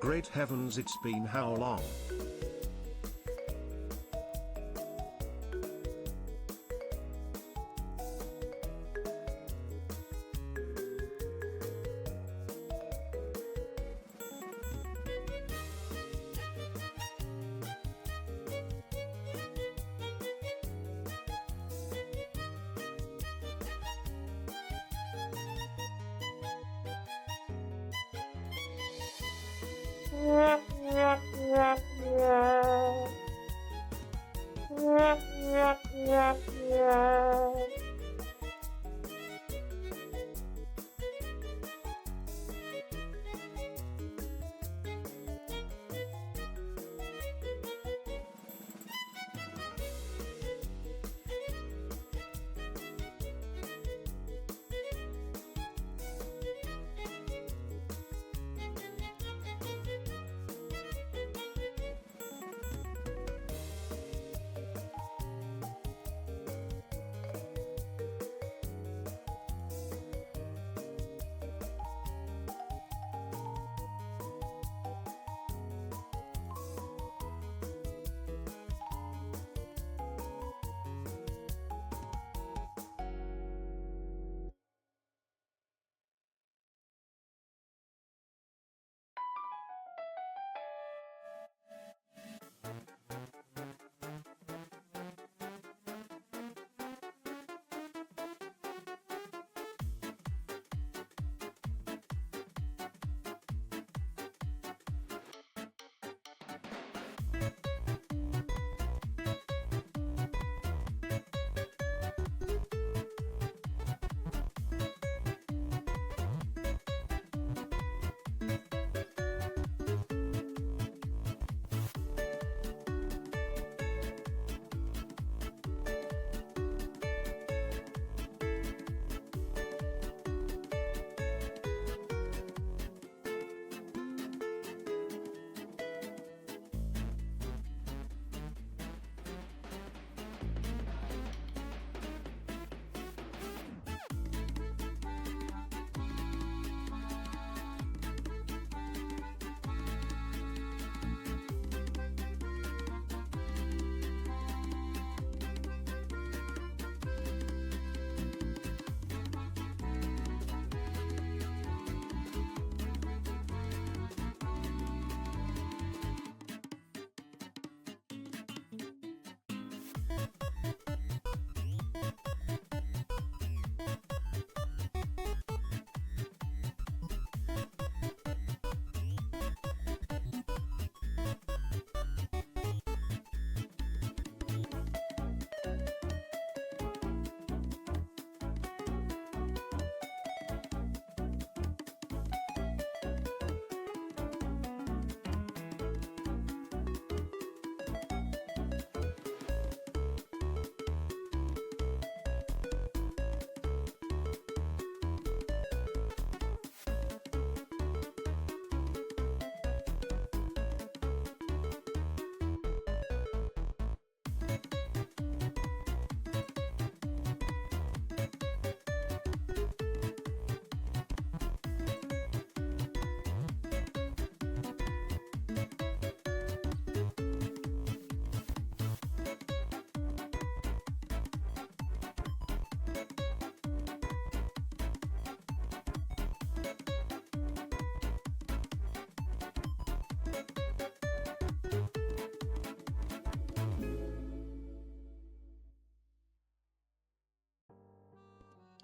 Great heavens, it's been how long?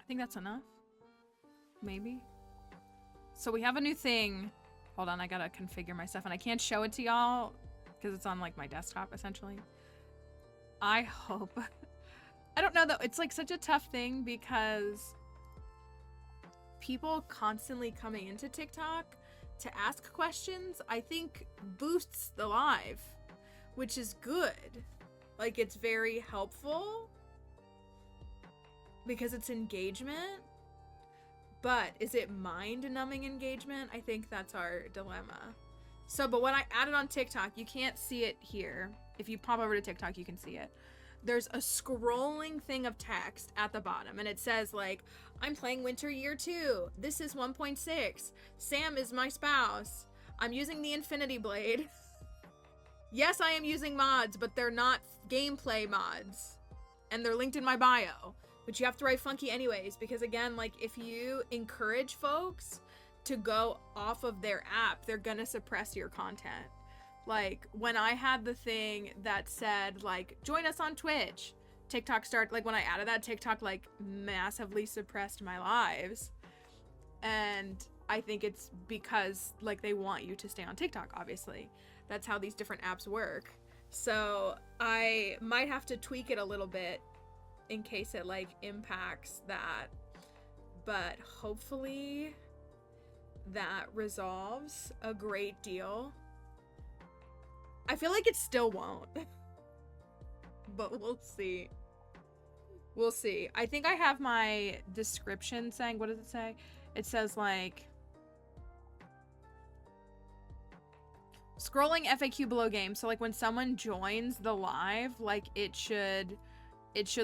think that's enough. Maybe. So we have a new thing. Hold on, I gotta configure my stuff, and I can't show it to y'all because it's on like my desktop essentially. I hope. I don't know though. It's like such a tough thing because people constantly coming into TikTok to ask questions, I think boosts the live, which is good. Like, it's very helpful because it's engagement. But is it mind-numbing engagement? I think that's our dilemma. So, but when I add it on TikTok, you can't see it here. If you pop over to TikTok, you can see it. There's a scrolling thing of text at the bottom, and it says, like, I'm playing Winter Year 2. This is 1.6. Sam is my spouse. I'm using the Infinity Blade. Yes, I am using mods, but they're not gameplay mods. And they're linked in my bio. But you have to write funky anyways, because again, like, if you encourage folks to go off of their app, they're gonna suppress your content. Like, when I had the thing that said, like, join us on Twitch, TikTok like, when I added that, TikTok, like, massively suppressed my lives. And I think it's because, like, they want you to stay on TikTok, obviously. That's how these different apps work. So I might have to tweak it a little bit in case it like impacts that, but hopefully that resolves a great deal. I feel like it still won't, but we'll see. We'll see. I think I have my description saying, what does it say? It says like, scrolling FAQ below game. So like when someone joins the live, like it should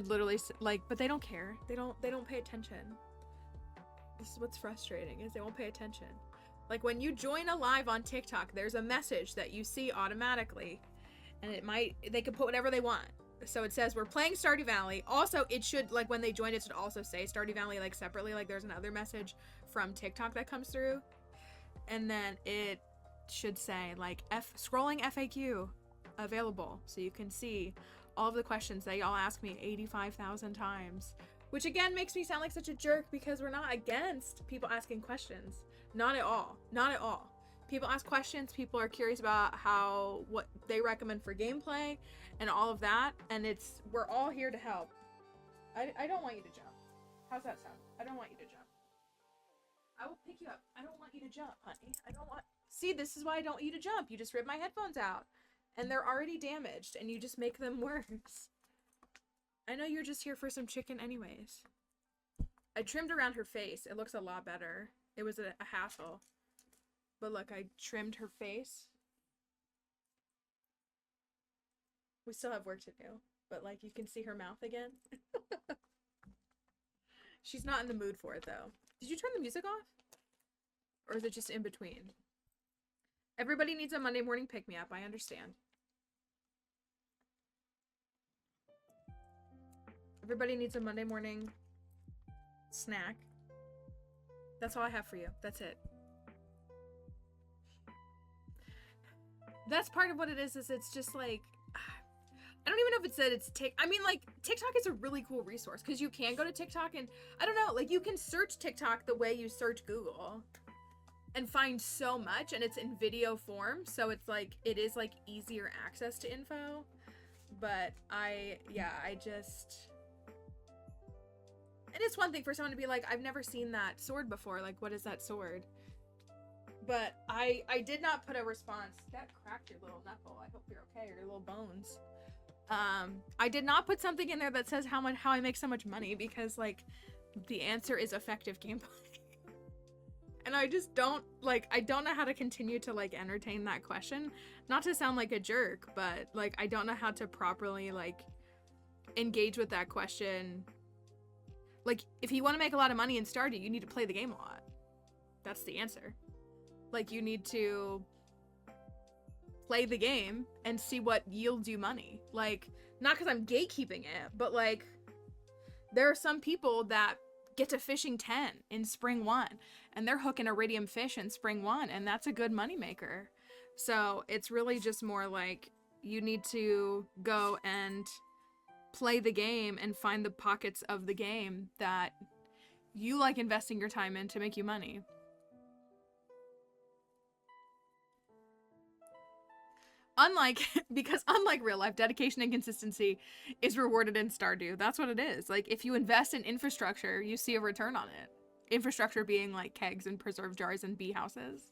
literally like, but they don't care. They don't pay attention. This is what's frustrating, is they won't pay attention. Like when you join a live on TikTok, there's a message that you see automatically, and they can put whatever they want. So it says we're playing Stardew Valley. Also, it should, like, when they join, it should also say Stardew Valley like separately. Like there's another message from TikTok that comes through, and then it should say like scrolling FAQ available, so you can see all of the questions that y'all ask me 85,000 times, which again makes me sound like such a jerk because we're not against people asking questions. Not at all. Not at all. People ask questions, people are curious about what they recommend for gameplay and all of that, and we're all here to help. I don't want you to jump. How's that sound? I don't want you to jump. I will pick you up. I don't want you to jump, honey. See, this is why I don't want you to jump. You just ripped my headphones out. And they're already damaged, and you just make them worse. I know you're just here for some chicken anyways. I trimmed around her face. It looks a lot better. It was a hassle. But look, I trimmed her face. We still have work to do. But, like, you can see her mouth again. She's not in the mood for it, though. Did you turn the music off? Or is it just in between? Everybody needs a Monday morning pick-me-up, I understand. Everybody needs a Monday morning snack. That's all I have for you. That's it. That's part of what it is it's just like, I don't even know if it said it's I mean, like, TikTok is a really cool resource because you can go to TikTok and, I don't know, like, you can search TikTok the way you search Google and find so much, and it's in video form, so it's like, it is like easier access to info. But and it's one thing for someone to be like, I've never seen that sword before, like, what is that sword? But I did not put a response. That cracked your little knuckle. I hope you're okay, or your little bones. I did not put something in there that says how I make so much money, because, like, the answer is effective gameplay. And I just don't, like, I don't know how to continue to, like, entertain that question. Not to sound like a jerk, but, like, I don't know how to properly, like, engage with that question. Like, if you want to make a lot of money in Stardew, you need to play the game a lot. That's the answer. Like, you need to play the game and see what yields you money. Like, not because I'm gatekeeping it, but, like, there are some people that get to fishing 10 in spring 1, and they're hooking iridium fish in spring 1, and that's a good moneymaker. So it's really just more like, you need to go and play the game and find the pockets of the game that you like investing your time in to make you money. Because unlike real life, dedication and consistency is rewarded in Stardew. That's what it is. Like, if you invest in infrastructure, you see a return on it. Infrastructure being like kegs and preserve jars and bee houses.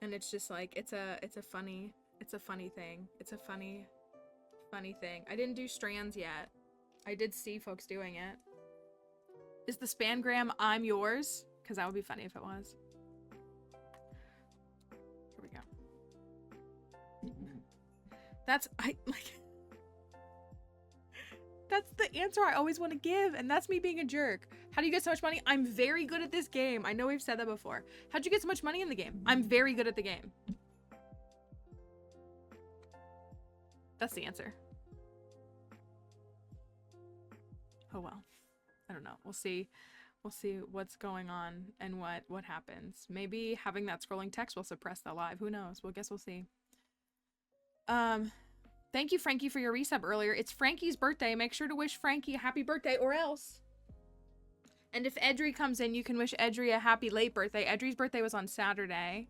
And it's just like, it's a funny thing. It's a funny thing. I didn't do strands yet. I did see folks doing it. Is the spangram I'm yours? Because that would be funny if it was. Here we go. That's the answer I always want to give, and that's me being a jerk. How do you get so much money? I'm very good at this game. I know we've said that before. How'd you get so much money in the game? I'm very good at the game. That's the answer. Oh well. I don't know. We'll see. We'll see what's going on and what happens. Maybe having that scrolling text will suppress the live. Who knows? Well, guess we'll see. Thank you, Frankie, for your resub earlier. It's Frankie's birthday. Make sure to wish Frankie a happy birthday or else. And if Edry comes in, you can wish Edry a happy late birthday. Edry's birthday was on Saturday.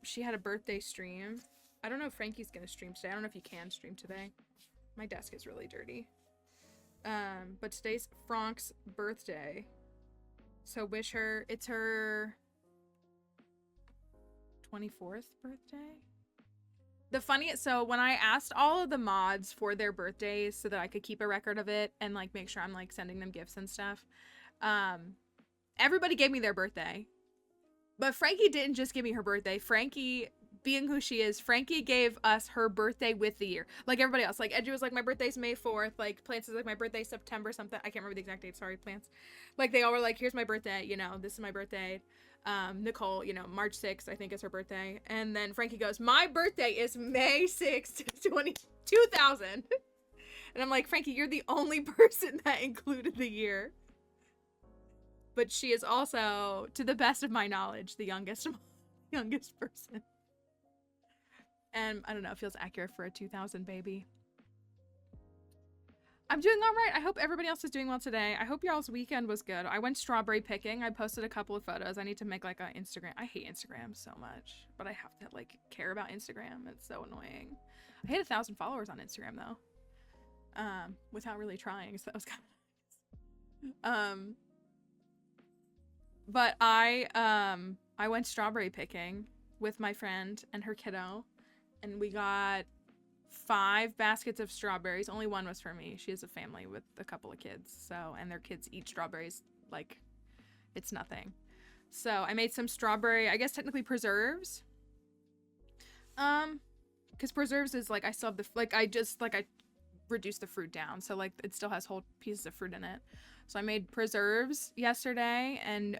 She had a birthday stream. I don't know if Frankie's gonna stream today. I don't know if you can stream today. My desk is really dirty. But today's Frank's birthday. So wish her, it's her 24th birthday? So when I asked all of the mods for their birthdays so that I could keep a record of it and like make sure I'm like sending them gifts and stuff, everybody gave me their birthday. But Frankie didn't just give me her birthday. Frankie, being who she is, Frankie gave us her birthday with the year. Like everybody else. Like Edgy was like, my birthday's May 4th. Like Plants is like, my birthday's September something. I can't remember the exact date. Sorry, Plants. Like they all were like, here's my birthday. You know, this is my birthday. Nicole, you know, March 6th, I think is her birthday. And then Frankie goes, my birthday is May 6th, 2000. And I'm like, Frankie, you're the only person that included the year. But she is also, to the best of my knowledge, the youngest person. And I don't know, it feels accurate for a 2000 baby. I'm doing all right. I hope everybody else is doing well today. I hope y'all's weekend was good. I went strawberry picking. I posted a couple of photos. I need to make like an Instagram. I hate Instagram so much, but I have to like care about Instagram. It's so annoying. I hit 1,000 followers on Instagram though, without really trying. So that was kind of nice. But I went strawberry picking with my friend and her kiddo, and we got 5 baskets of strawberries. Only one was for me. She has a family with a couple of kids, so, and their kids eat strawberries like it's nothing. So I made some strawberry, I guess technically preserves. Because preserves is like, I still have the, like, I reduced the fruit down, so like it still has whole pieces of fruit in it. So I made preserves yesterday and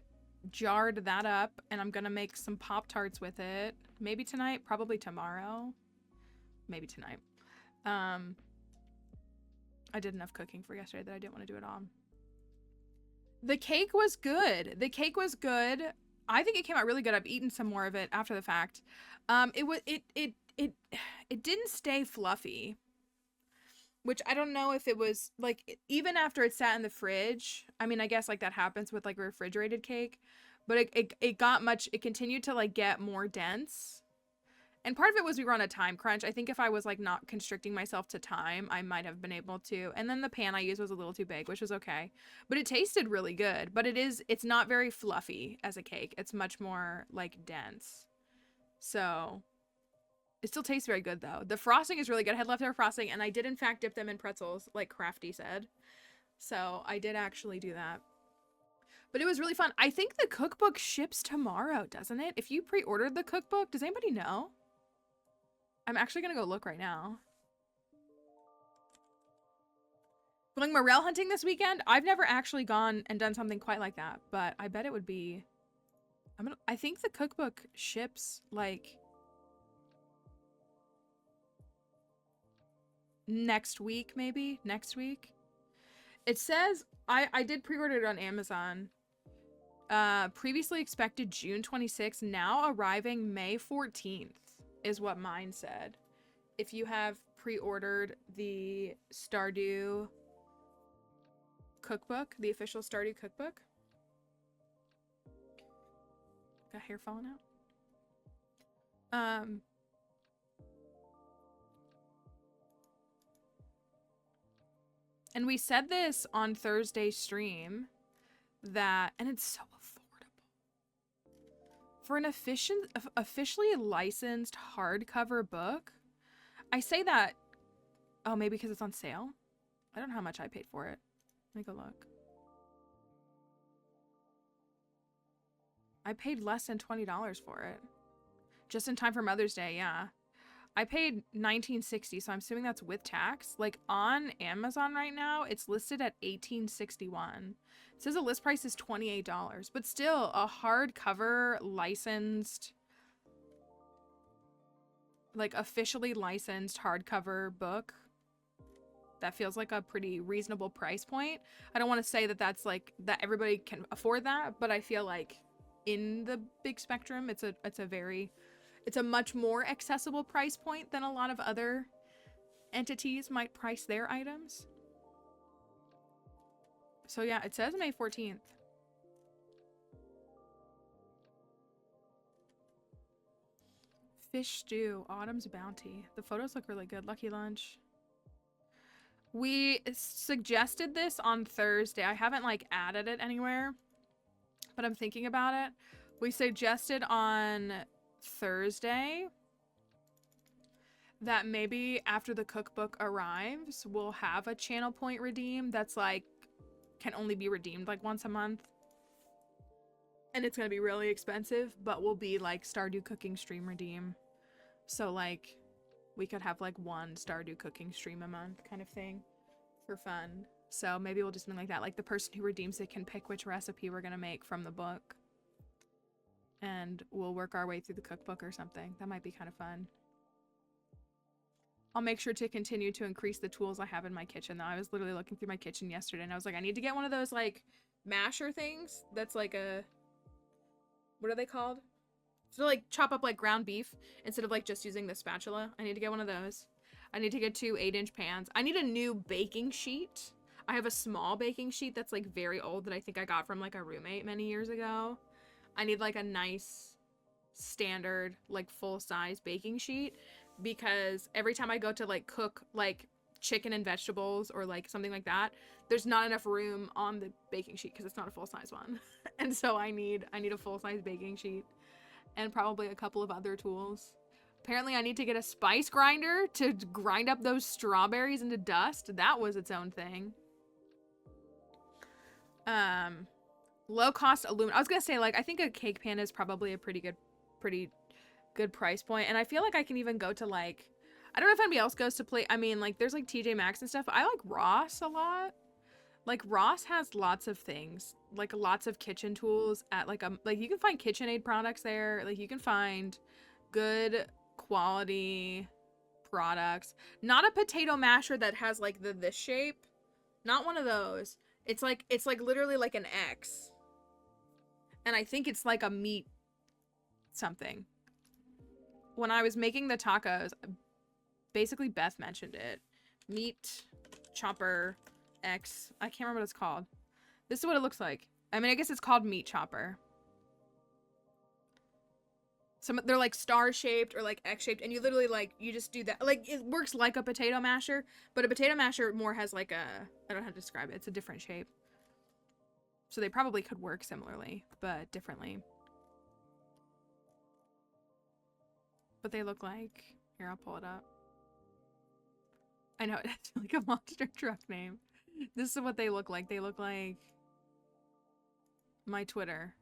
jarred that up, and I'm gonna make some Pop-Tarts with it. Maybe tonight, probably tomorrow. Maybe tonight. I did enough cooking for yesterday that I didn't want to do it all. The cake was good. The cake was good. I think it came out really good. I've eaten some more of it after the fact. It didn't stay fluffy, which I don't know if it was like, even after it sat in the fridge. I mean, I guess like that happens with like a refrigerated cake, but it continued to like get more dense. And part of it was we were on a time crunch. I think if I was like not constricting myself to time, I might have been able to. And then the pan I used was a little too big, which was okay. But it tasted really good. But it's not very fluffy as a cake. It's much more like dense. So it still tastes very good though. The frosting is really good. I had leftover frosting and I did in fact dip them in pretzels, like Crafty said. So I did actually do that. But it was really fun. I think the cookbook ships tomorrow, doesn't it? If you pre-ordered the cookbook, does anybody know? I'm actually gonna go look right now. Going morel hunting this weekend? I've never actually gone and done something quite like that, but I bet it would be... I think the cookbook ships, like... next week, maybe? Next week? It says... I did pre-order it on Amazon. Previously expected June 26th, now arriving May 14th. Is what mine said. If you have pre-ordered the Stardew cookbook, the official Stardew cookbook. Got hair falling out. And we said this on Thursday's stream that, and it's so affordable. For an officially licensed hardcover book, I say that, oh, maybe because it's on sale? I don't know how much I paid for it. Let me go look. I paid less than $20 for it. Just in time for Mother's Day, yeah. I paid $19.60, so I'm assuming that's with tax. Like, on Amazon right now, it's listed at $18.61. It says the list price is $28, but still, a hardcover licensed, like, officially licensed hardcover book, that feels like a pretty reasonable price point. I don't want to say that that's, like, that everybody can afford that, but I feel like in the big spectrum, it's a much more accessible price point than a lot of other entities might price their items. So yeah, it says May 14th. Fish stew, Autumn's bounty. The photos look really good. Lucky lunch. We suggested this on Thursday. I haven't like added it anywhere, but I'm thinking about it. We suggested on Thursday that maybe after the cookbook arrives, we'll have a channel point redeem that's like can only be redeemed like once a month, and it's gonna be really expensive, but will be like Stardew cooking stream redeem. So like we could have like one Stardew cooking stream a month kind of thing for fun. So maybe we'll just do like that, like the person who redeems it can pick which recipe we're gonna make from the book, and we'll work our way through the cookbook or something. That might be kind of fun. I'll make sure to continue to increase the tools I have in my kitchen, though. I was literally looking through my kitchen yesterday, and I was like, I need to get one of those, like, masher things that's like a... What are they called? So, like, chop up, like, ground beef instead of, like, just using the spatula. I need to get one of those. I need to get 2 8-inch pans. I need a new baking sheet. I have a small baking sheet that's, like, very old that I think I got from, like, a roommate many years ago. I need, like, a nice, standard, like, full-size baking sheet, because every time I go to, like, cook, like, chicken and vegetables or, like, something like that, there's not enough room on the baking sheet because it's not a full-size one. And so I need a full-size baking sheet and probably a couple of other tools. Apparently I need to get a spice grinder to grind up those strawberries into dust. That was its own thing. Low-cost aluminum. I was gonna say, like, I think a cake pan is probably a pretty good price point, and I feel like I can even go to, like, I don't know if anybody else goes to play, I mean, like, there's like TJ Maxx and stuff. I like Ross a lot. Like, Ross has lots of things, like lots of kitchen tools at like you can find KitchenAid products there. Like, you can find good quality products. Not a potato masher that has like this shape, not one of those. It's like literally like an X, and I think it's like a meat something. When I was making the tacos, basically Beth mentioned it. Meat chopper X. I can't remember what it's called. This is what it looks like. I mean, I guess it's called meat chopper. They're like star shaped or like X shaped, and you literally like, you just do that. Like, it works like a potato masher, but a potato masher more has like a, I don't know how to describe it. It's a different shape. So they probably could work similarly, but differently. But they look like, here, I'll pull it up. I know, it's like a monster truck name. This is what they look like. They look like my Twitter.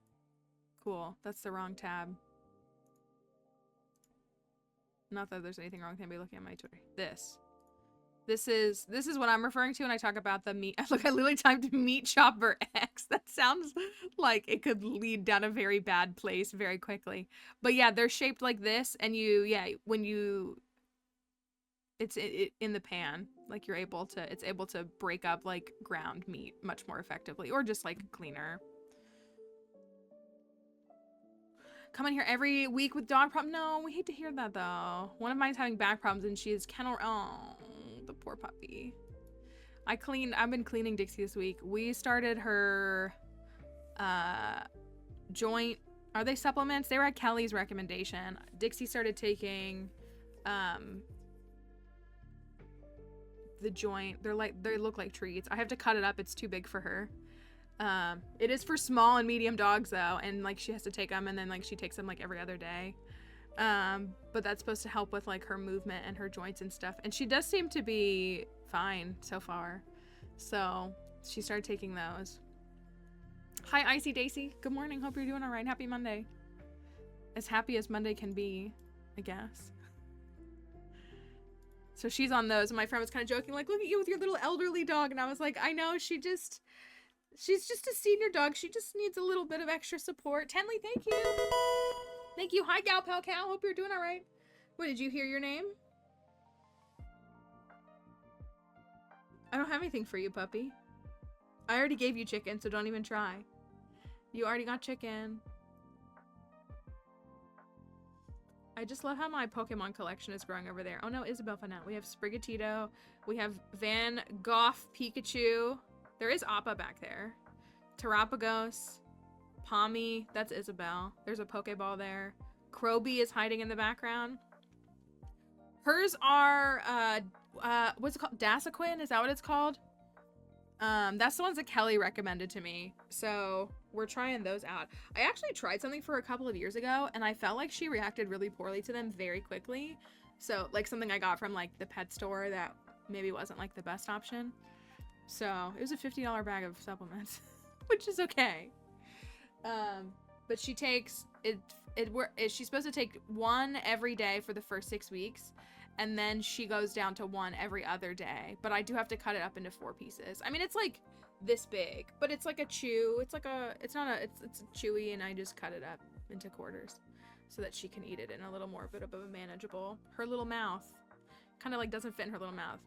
Cool. That's the wrong tab. Not that there's anything wrong with anybody looking at my Twitter. This is what I'm referring to when I talk about the meat. Look, I literally typed meat chopper X. That sounds like it could lead down a very bad place very quickly. But yeah, they're shaped like this, and it's in the pan, like it's able to break up like ground meat much more effectively, or just like cleaner. Come in here every week with dog problem. No, we hate to hear that though. One of mine's having back problems and she is kennel. Oh, the poor puppy. I've been cleaning Dixie this week. We started her joint, are they supplements? They were at Kelly's recommendation. Dixie started taking the joint. They look like treats. I have to cut it up. It's too big for her. It is for small and medium dogs though, and like she has to take them, and then like she takes them like every other day. But that's supposed to help with like her movement and her joints and stuff. And she does seem to be fine so far. So she started taking those. Hi, Icy Daisy. Good morning. Hope you're doing all right. Happy Monday. As happy as Monday can be, I guess. So she's on those. And my friend was kind of joking, like, look at you with your little elderly dog. And I was like, I know, she's just a senior dog. She just needs a little bit of extra support. Tenley, thank you. Thank you. Hi, Gal Pal Cow. Hope you're doing all right. What, did you hear your name? I don't have anything for you, puppy. I already gave you chicken, so don't even try. You already got chicken. I just love how my Pokemon collection is growing over there. Oh no, Isabel Finette. We have Sprigatito. We have Van Gogh Pikachu. There is Appa back there. Terapagos. Pommy. That's Isabel. There's a Pokeball there. Kroby is hiding in the background. Hers are, what's it called? Dasaquin? Is that what it's called? That's the ones that Kelly recommended to me. So we're trying those out. I actually tried something for a couple of years ago, and I felt like she reacted really poorly to them very quickly. So like something I got from like the pet store that maybe wasn't like the best option. So it was a $50 bag of supplements, which is okay. But she takes she's supposed to take one every day for the first 6 weeks. And then she goes down to one every other day. But I do have to cut it up into 4 pieces. I mean, it's like this big, but it's like a chew. It's chewy, and I just cut it up into quarters so that she can eat it in a little more bit of a manageable. Her little mouth kind of like doesn't fit in her little mouth.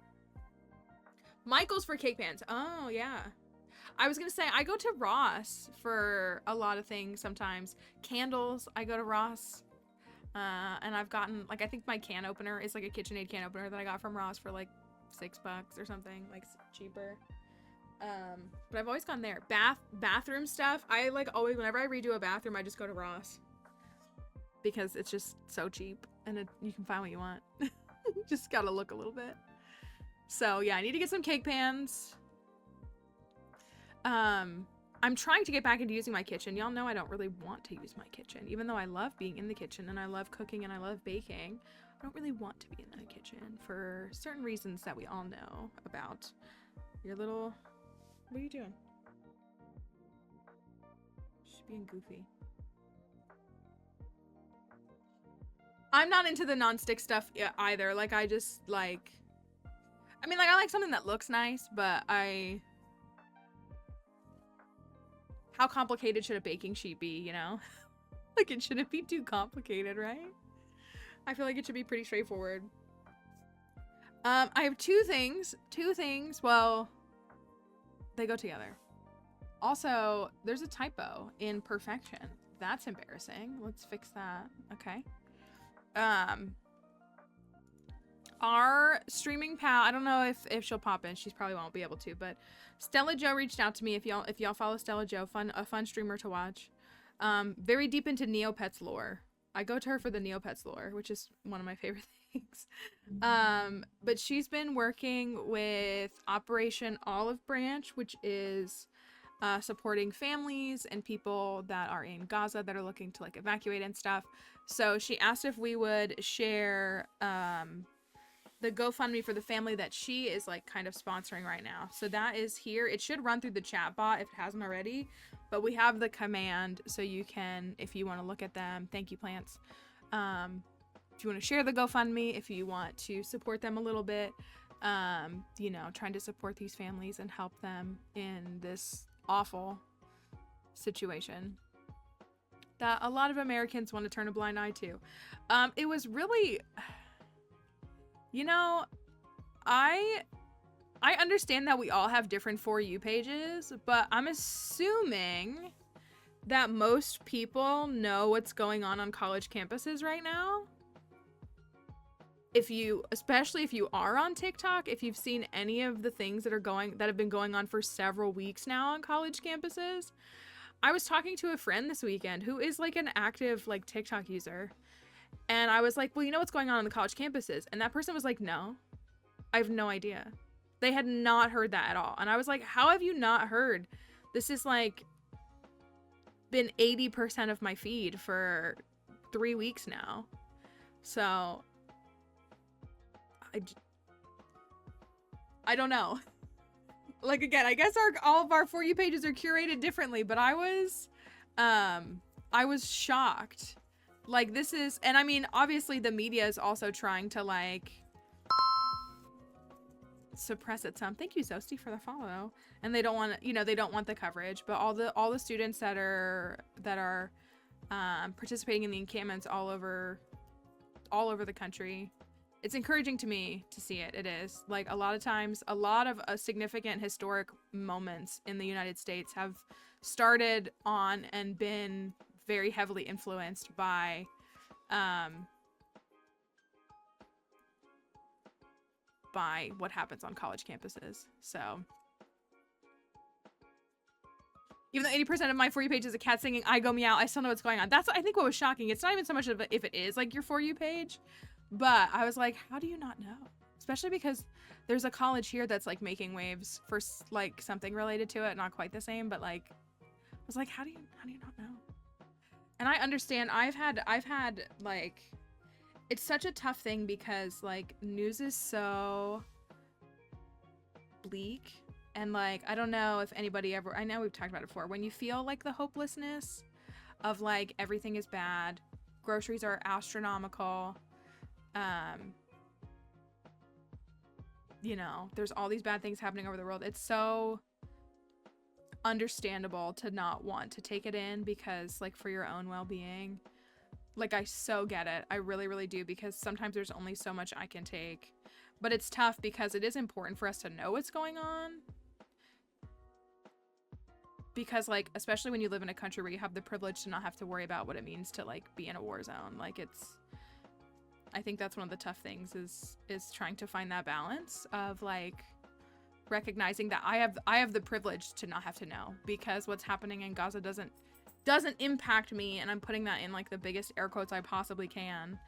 Michael's for cake pans. Oh, yeah. I was going to say, I go to Ross for a lot of things sometimes. Candles, I go to Ross. And I've gotten, like, I think my can opener is like a KitchenAid can opener that I got from Ross for like $6 or something, like cheaper. But I've always gone there. Bathroom stuff. I like always, whenever I redo a bathroom, I just go to Ross because it's just so cheap and you can find what you want. Just gotta look a little bit. So yeah, I need to get some cake pans. I'm trying to get back into using my kitchen. Y'all know I don't really want to use my kitchen. Even though I love being in the kitchen and I love cooking and I love baking, I don't really want to be in the kitchen for certain reasons that we all know about. Your little... What are you doing? She's being goofy. I'm not into the non-stick stuff either. Like, I just, like... I mean, like, I like something that looks nice, but how complicated should a baking sheet be, you know? Like, it shouldn't be too complicated, right? I feel like it should be pretty straightforward. I have two things. Well, they go together. Also, there's a typo in perfection. That's embarrassing. Let's fix that. Okay. Our streaming pal, I don't know if she'll pop in. She probably won't be able to, but Stella Joe reached out to me. If y'all follow Stella Joe, a fun streamer to watch. Very deep into Neopets lore. I go to her for the Neopets lore, which is one of my favorite things. But she's been working with Operation Olive Branch, which is supporting families and people that are in Gaza that are looking to like evacuate and stuff. So she asked if we would share the GoFundMe for the family that she is like kind of sponsoring right now. So that is here. It should run through the chat bot if it hasn't already, but we have the command so you can, if you want to look at them, thank you plants. If you want to share the GoFundMe, if you want to support them a little bit, you know, trying to support these families and help them in this awful situation that a lot of Americans want to turn a blind eye to. It was really... You know, I understand that we all have different For You pages, but I'm assuming that most people know what's going on college campuses right now. especially if you are on TikTok, if you've seen any of the things that have been going on for several weeks now on college campuses. I was talking to a friend this weekend who is like an active like TikTok user. And I was like, well, you know what's going on the college campuses? And that person was like, no, I have no idea. They had not heard that at all. And I was like, how have you not heard? This is like been 80% of my feed for 3 weeks now. So I don't know. Like, again, I guess all of our For You pages are curated differently, but I was shocked. Like, this is, and I mean, obviously the media is also trying to like suppress it some. Thank you, Zosti, for the follow. And they don't want to, they don't want the coverage, but all the students that are participating in the encampments all over the country. It's encouraging to me to see it. It is. Like, a lot of times, a lot of significant historic moments in the United States have started on and been very heavily influenced by what happens on college campuses. So even though 80% of my For You page is a cat singing I Go Meow, I still know what's going on. That's, I think, what was shocking. It's not even so much of if it is like your For You page, but I was like, how do you not know? Especially because there's a college here that's like making waves for like something related to it. Not quite the same, but like, I was like, how do you not know? And I understand. I've had like, it's such a tough thing because like news is so bleak. And like, I don't know if anybody ever, I know we've talked about it before, when you feel like the hopelessness of like everything is bad, groceries are astronomical, there's all these bad things happening over the world. It's so understandable to not want to take it in because like for your own well-being. Like, I so get it. I really, really do, because sometimes there's only so much I can take. But it's tough because it is important for us to know what's going on. Because, like, especially when you live in a country where you have the privilege to not have to worry about what it means to, like, be in a war zone. Like, I think that's one of the tough things is trying to find that balance of, like, recognizing that I have the privilege to not have to know, because what's happening in Gaza doesn't impact me, and I'm putting that in, like, the biggest air quotes I possibly can.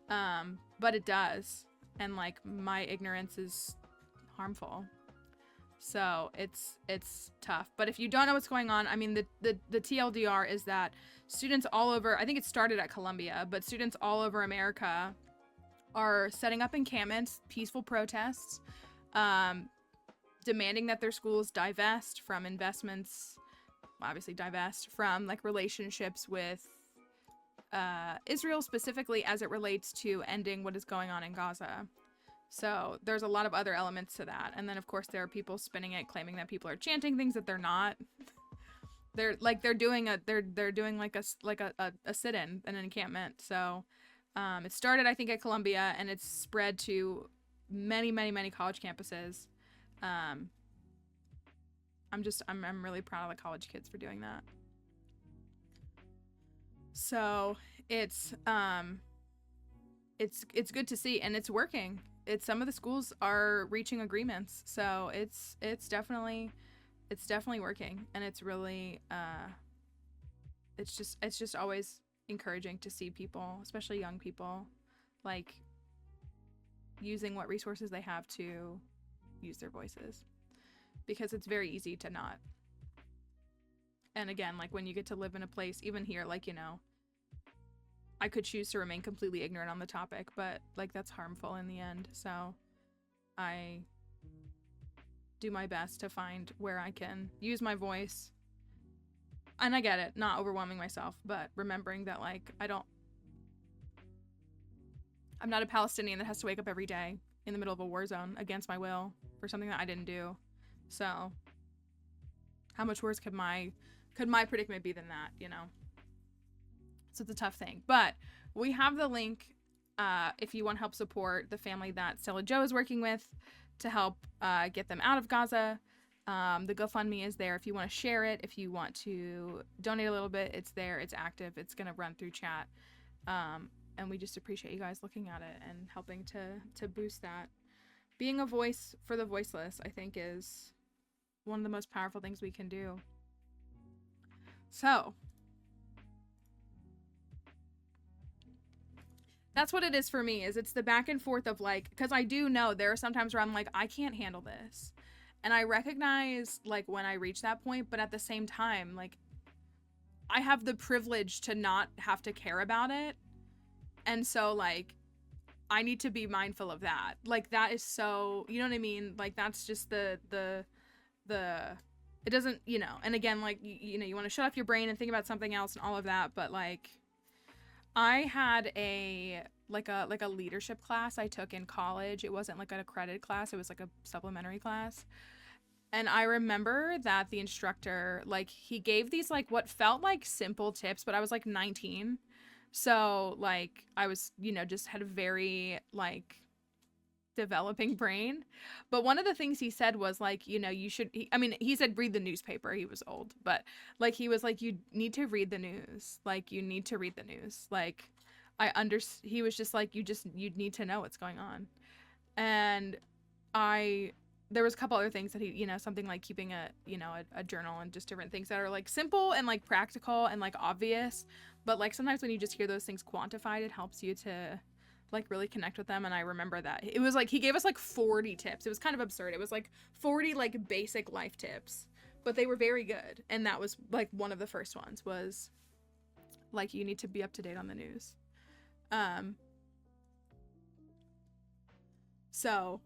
But it does. And, like, my ignorance is harmful. So it's tough. But if you don't know what's going on, I mean, the TLDR is that students all over, I think it started at Columbia, but students all over America are setting up encampments, peaceful protests, demanding that their schools divest from investments, obviously divest from, like, relationships with Israel, specifically as it relates to ending what is going on in Gaza. So there's a lot of other elements to that. And then, of course, there are people spinning it, claiming that people are chanting things that they're not. They're doing like a sit-in, an encampment. So it started, I think, at Columbia, and it's spread to many, many, many college campuses. I'm really proud of the college kids for doing that. So it's good to see, and it's working. Some of the schools are reaching agreements, so it's definitely working, and it's really it's just always encouraging to see people, especially young people, like, using what resources they have to use their voices, because it's very easy to not. And again, like, when you get to live in a place, even here, like, I could choose to remain completely ignorant on the topic, but, like, that's harmful in the end. So I do my best to find where I can use my voice. And I get it, not overwhelming myself, but remembering that, like, I'm not a Palestinian that has to wake up every day in the middle of a war zone against my will for something that I didn't do. So how much worse could my predicament be than that, So it's a tough thing. But we have the link if you want to help support the family that Stella Joe is working with to help get them out of Gaza. The GoFundMe is there if you want to share it. If you want to donate a little bit, it's there. It's active. It's going to run through chat. and we just appreciate you guys looking at it and helping to boost that. Being a voice for the voiceless, I think, is one of the most powerful things we can do. So that's what it is for me, is it's the back and forth of like, because I do know there are some times where I'm like, I can't handle this. And I recognize like when I reach that point, but at the same time, like I have the privilege to not have to care about it. And so like, I need to be mindful of that. Like that is so, you know what I mean? Like that's just the it doesn't, you know, and again, like, you know, you want to shut off your brain and think about something else and all of that. But like, I had a leadership class I took in college. It wasn't like an accredited class. It was like a supplementary class. And I remember that the instructor, like, he gave these like what felt like simple tips, but I was like 19. So like I was, you know, just had a very like developing brain. But one of the things he said was like, you know, you should, he said read the newspaper. He was old, but like he was like, you need to read the news. Like you need to read the news. Like he was just like, you need to know what's going on. And there was a couple other things that he, you know, something like keeping a journal and just different things that are like simple and like practical and like obvious. But like sometimes when you just hear those things quantified, it helps you to like really connect with them. And I remember that it was like he gave us like 40 tips. It was kind of absurd. It was like 40 like basic life tips, but they were very good. And that was like one of the first ones was like, you need to be up to date on the news. So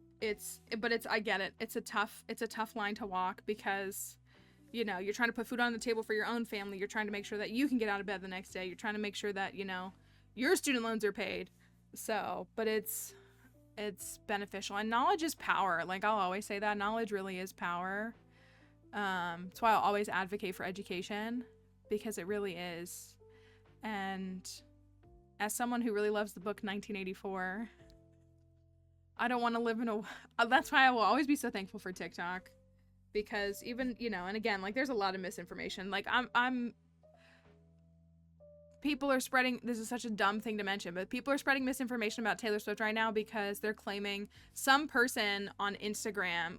I get it. It's a tough line to walk because, you know, you're trying to put food on the table for your own family. You're trying to make sure that you can get out of bed the next day. You're trying to make sure that, you know, your student loans are paid. So, but it's beneficial, and knowledge is power. Like I'll always say that knowledge really is power. That's why I'll always advocate for education, because it really is. And as someone who really loves the book 1984, I don't want to live in that's why I will always be so thankful for TikTok, because even, you know, and again, like there's a lot of misinformation. Like people are spreading, this is such a dumb thing to mention, but people are spreading misinformation about Taylor Swift right now because they're claiming some person on Instagram,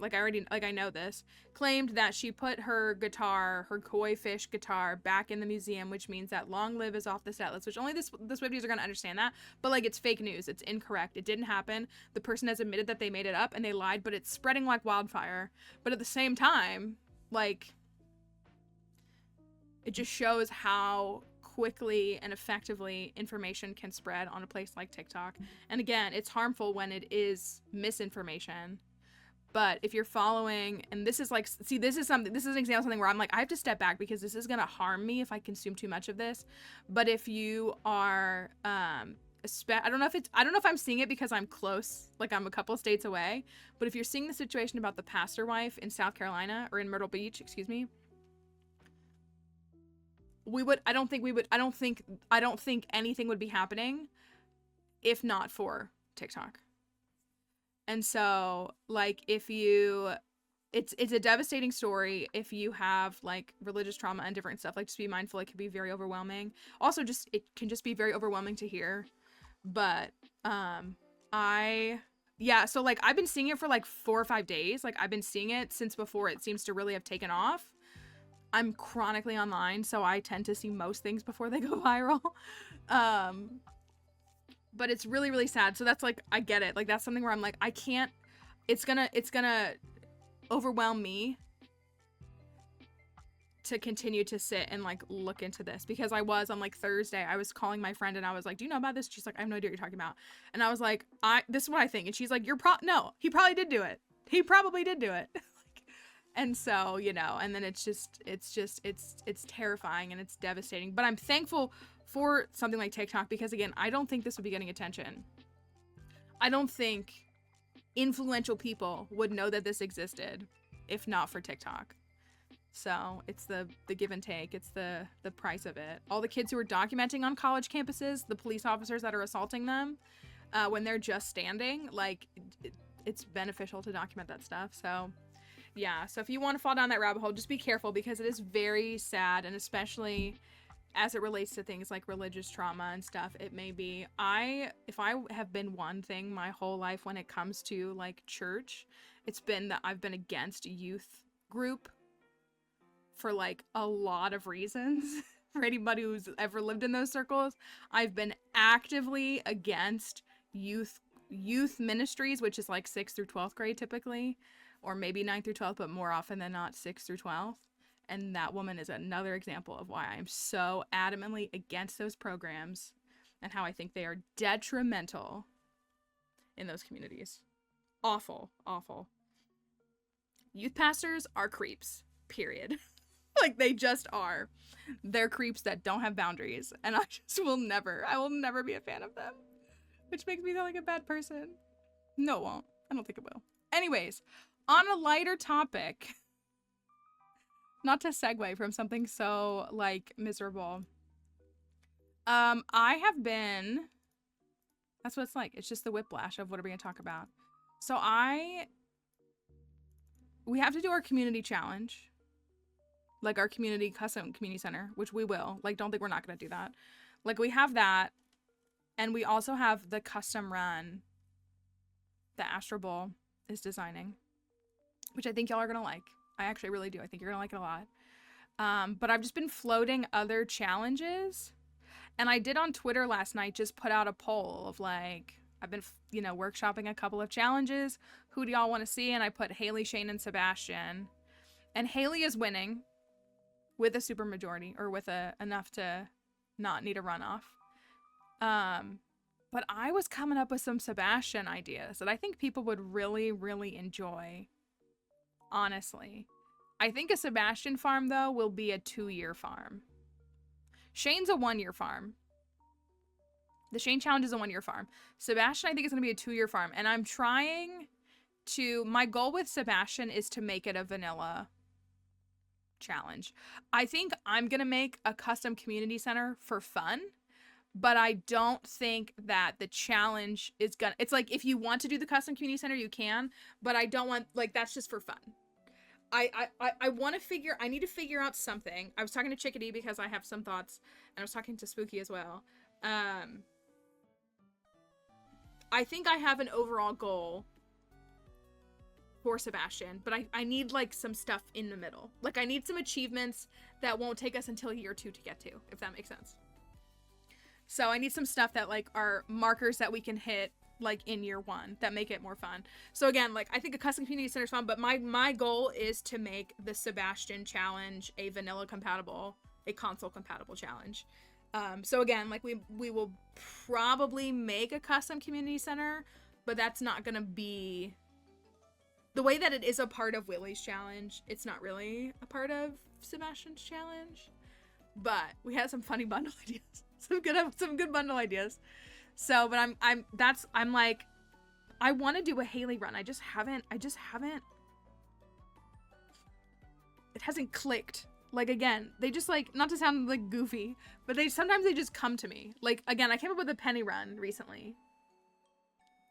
I know this, claimed that she put her koi fish guitar back in the museum, which means that long live is off the set list, which only the Swifties are going to understand that, but like it's fake news. It's incorrect. It didn't happen. The person has admitted that they made it up and they lied, but it's spreading like wildfire. But at the same time, like, it just shows how quickly and effectively information can spread on a place like TikTok. And again, it's harmful when it is misinformation. But if you're following, and this is like, see, this is an example of something where I'm like, I have to step back because this is going to harm me if I consume too much of this. But if you are, I don't know if I'm seeing it because I'm close, like I'm a couple states away, but if you're seeing the situation about the pastor wife in South Carolina, or in Myrtle Beach, excuse me, I don't think anything would be happening if not for TikTok. And so like it's a devastating story if you have like religious trauma and different stuff. Like just be mindful, it can be very overwhelming. Also it can just be very overwhelming to hear. But so like I've been seeing it for like 4 or 5 days. Like I've been seeing it since before it seems to really have taken off. I'm chronically online, so I tend to see most things before they go viral. But it's really, really sad. So that's like, I get it. Like that's something where I'm like, I can't, it's gonna overwhelm me to continue to sit and like look into this, because on like Thursday, I was calling my friend and I was like, do you know about this? She's like, I have no idea what you're talking about. And I was like, this is what I think. And she's like, no, he probably did do it. He probably did do it. And so, you know, and then it's terrifying and it's devastating. But I'm thankful for something like TikTok because, again, I don't think this would be getting attention. I don't think influential people would know that this existed if not for TikTok. So it's the give and take. It's the price of it. All the kids who are documenting on college campuses, the police officers that are assaulting them when they're just standing, like, it's beneficial to document that stuff. So yeah, so if you want to fall down that rabbit hole, just be careful because it is very sad, and especially as it relates to things like religious trauma and stuff, it may be if I have been one thing my whole life when it comes to like church, it's been that I've been against youth group for like a lot of reasons. For anybody who's ever lived in those circles, I've been actively against youth ministries, which is like 6th through 12th grade typically, or maybe 9th through 12th, but more often than not 6th through 12th. And that woman is another example of why I'm so adamantly against those programs and how I think they are detrimental in those communities. Awful, awful. Youth pastors are creeps, period. Like, they just are. They're creeps that don't have boundaries, and I will never be a fan of them. Which makes me feel like a bad person. No, it won't. I don't think it will. Anyways, on a lighter topic, not to segue from something so, like, miserable. I have been, that's what it's like. It's just the whiplash of what are we going to talk about. So we have to do our community challenge. Like our custom community center, which we will. Like, don't think we're not going to do that. Like, we have that. And we also have the custom run that Astro Bowl is designing, which I think y'all are going to like. I actually really do. I think you're going to like it a lot. But I've just been floating other challenges. And I did on Twitter last night just put out a poll of like, I've been, workshopping a couple of challenges. Who do y'all want to see? And I put Haley, Shane, and Sebastian. And Haley is winning with a super majority, or with enough to not need a runoff. But I was coming up with some Sebastian ideas that I think people would really, really enjoy. Honestly. I think a Sebastian farm, though, will be a 2-year farm. Shane's a 1-year farm. The Shane challenge is a 1-year farm. Sebastian, I think, is going to be a 2-year farm. And I'm trying to... My goal with Sebastian is to make it a vanilla challenge. I think I'm going to make a custom community center for fun. But I don't think that the challenge is gonna... It's like, if you want to do the custom community center, you can. But I don't want... Like, that's just for fun. I want to figure... I need to figure out something. I was talking to Chickadee because I have some thoughts. And I was talking to Spooky as well. I think I have an overall goal for Sebastian. But I need, like, some stuff in the middle. Like, I need some achievements that won't take us until year 2 to get to. If that makes sense. So I need some stuff that, like, are markers that we can hit, like, in year 1 that make it more fun. So again, like, I think a custom community center is fun, but my goal is to make the Sebastian challenge a vanilla compatible, a console compatible challenge. So again, like, we will probably make a custom community center, but that's not gonna be the way that it is a part of Willie's challenge. It's not really a part of Sebastian's challenge, but we had some funny bundle ideas. Some good bundle ideas. So, but I'm like, I want to do a Haley run. I just haven't, it hasn't clicked. Like, again, they just, like, not to sound like goofy, but sometimes they just come to me. Like, again, I came up with a penny run recently.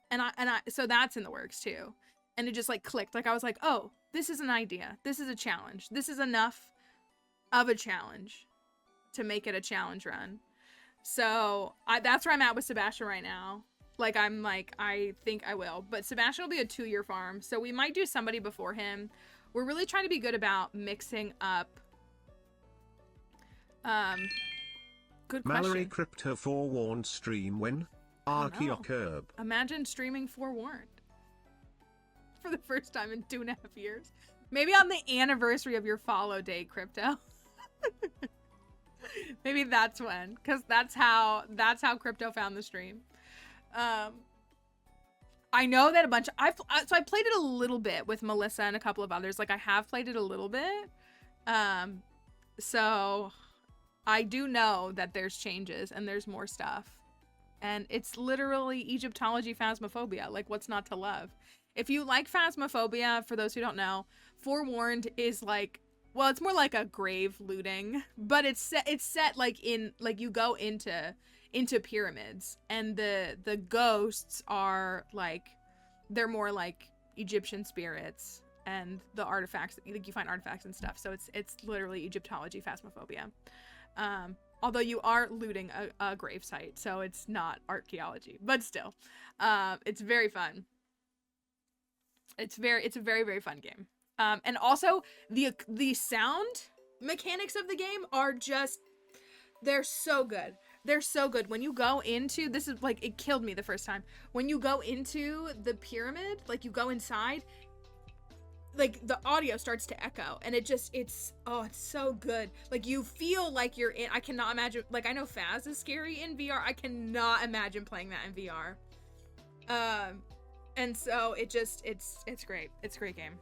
And so that's in the works too. And it just, like, clicked. Like, I was like, oh, this is an idea. This is a challenge. This is enough of a challenge to make it a challenge run. So that's where I'm at with Sebastian right now. Like, I'm like, I think I will. But Sebastian will be a 2-year farm. So we might do somebody before him. We're really trying to be good about mixing up. Good question. Mallory Crypto forewarned stream when? Archeocerb. Imagine streaming forewarned. For the first time in 2.5 years. Maybe on the anniversary of your follow date, Crypto. Maybe that's when, because that's how Crypto found the stream. I know that so I played it a little bit with Melissa and a couple of others. Like, I have played it a little bit. So I do know that there's changes and there's more stuff. And it's literally Egyptology Phasmophobia. Like, what's not to love? If you like Phasmophobia, for those who don't know, Forewarned is like, well, it's more like a grave looting, but it's set like in, like, you go into pyramids, and the ghosts are like, they're more like Egyptian spirits, and the artifacts, like, you find artifacts and stuff. So it's literally Egyptology Phasmophobia. Although you are looting a grave site, so it's not archaeology, but still, it's very fun. It's a very, very fun game. And also the sound mechanics of the game are just, they're so good. They're so good. When you go into, this is like, it killed me the first time. When you go into the pyramid, like you go inside, like the audio starts to echo, and it's so good. Like you feel like you're in, I cannot imagine, like I know Faz is scary in VR. I cannot imagine playing that in VR. And so it's great. It's a great game.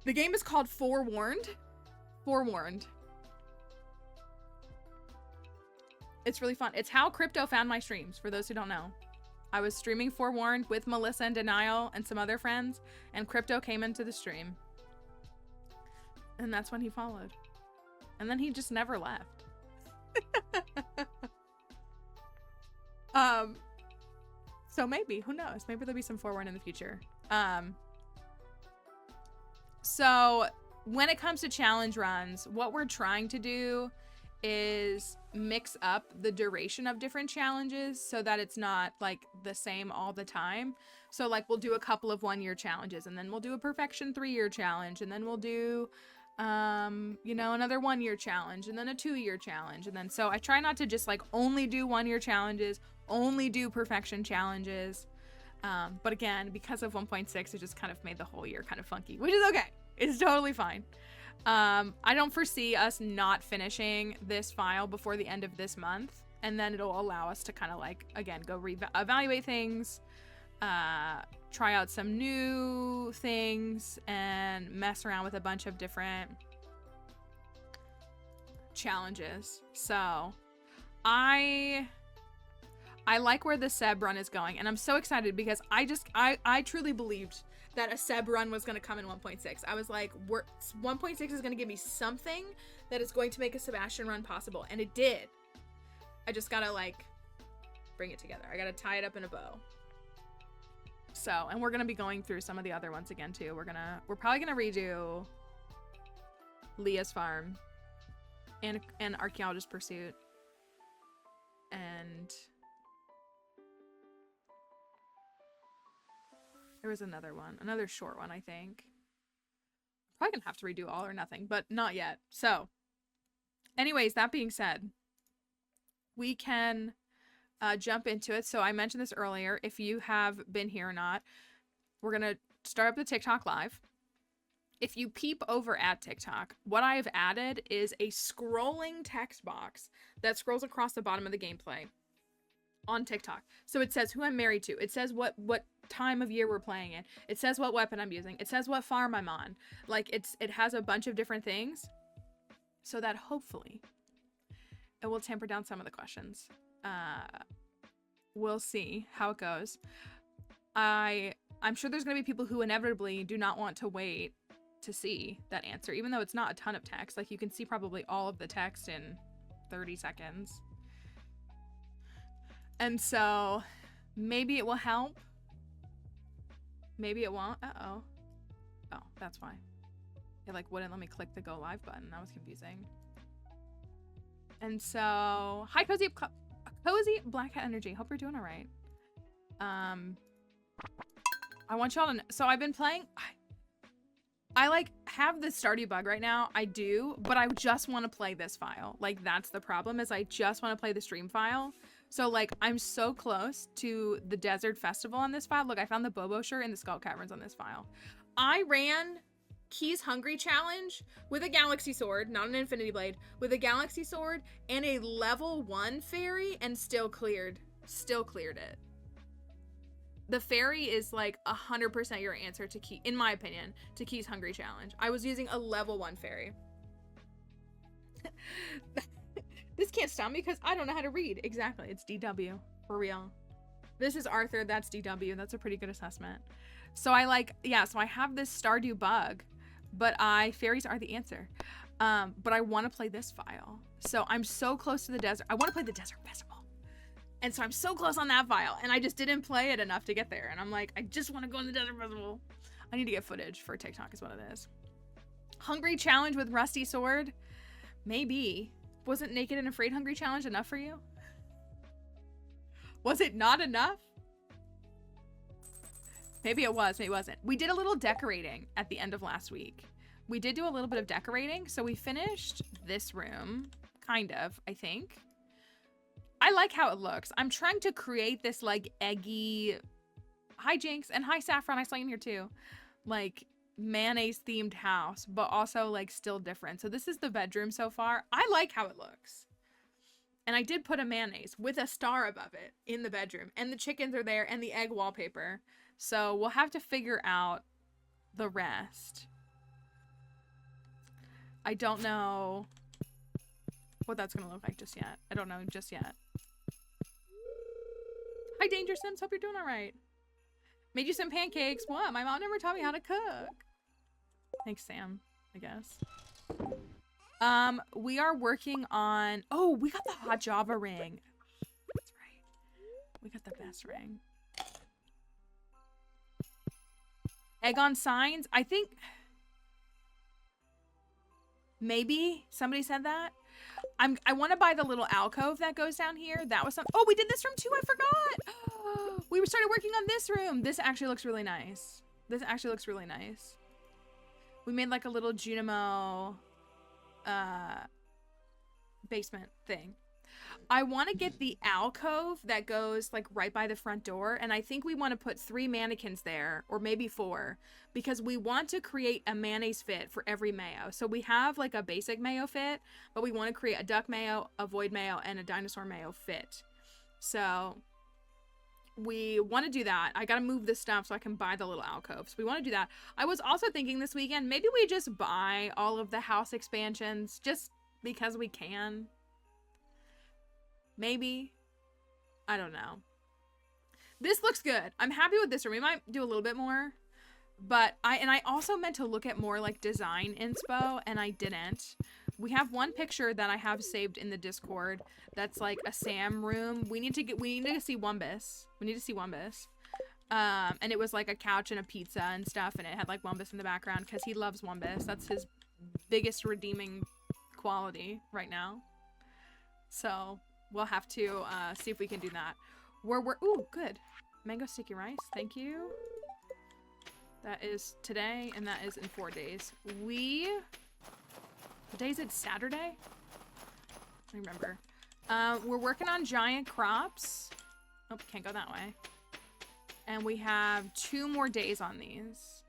The game is called Forewarned. Forewarned. It's really fun. It's how Crypto found my streams, for those who don't know. I was streaming Forewarned with Melissa and Denial and some other friends, and Crypto came into the stream. And that's when he followed. And then he just never left. So maybe, who knows? Maybe there'll be some Forewarned in the future. So when it comes to challenge runs, what we're trying to do is mix up the duration of different challenges so that it's not like the same all the time. So like we'll do a couple of 1-year challenges, and then we'll do a perfection 3-year challenge, and then we'll do you know, another 1-year challenge, and then a 2-year challenge. And then so I try not to just like only do 1-year challenges, only do perfection challenges. But again, because of 1.6, it just kind of made the whole year kind of funky, which is okay. It's totally fine. I don't foresee us not finishing this file before the end of this month, and then it'll allow us to kind of like, again, go evaluate things, try out some new things, and mess around with a bunch of different challenges. So I like where the Seb run is going, and I'm so excited because I truly believed that a Seb run was going to come in 1.6. I was like, 1.6 is going to give me something that is going to make a Sebastian run possible, and it did. I just gotta like bring it together. I gotta tie it up in a bow. So, and we're gonna be going through some of the other ones again too. We're probably gonna redo Leah's Farm and Archaeologist Pursuit, and there was another one, another short one, I think. Probably gonna have to redo All or Nothing, but not yet. So, anyways, that being said, we can jump into it. So I mentioned this earlier. If you have been here or not, we're gonna start up the TikTok live. If you peep over at TikTok, what I have added is a scrolling text box that scrolls across the bottom of the gameplay on TikTok. So it says who I'm married to. It says what time of year we're playing in. It says what weapon I'm using. It says what farm I'm on. Like it has a bunch of different things so that hopefully it will tamper down some of the questions. We'll see how it goes. I'm sure there's going to be people who inevitably do not want to wait to see that answer, even though it's not a ton of text. Like you can see probably all of the text in 30 seconds. And so maybe it will help. Maybe it won't. Uh-oh. Oh, that's why. It like wouldn't let me click the go live button. That was confusing. And so, hi Cozy Black Hat Energy. Hope you're doing all right. I want y'all to know. So I've been playing. I like have the Stardew bug right now. I do, but I just want to play this file. Like that's the problem, is I just want to play the stream file. So like I'm so close to the Desert Festival on this file. Look, I found the Bobo shirt in the Skull Caverns on this file. I ran Key's Hungry Challenge with a Galaxy Sword, not an Infinity Blade, with a Galaxy Sword and a level 1 fairy, and still cleared it. The fairy is like 100% your answer to Key, in my opinion, to Key's Hungry Challenge. I was using a level 1 fairy. This can't stop me because I don't know how to read. Exactly, it's DW, for real. This is Arthur, that's DW. That's a pretty good assessment. So I like, yeah, so I have this Stardew bug, but fairies are the answer. But I want to play this file. So I'm so close to the desert. I want to play the Desert Festival. And so I'm so close on that file, and I just didn't play it enough to get there. And I'm like, I just want to go on the Desert Festival. I need to get footage for TikTok is what it is. Hungry Challenge with Rusty Sword? Maybe. Wasn't Naked and Afraid Hungry challenge enough for you? Was it not enough? Maybe it was, maybe it wasn't. We did a little decorating at the end of last week. We did do a little bit of decorating, so we finished this room, kind of, I think. I like how it looks. I'm trying to create this, like, eggy... Hi, Jinx, and hi, Saffron, I saw you in here, too. Like, mayonnaise-themed house, but also, like, still different. So this is the bedroom so far. I like how it looks. And I did put a mayonnaise with a star above it in the bedroom. And the chickens are there, and the egg wallpaper. So we'll have to figure out the rest. I don't know what that's going to look like just yet. I don't know just yet. Hi, Danger Sims. Hope you're doing all right. Made you some pancakes. What? My mom never taught me how to cook. Thanks, Sam, I guess. We are working on... Oh, we got the hot Java ring. That's right. We got the best ring. Egg on signs? I think... Maybe somebody said that. I want to buy the little alcove that goes down here. That was some... Oh, we did this room too. I forgot. We started working on this room. This actually looks really nice. This actually looks really nice. We made like a little Junimo basement thing. I want to get the alcove that goes like right by the front door, and I think we want to put 3 mannequins there, or maybe 4, because we want to create a mayonnaise fit for every mayo. So we have like a basic mayo fit, but we want to create a duck mayo, a void mayo, and a dinosaur mayo fit. So we want to do that. I gotta move this stuff so I can buy the little alcoves. We want to do that. I was also thinking this weekend, maybe we just buy all of the house expansions just because we can. Maybe. I don't know. This looks good. I'm happy with this room. We might do a little bit more. But I also meant to look at more like design inspo, and I didn't. We have one picture that I have saved in the Discord that's like a Sam room. We need to see Wumbus. We need to see Wumbus. And it was like a couch and a pizza and stuff, and it had like Wumbus in the background because he loves Wumbus. That's his biggest redeeming quality right now. So we'll have to see if we can do that. Ooh, good. Mango sticky rice. Thank you. That is today, and that is in 4 days. What day is it? Saturday? I remember. We're working on giant crops. Oh, can't go that way. And we have 2 more days on these.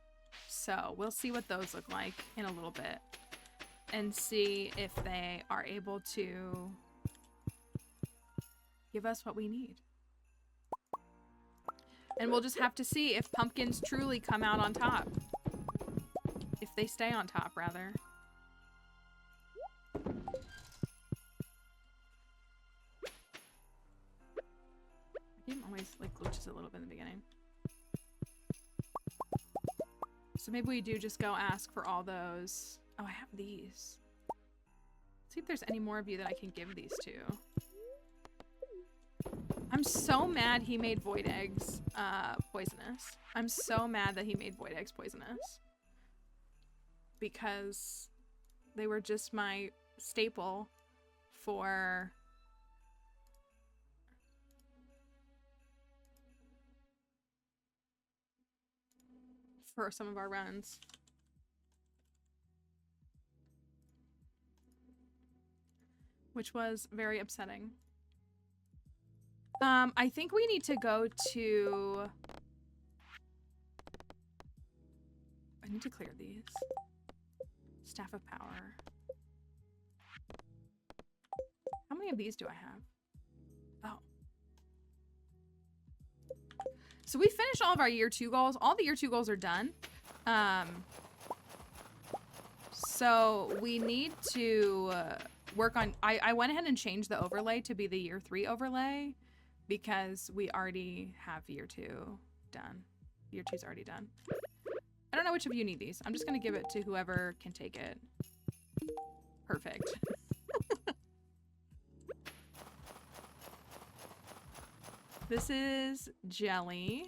So we'll see what those look like in a little bit. And see if they are able to give us what we need. And we'll just have to see if pumpkins truly come out on top. If they stay on top, rather. The game always like glitches a little bit in the beginning. So maybe we do just go ask for all those. Oh, I have these. Let's see if there's any more of you that I can give these to. I'm so mad he made void eggs poisonous. I'm so mad that he made void eggs poisonous. Because they were just my staple for some of our runs. Which was very upsetting. I think we need to go to... I need to clear these. Staff of Power. How many of these do I have? Oh. So we finished all of our year 2 goals. All the year 2 goals are done. So we need to work on... I went ahead and changed the overlay to be the year 3 overlay. Because we already have year 2 done. Year 2's already done. I don't know which of you need these. I'm just going to give it to whoever can take it. Perfect. This is Jelly.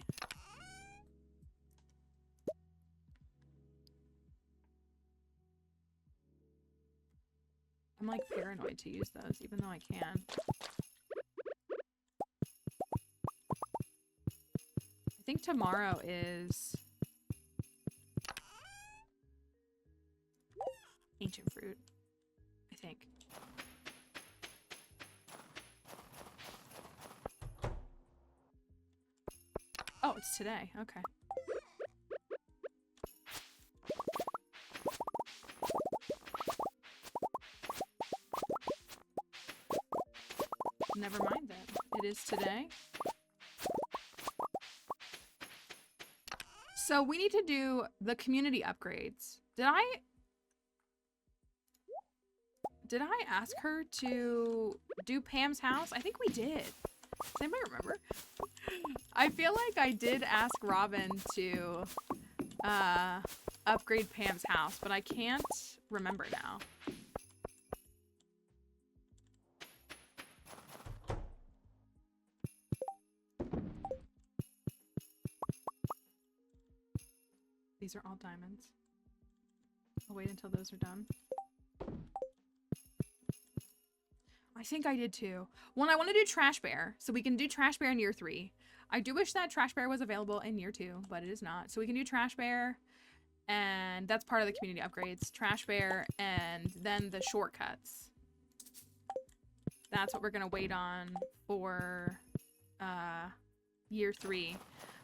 I'm like paranoid like to use those, even though I can. I think tomorrow is ancient fruit, I think. Oh, it's today. Okay. Never mind then. It is today. So we need to do the community upgrades. Did I ask her to do Pam's house? I think we did. Does anybody remember? I feel like I did ask Robin to upgrade Pam's house, but I can't remember now. These are all diamonds. I'll wait until those are done. I think I did too. One, I want to do Trash Bear, so we can do Trash Bear in year 3. I do wish that Trash Bear was available in year 2, but it is not. So we can do Trash Bear, and that's part of the community upgrades. Trash Bear, and then the shortcuts. That's what we're going to wait on for year 3.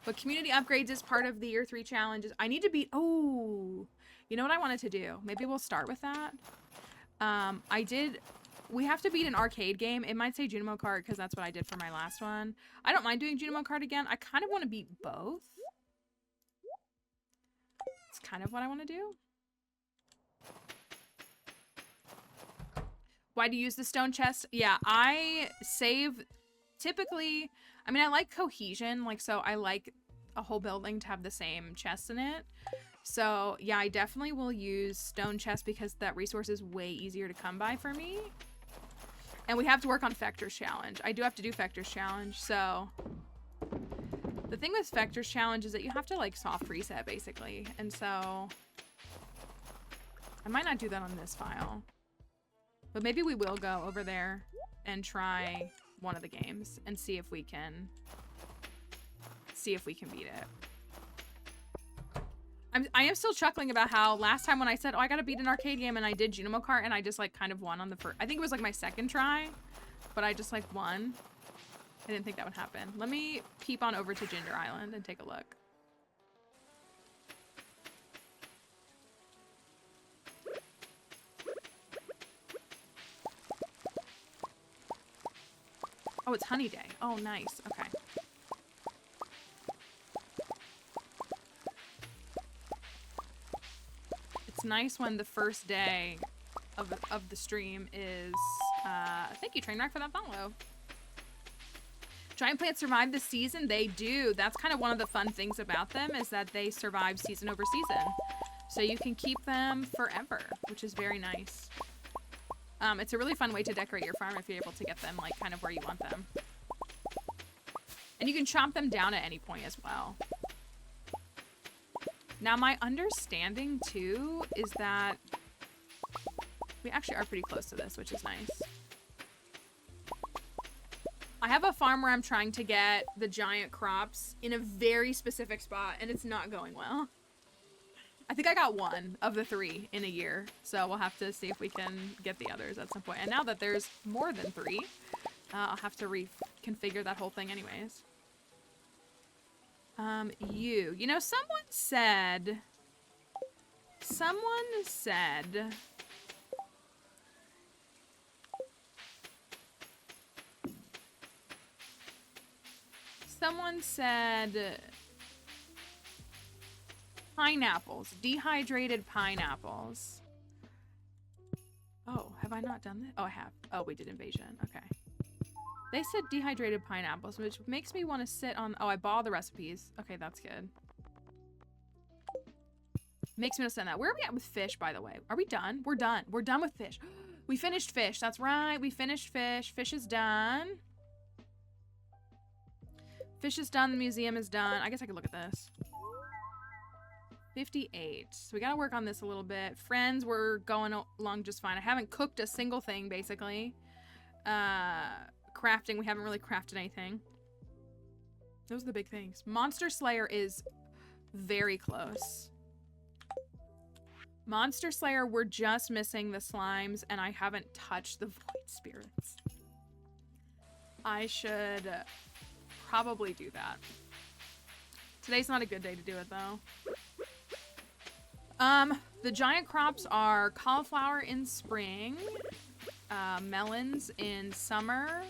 But community upgrades is part of the year 3 challenges. I need to beat... Oh! You know what I wanted to do? Maybe we'll start with that. We have to beat an arcade game. It might say Junimo Kart because that's what I did for my last one. I don't mind doing Junimo Kart again. I kind of want to beat both. It's kind of what I want to do. Why do you use the stone chest? Yeah, I save... Typically... I mean, I like cohesion. Like, so I like a whole building to have the same chests in it. So, yeah, I definitely will use stone chest because that resource is way easier to come by for me. And we have to work on Fector's Challenge. I do have to do Fector's Challenge, so... The thing with Fector's Challenge is that you have to, like, soft reset, basically. And so... I might not do that on this file. But maybe we will go over there and try one of the games and see if we can... beat it. I am still chuckling about how last time when I said, oh, I gotta beat an arcade game, and I did Junimo Kart, and I just, like, kind of won on the first... I think it was, like, my second try, but I just, like, won. I didn't think that would happen. Let me peep on over to Ginger Island and take a look. Oh, it's Honey Day. Oh, nice. Okay. It's nice when the first day of the stream is, thank you, Trainwreck, for that follow. Giant plants survive the season? They do. That's kind of one of the fun things about them is that they survive season over season. So you can keep them forever, which is very nice. It's a really fun way to decorate your farm if you're able to get them, like, kind of where you want them. And you can chop them down at any point as well. Now, my understanding, too, is that we actually are pretty close to this, which is nice. I have a farm where I'm trying to get the giant crops in a very specific spot, and it's not going well. I think I got 1 of the 3 in a year, so we'll have to see if we can get the others at some point. And now that there's more than 3, I'll have to reconfigure that whole thing anyways. You know, someone said, pineapples, dehydrated pineapples. Oh, have I not done that? Oh, I have. Oh, we did invasion. Okay. They said dehydrated pineapples, which makes me want to sit on... Oh, I bought the recipes. Okay, that's good. Makes me want to send that. Where are we at with fish, by the way? Are we done? We're done. We're done with fish. We finished fish. That's right. We finished fish. Fish is done. Fish is done. The museum is done. I guess I could look at this. 58. So we gotta work on this a little bit. Friends, we're going along just fine. I haven't cooked a single thing, basically. Crafting, we haven't really crafted anything. Those are the big things. Monster Slayer is very close. Monster Slayer, we're just missing the slimes, and I haven't touched the void spirits. I should probably do that. Today's not a good day to do it, though. The giant crops are cauliflower in spring, melons in summer,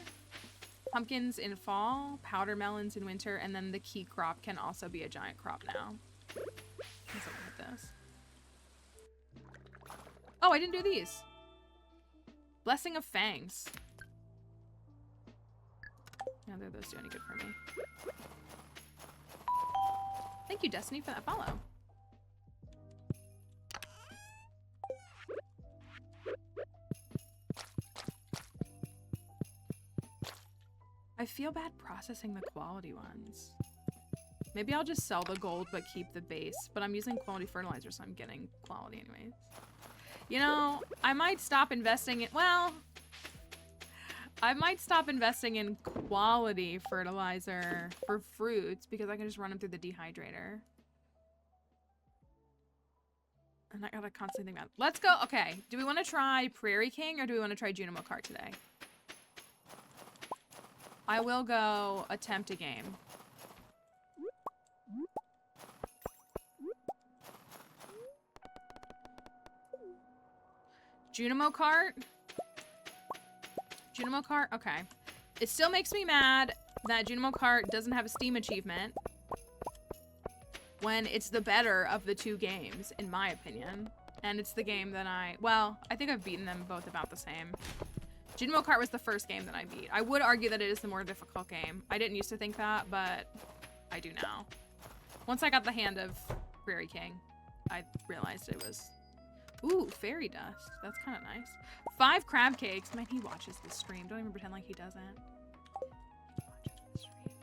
pumpkins in fall, powder melons in winter, and then the key crop can also be a giant crop now. Let's look at this. Oh, I didn't do these. Blessing of Fangs. Neither of those do any good for me. Thank you, Destiny, for that follow. I feel bad processing the quality ones. Maybe I'll just sell the gold but keep the base. But I'm using quality fertilizer, so I'm getting quality anyways. You know, I might stop investing in... Well, I might stop investing in quality fertilizer for fruits because I can just run them through the dehydrator. And I gotta constantly think about it. Let's go. Okay, do we want to try Prairie King or do we want to try Junimo Kart today? I will go attempt a game. Junimo Kart? Junimo Kart? Okay. It still makes me mad that Junimo Kart doesn't have a Steam achievement when it's the better of the two games, in my opinion. And it's the game that well, I think I've beaten them both about the same. Junimo Kart was the first game that I beat. I would argue that it is the more difficult game. I didn't used to think that, but I do now. Once I got the hand of Prairie King, I realized it was... Ooh, fairy dust. That's kind of nice. 5 crab cakes. Man, he watches this stream. Don't even pretend like he doesn't. He watches this stream.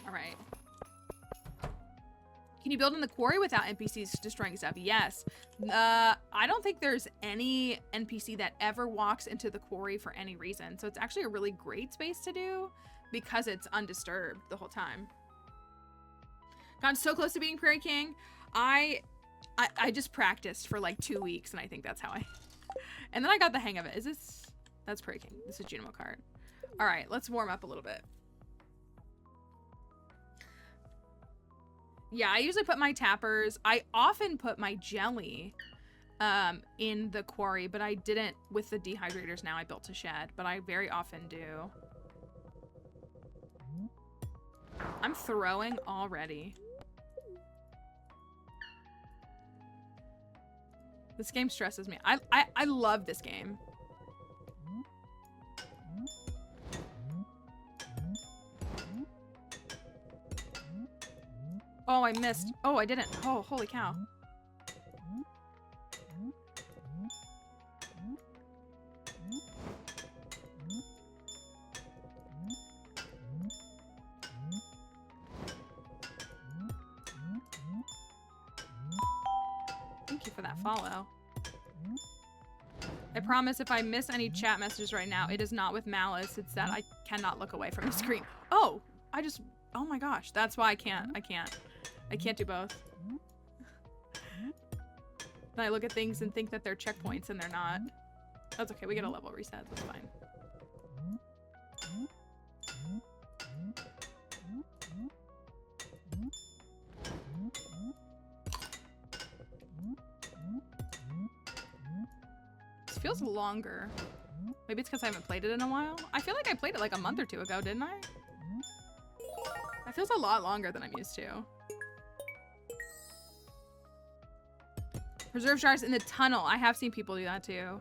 All right. Can you build in the quarry without NPCs destroying stuff? Yes. I don't think there's any NPC that ever walks into the quarry for any reason. So it's actually a really great space to do because it's undisturbed the whole time. Gotten so close to being Prairie King. I just practiced for like 2 weeks and I think that's how and then I got the hang of it. That's Prairie King. This is Junimo Kart. All right, let's warm up a little bit. Yeah, I usually put my tappers. I often put my jelly in the quarry, but I didn't with the dehydrators. Now I built a shed, but I very often do. I'm throwing already. This game stresses me. I love this game. Oh, I missed. Oh, I didn't. Oh, holy cow. Thank you for that follow. I promise if I miss any chat messages right now, it is not with malice. It's that I cannot look away from the screen. Oh, oh my gosh. That's why I can't do both. Then I look at things and think that they're checkpoints and they're not. That's okay. We get a level reset. That's fine. This feels longer. Maybe it's because I haven't played it in a while. I feel like I played it like a month or 2 ago, didn't I? That feels a lot longer than I'm used to. Preserve jars in the tunnel. I have seen people do that too.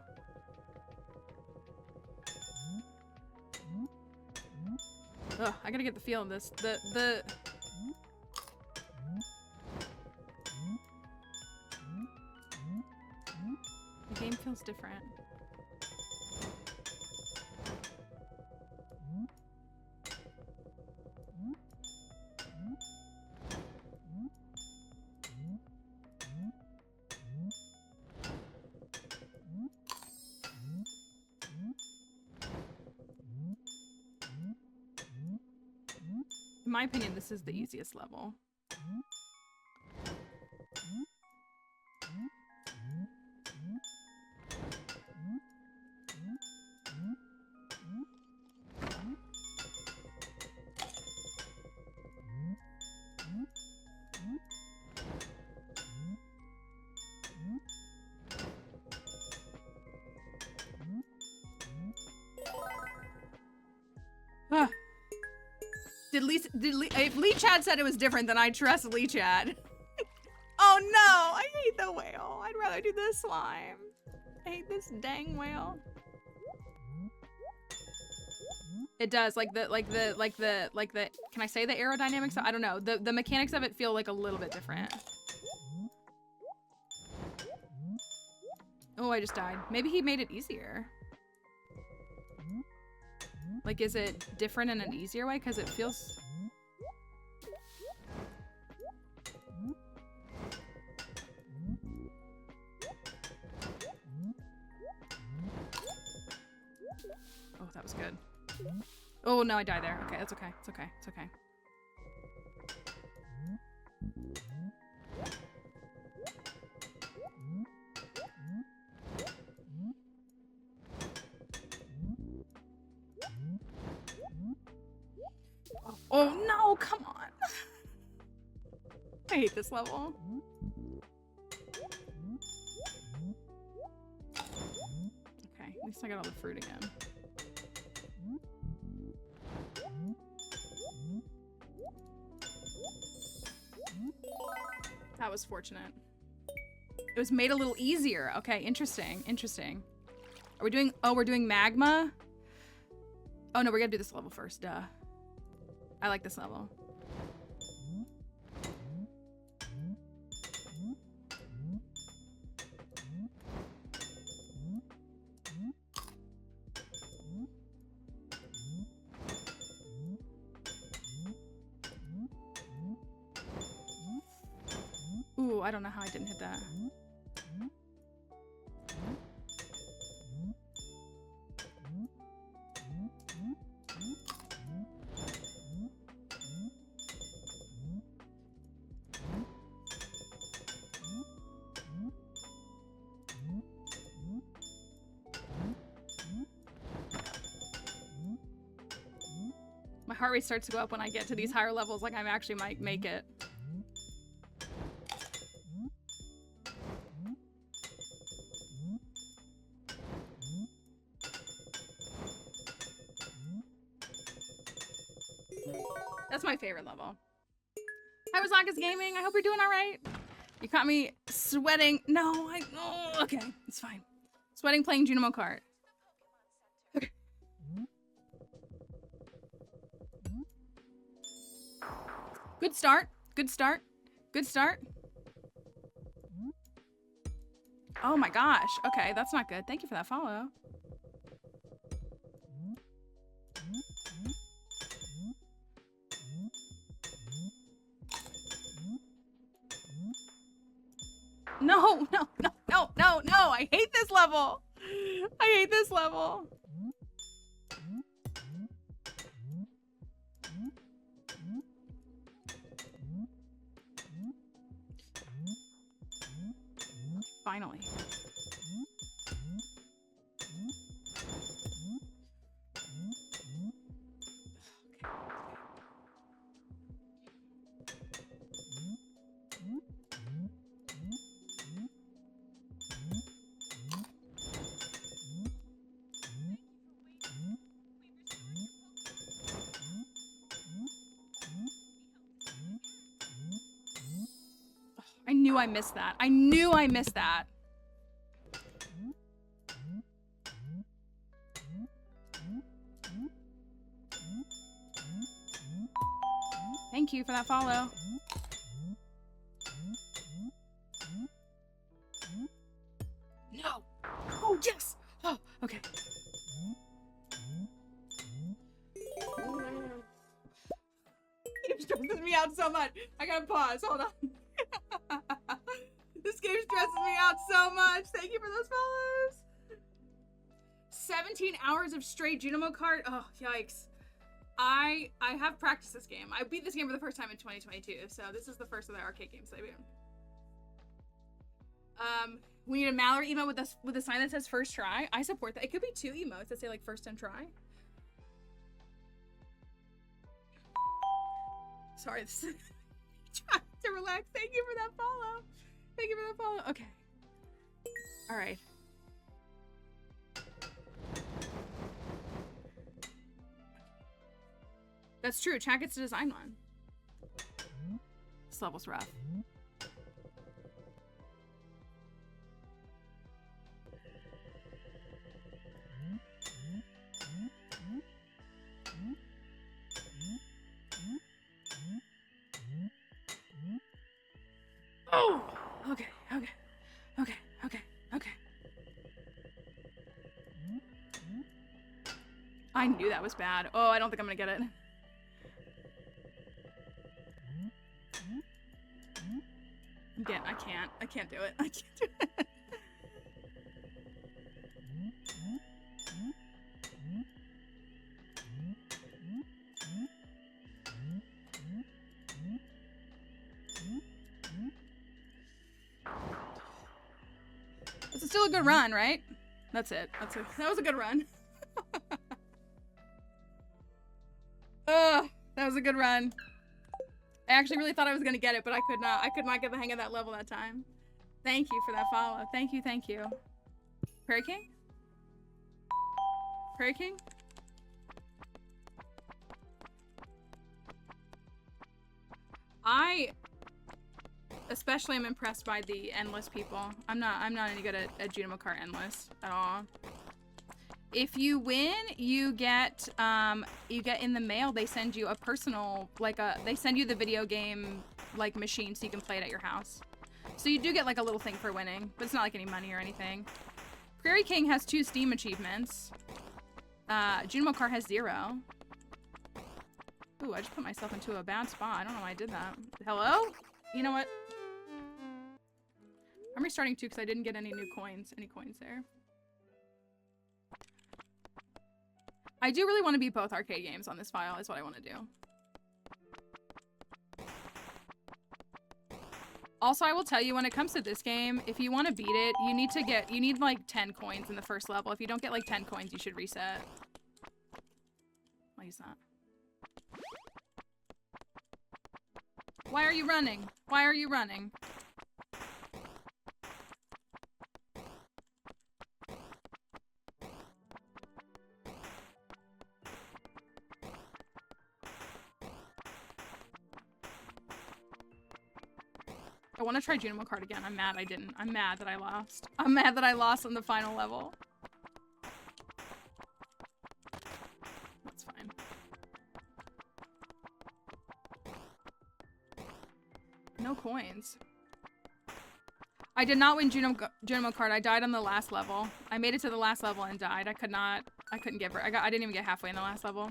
Ugh, I gotta get the feel of this. The game feels different. my opinion, this is the easiest level. Huh. If Lee Chad said it was different, then I trust Lee Chad. Oh no, I hate the whale. I'd rather do this slime. I hate this dang whale. It does, like the, can I say the aerodynamics? I don't know. The mechanics of it feel like a little bit different. Oh, I just died. Maybe he made it easier. Like, is it different in an easier way? Because it feels... Oh, that was good. Oh, no, I died there. Okay, that's okay. It's okay. It's okay. Oh no, come on. I hate this level. Okay, at least I got all the fruit again. That was fortunate. It was made a little easier. Okay, interesting, interesting. Are we doing, oh, we're doing magma? Oh no, we're gonna do this level first, duh. I like this level. Ooh, I don't know how I didn't hit that. My heart rate starts to go up when I get to these higher levels, like I actually might make it. That's my favorite level. Hi, Rosaka's Gaming. I hope you're doing all right. You caught me sweating. No, oh, okay, it's fine. Sweating playing Junimo Kart. Okay. Good start. Good start. Good start. Oh my gosh. Okay, that's not good. Thank you for that follow. No, no, no, no, no, no. I hate this level. I hate this level. Finally. I knew I missed that. I knew I missed that. Thank you for that follow. No. Oh, yes. Oh, okay. It stresses me out so much. I gotta pause. Hold on. This game stresses me out so much. Thank you for those follows. 17 hours of straight Junimo Kart. Oh, yikes. I have practiced this game. I beat this game for the first time in 2022, so this is the first of the arcade games I beat. We need a Mallory emote with a sign that says first try. I support that. It could be 2 emotes that say like first time try. Sorry, this is trying to relax. Thank you for that follow. Thank you for that follow. Okay. All right. That's true. Chat gets to design one. This level's rough. Oh! Okay, okay, okay, okay, okay. I knew that was bad. Oh, I don't think I'm gonna get it. Again, I can't do it. I can't do it. This is still a good run, right? That's it. That was a good run. Ugh, that was a good run. I actually really thought I was gonna get it, but I could not. I could not get the hang of that level that time. Thank you for that follow. Thank you, thank you. Prairie King? Prairie King? I especially am impressed by the endless people. I'm not any good at Junimo Kart Endless at all. If you win, you get in the mail, they send you a personal, they send you the video game, machine so you can play it at your house. So you do get, a little thing for winning, but it's not, any money or anything. Prairie King has 2 Steam achievements. Junimo Kart has 0. Ooh, I just put myself into a bad spot. I don't know why I did that. Hello? You know what? I'm restarting too because I didn't get any coins there. I do really want to beat both arcade games on this file, is what I want to do. Also, I will tell you, when it comes to this game, if you want to beat it, you need 10 coins in the first level. If you don't get 10 coins, you should reset. I'll use that. Why are you running? Why are you running? I want to try Junimo Kart again. I'm mad I didn't. I'm mad that I lost. I'm mad that I lost on the final level. That's fine. No coins. I did not win Junimo Kart. I died on the last level. I made it to the last level and died. I couldn't get I didn't even get halfway in the last level.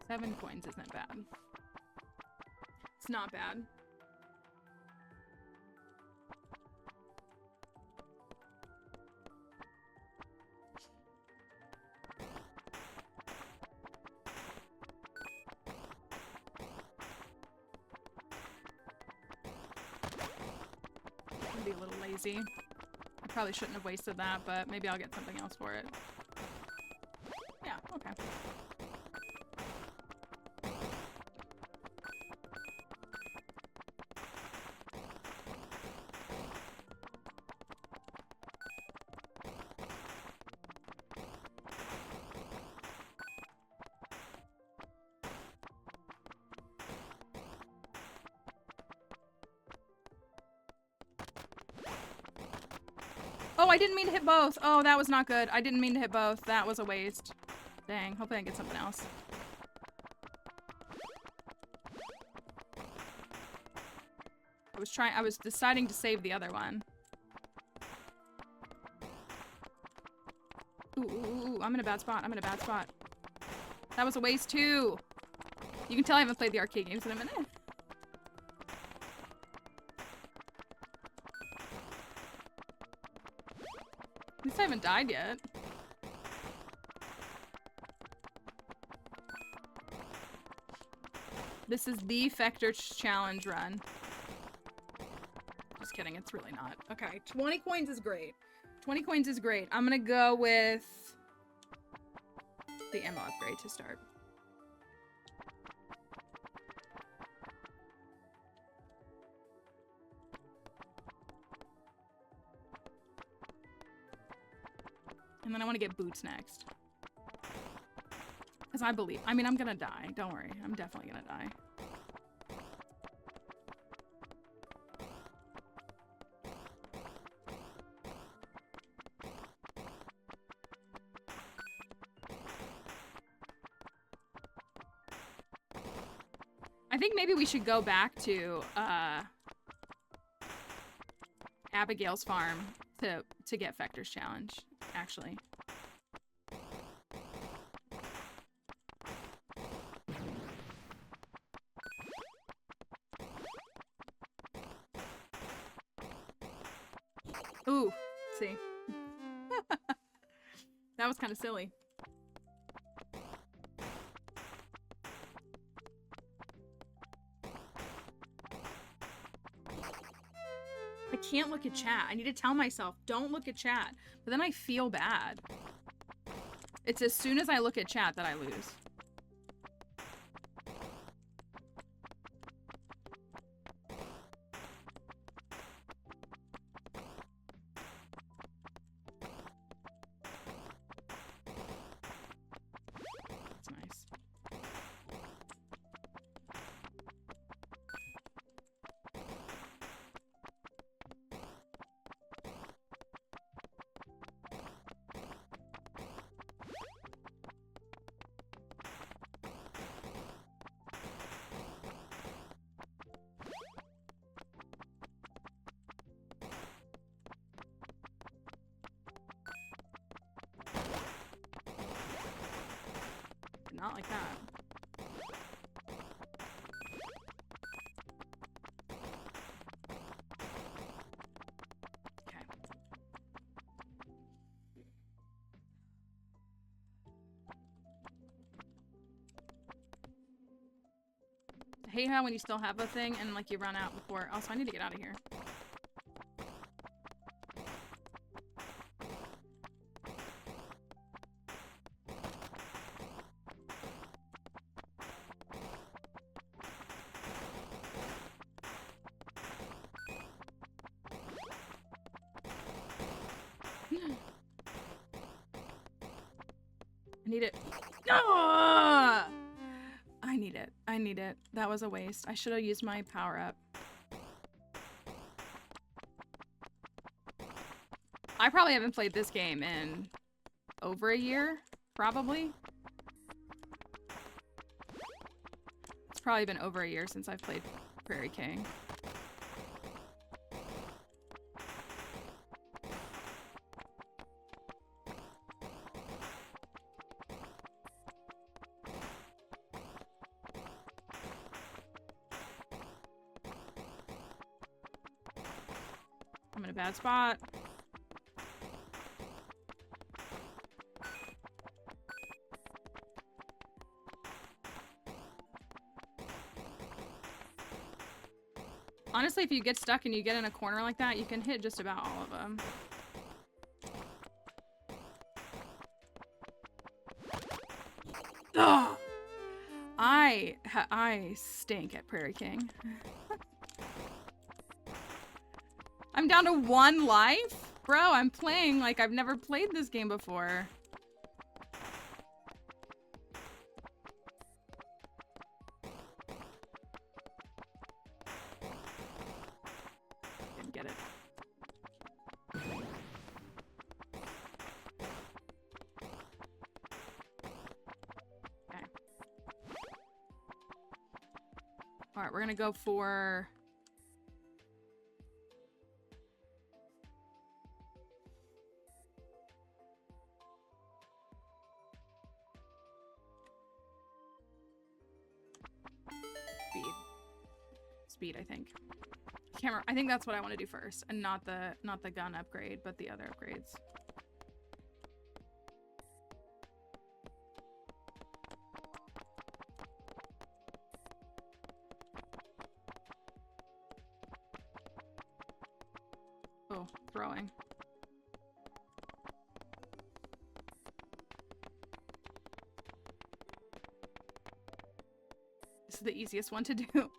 Seven coins isn't bad. It's not bad. I'm gonna be a little lazy. I probably shouldn't have wasted that, but maybe I'll get something else for it. Yeah, okay. Oh, I didn't mean to hit both. Oh, that was not good. I didn't mean to hit both. That was a waste. Dang, hopefully I get something else. I was deciding to save the other one. Ooh, I'm in a bad spot. I'm in a bad spot. That was a waste too. You can tell I haven't played the arcade games in a minute. At least I haven't died yet. This is the Fector challenge run. Just kidding, it's really not. Okay, 20 coins is great. 20 coins is great. I'm gonna go with the ammo upgrade to start. And then I want to get boots next. Because I believe, I mean, I'm gonna die. Don't worry, I'm definitely gonna die. I think maybe we should go back to Abigail's farm to get Fector's challenge, actually. Ooh, see. That was kind of silly. I can't look at chat. I need to tell myself, don't look at chat. But then I feel bad. It's as soon as I look at chat that I lose. That's nice. Not like that. Okay. I hate how when you still have a thing and like you run out before. Also, I need to get out of here. I need it. Ah! I need it. I need it. That was a waste. I should have used my power up. I probably haven't played this game in over a year, probably. It's probably been over a year since I've played Prairie King. I'm in a bad spot. Honestly, if you get stuck and you get in a corner like that, you can hit just about all of them. Ugh! I stink at Prairie King. I'm down to 1 life? Bro, I'm playing like I've never played this game before. Didn't get it. Okay. Alright, we're gonna go for speed, I think. Can't remember. I think that's what I want to do first, and not the gun upgrade, but the other upgrades. Oh, throwing. This is the easiest one to do.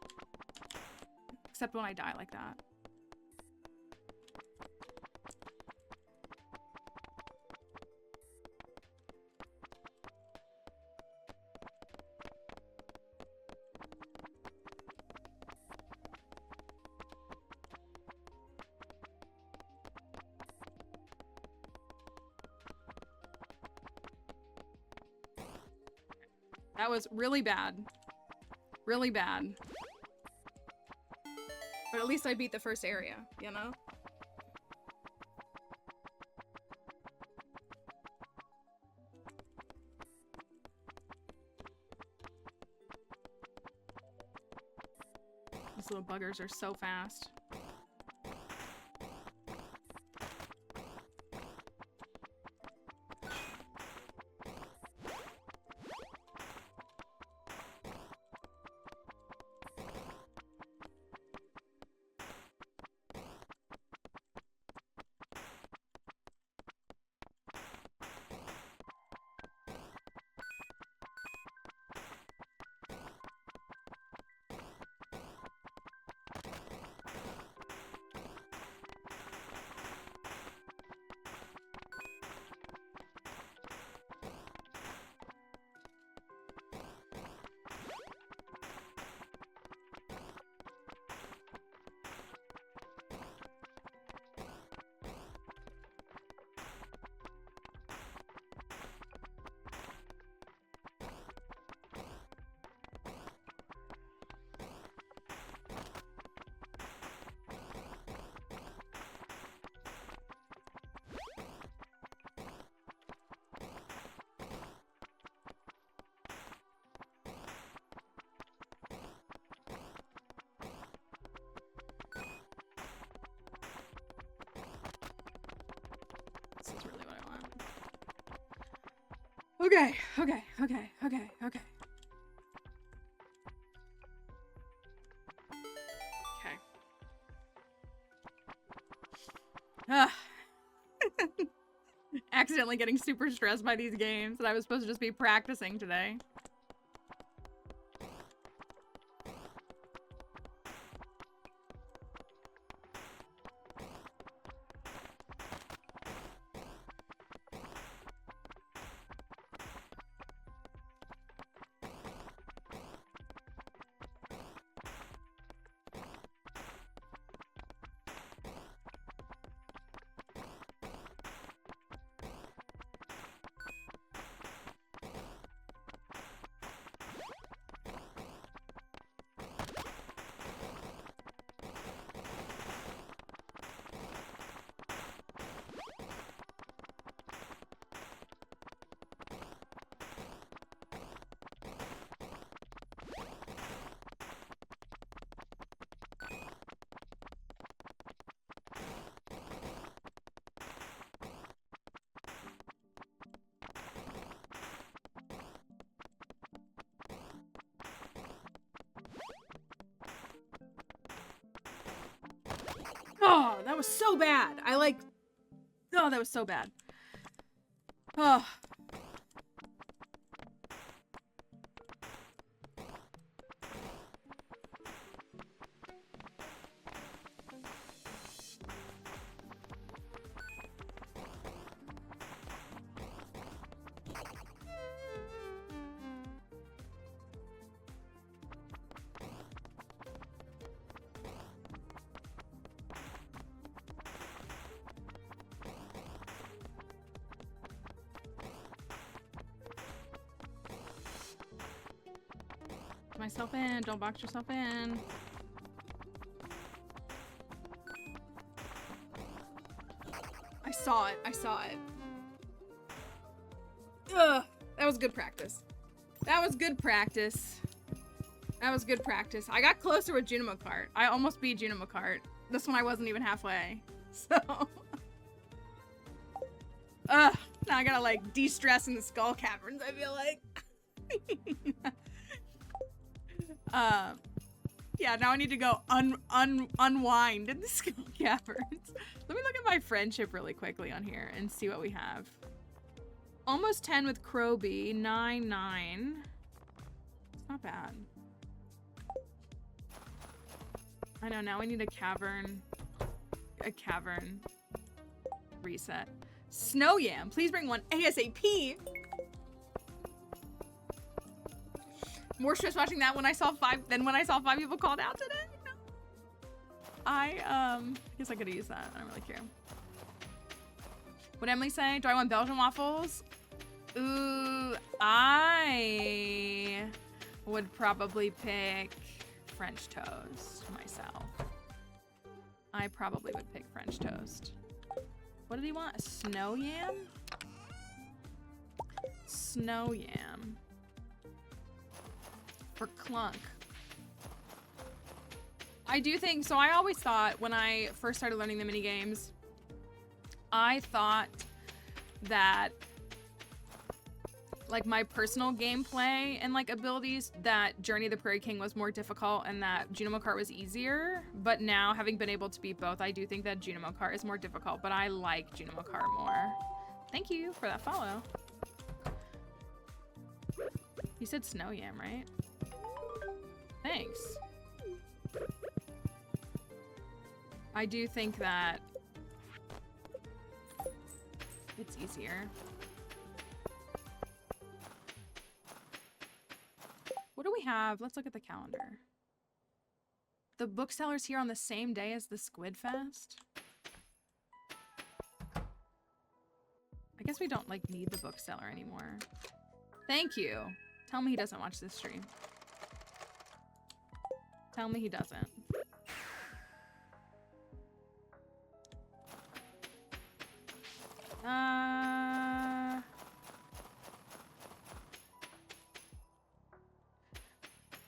Except when I die like that. That was really bad. Really bad. But at least I beat the first area, you know? These little buggers are so fast. This is really what I want. Okay, okay, okay, okay, okay. Okay. Ah. Accidentally getting super stressed by these games that I was supposed to just be practicing today. Oh, that was so bad. Oh, that was so bad. Oh. Myself in. Don't box yourself in. I saw it. I saw it. Ugh. That was good practice. That was good practice. That was good practice. I got closer with Junimo Kart. I almost beat Junimo Kart. This one I wasn't even halfway. So. Ugh. Now I gotta like de-stress in the skull caverns, I feel like. Yeah, now I need to go unwind in the skull caverns. Let me look at my friendship really quickly on here and see what we have. Almost 10 with Kroby, 9. It's not bad. I know, now we need a cavern reset. Snow Yam, please bring one ASAP. More stress watching that when I saw 5 than when I saw 5 people called out today. I guess I could have used that. I don't really care. What'd Emily say? Do I want Belgian waffles? Ooh, I would probably pick French toast myself. I probably would pick French toast. What did he want? A snow yam? Snow yam. For Clunk. I do think, so I always thought when I first started learning the minigames, I thought that like my personal gameplay and like abilities, that Journey of the Prairie King was more difficult and that Junimo Kart was easier. But now, having been able to beat both, I do think that Junimo Kart is more difficult, but I like Junimo Kart more. Thank you for that follow. You said Snow Yam, right? Thanks. I do think that it's easier. What do we have? Let's look at the calendar. The bookseller's here on the same day as the Squid Fest. I guess we don't like need the bookseller anymore. Thank you. Tell me he doesn't watch this stream. Tell me he doesn't.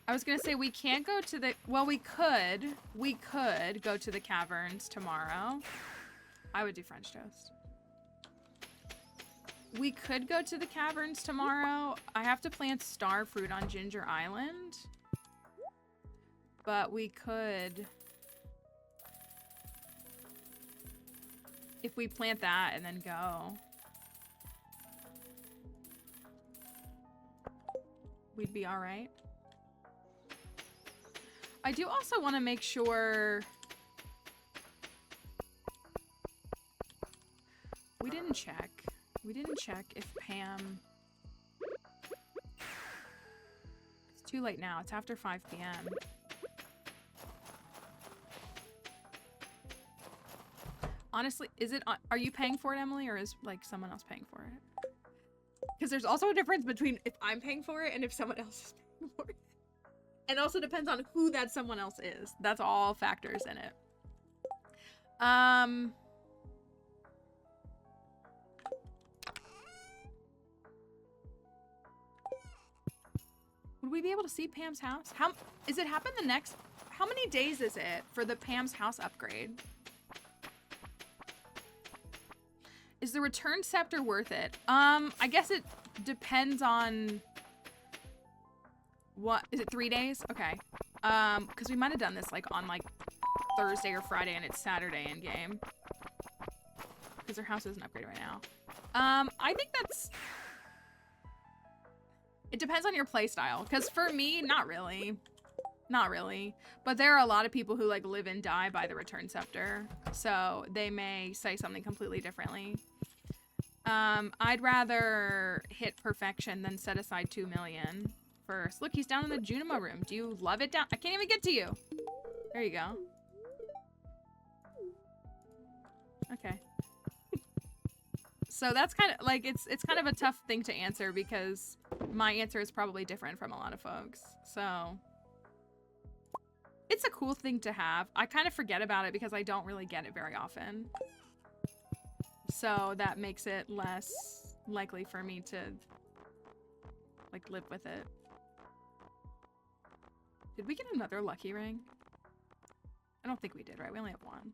I was gonna say we can't go to the, well, we could go to the caverns tomorrow. I would do French toast. We could go to the caverns tomorrow. I have to plant star fruit on Ginger Island, but we could, if we plant that and then go, we'd be all right. I do also want to make sure we didn't check if Pam, it's too late now, it's after 5 p.m. Honestly, is it, are you paying for it, Emily, or is like someone else paying for it? Because there's also a difference between if I'm paying for it and if someone else is paying for it. And also depends on who that someone else is. That's all factors in it. Would we be able to see Pam's house? How is it happen the next, how many days is it for the Pam's house upgrade? Is the return scepter worth it? I guess it depends on what, is it 3 days? Okay. Because we might have done this like on like Thursday or Friday and it's Saturday in game. Because their house isn't upgraded right now. I think that's, it depends on your play style. Because for me, not really. Not really. But there are a lot of people who like live and die by the return scepter. So they may say something completely differently. I'd rather hit perfection than set aside 2 million first. Look, he's down in the Junimo room. Do you love it down? I can't even get to you. There you go. Okay. So that's kind of like, it's kind of a tough thing to answer because my answer is probably different from a lot of folks. So it's a cool thing to have. I kind of forget about it because I don't really get it very often. So that makes it less likely for me to like live with it. Did we get another lucky ring? I don't think we did, right? We only have one.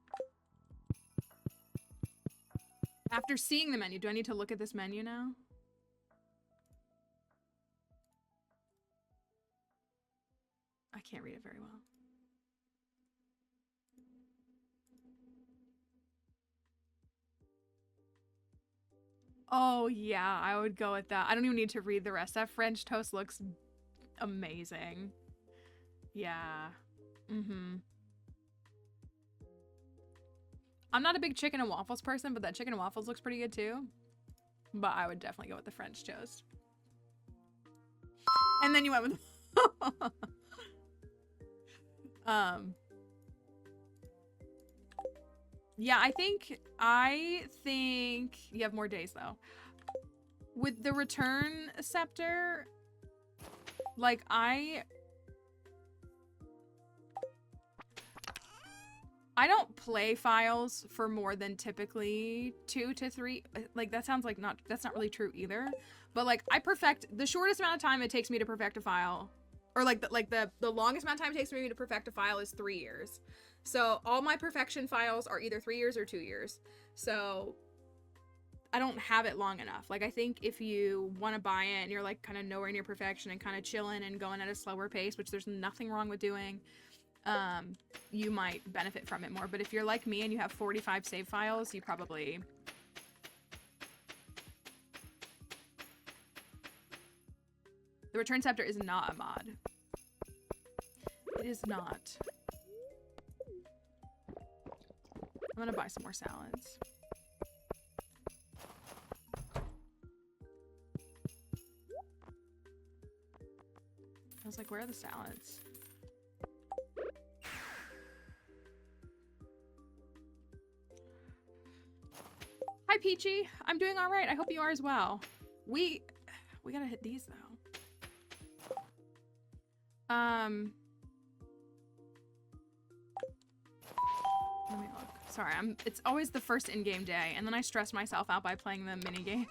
After seeing the menu, do I need to look at this menu now? I can't read it very well. Oh, yeah, I would go with that. I don't even need to read the rest. That French toast looks amazing. Yeah. Mm-hmm. I'm not a big chicken and waffles person, but that chicken and waffles looks pretty good too. But I would definitely go with the French toast. And then you went with... Yeah, I think you have more days though. With the return scepter, like I don't play files for more than typically 2 to 3. Like that sounds like that's not really true either. But like I perfect the shortest amount of time it takes me to perfect a file, or like the longest amount of time it takes me to perfect a file is 3 years. So all my perfection files are either 3 years or 2 years. So I don't have it long enough. Like I think if you want to buy it and you're like kind of nowhere near perfection and kind of chilling and going at a slower pace, which there's nothing wrong with doing, you might benefit from it more. But if you're like me and you have 45 save files, you probably... The return scepter is not a mod. It is not. I'm gonna buy some more salads. I was like, where are the salads? Hi, Peachy. I'm doing all right. I hope you are as well. We gotta hit these though. Let me look. Sorry, it's always the first in-game day, and then I stress myself out by playing the mini games.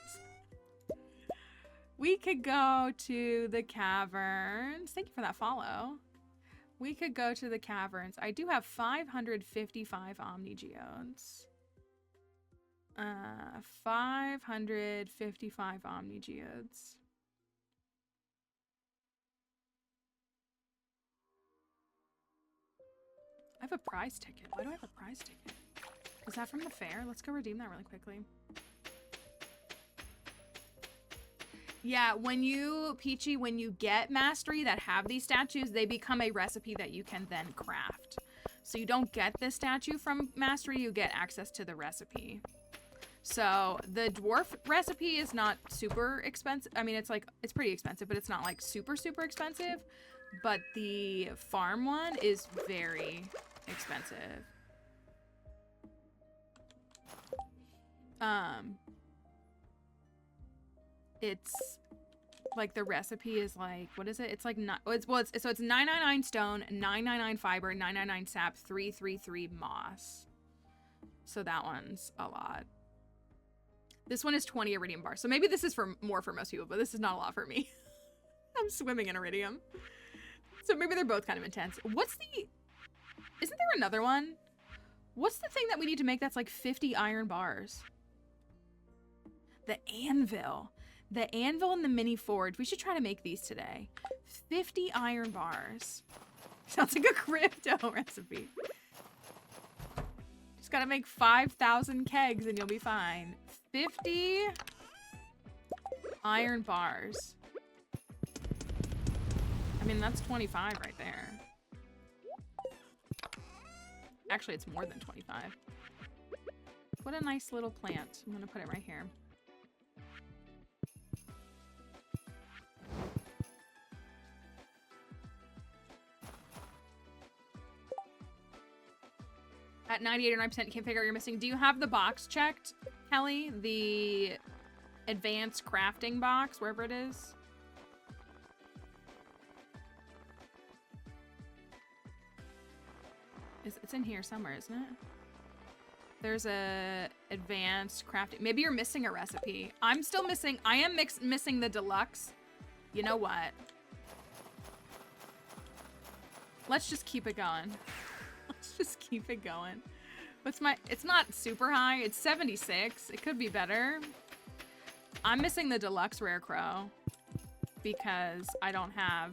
We could go to the caverns. Thank you for that follow. We could go to the caverns. I do have 555 Omni Geodes. 555 Omni Geodes. I have a prize ticket. Why do I have a prize ticket? Is that from the fair? Let's go redeem that really quickly. Yeah, Peachy, when you get mastery that have these statues, they become a recipe that you can then craft. So you don't get this statue from mastery, you get access to the recipe. So the dwarf recipe is not super expensive. I mean, it's pretty expensive, but it's not like super, super expensive. But the farm one is very expensive. It's like the recipe is like, what is it? It's like not, so it's 999 stone, 999 fiber, 999 sap, 333 moss. So that one's a lot. This one is 20 iridium bars. So maybe this is more for most people, but this is not a lot for me. I'm swimming in iridium. So maybe they're both kind of intense. Isn't there another one? What's the thing that we need to make that's like 50 iron bars? The anvil. The anvil and the mini forge. We should try to make these today. 50 iron bars. Sounds like a crypto recipe. Just gotta make 5,000 kegs and you'll be fine. 50 iron bars. I mean, that's 25 right there. Actually, it's more than 25. What a nice little plant. I'm gonna put it right here. At 98 or 9%, you can't figure out you're missing. Do you have the box checked, Kelly? The advanced crafting box, wherever it is? It's in here somewhere, isn't it? There's a advanced crafting. Maybe you're missing a recipe. I'm still missing. I am missing the deluxe. You know what? Let's just keep it going. Let's just keep it going. What's my... It's not super high. It's 76. It could be better. I'm missing the deluxe rare crow because I don't have...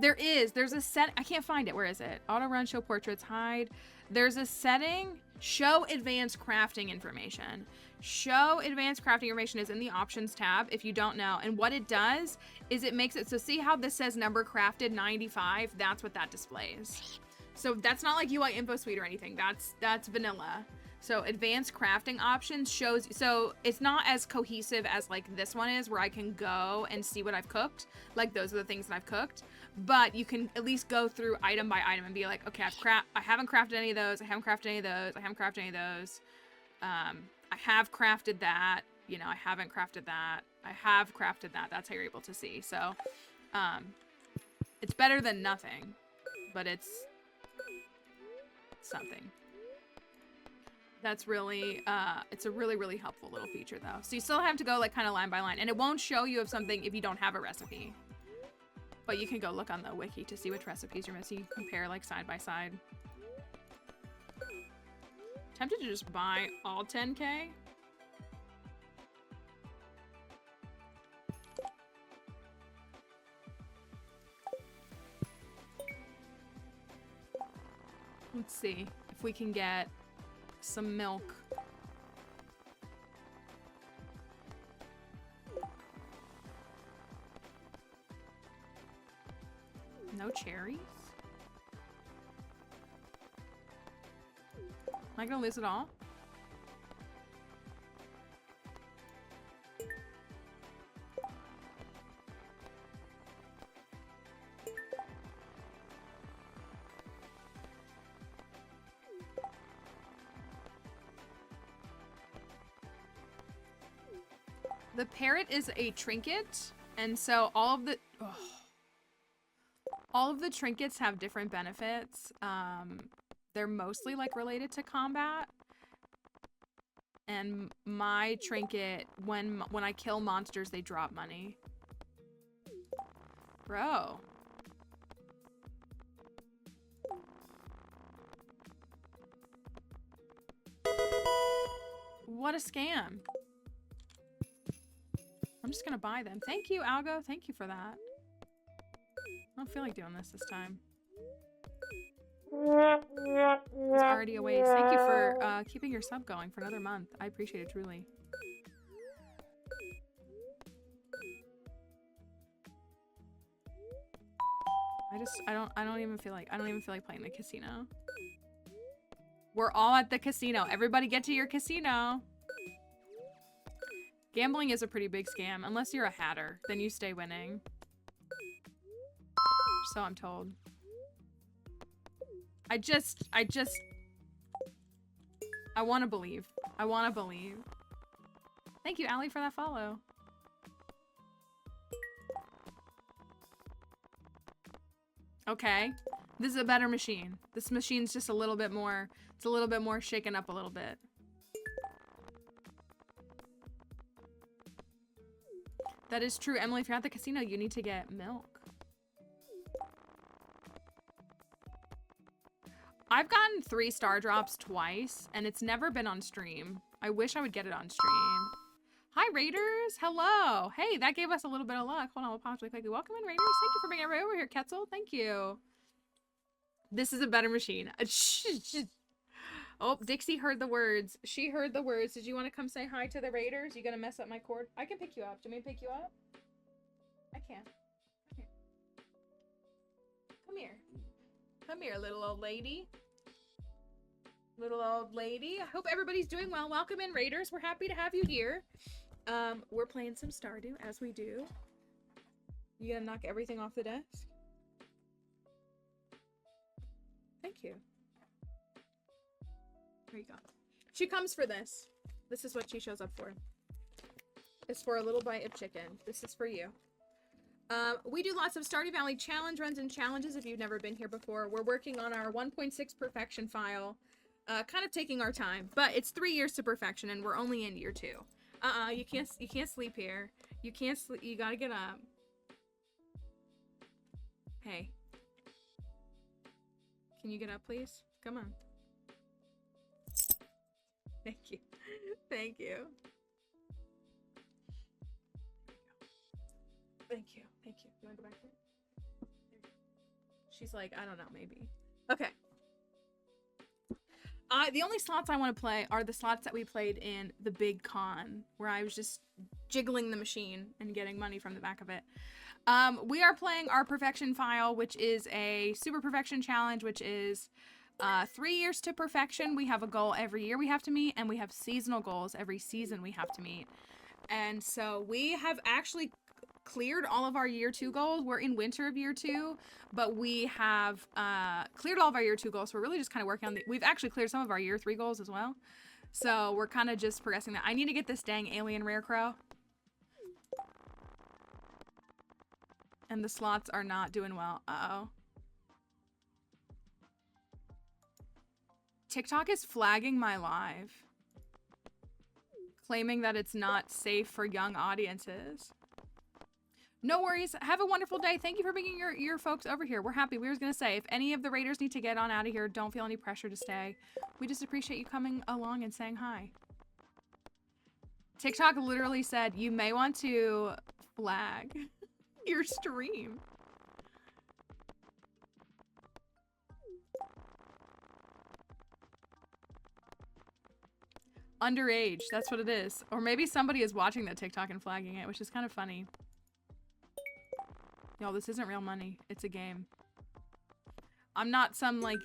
There's a set... I can't find it. Where is it? Auto run, show portraits, hide. There's a setting... Show advanced crafting information. Show advanced crafting information is in the options tab if you don't know. And what it does is it makes it... So see how this says number crafted 95? That's what that displays. So that's not like UI info suite or anything. That's vanilla. So advanced crafting options shows, so it's not as cohesive as like this one is where I can go and see what I've cooked. Like those are the things that I've cooked, but you can at least go through item by item and be like, okay, I haven't crafted any of those. I haven't crafted any of those. I haven't crafted any of those. I have crafted that, you know, I haven't crafted that. I have crafted that. That's how you're able to see. So, it's better than nothing, but it's something. That's really, it's a really, really helpful little feature though. So you still have to go like kind of line by line, and it won't show you of something if you don't have a recipe. But you can go look on the wiki to see which recipes you're missing. Compare like side by side. Tempted to just buy all 10K. Let's see if we can get some milk. No cherries? Am I gonna lose it all? The parrot is a trinket, and so all of the trinkets have different benefits. They're mostly like related to combat. And my trinket, when I kill monsters, they drop money. Bro. What a scam. I'm just gonna buy them. Thank you, Algo. Thank you for that. I don't feel like doing this time. It's already a waste. Thank you for keeping your sub going for another month. I appreciate it truly. I don't even feel like playing the casino. We're all at the casino. Everybody get to your casino. Gambling is a pretty big scam. Unless you're a hatter, then you stay winning. So I'm told. I want to believe. I want to believe. Thank you, Allie, for that follow. Okay. This is a better machine. This machine's just a little bit more, it's a little bit more shaken up a little bit. That is true. Emily, if you're at the casino, you need to get milk. I've gotten 3 star drops twice, and it's never been on stream. I wish I would get it on stream. Hi, Raiders. Hello. Hey, that gave us a little bit of luck. Hold on, we'll pause really quickly. Welcome in, Raiders. Thank you for being right over here, Ketzel. Thank you. This is a better machine. Oh, Dixie heard the words. She heard the words. Did you want to come say hi to the Raiders? You gonna mess up my cord? I can pick you up. Do you want me to pick you up? I can. Come here. Come here, little old lady. Little old lady. I hope everybody's doing well. Welcome in, Raiders. We're happy to have you here. We're playing some Stardew, as we do. You gonna knock everything off the desk? Thank you. There you go. She comes for this. This is what she shows up for. It's for a little bite of chicken. This is for you. We do lots of Stardew Valley challenge runs and challenges if you've never been here before. We're working on our 1.6 perfection file. Kind of taking our time, but it's 3 years to perfection and we're only in year 2. You can't sleep here. You can't sleep. You gotta get up. Hey. Can you get up, please? Come on. Thank you. Thank you. Thank you. Thank you. You want to go back there? She's like, I don't know, maybe. Okay. The only slots I want to play are the slots that we played in the Big Con, where I was just jiggling the machine and getting money from the back of it. We are playing our perfection file, which is a super perfection challenge, which is 3 years to perfection. We have a goal every year we have to meet, and we have seasonal goals every season we have to meet. And so we have actually cleared all of our year 2 goals. We're in winter of year 2, but we have cleared all of our year 2 goals. So we're really just kind of working on we've actually cleared some of our year 3 goals as well. So we're kind of just progressing that. I need to get this dang alien rare crow. And the slots are not doing well. Uh-oh. TikTok is flagging my live, claiming that it's not safe for young audiences. No worries. Have a wonderful day. Thank you for bringing your folks over here. We're happy. We were going to say, if any of the raiders need to get on out of here, don't feel any pressure to stay. We just appreciate you coming along and saying hi. TikTok literally said, you may want to flag your stream. Underage, that's what it is. Or maybe somebody is watching that TikTok and flagging it, which is kind of funny. Y'all, this isn't real money. It's a game. I'm not some, like,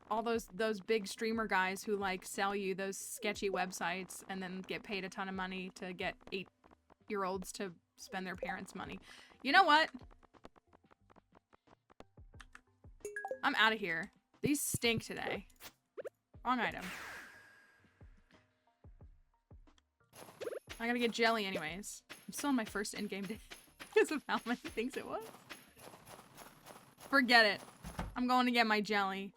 all those big streamer guys who, like, sell you those sketchy websites and then get paid a ton of money to get 8-year-olds to spend their parents' money. You know what? I'm out of here. These stink today. Wrong item. I gotta get jelly anyways. I'm still on my first in-game day because of how many things it was. Forget it. I'm going to get my jelly.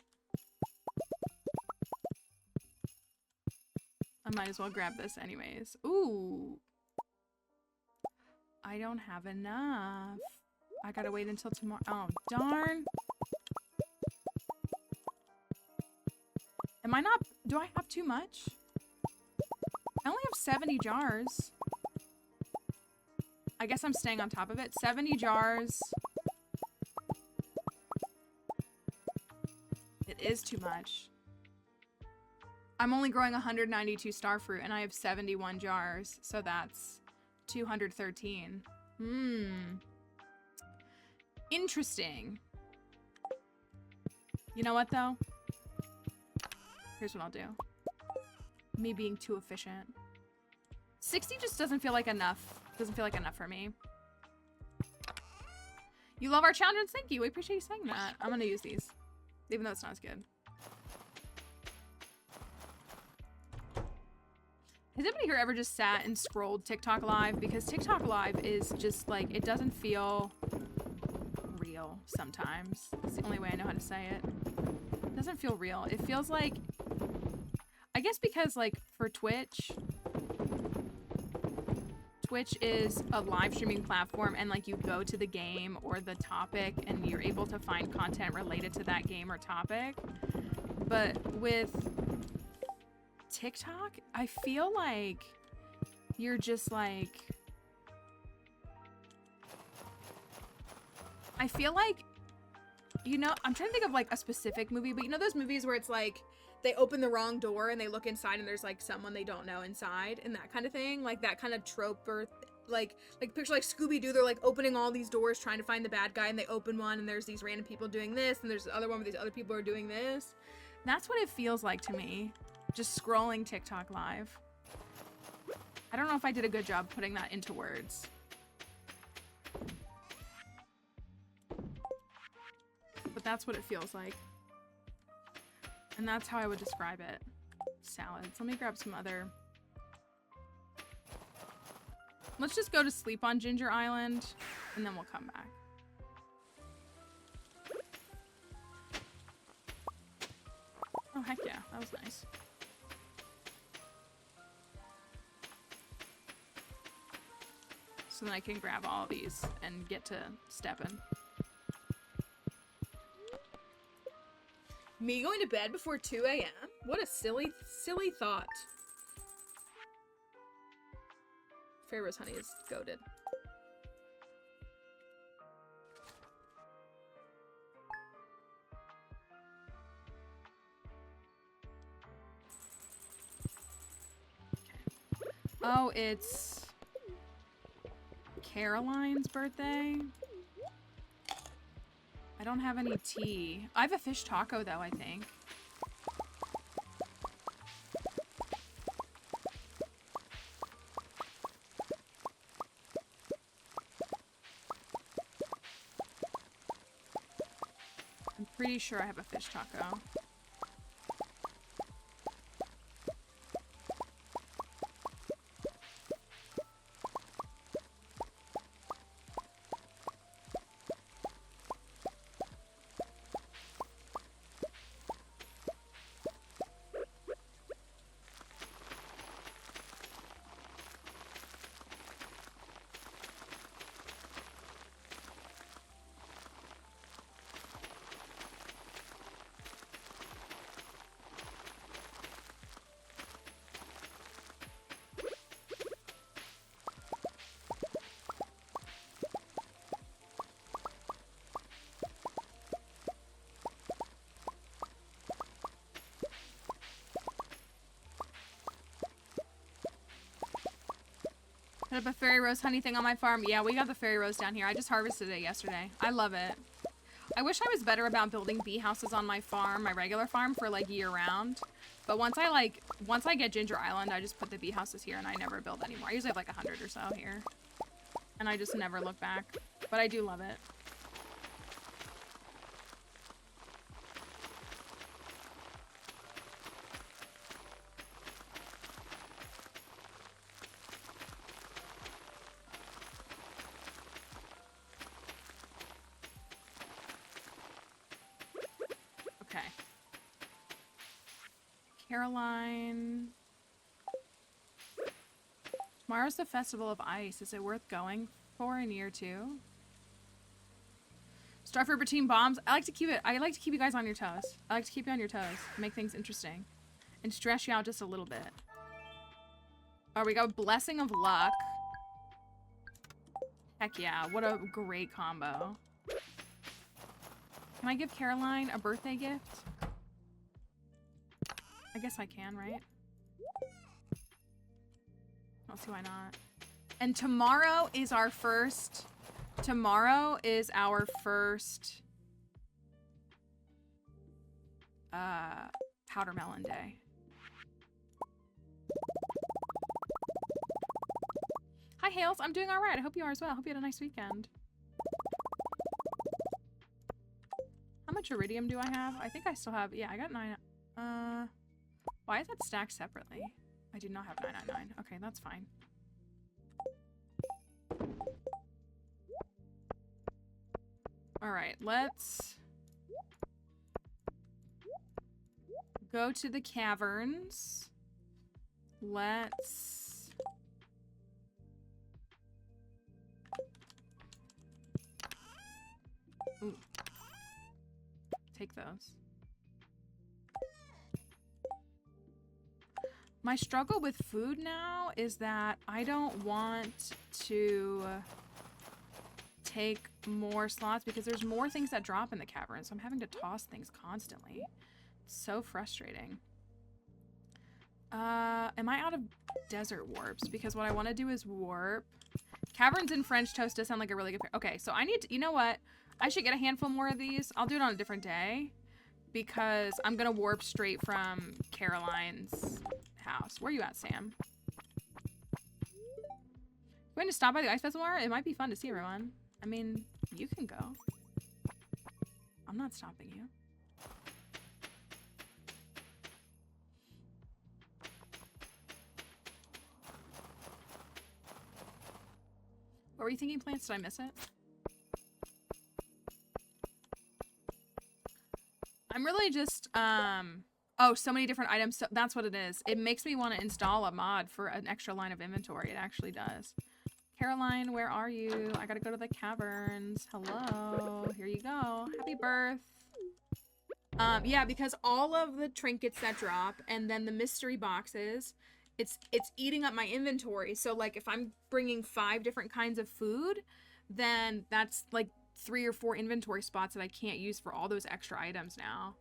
I might as well grab this anyways. Ooh. I don't have enough. I gotta wait until tomorrow. Oh, darn. Am I not... Do I have too much? I only have 70 jars. I guess I'm staying on top of it. 70 jars. It is too much. I'm only growing 192 starfruit and I have 71 jars. So that's 213. Interesting. You know what though? Here's what I'll do. Me being too efficient. 60 just doesn't feel like enough. Doesn't feel like enough for me. You love our challenges? Thank you. I appreciate you saying that. I'm gonna use these. Even though it's not as good. Has anybody here ever just sat and scrolled TikTok Live? Because TikTok Live is just like, it doesn't feel real sometimes. It's the only way I know how to say it. It doesn't feel real. It feels like, I guess because like for Twitch is a live streaming platform and like you go to the game or the topic and you're able to find content related to that game or topic. But with TikTok, I feel like you're just like, I feel like, you know, I'm trying to think of like a specific movie, but you know those movies where it's like they open the wrong door and they look inside and there's like someone they don't know inside and that kind of thing, like that kind of trope, or like picture like Scooby-Doo, they're like opening all these doors trying to find the bad guy and they open one and there's these random people doing this and there's the other one where these other people are doing this. That's what it feels like to me, just scrolling TikTok Live. I don't know if I did a good job putting that into words. But that's what it feels like. And that's how I would describe it. Salads. Let me grab some other. Let's just go to sleep on Ginger Island, and then we'll come back. Oh, heck yeah. That was nice. So then I can grab all of these and get to stepping. Me going to bed before 2 a.m.? What a silly, silly thought. Fairy Rose Honey is goated. Oh, it's Caroline's birthday. I don't have any tea. I have a fish taco though, I think. I'm pretty sure I have a fish taco. Put up a fairy rose honey thing on my farm. Yeah, we got the fairy rose down here. I just harvested it yesterday. I love it. I wish I was better about building bee houses on my farm, my regular farm, for like year round. But once I get Ginger Island, I just put the bee houses here and I never build anymore. I usually have like 100 or so here. And I just never look back. But I do love it. Caroline. Tomorrow's the Festival of Ice. Is it worth going for in year 2? Starfruit between bombs. I like to keep you guys on your toes. I like to keep you on your toes. Make things interesting. And stress you out just a little bit. Oh, we got Blessing of Luck. Heck yeah. What a great combo. Can I give Caroline a birthday gift? I guess I can, right? I don't see why not. And tomorrow is our first... Tomorrow is our first... Powder Melon Day. Hi, Hales. I'm doing alright. I hope you are as well. I hope you had a nice weekend. How much iridium do I have? I think I still have... Yeah, I got 9... Why is that stacked separately? I do not have 999. Okay, that's fine. Alright, let's go to the caverns. Let's... Ooh. Take those. My struggle with food now is that I don't want to take more slots because there's more things that drop in the cavern, so I'm having to toss things constantly. It's so frustrating. Am I out of desert warps? Because what I want to do is warp. Caverns and French toast does sound like a really good... Okay, so I need to... You know what? I should get a handful more of these. I'll do it on a different day because I'm going to warp straight from Caroline's house. Where are you at, Sam? Going to stop by the Ice Festival tomorrow? It might be fun to see everyone. I mean, you can go. I'm not stopping you. What were you thinking, plants? Did I miss it? I'm really just, oh, so many different items. So that's what it is. It makes me want to install a mod for an extra line of inventory. It actually does. Caroline, where are you? I gotta go to the caverns. Hello. Here you go. Happy birth. Yeah, because all of the trinkets that drop and then the mystery boxes, it's eating up my inventory. So like if I'm bringing 5 different kinds of food, then that's like 3 or 4 inventory spots that I can't use for all those extra items now.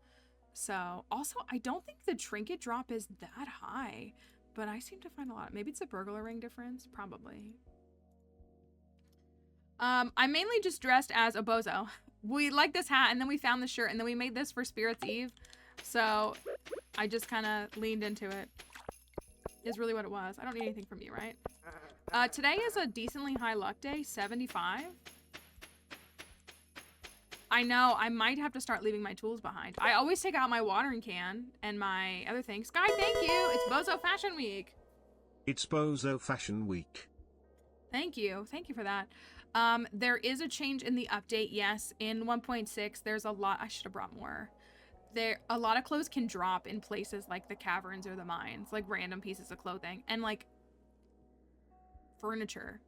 So also I don't think the trinket drop is that high, but I seem to find a lot. Maybe it's a burglar ring difference, probably. I mainly just dressed as a bozo. We liked this hat, and then we found the shirt, and then we made this for Spirit's Eve. So I just kind of leaned into it. Is really what it was. I don't need anything from you, right? Today is a decently high luck day, 75. I know, I might have to start leaving my tools behind. I always take out my watering can and my other things. Sky, thank you! It's Bozo Fashion Week! It's Bozo Fashion Week. Thank you for that. There is a change in the update, yes. In 1.6, there's a lot. I should have brought more. A lot of clothes can drop in places like the caverns or the mines, like random pieces of clothing and like furniture.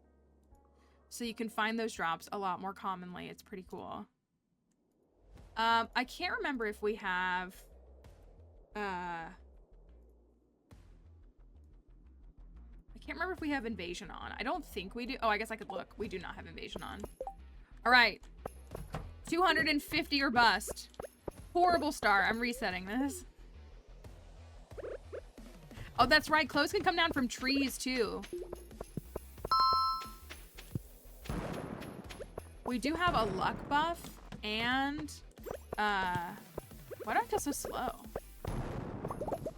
So you can find those drops a lot more commonly. It's pretty cool. I can't remember if we have, I can't remember if we have invasion on. I don't think we do. Oh, I guess I could look. We do not have invasion on. All right. 250 or bust. Horrible start. I'm resetting this. Oh, that's right. Clothes can come down from trees too. We do have a luck buff and, why do I feel so slow?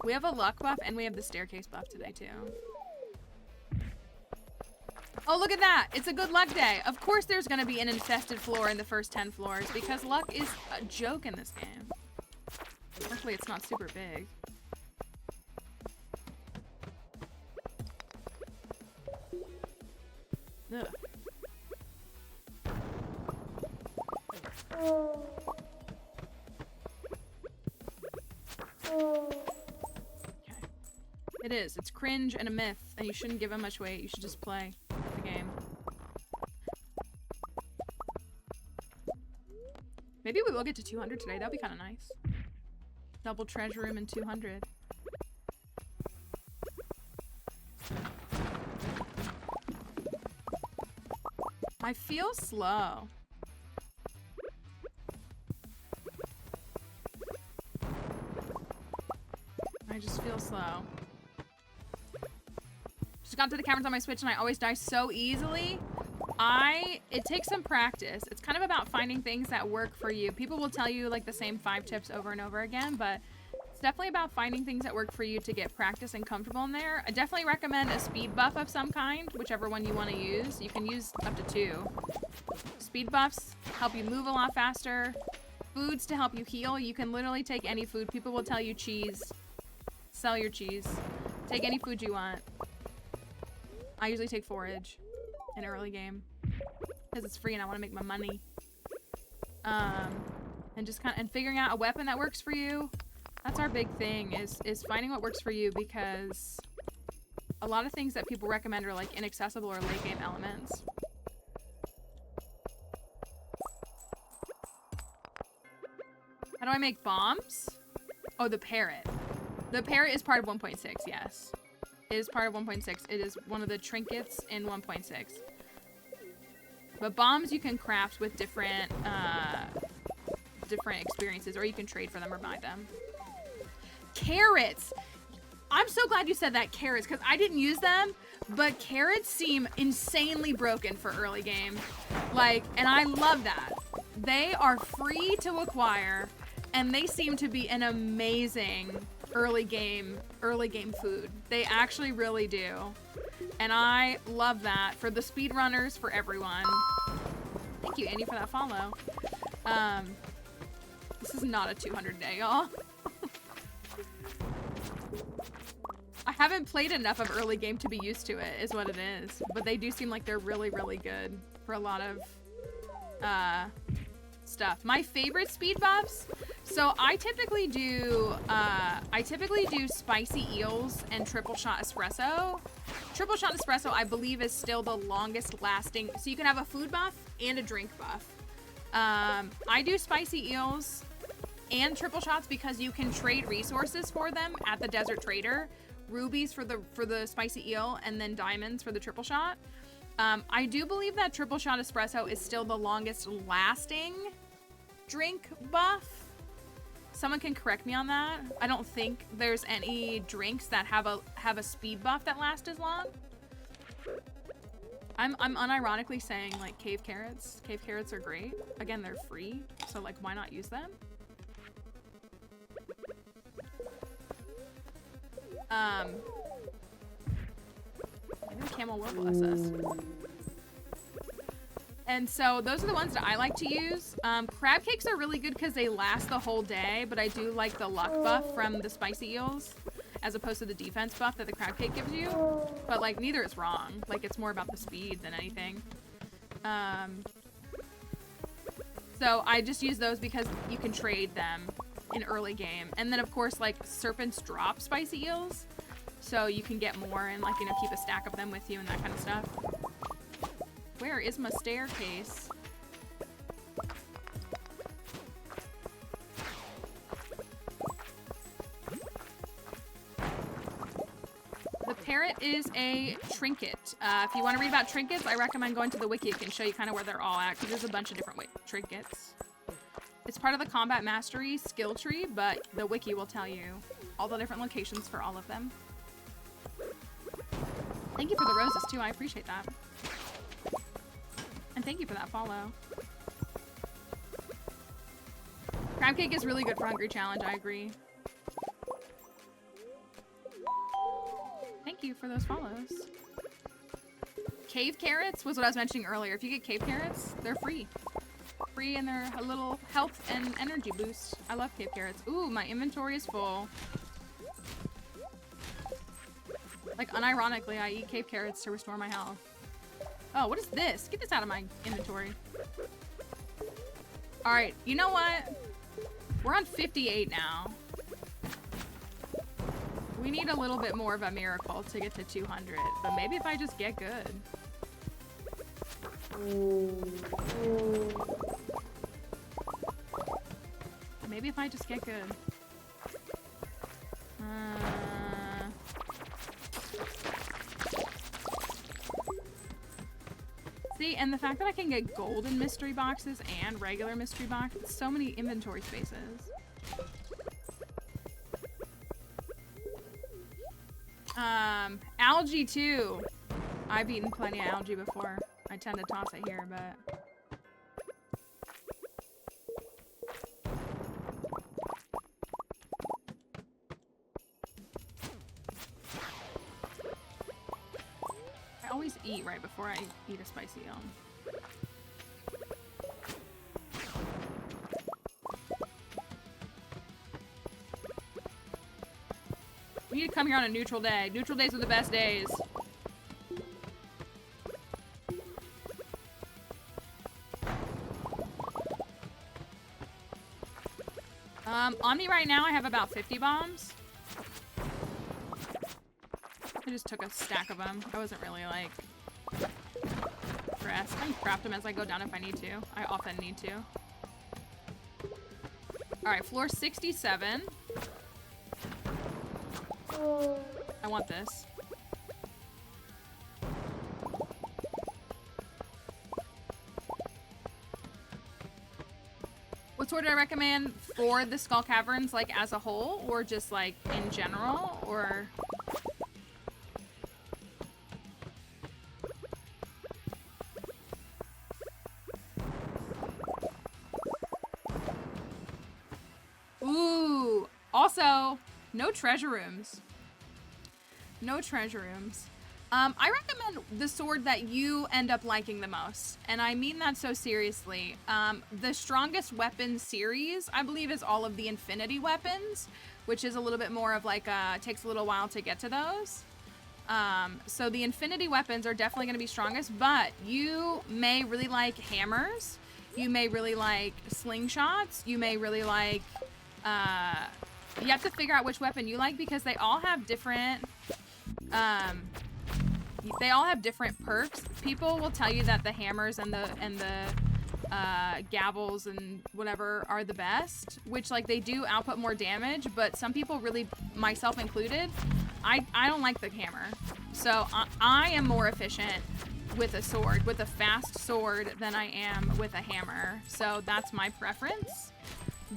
We have a luck buff and we have the staircase buff today too. Oh, look at that. It's a good luck day. Of course there's going to be an infested floor in the first 10 floors because luck is a joke in this game. Luckily, it's not super big. Ugh. Okay. It is. It's cringe and a myth, and you shouldn't give it much weight. You should just play the game. Maybe we will get to 200 today. That'd be kind of nice. Double treasure room and 200. I feel slow. I just feel slow. Just got to the cameras on my Switch and I always die so easily. It takes some practice. It's kind of about finding things that work for you. People will tell you like the same 5 tips over and over again, but it's definitely about finding things that work for you to get practice and comfortable in there. I definitely recommend a speed buff of some kind, whichever one you want to use. You can use up to 2. Speed buffs help you move a lot faster. Foods to help you heal. You can literally take any food. People will tell you cheese. Sell your cheese. Take any food you want. I usually take forage in early game because it's free and I want to make my money. And just kind of figuring out a weapon that works for you. That's our big thing is finding what works for you, because a lot of things that people recommend are like inaccessible or late game elements. How do I make bombs? Oh, the parrot. The parrot is part of 1.6, yes. It is part of 1.6. It is one of the trinkets in 1.6. But bombs you can craft with different experiences, or you can trade for them or buy them. Carrots! I'm so glad you said that, carrots, because I didn't use them, but carrots seem insanely broken for early game. Like, and I love that. They are free to acquire, and they seem to be an amazing early game food. They actually really do. And I love that for the speedrunners, for everyone. Thank you, Andy, for that follow. This is not a 200 day, y'all. I haven't played enough of early game to be used to it, is what it is. But they do seem like they're really, really good for a lot of stuff. My favorite speed buffs. So I typically do spicy eels and triple shot espresso. Triple shot espresso, I believe, is still the longest lasting. So you can have a food buff and a drink buff. I do spicy eels and triple shots because you can trade resources for them at the desert trader. Rubies for the spicy eel, and then diamonds for the triple shot. I do believe that triple shot espresso is still the longest lasting drink buff. Someone can correct me on that. I don't think there's any drinks that have a speed buff that lasts as long. I'm unironically saying like cave carrots. Cave carrots are great. Again, they're free, so like why not use them? Maybe the camel will bless us. And so those are the ones that I like to use. Crab cakes are really good because they last the whole day, but I do like the luck buff from the spicy eels as opposed to the defense buff that the crab cake gives you. But like neither is wrong. Like it's more about the speed than anything. So I just use those because you can trade them in early game. And then of course like serpents drop spicy eels. So you can get more and like, you know, keep a stack of them with you and that kind of stuff. Where is my staircase? The parrot is a trinket. If you want to read about trinkets, I recommend going to the wiki. It can show you kind of where they're all at because there's a bunch of different trinkets. It's part of the combat mastery skill tree, but the wiki will tell you all the different locations for all of them. Thank you for the roses too, I appreciate that. And thank you for that follow. Crab cake is really good for Hungry Challenge, I agree. Thank you for those follows. Cave carrots was what I was mentioning earlier. If you get cave carrots, they're free. Free and they're a little health and energy boost. I love cave carrots. Ooh, my inventory is full. Like, unironically, I eat cave carrots to restore my health. Oh, what is this? Get this out of my inventory. Alright, you know what? We're on 58 now. We need a little bit more of a miracle to get to 200. But maybe if I just get good. Maybe if I just get good. See, and the fact that I can get golden mystery boxes and regular mystery boxes, so many inventory spaces. Algae too. I've eaten plenty of algae before. I tend to toss it here, but... I always eat right before I eat a spicy eel. We need to come here on a neutral day. Neutral days are the best days. On me right now, I have about 50 bombs. I just took a stack of them. I wasn't really, like, pressed. I can craft them as I go down if I need to. I often need to. Alright, floor 67. I want this. What sword do I recommend for the Skull Caverns, like, as a whole? Or just, like, in general? Or... Ooh! Also, no treasure rooms. No treasure rooms. I recommend the sword that you end up liking the most. And I mean that so seriously. The strongest weapon series, I believe, is all of the infinity weapons, which is a little bit more of like takes a little while to get to those. So the infinity weapons are definitely going to be strongest, but you may really like hammers. You may really like slingshots. You may really like... you have to figure out which weapon you like because they all have different... they all have different perks. People will tell you that the hammers and the gavels and whatever are the best, which like they do output more damage, but some people really, myself included, I don't like the hammer. So I am more efficient with a sword, with a fast sword, than I am with a hammer. So that's my preference.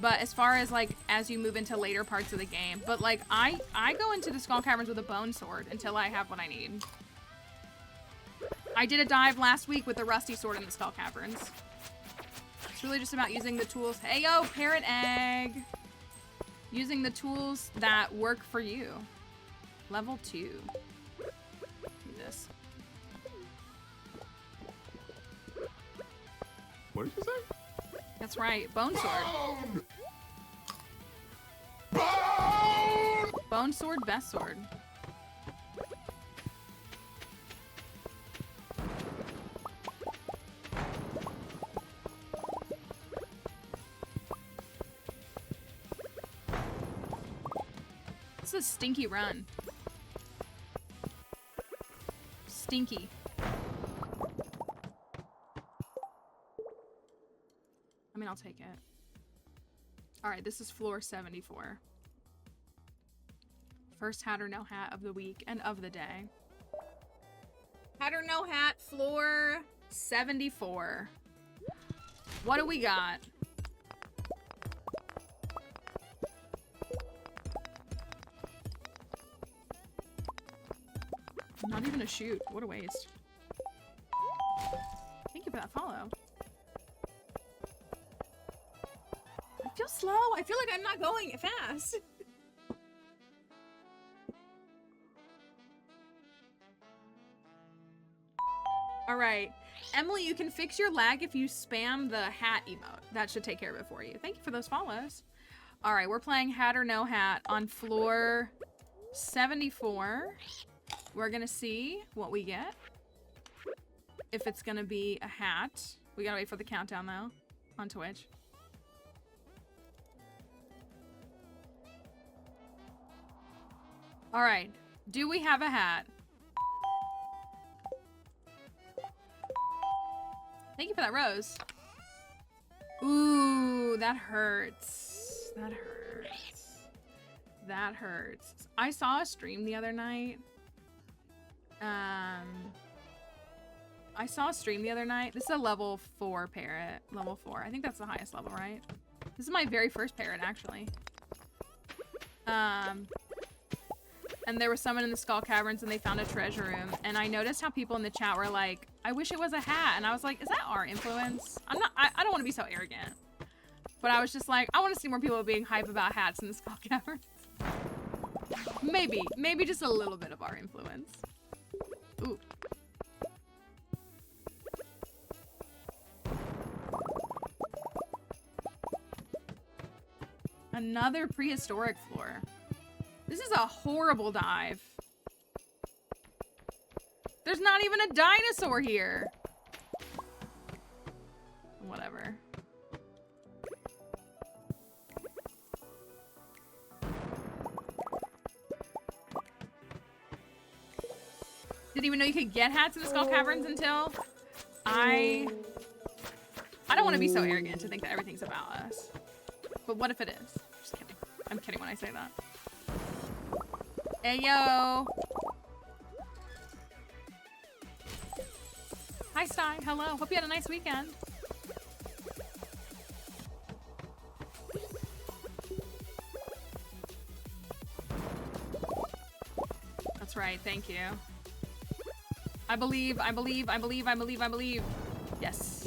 But as far as like, as you move into later parts of the game, but like I go into the Skull Caverns with a bone sword until I have what I need. I did a dive last week with a rusty sword in the Skull Caverns. It's really just about using the tools. Hey yo, parrot egg! Using the tools that work for you. Level 2. Do this. What did you say? That's right, bone sword. Bone! Bone sword, best sword. This is a stinky run. Stinky. I mean, I'll take it. All right, this is floor 74. First hat or no hat of the week and of the day. Hat or no hat, floor 74. What do we got? Not even a shoot. What a waste. Thank you for that follow. I feel slow. I feel like I'm not going fast. All right. Emily, you can fix your lag if you spam the hat emote. That should take care of it for you. Thank you for those follows. All right, we're playing hat or no hat on floor 74. We're gonna see what we get. If it's gonna be a hat. We gotta wait for the countdown though on Twitch. All right, do we have a hat? Thank you for that rose. Ooh, that hurts. That hurts. That hurts. I saw a stream the other night. This is a level 4 parrot. Level 4. I think that's the highest level, right? This is my very first parrot, actually. And there was someone in the Skull Caverns and they found a treasure room. And I noticed how people in the chat were like, I wish it was a hat. And I was like, is that our influence? I don't want to be so arrogant. But I was just like, I want to see more people being hype about hats in the Skull Caverns. Maybe just a little bit of our influence. Ooh. Another prehistoric floor. This is a horrible dive. There's not even a dinosaur here. Whatever. Didn't even know you could get hats in the Skull Caverns until I don't want to be so arrogant to think that everything's about us. But what if it is? Just kidding. I'm kidding when I say that. Hey, yo. Hi, Stein. Hello. Hope you had a nice weekend. That's right. Thank you. I believe. Yes.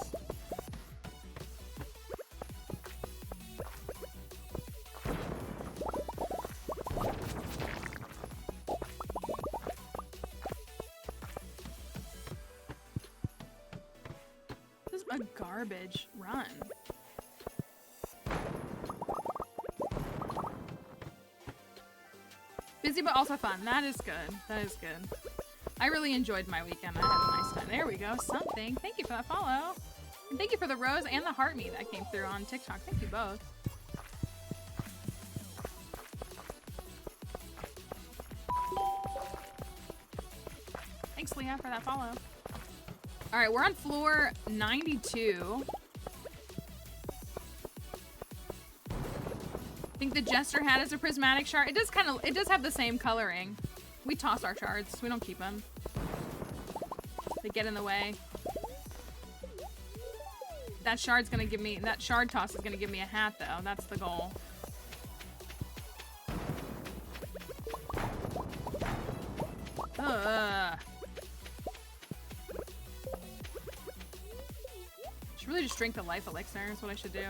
This is a garbage run. Busy but also fun. That is good. That is good. I really enjoyed my weekend. I had a nice time. There we go. Something. Thank you for that follow. And thank you for the rose and the heart me that came through on TikTok. Thank you both. Thanks, Leah, for that follow. All right, we're on floor 92. I think the Jester hat is a prismatic shard. It does have the same coloring. We toss our shards. We don't keep them. They get in the way. That shard toss is gonna give me a hat though. That's the goal. Should really just drink the life elixir is what I should do.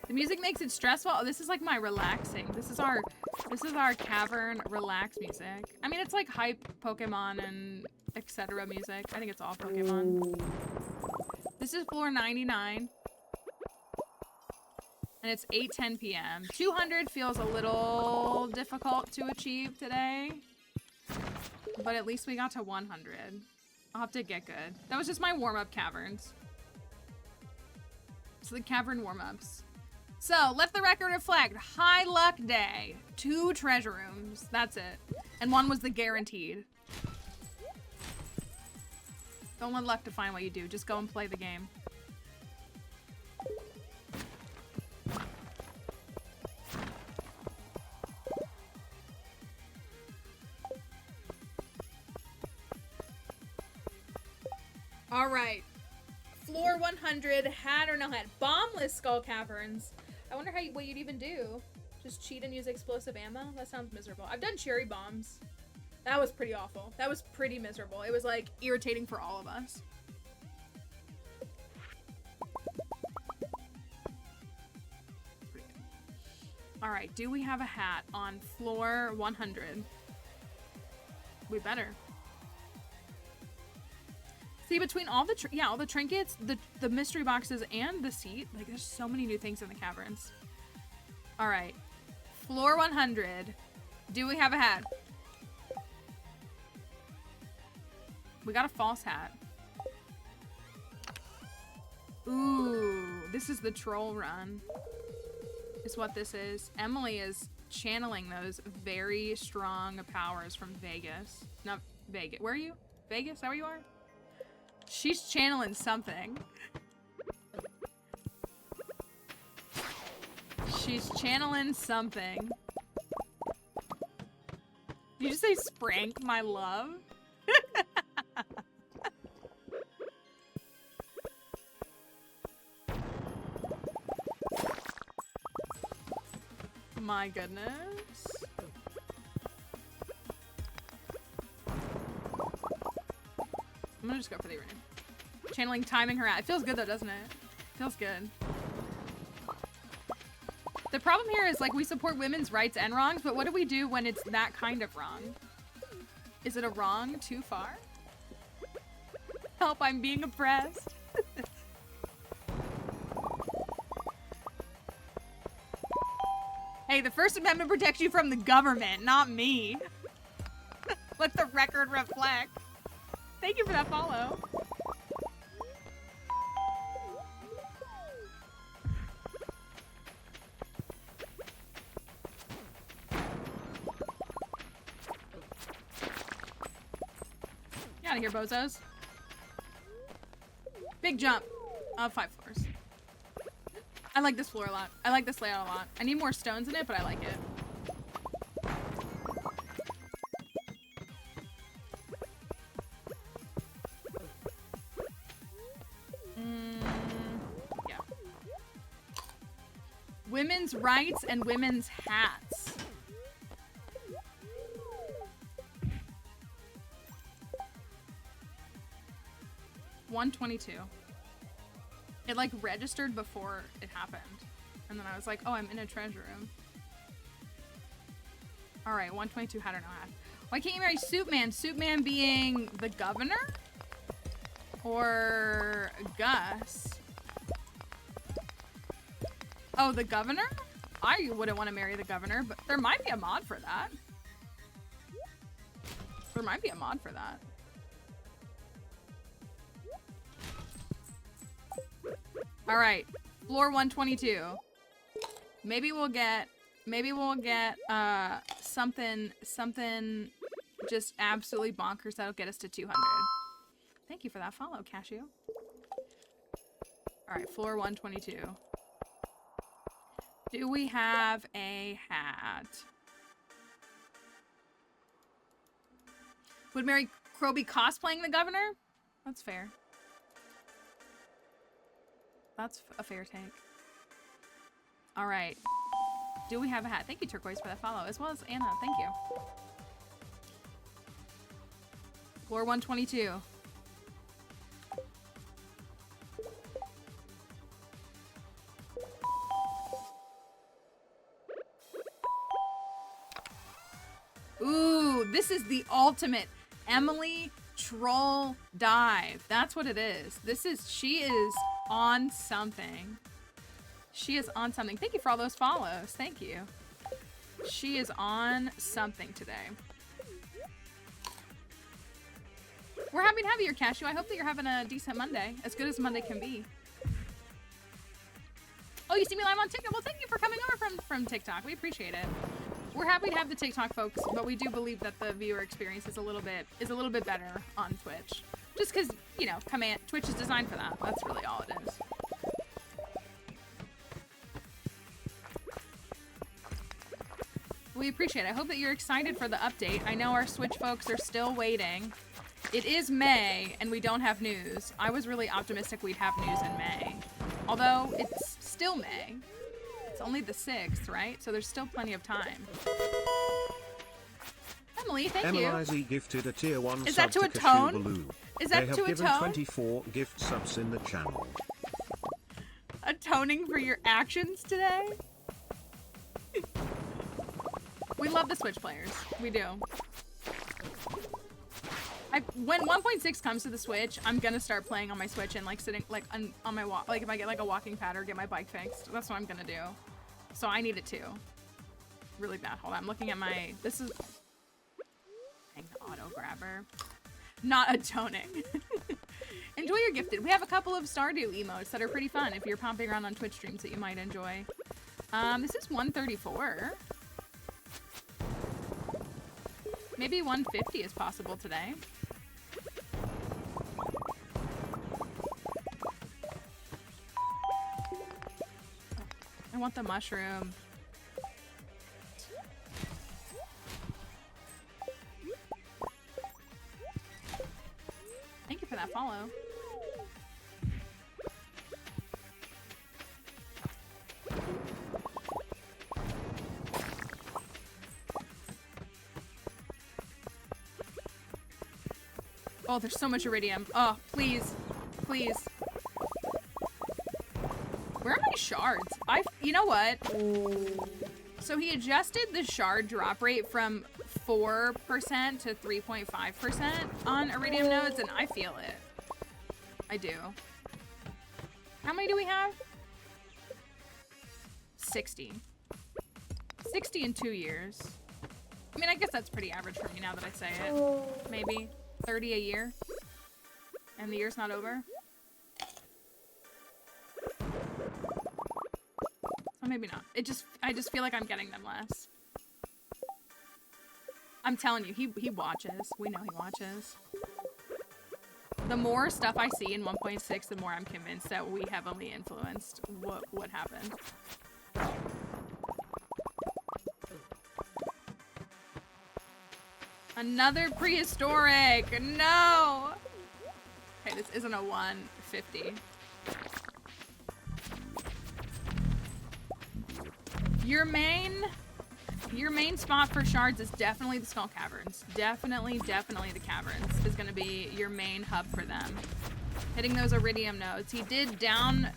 The music makes it stressful. Oh, this is like my relaxing. This is our cavern relax music. I mean, it's like hype Pokemon and etc. music. I think it's all Pokemon. This is floor 99. And it's 8:10 p.m. 200 feels a little difficult to achieve today. But at least we got to 100. I'll have to get good. That was just my warm-up caverns. So the cavern warm-ups. So, let the record reflect. High luck day. 2 treasure rooms. That's it. And 1 was the guaranteed. Don't let luck define what you do. Just go and play the game. Alright. Floor 100, hat or no hat. Bombless skull caverns. I wonder what you'd even do. Just cheat and use explosive ammo? That sounds miserable. I've done cherry bombs. That was pretty awful. That was pretty miserable. It was like irritating for all of us. Alright, do we have a hat on floor 100? We better. See, between all the all the trinkets, the mystery boxes, and the seat, like there's so many new things in the caverns. All right, floor 100. Do we have a hat? We got a false hat. Ooh, this is the troll run. Is what this is. Emily is channeling those very strong powers from Vegas. Not Vegas. Where are you? Vegas? Is that where you are? She's channeling something. She's channeling something. Did you just say sprank my love? My goodness. I'm gonna just go for the arena. Channeling, timing her out. It feels good though, doesn't it? Feels good. The problem here is like we support women's rights and wrongs, but what do we do when it's that kind of wrong? Is it a wrong too far? Help, I'm being oppressed. Hey, the First Amendment protects you from the government, not me. Let the record reflect. Thank you for that follow. Get out of here, bozos. Big jump. 5 floors. I like this floor a lot. I like this layout a lot. I need more stones in it, but I like it. Yeah. Women's rights and women's hats. $122. It like registered before it happened. And then I was like, oh, I'm in a treasure room. All right, 122 hat or no hat. Why can't you marry Soupman? Soupman being the governor? Or Gus? Oh, the governor? I wouldn't want to marry the governor, but there might be a mod for that. There might be a mod for that. All right, floor 122. Maybe we'll get something just absolutely bonkers that'll get us to 200. Thank you for that follow, Cashew. All right, floor 122. Do we have a hat? Would Mary Crow be cosplaying the governor? That's fair. That's a fair take. All right. Do we have a hat? Thank you, Turquoise, for that follow, as well as Anna. Thank you. Floor 122. Ooh, this is the ultimate Emily troll dive. That's what it is. She is on something. She is on something. Thank you for all those follows. Thank you. She is on something today. We're happy to have you here, Cashew. I hope that you're having a decent Monday. As good as Monday can be. Oh, you see me live on TikTok? Well, thank you for coming over from TikTok. We appreciate it. We're happy to have the TikTok folks, but we do believe that the viewer experience is a little bit better on Twitch. Just because, you know, Twitch is designed for that. That's really all it is. We appreciate it. I hope that you're excited for the update. I know our Switch folks are still waiting. It is May, and we don't have news. I was really optimistic we'd have news in May. Although, it's still May. It's only the 6th, right? So there's still plenty of time. Emily, thank you. Emily gifted a tier 1 Is sub that to to atone? Cashew. Is that they have to given atone? 24 gift subs in the channel. Atoning for your actions today? We love the Switch players. We do. When 1.6 comes to the Switch, I'm gonna start playing on my Switch and like sitting like on my walk. Like if I get like a walking pad or get my bike fixed, that's what I'm gonna do. So I need it too. Really bad. Hold on. I'm looking at my. This is. Dang, the auto grabber. Not atoning. Enjoy your gifted. We have a couple of Stardew emotes that are pretty fun if you're popping around on Twitch streams that you might enjoy. This is 134. Maybe 150 is possible today. I want the mushroom. Thank you for that follow. Oh, there's so much iridium. Oh, please. Please. Where are my shards? You know what? So he adjusted the shard drop rate from 4% to 3.5% on iridium nodes, and I feel it. I do. How many do we have? 60. 60 in 2 years. I mean, I guess that's pretty average for me now that I say it. Maybe 30 a year. And the year's not over. Or maybe not. I just feel like I'm getting them less. I'm telling you, he watches. We know he watches. The more stuff I see in 1.6, the more I'm convinced that we heavily influenced what happened. Another prehistoric! No! Okay, this isn't a 150. Your main spot for shards is definitely the Skull Caverns. Definitely the caverns is gonna be your main hub for them. Hitting those iridium nodes. He did down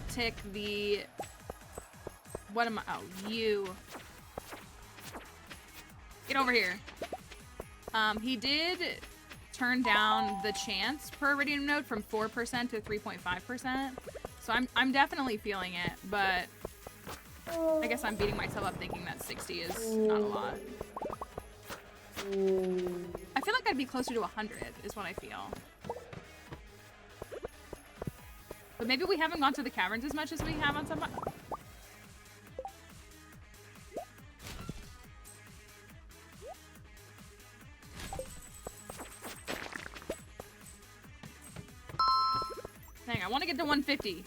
tick the. What am I? Oh, you. Get over here. He did turn down the chance per iridium node from 4% to 3.5%. So I'm definitely feeling it, but I guess I'm beating myself up thinking that 60 is not a lot. I feel like I'd be closer to 100 is what I feel. But maybe we haven't gone to the caverns as much as we have on some. pushing. I want to get to 150.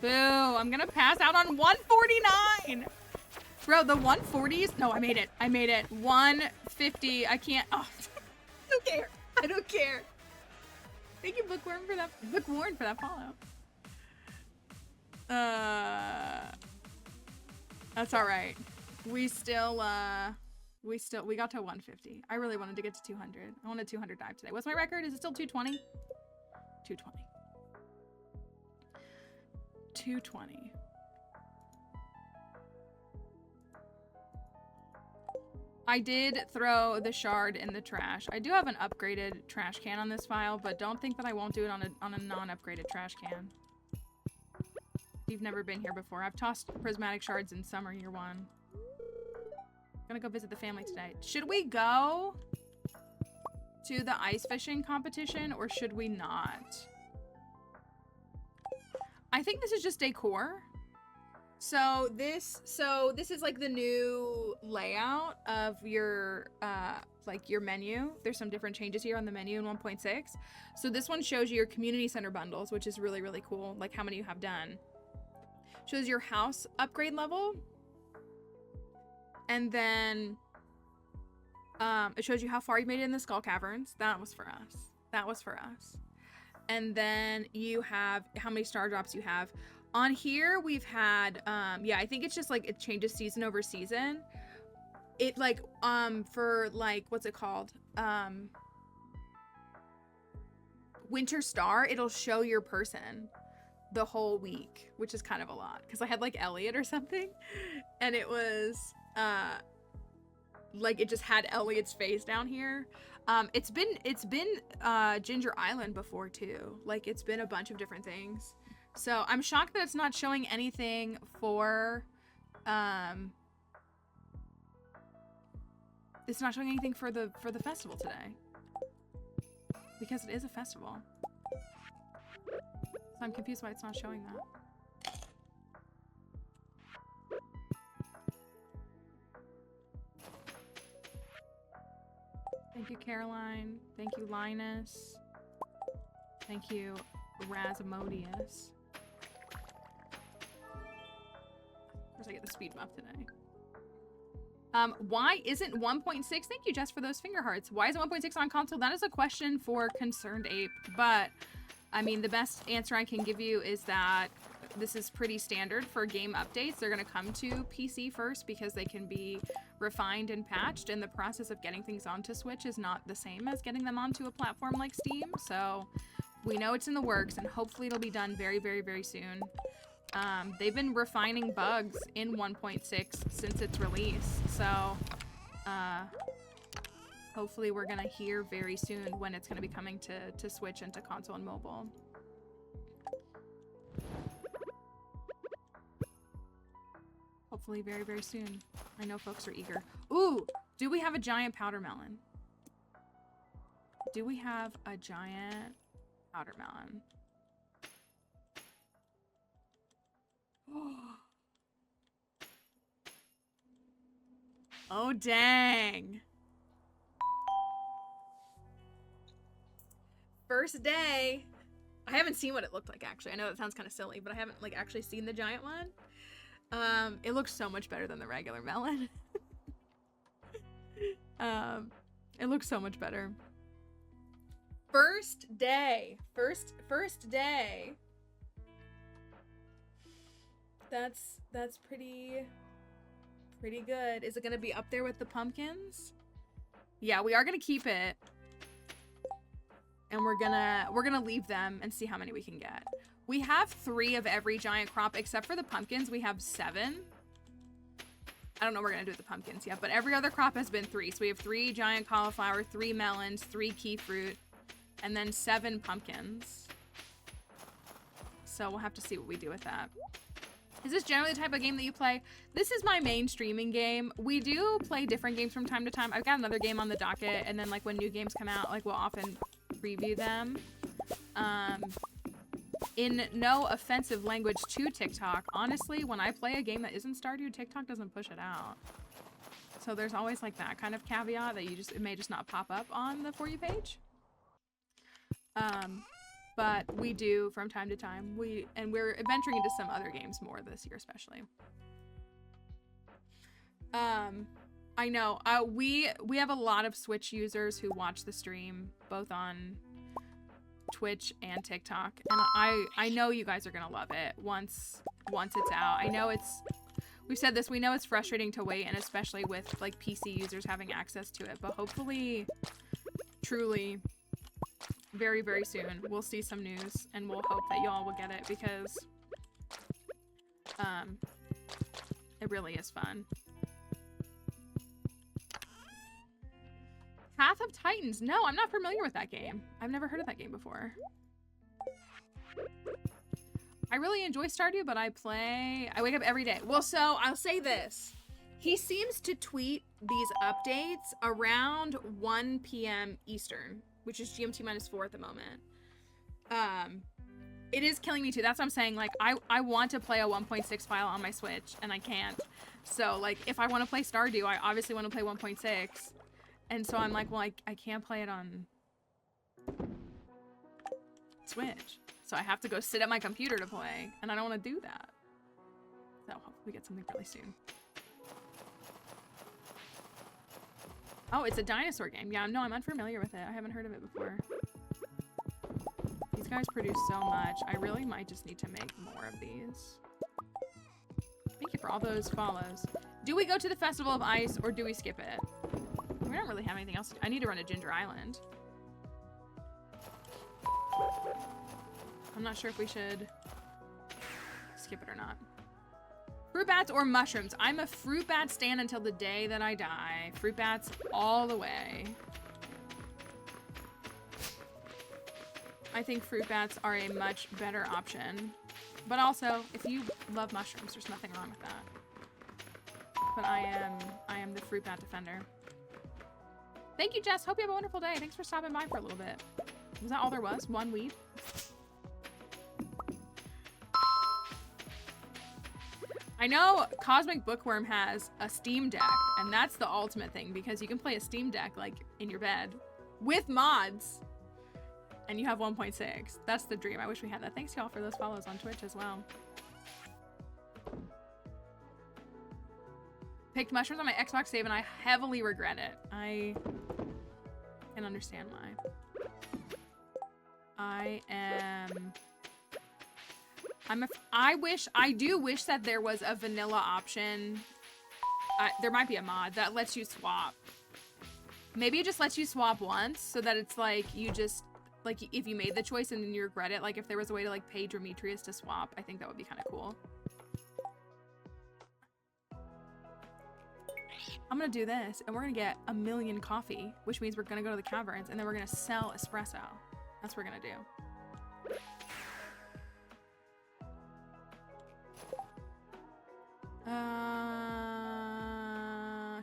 Boo, I'm gonna pass out on 149. Bro, the 140s? No, I made it. I made it. 150. I can't. Oh, I don't care. I don't care. Thank you, Bookworm, for that. Bookworm for that follow. That's all right. We got to 150. I really wanted to get to 200. I wanted 200 dive today. What's my record? Is it still 220? 220. 220. I did throw the shard in the trash. I do have an upgraded trash can on this file, but don't think that I won't do it on a non-upgraded trash can. If you've never been here before, I've tossed prismatic shards in summer year 1. Gonna go visit the family today. Should we go to the ice fishing competition or should we not? I think this is just decor. So this is like the new layout of your like your menu. There's some different changes here on the menu in 1.6. So this one shows you your community center bundles, which is really, really cool. Like how many you have done. Shows your house upgrade level. And then it shows you how far you made it in the Skull Caverns. That was for us. That was for us. And then you have how many star drops you have. On here, we've had, yeah, I think it's just like it changes season over season. It like, for like, what's it called? Winter Star, it'll show your person the whole week, which is kind of a lot. Because I had like Elliot or something. And it was, like it just had Elliot's face down here. It's been Ginger Island before too. Like it's been a bunch of different things. So I'm shocked that it's not showing anything for it's not showing anything for the festival today. Because it is a festival. So I'm confused why it's not showing that. Thank you, Caroline. Thank you, Linus. Thank you, Razamodius. Of course, I get the speed buff today. Why isn't 1.6? Thank you, Jess, for those finger hearts. Why isn't 1.6 on console? That is a question for Concerned Ape. But, I mean, the best answer I can give you is that this is pretty standard for game updates. They're going to come to PC first because they can be refined and patched, and the process of getting things onto Switch is not the same as getting them onto a platform like Steam. So we know it's in the works, and hopefully it'll be done very, very, very soon. They've been refining bugs in 1.6 since its release, so hopefully we're gonna hear very soon when it's gonna be coming to Switch and to console and mobile. Hopefully very, very soon. I know folks are eager. Ooh, do we have a giant powder melon? Do we have a giant powder melon? Oh, dang. First day. I haven't seen what it looked like, actually. I know that sounds kind of silly, but I haven't like actually seen the giant one. It looks so much better than the regular melon. It looks so much better. First day. First day. That's pretty good. Is it gonna be up there with the pumpkins? Yeah, we are gonna keep it. And we're gonna leave them and see how many we can get. We have 3 of every giant crop except for the pumpkins. We have 7. I don't know what we're gonna do with the pumpkins yet, but every other crop has been 3. So we have 3 giant cauliflower, 3 melons, 3 key fruit, and then 7 pumpkins. So we'll have to see what we do with that. Is this generally the type of game that you play? This is my main streaming game. We do play different games from time to time. I've got another game on the docket, and then like when new games come out, like we'll often preview them. In no offensive language to TikTok, honestly, when I play a game that isn't Stardew, TikTok doesn't push it out. So there's always like that kind of caveat that it may just not pop up on the For You page. but we do from time to time. We're venturing into some other games more this year, especially. I know. We have a lot of Switch users who watch the stream, both on Twitch and TikTok, and I know you guys are gonna love it once it's out. I know we've said this, we know it's frustrating to wait, and especially with like PC users having access to it, but hopefully, truly, very, very soon, we'll see some news, and we'll hope that y'all will get it, because it really is fun. Path of Titans. No, I'm not familiar with that game. I've never heard of that game before. I really enjoy Stardew, but I wake up every day. Well, so I'll say this. He seems to tweet these updates around 1 p.m. Eastern, which is GMT -4 at the moment. It is killing me too. That's what I'm saying. Like, I want to play a 1.6 file on my Switch, and I can't. So, like, if I want to play Stardew, I obviously want to play 1.6. And so I'm like, well, I can't play it on Switch. So I have to go sit at my computer to play, and I don't want to do that. So hopefully we get something really soon. Oh, it's a dinosaur game. Yeah, no, I'm unfamiliar with it. I haven't heard of it before. These guys produce so much. I really might just need to make more of these. Thank you for all those follows. Do we go to the Festival of Ice, or do we skip it? We don't really have anything else to do. I need to run to Ginger Island. I'm not sure if we should skip it or not. Fruit bats or mushrooms? I'm a fruit bat stan until the day that I die. Fruit bats all the way. I think fruit bats are a much better option. But also, if you love mushrooms, there's nothing wrong with that. But I am the fruit bat defender. Thank you, Jess. Hope you have a wonderful day. Thanks for stopping by for a little bit. Was that all there was? One weed? I know Cosmic Bookworm has a Steam Deck, and that's the ultimate thing, because you can play a Steam Deck, like, in your bed with mods, and you have 1.6. That's the dream. I wish we had that. Thanks, y'all, for those follows on Twitch as well. Picked mushrooms on my Xbox save, and I heavily regret it. I can understand why. I do wish that there was a vanilla option. There might be a mod that lets you swap. Maybe it just lets you swap once, so that it's like, you just, like, if you made the choice and then you regret it, like, if there was a way to, like, pay Demetrius to swap, I think that would be kind of cool. I'm gonna do this, and we're gonna get 1,000,000 coffee, which means we're gonna go to the caverns, and then we're gonna sell espresso. That's what we're gonna do.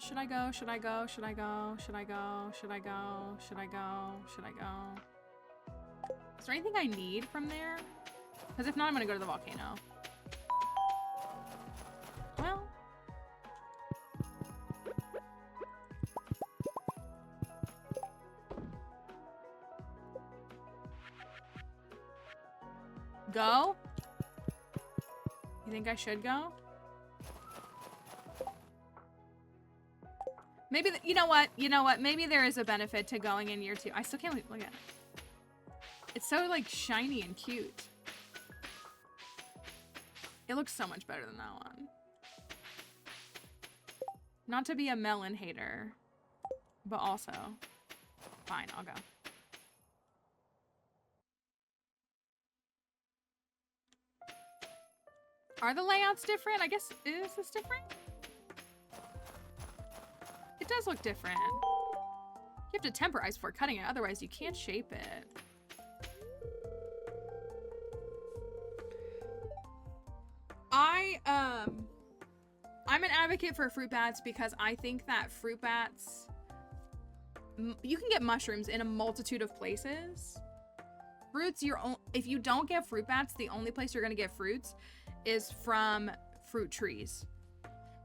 Should I go? Should I go? Should I go? Should I go? Should I go? Should I go? Should I go? Is there anything I need from there? Because if not, I'm gonna go to the volcano. Well. Go? You think I should go? Maybe, you know what? You know what? Maybe there is a benefit to going in year 2. I still can't look at it. It's so, like, shiny and cute. It looks so much better than that one. Not to be a melon hater, but also, fine, I'll go. Are the layouts different? I guess, is this different? It does look different. You have to temporize before cutting it, otherwise you can't shape it. I'm an advocate for fruit bats because I think that fruit bats, you can get mushrooms in a multitude of places. Fruits, if you don't get fruit bats, the only place you're gonna get fruits is from fruit trees,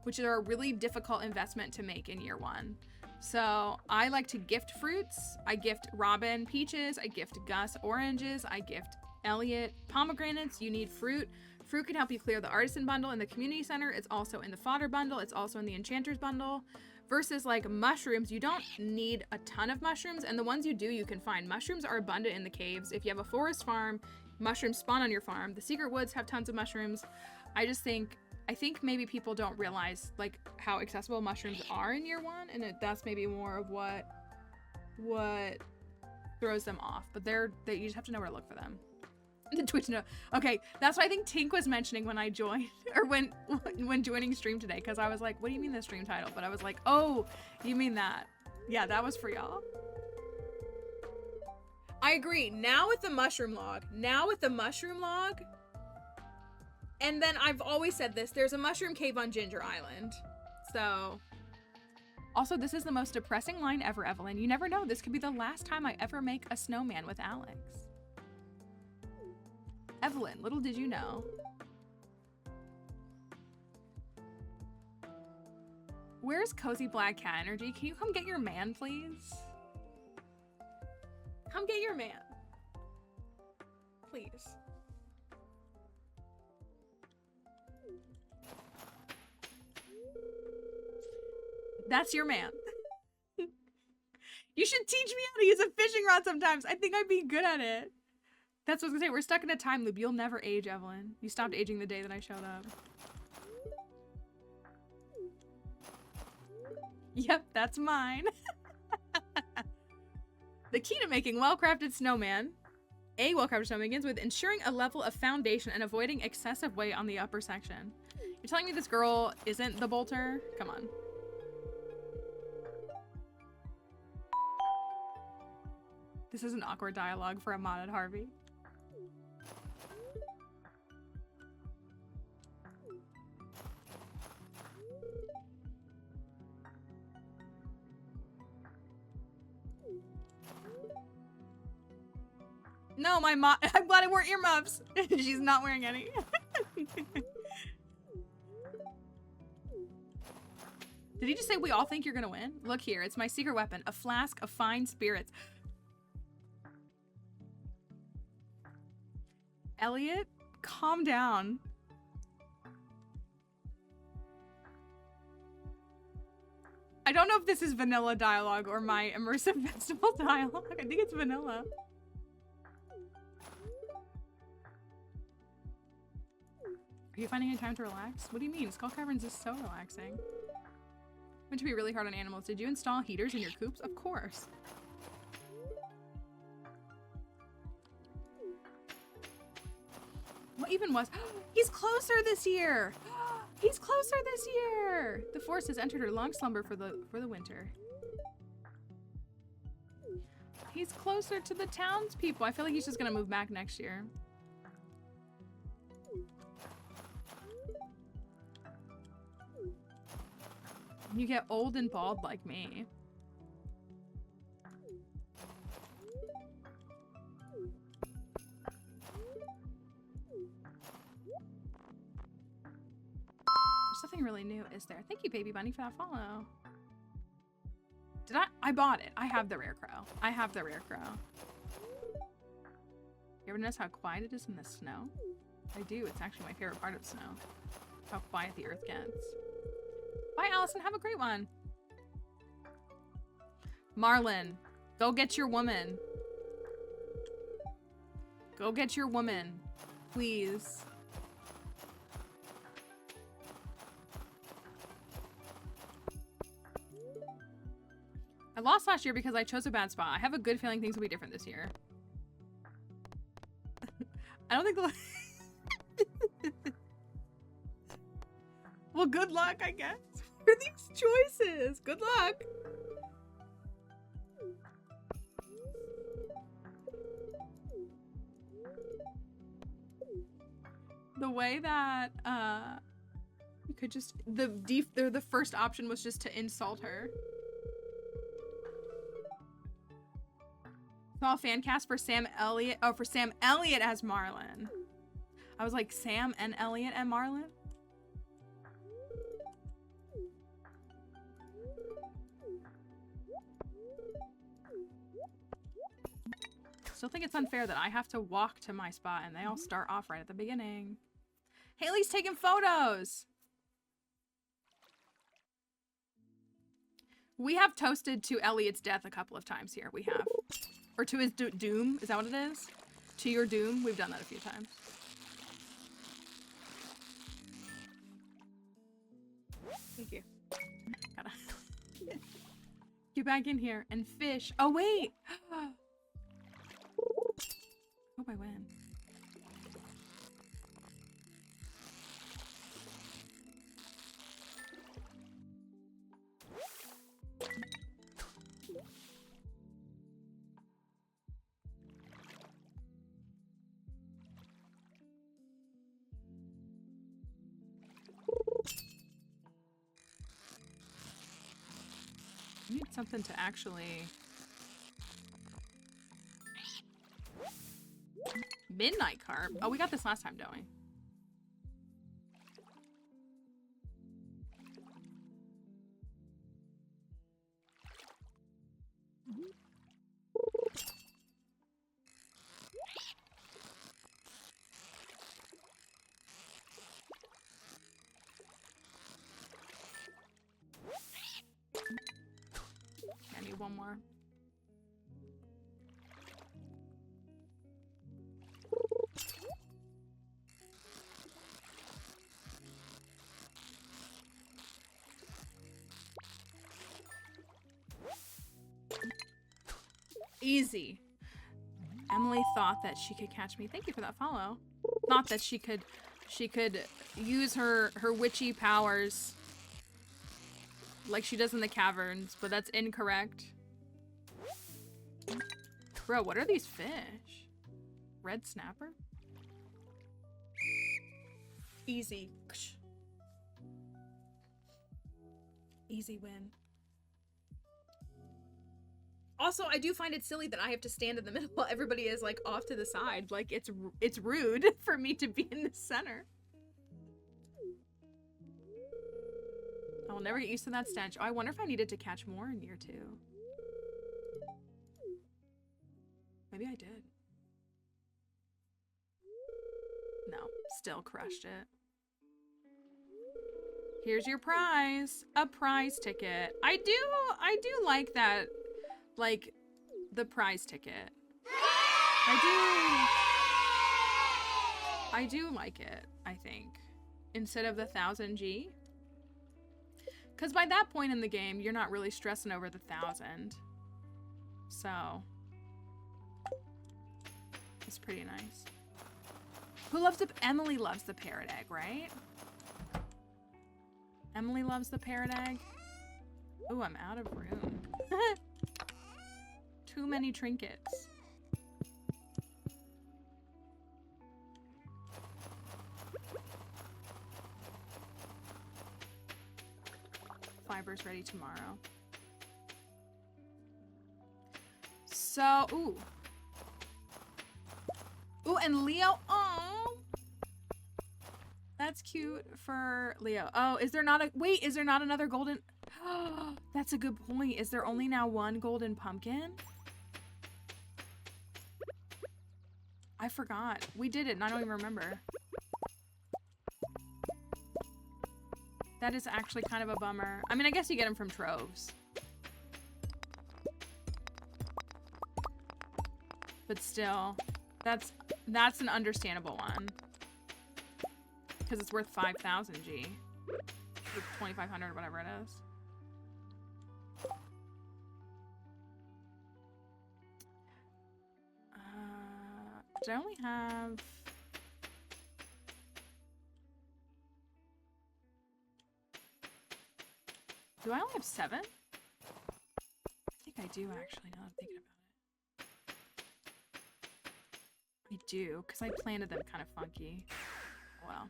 which are a really difficult investment to make in year 1. So I like to gift fruits. I gift Robin peaches. I gift Gus oranges. I gift Elliot pomegranates. You need fruit. Fruit can help you clear the artisan bundle in the community center. It's also in the fodder bundle. It's also in the enchanters bundle. Versus like mushrooms, you don't need a ton of mushrooms, and the ones you do, you can find. Mushrooms are abundant in the caves. If you have a forest farm, mushrooms spawn on your farm. The secret woods have tons of mushrooms. I think maybe people don't realize like how accessible mushrooms are in year one, and that's maybe more of what throws them off. But you just have to know where to look for them. The Twitch note. Okay, that's what I think Tink was mentioning when I joined, or when joining stream today, because I was like, what do you mean the stream title? But I was like, oh, you mean that. Yeah, that was for y'all. I agree. Now with the mushroom log. And then I've always said this, there's a mushroom cave on Ginger Island. So. Also, this is the most depressing line ever, Evelyn. You never know. This could be the last time I ever make a snowman with Alex. Evelyn, little did you know. Where's Cozy Black Cat Energy? Can you come get your man, please? Come get your man. Please. That's your man. You should teach me how to use a fishing rod sometimes. I think I'd be good at it. That's what I was gonna say. We're stuck in a time loop. You'll never age, Evelyn. You stopped aging the day that I showed up. Yep, that's mine. The key to making well-crafted snowman. A well-crafted snowman begins with ensuring a level of foundation and avoiding excessive weight on the upper section. You're telling me this girl isn't the bolter? Come on. This is an awkward dialogue for a modded Harvey. No, my mom. I'm glad I wore earmuffs. She's not wearing any. Did he just say we all think you're gonna win? Look here, it's my secret weapon, a flask of fine spirits. Elliot, calm down. I don't know if this is vanilla dialogue or my immersive festival dialogue. I think it's vanilla. Are you finding any time to relax? What do you mean? Skull Caverns is so relaxing. Meant to be really hard on animals. Did you install heaters in your coops? Of course. What even was? He's closer this year. He's closer this year. The forest has entered her long slumber for the winter. He's closer to the townspeople. I feel like he's just gonna move back next year. You get old and bald like me. There's nothing really new, is there? Thank you, Baby Bunny, for that follow. Did I bought it. I have the rare crow. I have the rare crow. You ever notice how quiet it is in the snow? I do. It's actually my favorite part of snow. How quiet the earth gets. Bye, Allison. Have a great one. Marlon, go get your woman. Go get your woman. Please. I lost last year because I chose a bad spot. I have a good feeling things will be different this year. I don't think well, good luck, I guess. For these choices. Good luck. The way that you could just the first option was just to insult her. Small fan cast for Sam Elliott. Oh, for Sam Elliott as Marlon. I was like, Sam and Elliott and Marlon? still think it's unfair that I have to walk to my spot and they all start off right at the beginning. Haley's taking photos! We have toasted to Elliot's death a couple of times here. We have. Or to his doom. Is that what it is? To your doom. We've done that a few times. Thank you. Gotta get back in here and fish. Oh, wait! Hope I win. I need something to actually... Midnight carp? Oh, we got this last time, don't we? I need one more. Easy. Emily thought that she could catch me. Thank you for that follow. Thought that she could use her witchy powers like she does in the caverns, but that's incorrect. Bro, what are these fish? Red snapper? Easy. Easy win. Also, I do find it silly that I have to stand in the middle while everybody is like off to the side. Like it's rude for me to be in the center. I will never get used to that stench. Oh, I wonder if I needed to catch more in year 2. Maybe I did. No, still crushed it. Here's your prize. A prize ticket. I do like that, like, the prize ticket. I do like it, I think. Instead of the 1000G. Because by that point in the game, you're not really stressing over the 1000. So, it's pretty nice. Who loves the... Emily loves the parrot egg, right? Emily loves the parrot egg. Ooh, I'm out of room. Too many trinkets. Fiber's ready tomorrow. So, ooh. Ooh, and Leo, oh, that's cute for Leo. Oh, is there not a, wait, is there not another golden? That's a good point. Is there only now one golden pumpkin? I forgot. We did it and I don't even remember. That is actually kind of a bummer. I mean, I guess you get them from troves. But still, that's an understandable one. Because it's worth 5,000 G. Or 2,500, whatever it is. Did I only have... Do I only have 7? I think I do, actually, now that I'm thinking about it. I do, because I planted them kind of funky. Well.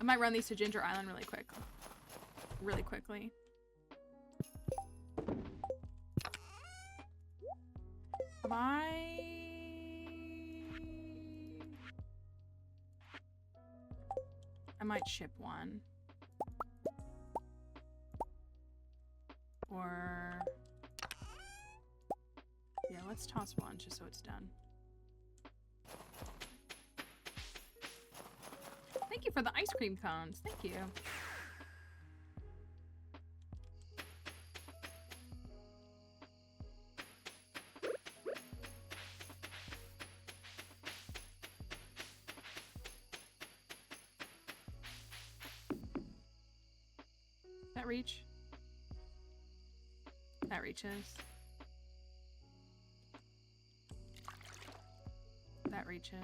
I might run these to Ginger Island really quickly. I might ship one. Or let's toss one just so it's done. Thank you for the ice cream cones. Thank you. That reach? That reaches. That reaches.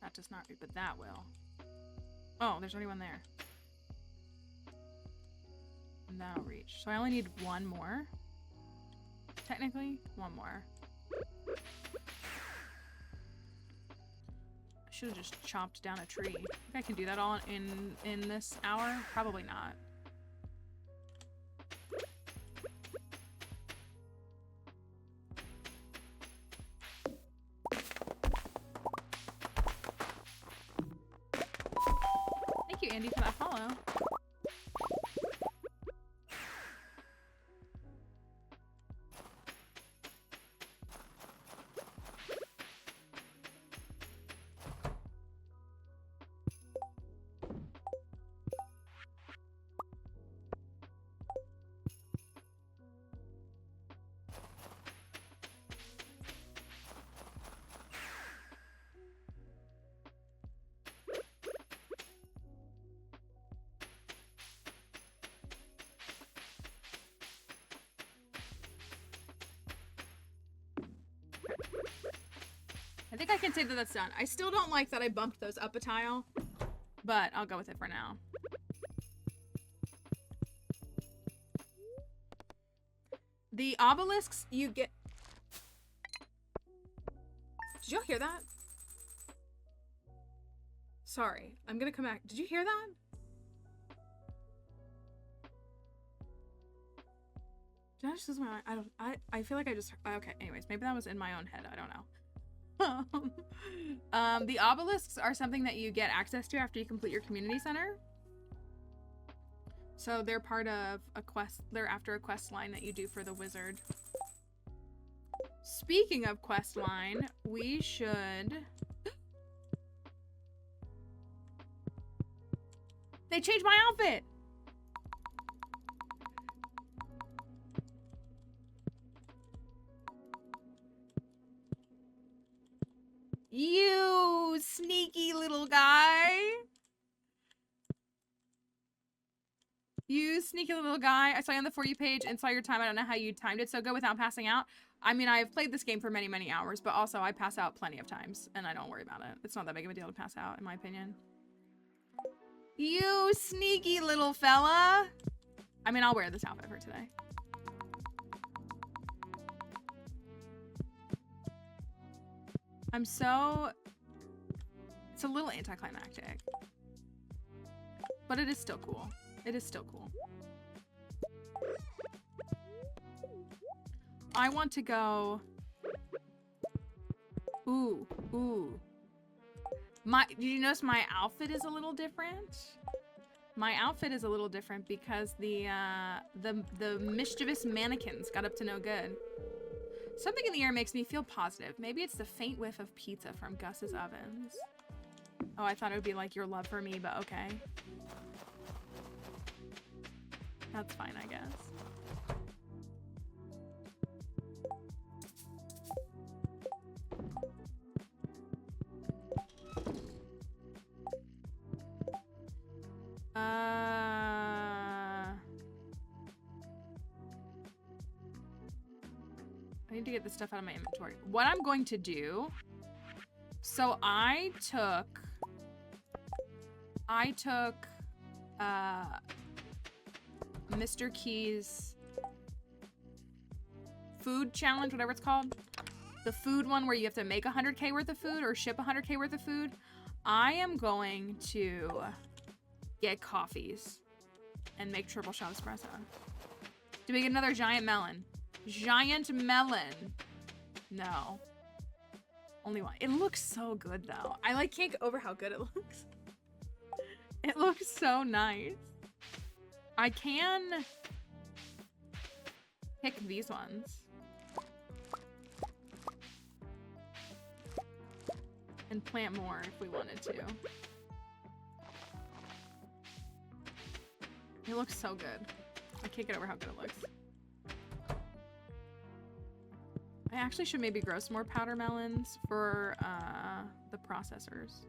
That does not reach, but that will. Oh, there's already one there. And that'll reach. So I only need one more. Technically, one more. I should have just chopped down a tree. Think I can do that all in this hour? Probably not. Thank you, Andy, for that follow. I think I can say that that's done. I still don't like that I bumped those up a tile, but I'll go with it for now. The obelisks you get... Did y'all hear that? Sorry, I'm gonna come back. Did you hear that? Did I just lose my mind? I feel like I just... Okay, anyways, maybe that was in my own head. I don't know. The obelisks are something that you get access to after you complete your community center. So they're part of a quest. They're after a quest line that you do for the wizard. Speaking of quest line, we should... They changed my outfit! You sneaky little guy. You sneaky little guy. I saw you on the For You page and saw your time. I don't know how you timed it so good without passing out. I mean, I've played this game for many, many hours, but also I pass out plenty of times and I don't worry about it. It's not that big of a deal to pass out, in my opinion. You sneaky little fella. I mean, I'll wear this outfit for today. I'm so... It's a little anticlimactic. But it is still cool. It is still cool. I want to go... Ooh, ooh. Did you notice my outfit is a little different? My outfit is a little different because the mischievous mannequins got up to no good. Something in the air makes me feel positive. Maybe it's the faint whiff of pizza from Gus's ovens. Oh, I thought it would be like your love for me, but okay. That's fine, I guess. I need to get this stuff out of my inventory. What I'm going to do... So I took Mr. Key's food challenge, whatever it's called. The food one where you have to make 100k worth of food or ship 100k worth of food. I am going to get coffees and make triple shot espresso. Do we get another giant melon? Giant melon. No. Only one. It looks so good though. I can't get over how good it looks. It looks so nice. I can pick these ones. And plant more if we wanted to. It looks so good. I can't get over how good it looks. I actually should maybe grow some more powder melons for the processors.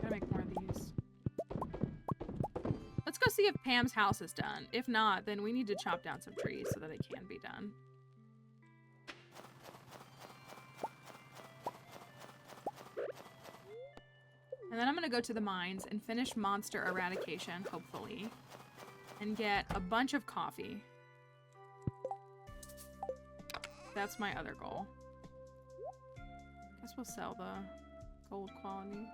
Gotta make more of these. Let's go see if Pam's house is done. If not, then we need to chop down some trees so that it can be done. And then I'm gonna go to the mines and finish monster eradication, hopefully. And get a bunch of coffee. That's my other goal. Guess we'll sell the gold quality.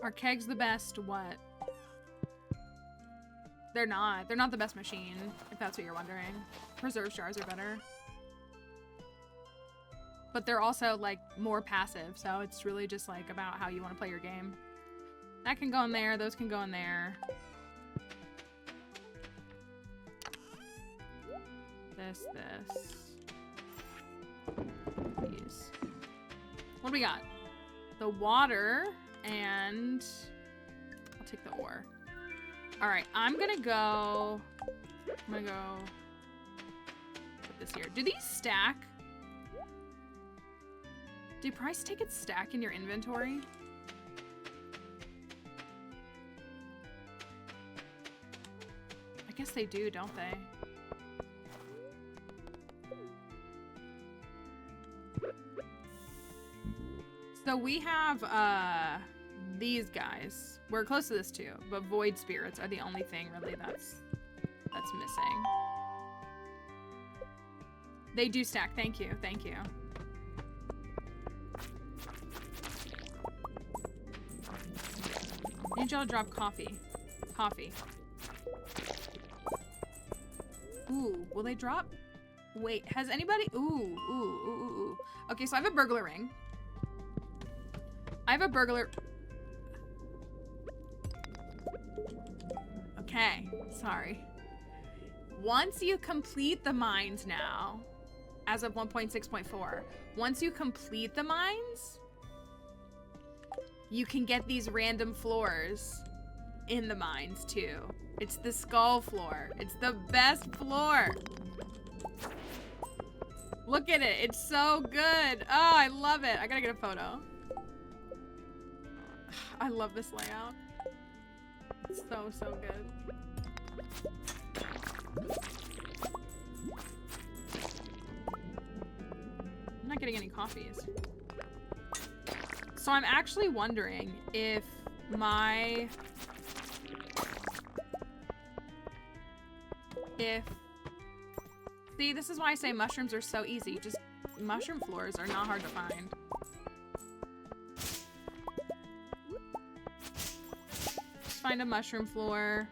Are kegs the best? What? They're not. They're not the best machine, if that's what you're wondering. Preserve jars are better. But they're also, like, more passive, so it's really just, like, about how you want to play your game. That can go in there. Those can go in there. This. These. What do we got? The water, and I'll take the ore. All right, I'm gonna go put this here. Do these stack? Do price tickets stack in your inventory? I guess they do, don't they? So we have these guys. We're close to this too, but void spirits are the only thing really that's missing. They do stack. Thank you. Thank you. I need y'all to drop coffee. Coffee. Ooh, will they drop? Wait, has anybody? Ooh. Okay, so I have a burglar ring. I have a burglar. Okay, sorry. Once you complete the mines now, as of 1.6.4, once you complete the mines, you can get these random floors in the mines too. It's the skull floor. It's the best floor. Look at it. It's so good. Oh, I love it. I gotta get a photo. I love this layout. It's so good. I'm not getting any coffees. So I'm actually wondering if my... See, this is why I say mushrooms are so easy. Just mushroom floors are not hard to find. Just find a mushroom floor,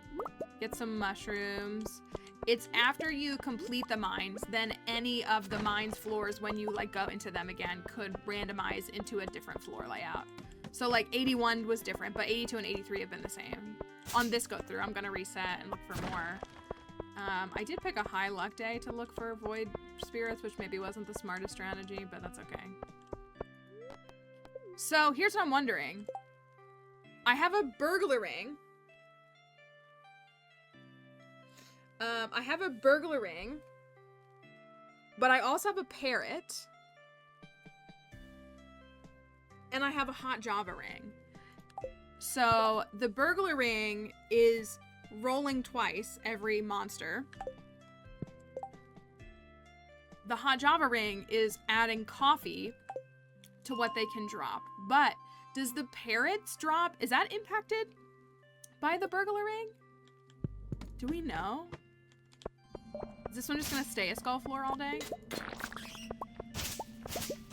get some mushrooms. It's after you complete the mines, then any of the mines floors, when you like go into them again, could randomize into a different floor layout. So like 81 was different, but 82 and 83 have been the same. On this go through, I'm gonna reset and look for more. I did pick a high luck day to look for void spirits, which maybe wasn't the smartest strategy, but that's okay. So here's what I'm wondering. I have a burglar ring. I have a burglar ring, but I also have a parrot, and I have a hot Java ring. So the burglar ring is rolling twice every monster. The hot Java ring is adding coffee to what they can drop. But does the parrots drop? Is that impacted by the burglar ring? Do we know? Is this one just gonna stay a skull floor all day?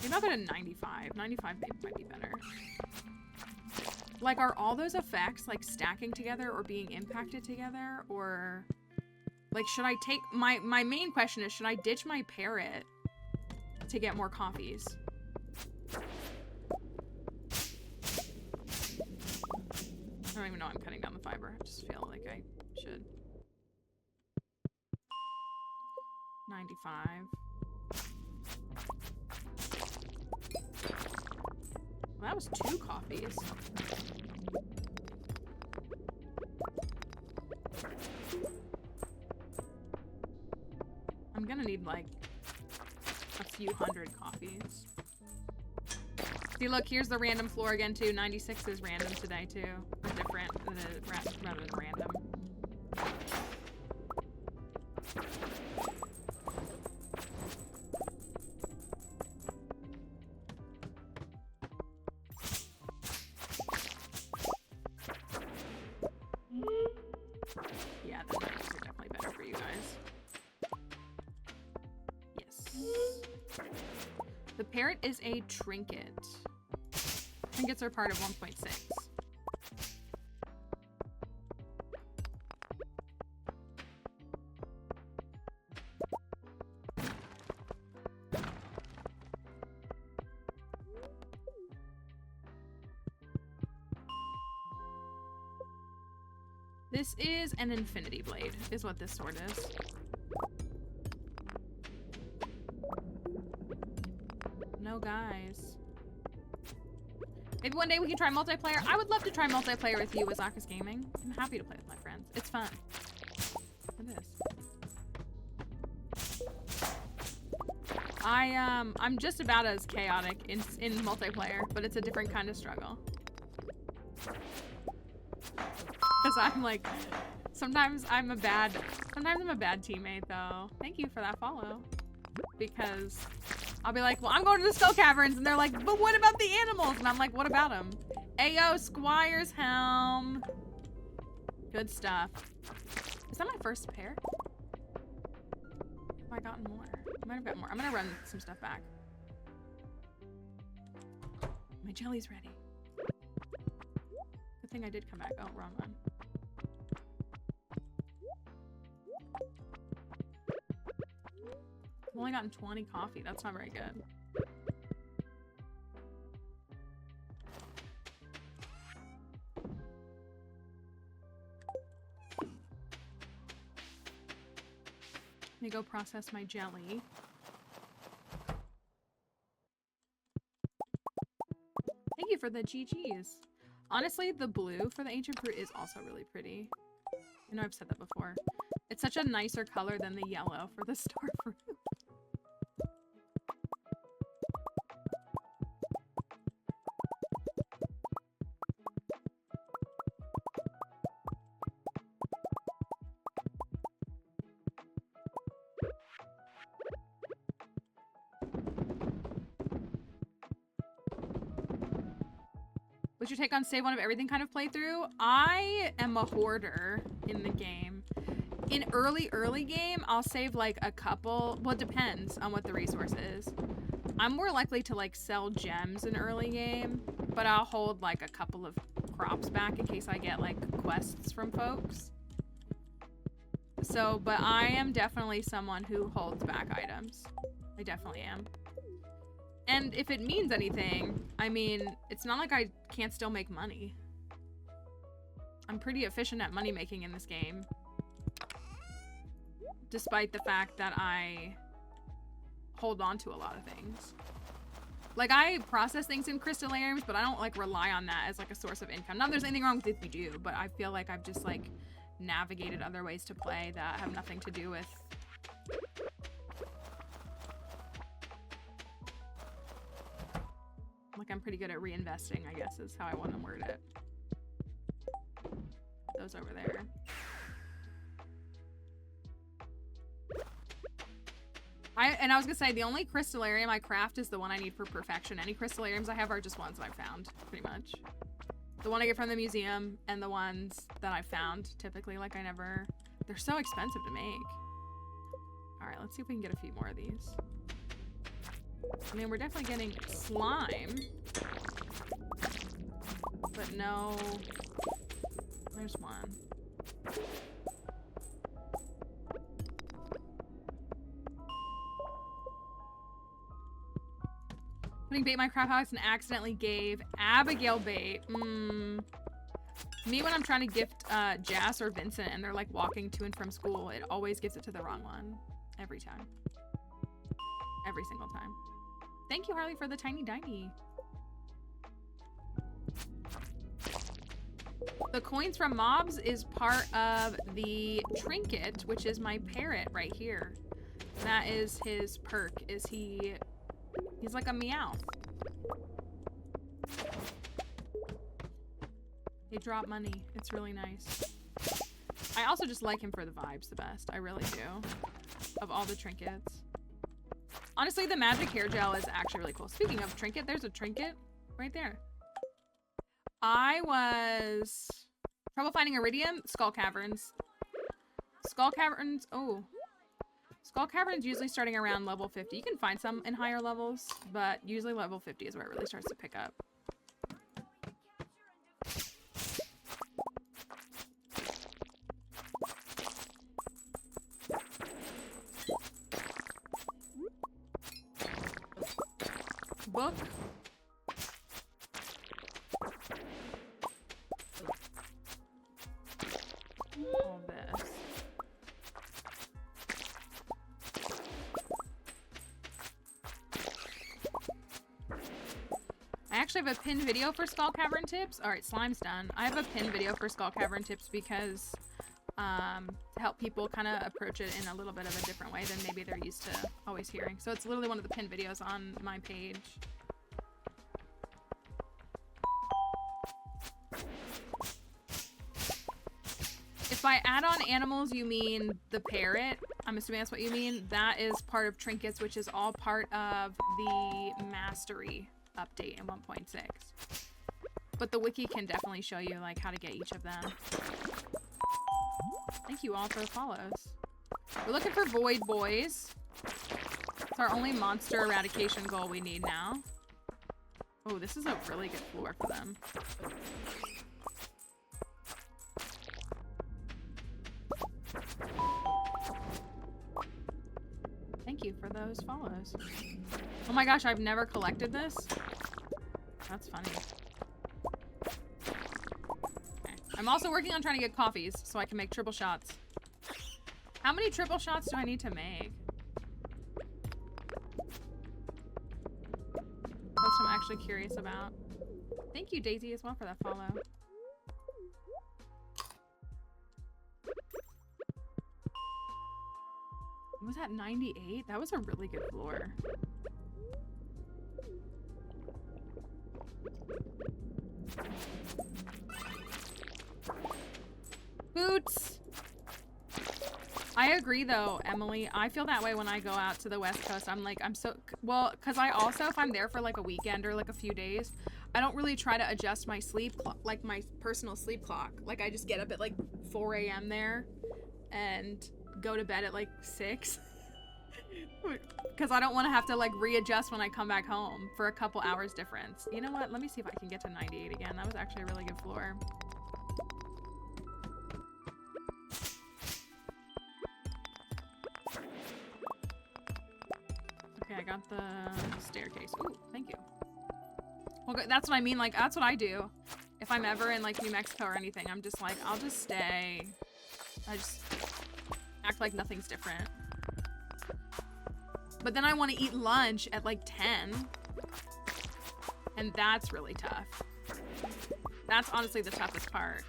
Maybe I'll go to 95. 95 maybe might be better. Like, are all those effects, like, stacking together or being impacted together? Or, like, should I take... My main question is, should I ditch my parrot to get more coffees? I don't even know I'm cutting down the fiber. I just feel like I should. 95. Well, that was 2 coffees. I'm gonna need like a few hundred coffees. See, look, here's the random floor again too. 96 is random today too. Or different rather than random. Yeah, the 90s are definitely better for you guys. Yes. The parrot is a trinket. Trinkets are part of 1.6. This is an infinity blade, is what this sword is. No, guys. Maybe one day we can try multiplayer. I would love to try multiplayer with you, Wazakas Gaming. I'm happy to play with my friends. It's fun. It is. I'm just about as chaotic in multiplayer, but it's a different kind of struggle. Because I'm like, sometimes I'm a bad teammate though. Thank you for that follow. Because I'll be like, well, I'm going to the skull caverns, and they're like, but what about the animals? And I'm like, what about them? Ayo, Squire's helm. Good stuff. Is that my first pair? Have I gotten more? I might have gotten more. I'm gonna run some stuff back. My jelly's ready. Good thing I did come back. Oh, wrong one. I've only gotten 20 coffee. That's not very good. Let me go process my jelly. Thank you for the GGs. Honestly, the blue for the ancient fruit is also really pretty. I know I've said that before. It's such a nicer color than the yellow for the star fruit. What's your take on save one of everything kind of playthrough? I am a hoarder in the game. In early game, I'll save like a couple. Well, it depends on what the resource is. I'm more likely to like sell gems in early game, but I'll hold like a couple of crops back in case I get like quests from folks. So, but I am definitely someone who holds back items. I definitely am. And if it means anything, I mean, it's not like I can't still make money. I'm pretty efficient at money making in this game. Despite the fact that I hold on to a lot of things. Like, I process things in crystallariums, but I don't like rely on that as like a source of income. Not that there's anything wrong with it if you do, but I feel like I've just like navigated other ways to play that have nothing to do with like I'm pretty good at reinvesting, I guess is how I want to word it. Those over there. I was gonna say, the only crystallarium I craft is the one I need for perfection. Any crystallariums I have are just ones that I found, pretty much. The one I get from the museum and the ones that I found, typically, like I never... They're so expensive to make. Alright, let's see if we can get a few more of these. I mean, we're definitely getting slime. But no... There's one. Putting bait in my crab house and accidentally gave Abigail bait. Me, when I'm trying to gift Jas or Vincent and they're like walking to and from school, it always gives it to the wrong one. Every time. Every single time. Thank you, Harley, for the tiny diny. The coins from mobs is part of the trinket, which is my parrot right here. That is his perk, is he's like a meow. They drop money. It's really nice. I also just like him for the vibes the best. I really do. Of all the trinkets. Honestly, the magic hair gel is actually really cool. Speaking of trinket, there's a trinket right there. I was... Trouble finding iridium? Skull Caverns. Skull Caverns... Oh. Skull Caverns usually starting around level 50. You can find some in higher levels, but usually level 50 is where it really starts to pick up. Book. All this. I actually have a pinned video for Skull Cavern tips. Alright, slime's done. I have a pinned video for Skull Cavern tips because to help people kind of approach it in a little bit of a different way than maybe they're used to always hearing. So it's literally one of the pinned videos on my page. If by add-on animals you mean the parrot, I'm assuming that's what you mean, that is part of trinkets, which is all part of the mastery update in 1.6. But the wiki can definitely show you like how to get each of them. Thank you all for the follows. We're looking for void boys. It's our only monster eradication goal we need now. Oh, this is a really good floor for them. Thank you for those follows. Oh my gosh, I've never collected this. That's funny. Okay. I'm also working on trying to get coffees so I can make triple shots. How many triple shots do I need to make? That's what I'm actually curious about. Thank you, Daisy, as well, for that follow. Was that 98? That was a really good floor. Boots! I agree though, Emily. I feel that way when I go out to the West Coast. I'm like, I'm so... Well, because I also, if I'm there for like a weekend or like a few days, I don't really try to adjust my sleep clock, like my personal sleep clock. Like I just get up at like 4 a.m. there and go to bed at like 6. Because I don't want to have to like readjust when I come back home for a couple hours difference. You know what? Let me see if I can get to 98 again. That was actually a really good floor. Okay, I got the staircase. Ooh, thank you. Well, that's what I mean. Like, that's what I do. If I'm ever in like New Mexico or anything, I'm just like, I'll just stay. I just act like nothing's different. But then I want to eat lunch at like 10. And that's really tough. That's honestly the toughest part.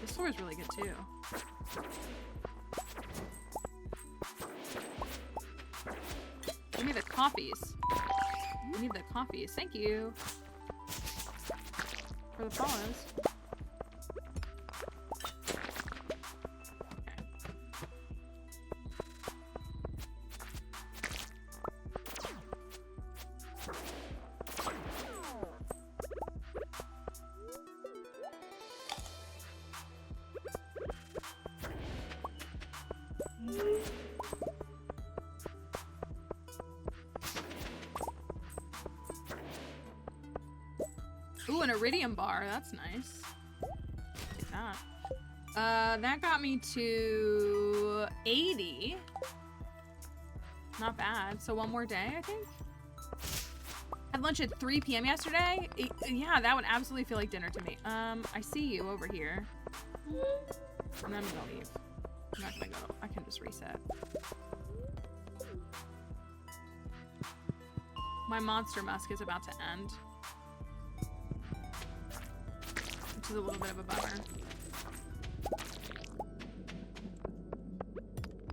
This floor is really good too. Give me the coffees. I need the coffees. Thank you for the follows. iridium bar. That's nice. Take that. That got me to 80. Not bad. So one more day, I think. Had lunch at 3 p.m. yesterday. Yeah, that would absolutely feel like dinner to me. I see you over here. And I'm gonna leave. I'm not gonna go. I can just reset. My monster musk is about to end. Which is a little bit of a bummer.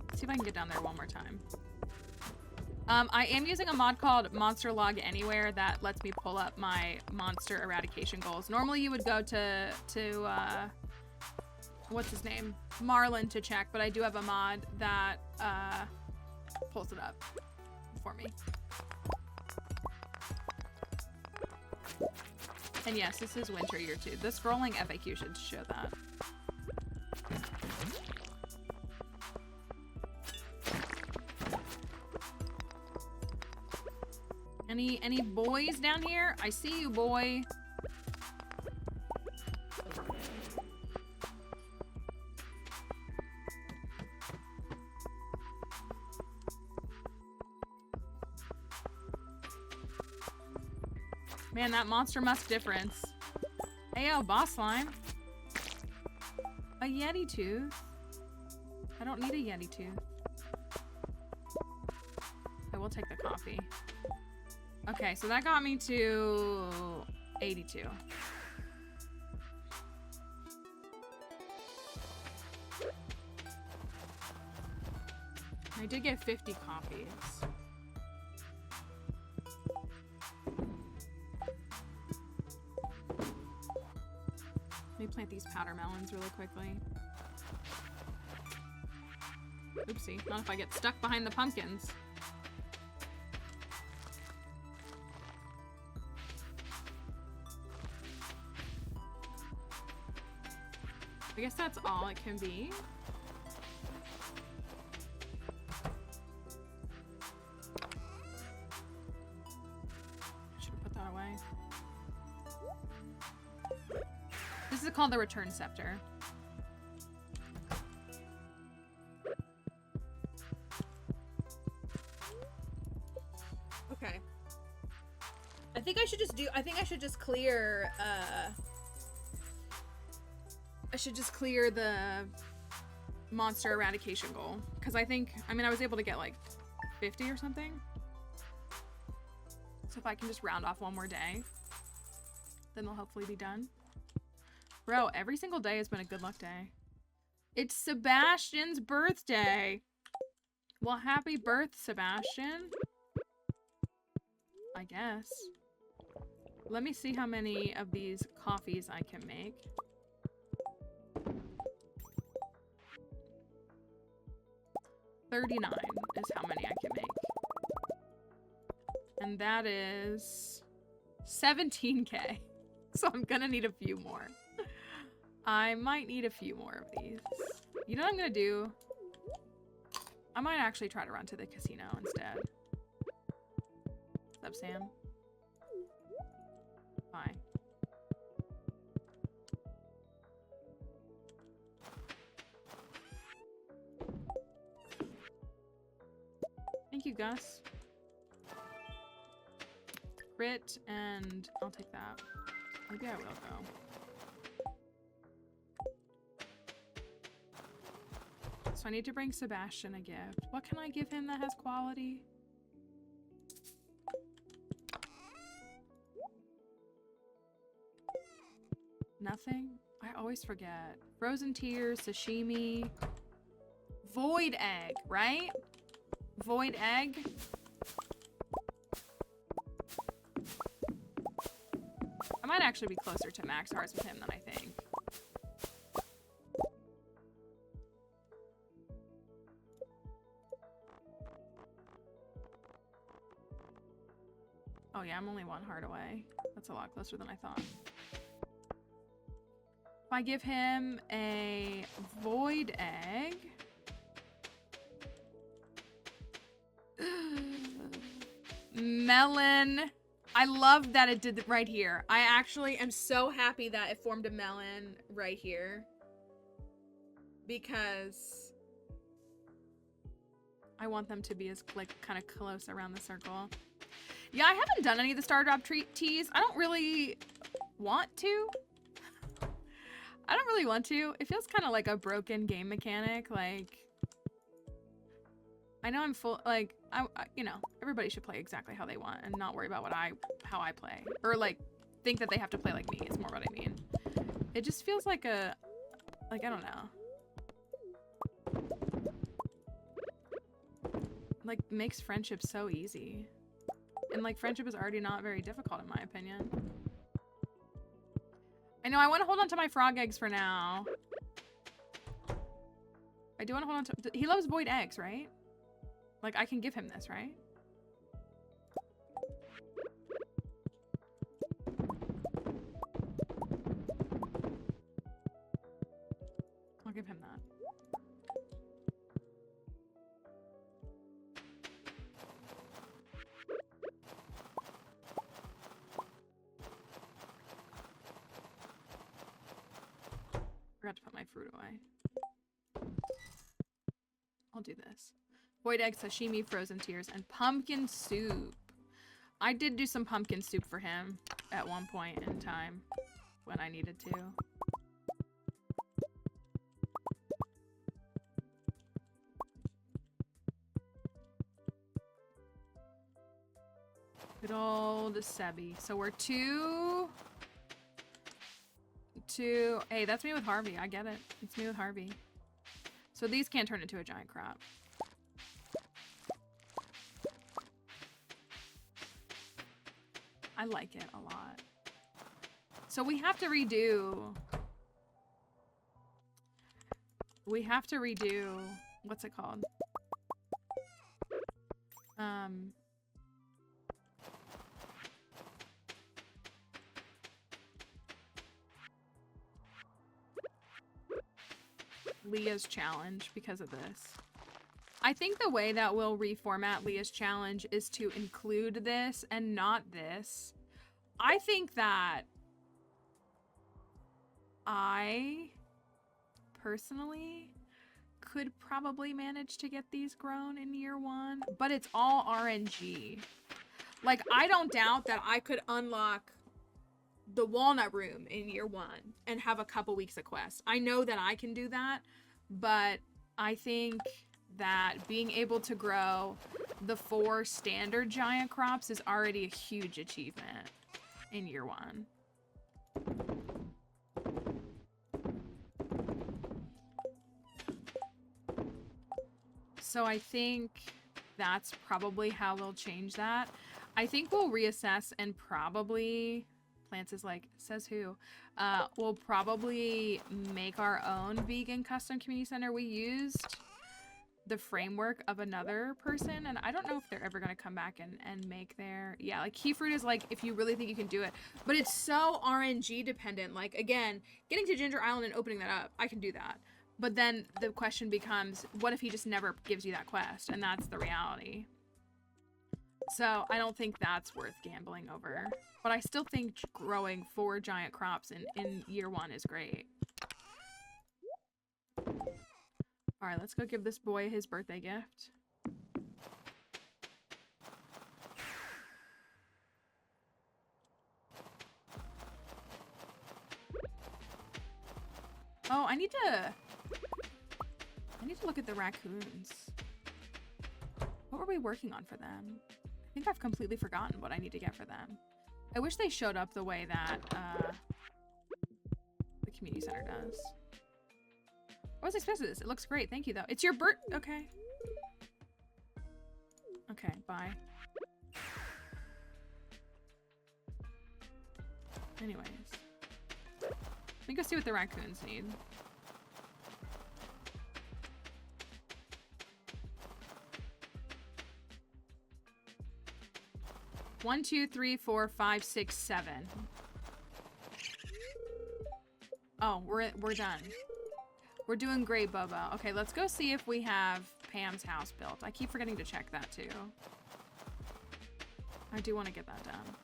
Let's see if I can get down there one more time. I am using a mod called Monster Log Anywhere that lets me pull up my monster eradication goals. Normally you would go to what's his name? Marlin to check, but I do have a mod that pulls it up for me. And yes, this is winter year 2. The scrolling FAQ should show that. Any boys down here? I see you, boy. Man, that monster musk difference. Ayo, boss slime. A Yeti tooth. I don't need a Yeti tooth. I will take the coffee. Okay, so that got me to 82. I did get 50 copies. Let me plant these powder melons really quickly. Oopsie, not if I get stuck behind the pumpkins. I guess that's all it can be. Should have put that away. This is called the Return Scepter. Okay. I think I should just clear, I should just clear the monster eradication goal. Because I was able to get like 50 or something. So if I can just round off one more day, then they'll hopefully be done. Bro, every single day has been a good luck day. It's Sebastian's birthday. Well, happy birth, Sebastian. I guess. Let me see how many of these coffees I can make. $39 is how many I can make. And that is 17K. So I'm gonna need a few more. I might need a few more of these. You know what I'm gonna do? I might actually try to run to the casino instead. What's up, Sam? Bye. Thank you, Gus. Crit, and I'll take that. Maybe I will go. So I need to bring Sebastian a gift. What can I give him that has quality? Nothing? I always forget. Frozen tears, sashimi. Void egg, right? Void egg. I might actually be closer to max hearts with him than I think. Oh yeah, I'm only one heart away. That's a lot closer than I thought. If I give him a void egg... Melon. I love that it did right here. I actually am so happy that it formed a melon right here. Because I want them to be as like kind of close around the circle. Yeah, I haven't done any of the Stardew teas. I don't really want to. I don't really want to. It feels kind of like a broken game mechanic. Like, I know I'm full, like, you know, everybody should play exactly how they want and not worry about how I play. Or like, think that they have to play like me. It's more what I mean. It just feels like I don't know. Like, makes friendship so easy. And like, friendship is already not very difficult in my opinion. I know I want to hold on to my frog eggs for now. I do want to hold on to, he loves void eggs, right? Like, I can give him this, right? I'll give him that. Forgot to put my fruit away. I'll do this. Void egg, sashimi, frozen tears, and pumpkin soup. I did do some pumpkin soup for him at one point in time when I needed to. Good old Sebi. So we're two. Hey, that's me with Harvey. I get it. It's me with Harvey. So these can't turn into a giant crop. I like it a lot. So we have to redo... What's it called? Leah's challenge because of this. I think the way that we'll reformat Leah's challenge is to include this and not this. I think that I personally could probably manage to get these grown in year 1, but it's all RNG. Like, I don't doubt that I could unlock the walnut room in year 1 and have a couple weeks of quests. I know that I can do that, but I think that being able to grow the 4 standard giant crops is already a huge achievement in year 1. So I think that's probably how we'll change that. I think we'll reassess and probably... Plants is like, says who? We'll probably make our own vegan custom community center. We used the framework of another person, and I don't know if they're ever going to come back and make their... Yeah, like, Keyfruit is like, if you really think you can do it. But it's so RNG dependent. Like, again, getting to Ginger Island and opening that up, I can do that. But then the question becomes, what if he just never gives you that quest? And that's the reality. So I don't think that's worth gambling over. But I still think growing 4 giant crops in year 1 is great. Alright, let's go give this boy his birthday gift. Oh, I need to look at the raccoons. What were we working on for them? I think I've completely forgotten what I need to get for them. I wish they showed up the way that the community center does. I wasn't expecting this. It looks great. Thank you, though. It's your okay. Okay, bye. Anyways. Let me go see what the raccoons need. One, 2, 3, 4, 5, 6, 7. Oh, we're done. We're doing great, Bobo. Okay, let's go see if we have Pam's house built. I keep forgetting to check that too. I do want to get that done.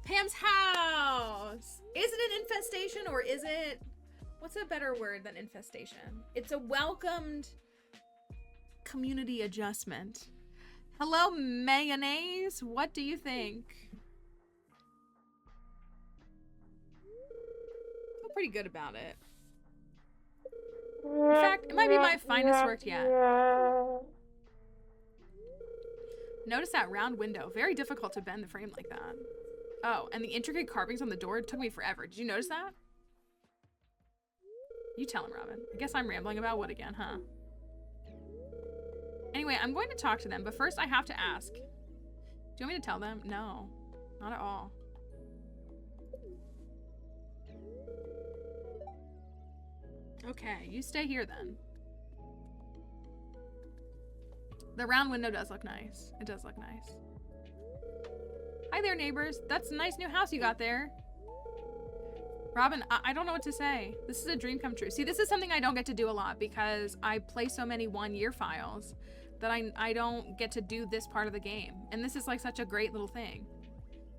Pam's house! Is it an infestation or is it... What's a better word than infestation? It's a welcomed community adjustment. Hello, mayonnaise. What do you think? I feel pretty good about it. In fact, it might be my finest work yet. Notice that round window. Very difficult to bend the frame like that. Oh, and the intricate carvings on the door took me forever. Did you notice that? You tell him, Robin. I guess I'm rambling about wood again, huh? Anyway, I'm going to talk to them, but first I have to ask. Do you want me to tell them? No, not at all. Okay, you stay here then. The round window does look nice. It does look nice. Hi there, neighbors. That's a nice new house you got there. Robin, I don't know what to say. This is a dream come true. See, this is something I don't get to do a lot because I play so many 1-year files that I don't get to do this part of the game. And this is like such a great little thing.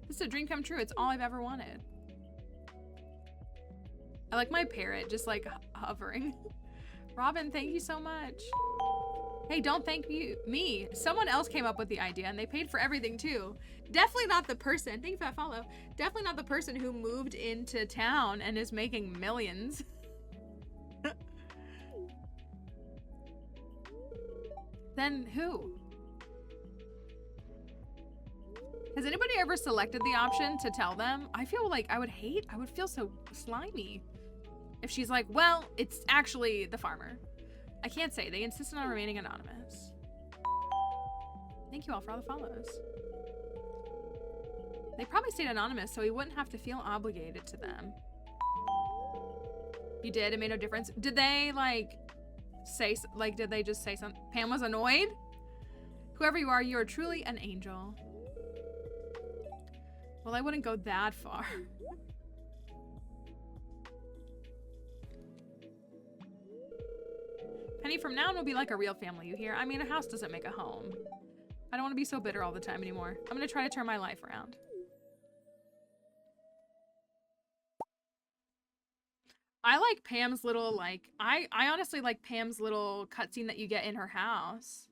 This is a dream come true. It's all I've ever wanted. I like my parrot just like hovering. Robin, thank you so much. Hey, don't thank me. Someone else came up with the idea and they paid for everything too. Definitely not the person, thank you for that follow. Definitely not the person who moved into town and is making millions. Then who? Has anybody ever selected the option to tell them? I feel like I would feel so slimy. If she's like, well, it's actually the farmer. I can't say. They insisted on remaining anonymous. Thank you all for all the follows. They probably stayed anonymous so he wouldn't have to feel obligated to them. You did? It made no difference? Did they like say, like, did they just say something? Pam was annoyed? Whoever you are truly an angel. Well, I wouldn't go that far. Penny, from now on we'll be like a real family, you hear? I mean, a house doesn't make a home. I don't want to be so bitter all the time anymore. I'm gonna try to turn my life around. I like Pam's little, like, I honestly like Pam's little cutscene that you get in her house.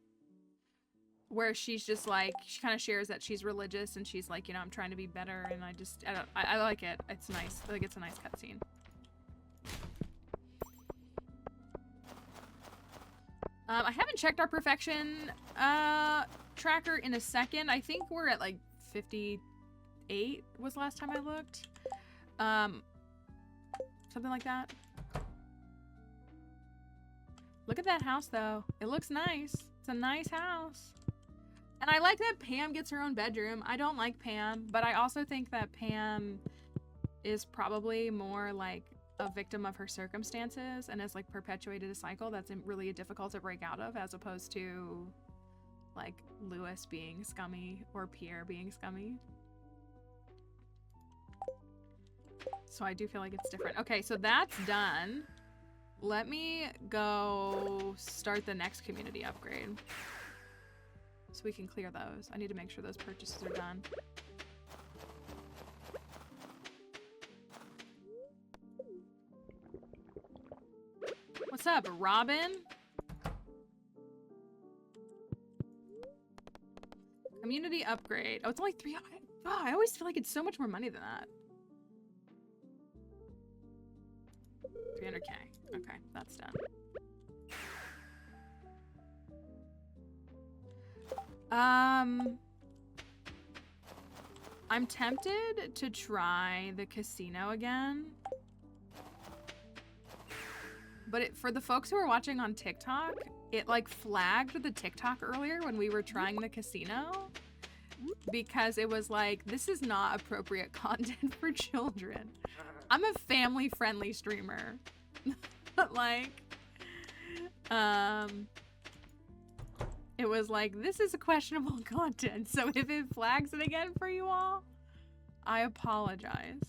Where she's just like, she kind of shares that she's religious and she's like, you know, I'm trying to be better, and I like it. It's nice. I think it's a nice cutscene. I haven't checked our perfection tracker in a second. I think we're at like 58 was the last time I looked. Something like that. Look at that house though. It looks nice. It's a nice house. And I like that Pam gets her own bedroom. I don't like Pam, but I also think that Pam is probably more like a victim of her circumstances and has like perpetuated a cycle that's really difficult to break out of, as opposed to like Lewis being scummy or Pierre being scummy. So I do feel like it's different. Okay, so that's done. Let me go start the next community upgrade. So we can clear those. I need to make sure those purchases are done. What's up, Robin? Community upgrade. Oh, it's only 3. Oh, I always feel like it's so much more money than that. 300K. Okay, that's done. I'm tempted to try the casino again. But for the folks who are watching on TikTok, it like flagged the TikTok earlier when we were trying the casino because it was like, this is not appropriate content for children. I'm a family-friendly streamer. But like, it was like, this is a questionable content. So if it flags it again for you all, I apologize.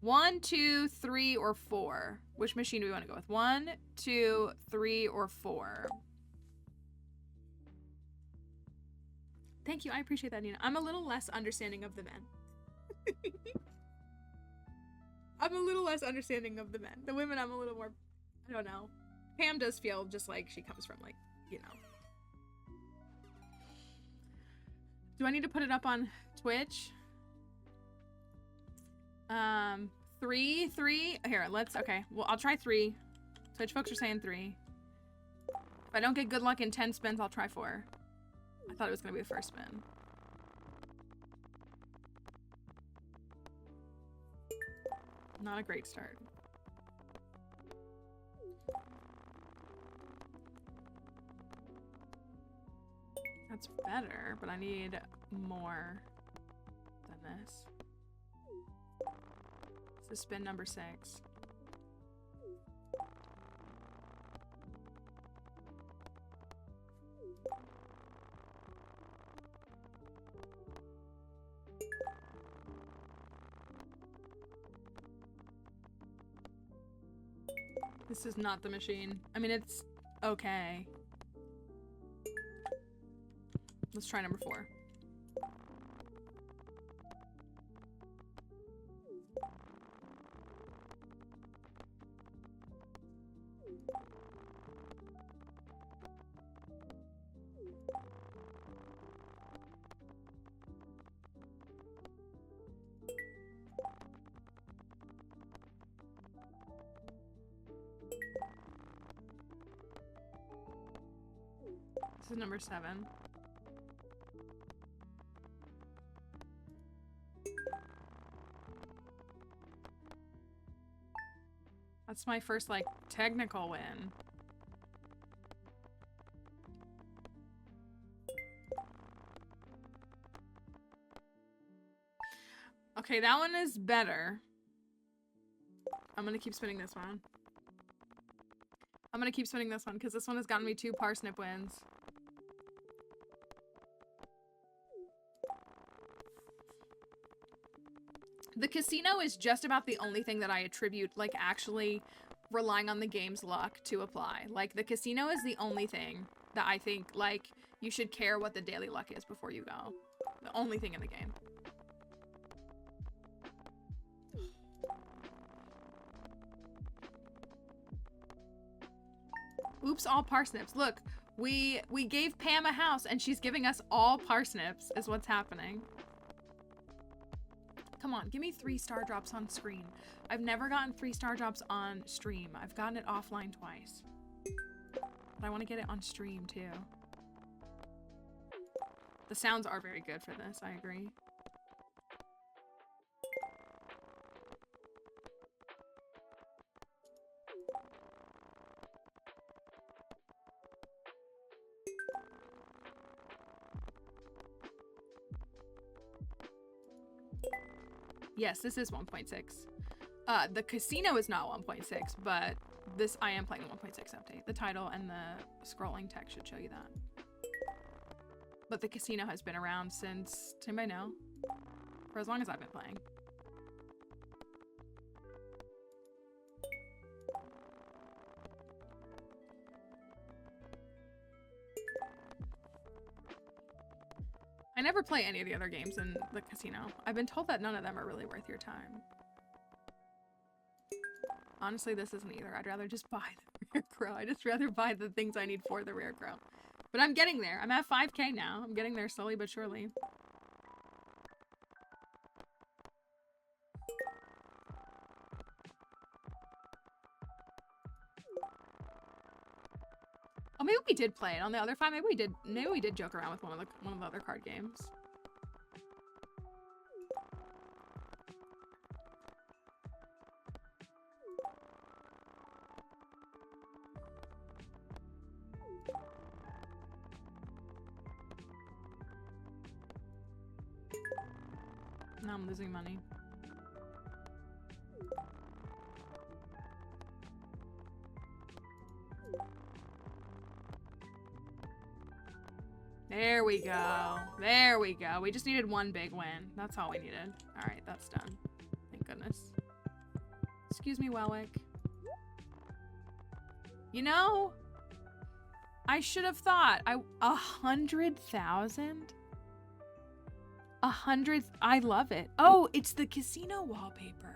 1, 2, 3, or 4. Which machine do we want to go with? 1, 2, 3, or 4? Thank you. I appreciate that, Nina. I'm a little less understanding of the men. I'm a little less understanding of the men. The women, I'm a little more, I don't know. Pam does feel just like she comes from, like, you know. Do I need to put it up on Twitch? 3. Here, let's, okay. Well, I'll try 3. Twitch folks are saying 3. If I don't get good luck in 10 spins, I'll try 4. I thought it was gonna be the first spin. Not a great start. That's better, but I need more than this. This is spin number 6. This is not the machine. I mean, it's okay. Let's try number 4. This is number 7. That's my first, like, technical win. Okay, that one is better. I'm gonna keep spinning this one. I'm gonna keep spinning this one because this one has gotten me 2 parsnip wins. The casino is just about the only thing that I attribute, like, actually relying on the game's luck to apply. Like, the casino is the only thing that I think, like, you should care what the daily luck is before you go. The only thing in the game. Oops, all parsnips. Look, we gave Pam a house and she's giving us all parsnips is what's happening. Come on, give me 3 star drops on screen. I've never gotten 3 star drops on stream. I've gotten it offline twice. But I want to get it on stream too. The sounds are very good for this, I agree. Yes, this is 1.6. The casino is not 1.6, but this I am playing the 1.6 update. The title and the scrolling text should show you that. But the casino has been around since, does anybody know? For as long as I've been playing. I never play any of the other games in the casino. I've been told that none of them are really worth your time. Honestly, this isn't either. I'd rather just buy the rare crow. I'd just rather buy the things I need for the rare crow. But I'm getting there. I'm at 5K now. I'm getting there slowly but surely. Oh, maybe we did play it on the other 5. Maybe we did joke around with one of the other card games. Now I'm losing money. There we go. There we go. We just needed 1 big win. That's all we needed. All right, that's done. Thank goodness. Excuse me, Welwick. You know, I should have thought 100,000. 100. I love it. Oh, it's the casino wallpaper.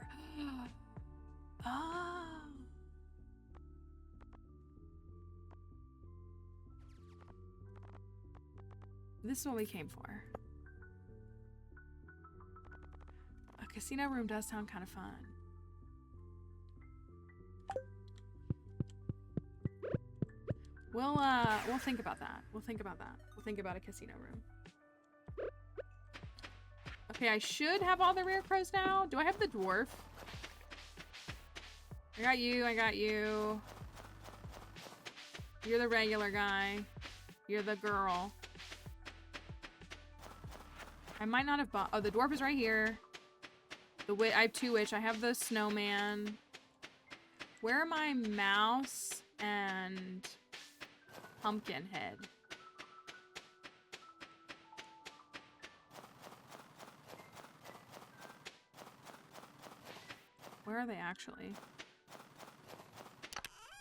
Oh. This is what we came for. A casino room does sound kind of fun. We'll think about that. We'll think about that. We'll think about a casino room. Okay, I should have all the rare crows now. Do I have the dwarf? I got you. I got you. You're the regular guy. You're the girl. I might not have bought. Oh, the dwarf is right here. The witch. I have 2 witch. I have the snowman. Where are my mouse and pumpkin head? Where are they actually?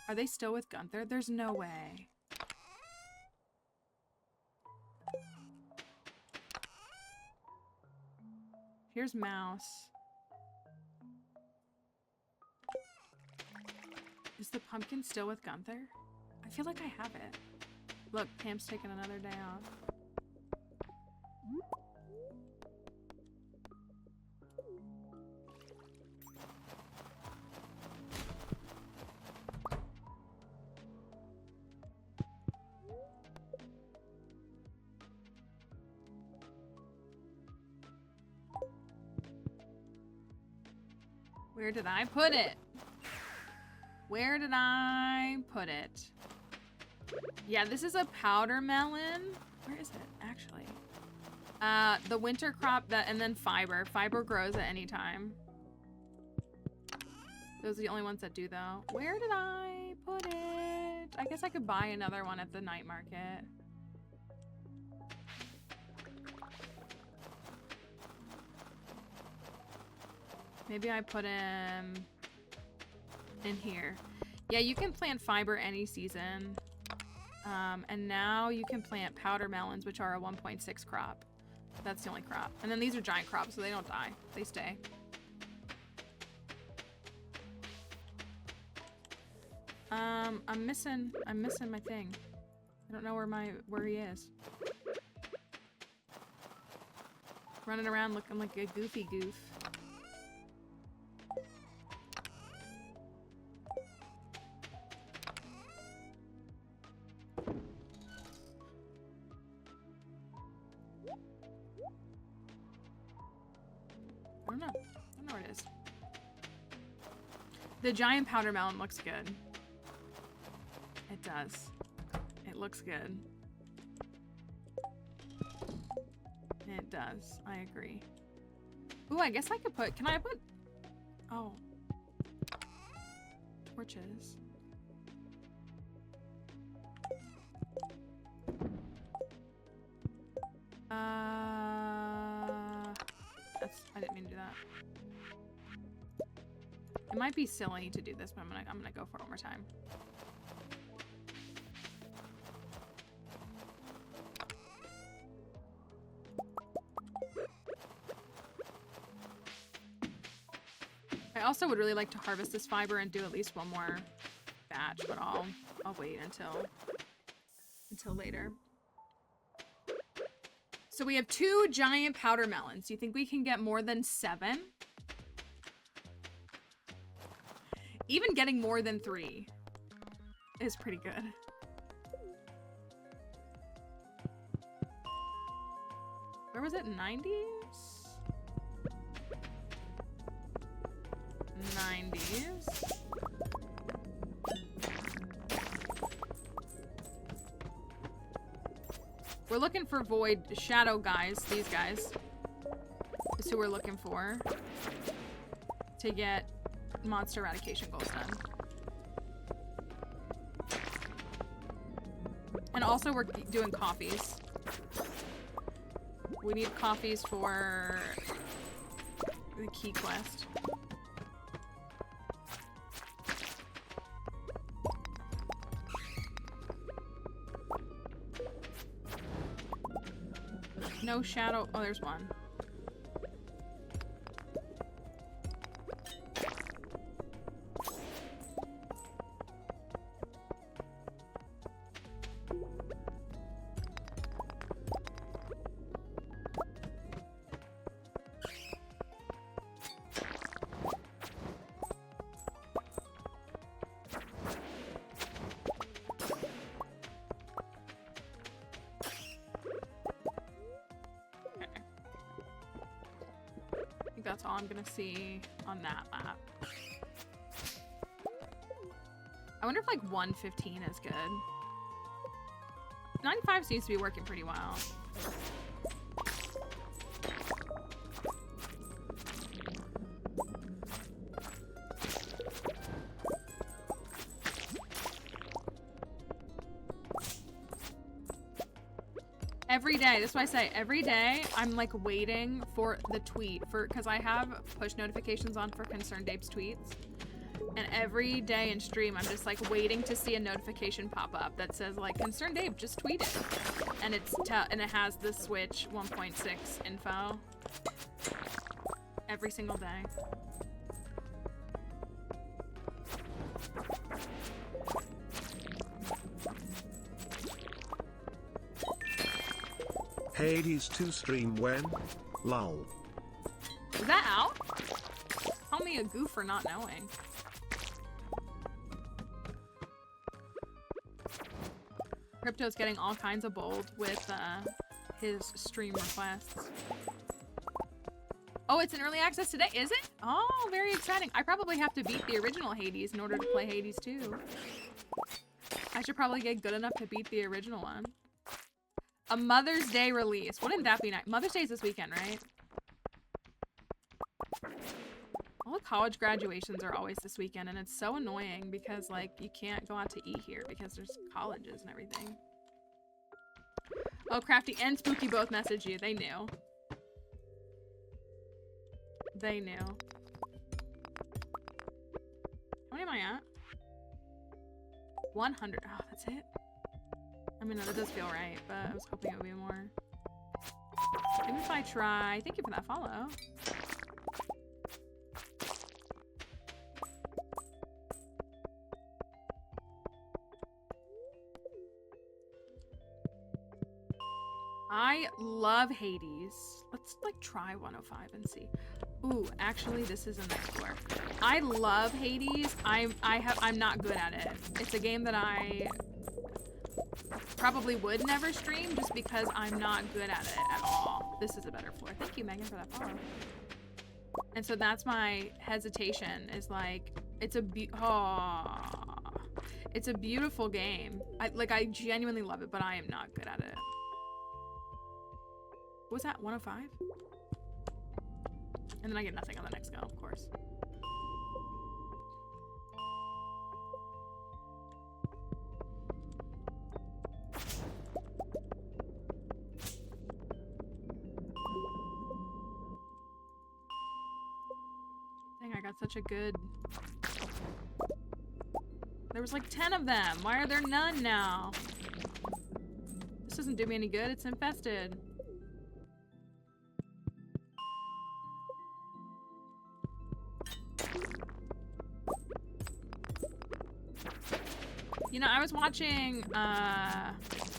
Are they still with Gunther? There's no way. Here's Mouse. Is the pumpkin still with Gunther? I feel like I have it. Look, Pam's taking another day off. Where did I put it? Where did I put it? Yeah, this is a powder melon. Where is it, actually? The winter crop, that, and then fiber. Fiber grows at any time. Those are the only ones that do, though. Where did I put it? I guess I could buy another one at the night market. Maybe I put him in here. Yeah, you can plant fiber any season. And now you can plant powder melons, which are a 1.6 crop. That's the only crop. And then these are giant crops, so they don't die. They stay. I'm missing my thing. I don't know where he is. Running around looking like a goofy goof. I don't know where it is. The giant powder melon looks good. It does. It looks good. It does. I agree. Ooh, I guess I could put... Can I put... Oh. Torches. I didn't mean to do that. It might be silly to do this, but I'm gonna go for it one more time. I also would really like to harvest this fiber and do at least one more batch, but I'll wait until later. So we have 2 giant powder melons. Do you think we can get more than 7? Even getting more than 3 is pretty good. Where was it? 90s? 90s. We're looking for void shadow guys. These guys is who we're looking for to get monster eradication goals done. And also we're doing coffees. We need coffees for the key quest. No shadow. Oh, there's one. That's all I'm gonna see on that lap. I wonder if like 115 is good. 95 seems to be working pretty well. Every day, that's why I say every day I'm like waiting for the tweet because I have push notifications on for Concerned Apes tweets. And every day in stream, I'm just like waiting to see a notification pop up that says like Concerned Ape just tweeted, and and it has the Switch 1.6 info every single day. Hades 2 stream when? Lol. Is that out? Call me a goof for not knowing. Crypto's getting all kinds of bold with his stream requests. Oh, it's in early access today, is it? Oh, very exciting. I probably have to beat the original Hades in order to play Hades 2. I should probably get good enough to beat the original one. A Mother's Day release. Wouldn't that be nice? Mother's Day is this weekend, right? All the college graduations are always this weekend, and it's so annoying because, like, you can't go out to eat here because there's colleges and everything. Oh, Crafty and Spooky both messaged you. They knew. They knew. How many am I at? 100. Oh, that's it? I mean, that does feel right, but I was hoping it would be more. Maybe if I try... Thank you for that follow. I love Hades. Let's like try 105 and see. Ooh, actually this is a nice score. I love Hades. I'm not good at it. It's a game that I probably would never stream just because I'm not good at it at all. This is a better floor. Thank you, Megan, for that follow. And so that's my hesitation is like, it's a it's a beautiful game. I genuinely love it, but I am not good at it. What was that, 105? And then I get nothing on the next go, of course. Dang, I got such a good... There was like 10 of them. Why are there none now? This doesn't do me any good. It's infested. You know, I was watching, I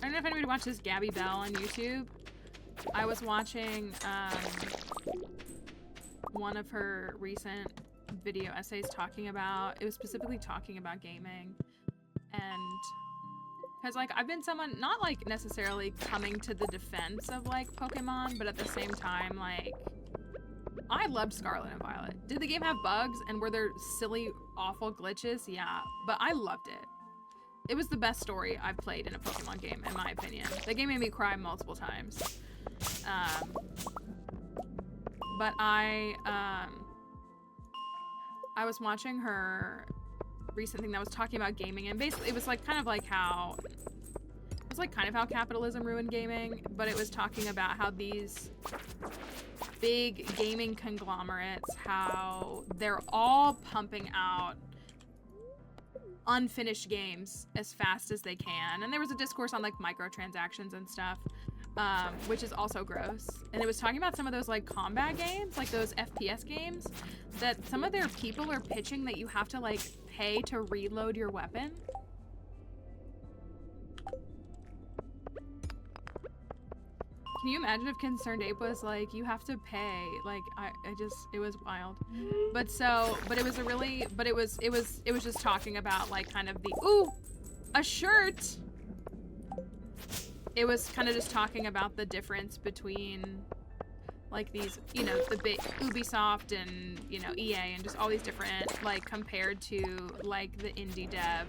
don't know if anybody watches Gabby Bell on YouTube. I was watching, one of her recent video essays talking about, it was specifically talking about gaming. And, cause like, I've been someone, not like necessarily coming to the defense of like Pokemon, but at the same time, like, I loved Scarlet and Violet. Did the game have bugs and were there silly, awful glitches? Yeah, but I loved it. It was the best story I've played in a Pokemon game, in my opinion. The game made me cry multiple times. But I was watching her recent thing that was talking about gaming, and basically it was like kind of how capitalism ruined gaming, but it was talking about how these big gaming conglomerates, how they're all pumping out unfinished games as fast as they can. And there was a discourse on like microtransactions and stuff, which is also gross. And it was talking about some of those like combat games, like those FPS games, that some of their people are pitching that you have to like pay to reload your weapon. Can you imagine if Concerned Ape was like, you have to pay? Like, it was wild. But it was it was just talking about like kind of the, ooh, a shirt. It was kind of just talking about the difference between like these, you know, the big Ubisoft and, you know, EA and just all these different, like, compared to, like, the indie dev,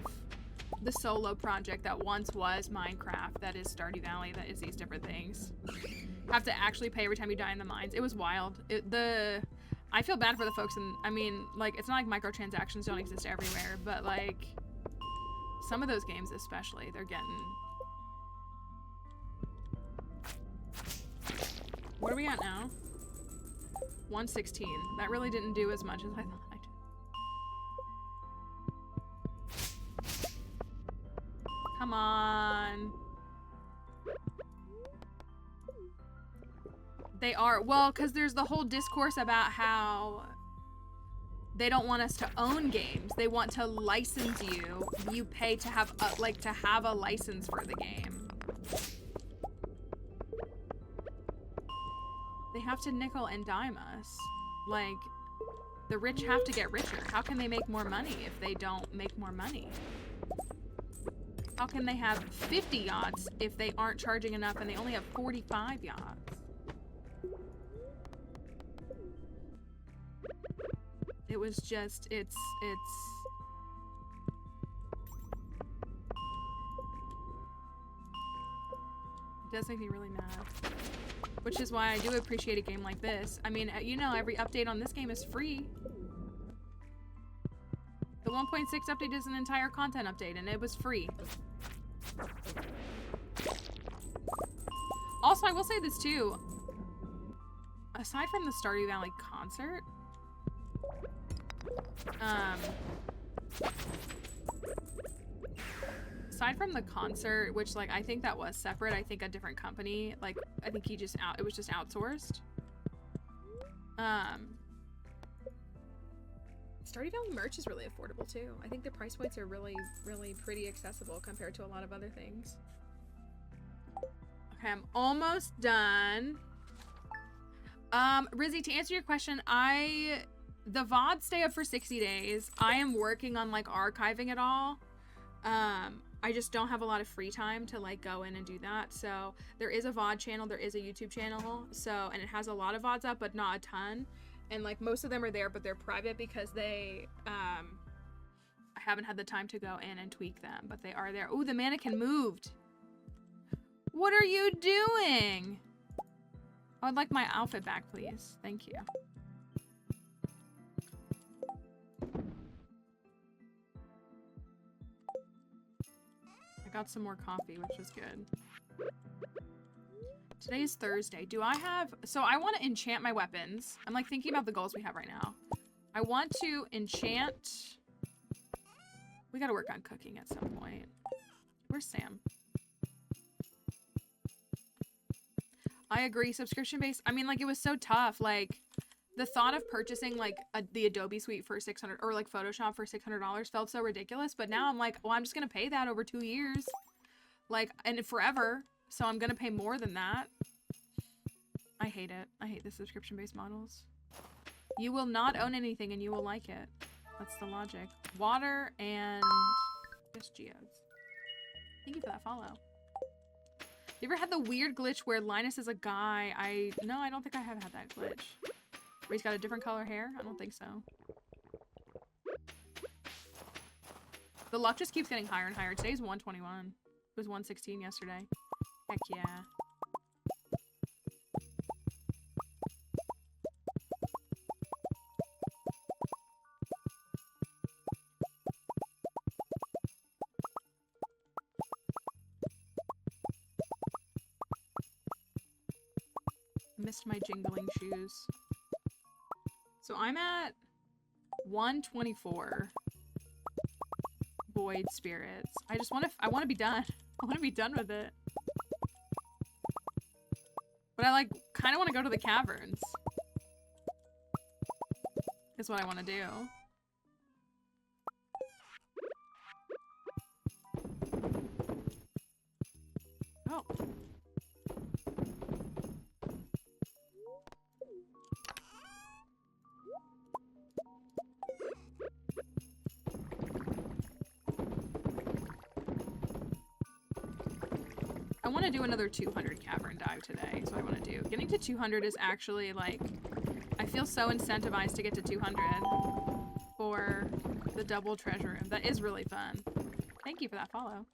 the solo project that once was Minecraft, that is Stardew Valley, that is these different things. Have to actually pay every time you die in the mines. It was wild. I feel bad for the folks, and I mean, like, it's not like microtransactions don't exist everywhere, but, like, some of those games especially, they're getting... What are we at now? 116. That really didn't do as much as I thought I did. Come on. They are. Well, because there's the whole discourse about how they don't want us to own games. They want to license you. You pay to have a license for the game. They have to nickel and dime us. Like, the rich have to get richer. How can they make more money if they don't make more money? How can they have 50 yachts if they aren't charging enough and they only have 45 yachts? It was just, it does make me really mad. Which is why I do appreciate a game like this. I mean, you know, every update on this game is free. The 1.6 update is an entire content update, and it was free. Also, I will say this too. Aside from the Stardew Valley concert, aside from the concert, which, like, I think that was separate, I think a different company, like, I think it was just outsourced. Stardew Valley merch is really affordable too. I think the price points are really, really pretty accessible compared to a lot of other things. Okay, I'm almost done. Rizzy, to answer your question, the VODs stay up for 60 days. I am working on, like, archiving it all. I just don't have a lot of free time to, like, go in and do that. So there is a VOD channel, there is a YouTube channel, so, and it has a lot of VODs up, but not a ton. And, like, most of them are there, but they're private because they, I haven't had the time to go in and tweak them, but they are there. Ooh, the mannequin moved. What are you doing? I would like my outfit back, please. Thank you. I got some more coffee, which was good. Today's Thursday. Do I have... So I want to enchant my weapons. I'm, like, thinking about the goals we have right now. I want to enchant... We gotta work on cooking at some point. Where's Sam? I agree. Subscription-based... I mean, like, it was so tough. Like, the thought of purchasing, like, the Adobe suite for $600... Or, like, Photoshop for $600 felt so ridiculous. But now I'm like, well, I'm just gonna pay that over 2 years. Like, and forever. So I'm gonna pay more than that. I hate it. I hate the subscription-based models. You will not own anything and you will like it. That's the logic. Water and just geodes. Thank you for that follow. You ever had the weird glitch where Linus is a guy? No, I don't think I have had that glitch. Where he's got a different color hair? I don't think so. The luck just keeps getting higher and higher. Today's 121. It was 116 yesterday. Heck yeah. Missed my jingling shoes. So I'm at 124 void spirits. I want to be done. I want to be done with it. But I, like, kind of want to go to the caverns. Is what I want to do. Oh. I want to do another 200 cavern dive today, is what I want to do. Getting to 200 is actually, like, I feel so incentivized to get to 200 for the double treasure room. That is really fun. Thank you for that follow.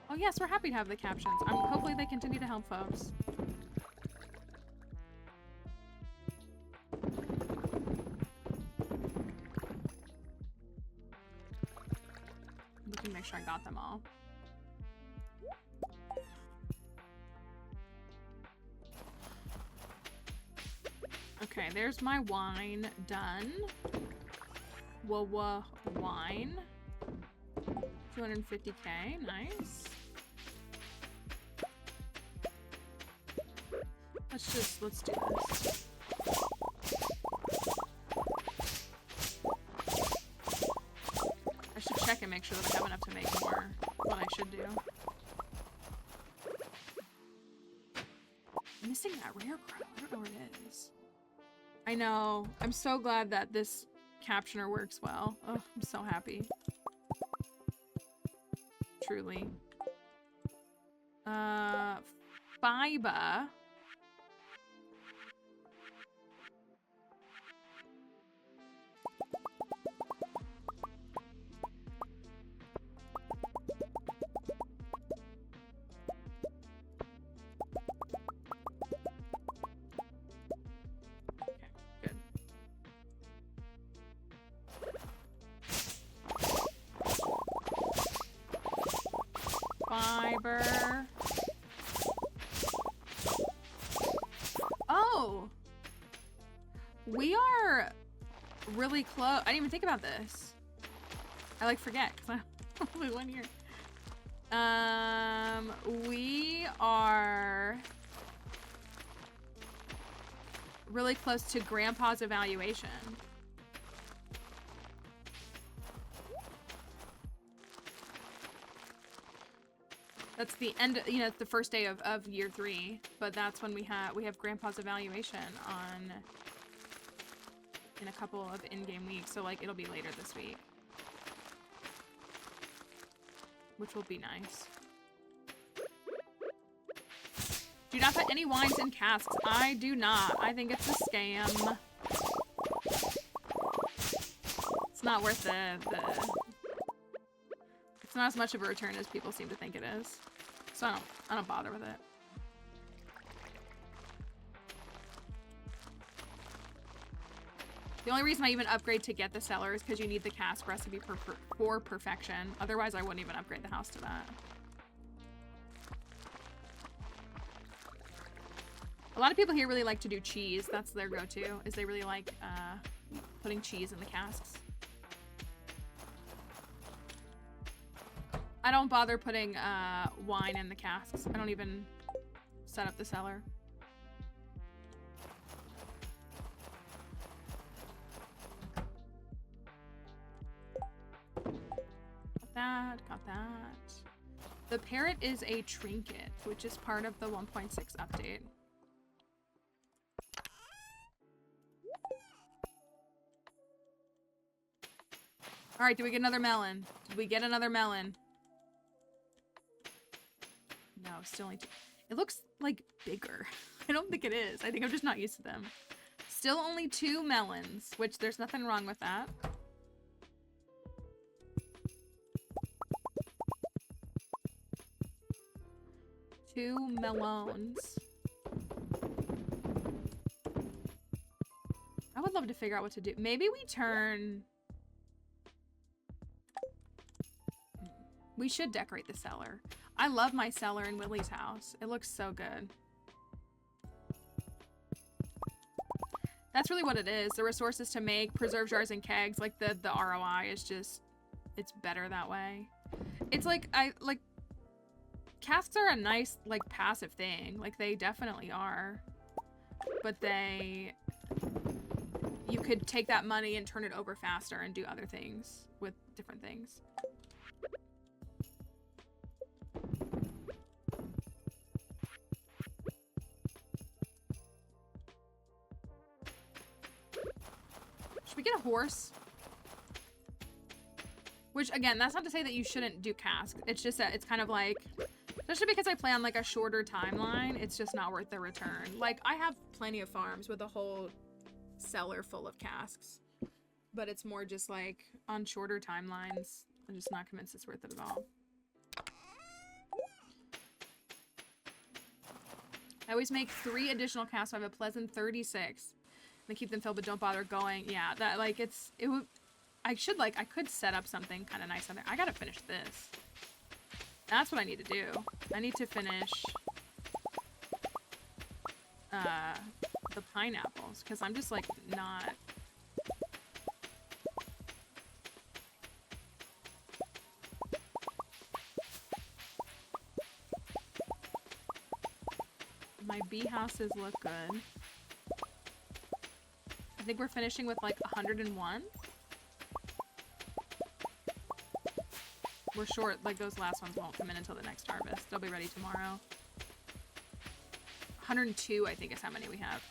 Oh yes, we're happy to have the captions. Hopefully they continue to help folks. Looking to make sure I got them all. Okay, there's my wine done. Wine. 250k, nice. Let's do this. I should check and make sure that I have enough to make more. What I should do. I'm missing that rare crow. I don't know where it is. I know. I'm so glad that this captioner works well. Oh, I'm so happy. Truly. Fiber. Fiber. Oh, we are really close. I didn't even think about this. I like forget because I only 1 year. We are really close to Grandpa's evaluation. That's the end, you know, it's the first day of year 3, but that's when we have Grandpa's evaluation on in a couple of in-game weeks, so like it'll be later this week. Which will be nice. Do not put any wines in casks. I do not. I think it's a scam. It's not worth the it's not as much of a return as people seem to think it is. So I don't bother with it. The only reason I even upgrade to get the cellar is because you need the cask recipe for perfection. Otherwise, I wouldn't even upgrade the house to that. A lot of people here really like to do cheese. That's their go-to, is they really like putting cheese in the casks. I don't bother putting wine in the casks. I don't even set up the cellar. Got that. The parrot is a trinket, which is part of the 1.6 update. All right, do we get another melon? Did we get another melon? No, still only 2. It looks like bigger. I don't think it is. I think I'm just not used to them. Still only 2 melons, which there's nothing wrong with that. Two melons. I would love to figure out what to do. Maybe we turn... We should decorate the cellar. I love my cellar in Willie's house. It looks so good. That's really what it is. The resources to make preserve jars and kegs, like the ROI is just, it's better that way. It's like, casks are a nice, like, passive thing. Like, they definitely are. But you could take that money and turn it over faster and do other things with different things. Should we get a horse? Which, again, that's not to say that you shouldn't do cask. It's just that it's kind of like, especially because I play on like a shorter timeline, it's just not worth the return. Like, I have plenty of farms with a whole cellar full of casks, but it's more just like on shorter timelines. I'm just not convinced it's worth it at all. I always make 3 additional casks, so I have a pleasant 36. They keep them filled, but don't bother going. Yeah, that like it would. I could set up something kind of nice on there. I gotta finish this. That's what I need to do. I need to finish the pineapples, because I'm just like not. My bee houses look good. I think we're finishing with like 101. We're short, like those last ones won't come in until the next harvest. They'll be ready tomorrow. 102, I think, is how many we have.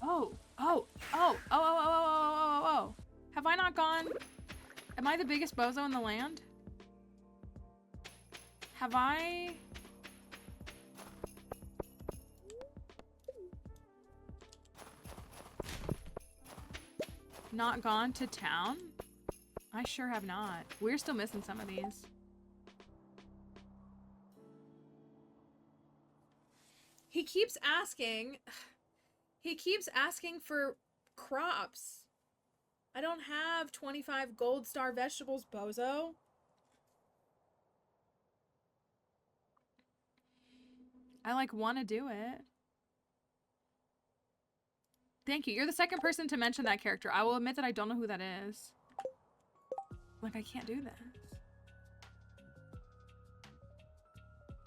Oh. Have I not gone? Am I the biggest bozo in the land? Have I? Not gone to town? I sure have not. We're still missing some of these. He keeps asking for crops. I don't have 25 gold star vegetables, bozo. I like want to do it. Thank you. You're the second person to mention that character. I will admit that I don't know who that is. Like, I can't do this.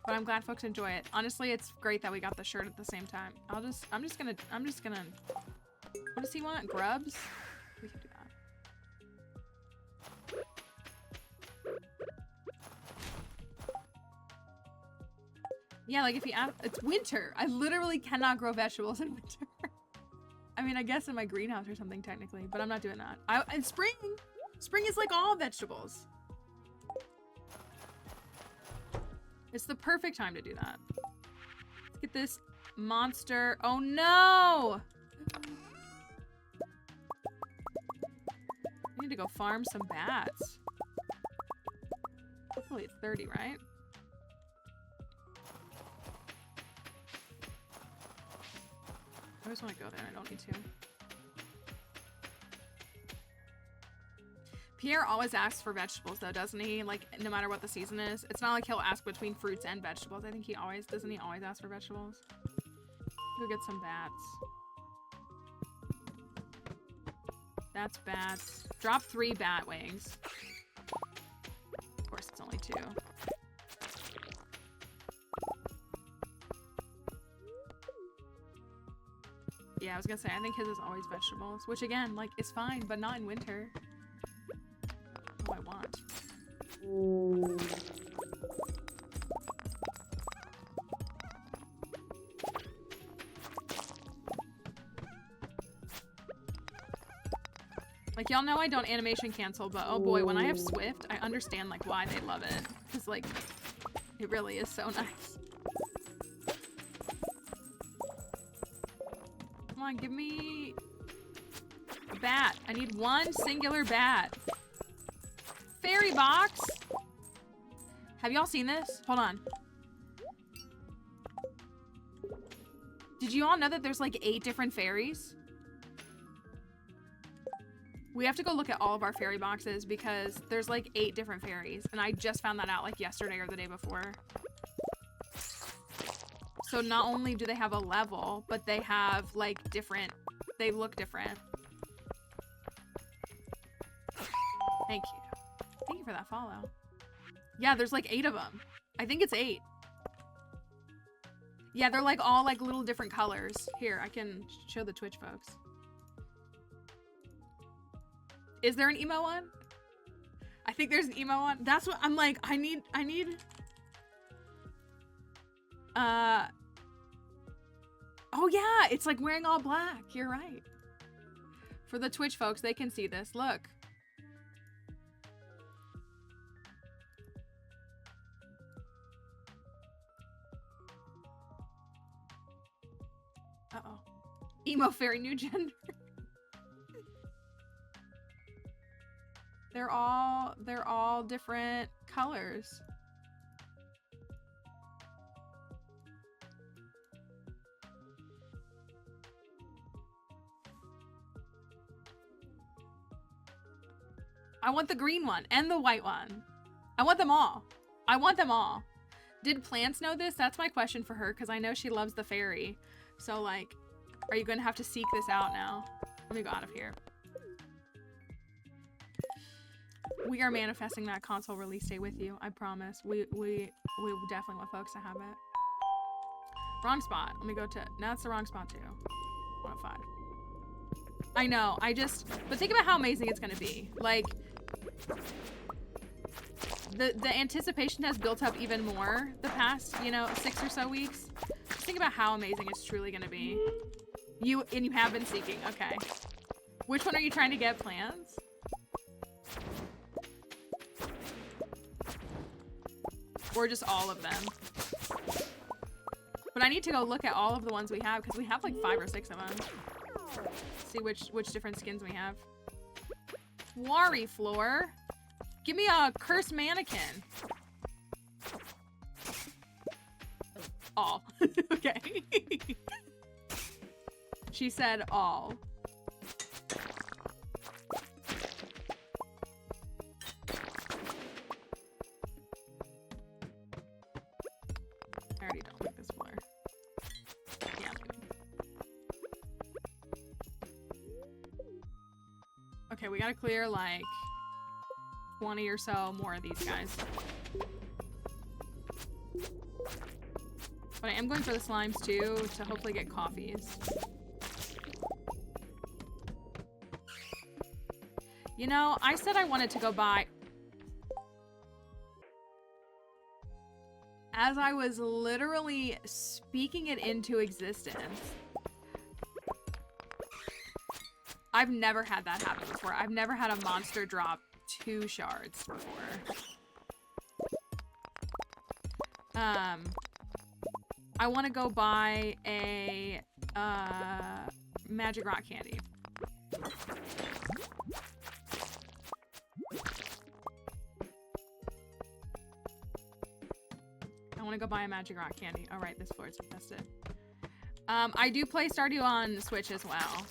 But I'm glad folks enjoy it. Honestly, it's great that we got the shirt at the same time. I'm just gonna, what does he want? Grubs? We can do that. Yeah, like if you add, it's winter. I literally cannot grow vegetables in winter. I mean, I guess in my greenhouse or something technically, but I'm not doing that. And spring is like all vegetables. It's the perfect time to do that. Let's get this monster. Oh no! I need to go farm some bats. Hopefully it's 30, right? I just want to go there. I don't need to. Pierre always asks for vegetables though, doesn't he? Like, no matter what the season is. It's not like he'll ask between fruits and vegetables. I think he always, doesn't he always ask for vegetables? Go get some bats. That's bats. Drop 3 bat wings. Of course, it's only 2. Yeah, I was gonna say, I think his is always vegetables, which again, like, is fine, but not in winter. Oh, I want. Like, y'all know I don't animation cancel, but oh boy, when I have Swift, I understand, like, why they love it. Because, like, it really is so nice. Come on, give me a bat. I need 1 singular bat. Fairy box? Have y'all seen this? Hold on. Did you all know that there's like 8 different fairies? We have to go look at all of our fairy boxes because there's like 8 different fairies. And I just found that out like yesterday or the day before. So not only do they have a level, but they have like different, they look different. Thank you. Thank you for that follow. Yeah, there's like 8 of them. I think it's 8. Yeah, they're like all like little different colors. Here, I can show the Twitch folks. Is there an emo one? I think there's an emo one. That's what I'm like, I need Oh yeah, it's like wearing all black. You're right. For the Twitch folks, they can see this. Look. Uh-oh. Emo fairy new gender. They're all different colors. I want the green one and the white one. I want them all. I want them all. Did plants know this? That's my question for her, because I know she loves the fairy. So, like, are you going to have to seek this out now? Let me go out of here. We are manifesting that console release day with you. I promise. We definitely want folks to have it. Wrong spot. Let me go to... No, it's the wrong spot, too. 105. I know. But think about how amazing it's going to be. Like... The anticipation has built up even more the past, 6 or so weeks. Just think about how amazing it's truly going to be. You have been seeking. Okay. Which one are you trying to get, plans? Or just all of them? But I need to go look at all of the ones we have, because we have like 5 or 6 of them. See which different skins we have. Quarry floor. Give me a cursed mannequin. All. Okay. She said all. I already don't like this floor. Yeah. Okay, we gotta clear like 20 or so more of these guys. But I am going for the slimes too, to hopefully get coffees. I said I wanted to go buy... As I was literally speaking it into existence. I've never had that happen before. I've never had a monster drop 2 shards before. I want to go buy a magic rock candy. I want to go buy a magic rock candy. All right, this floor is infested. I do play Stardew on Switch as well.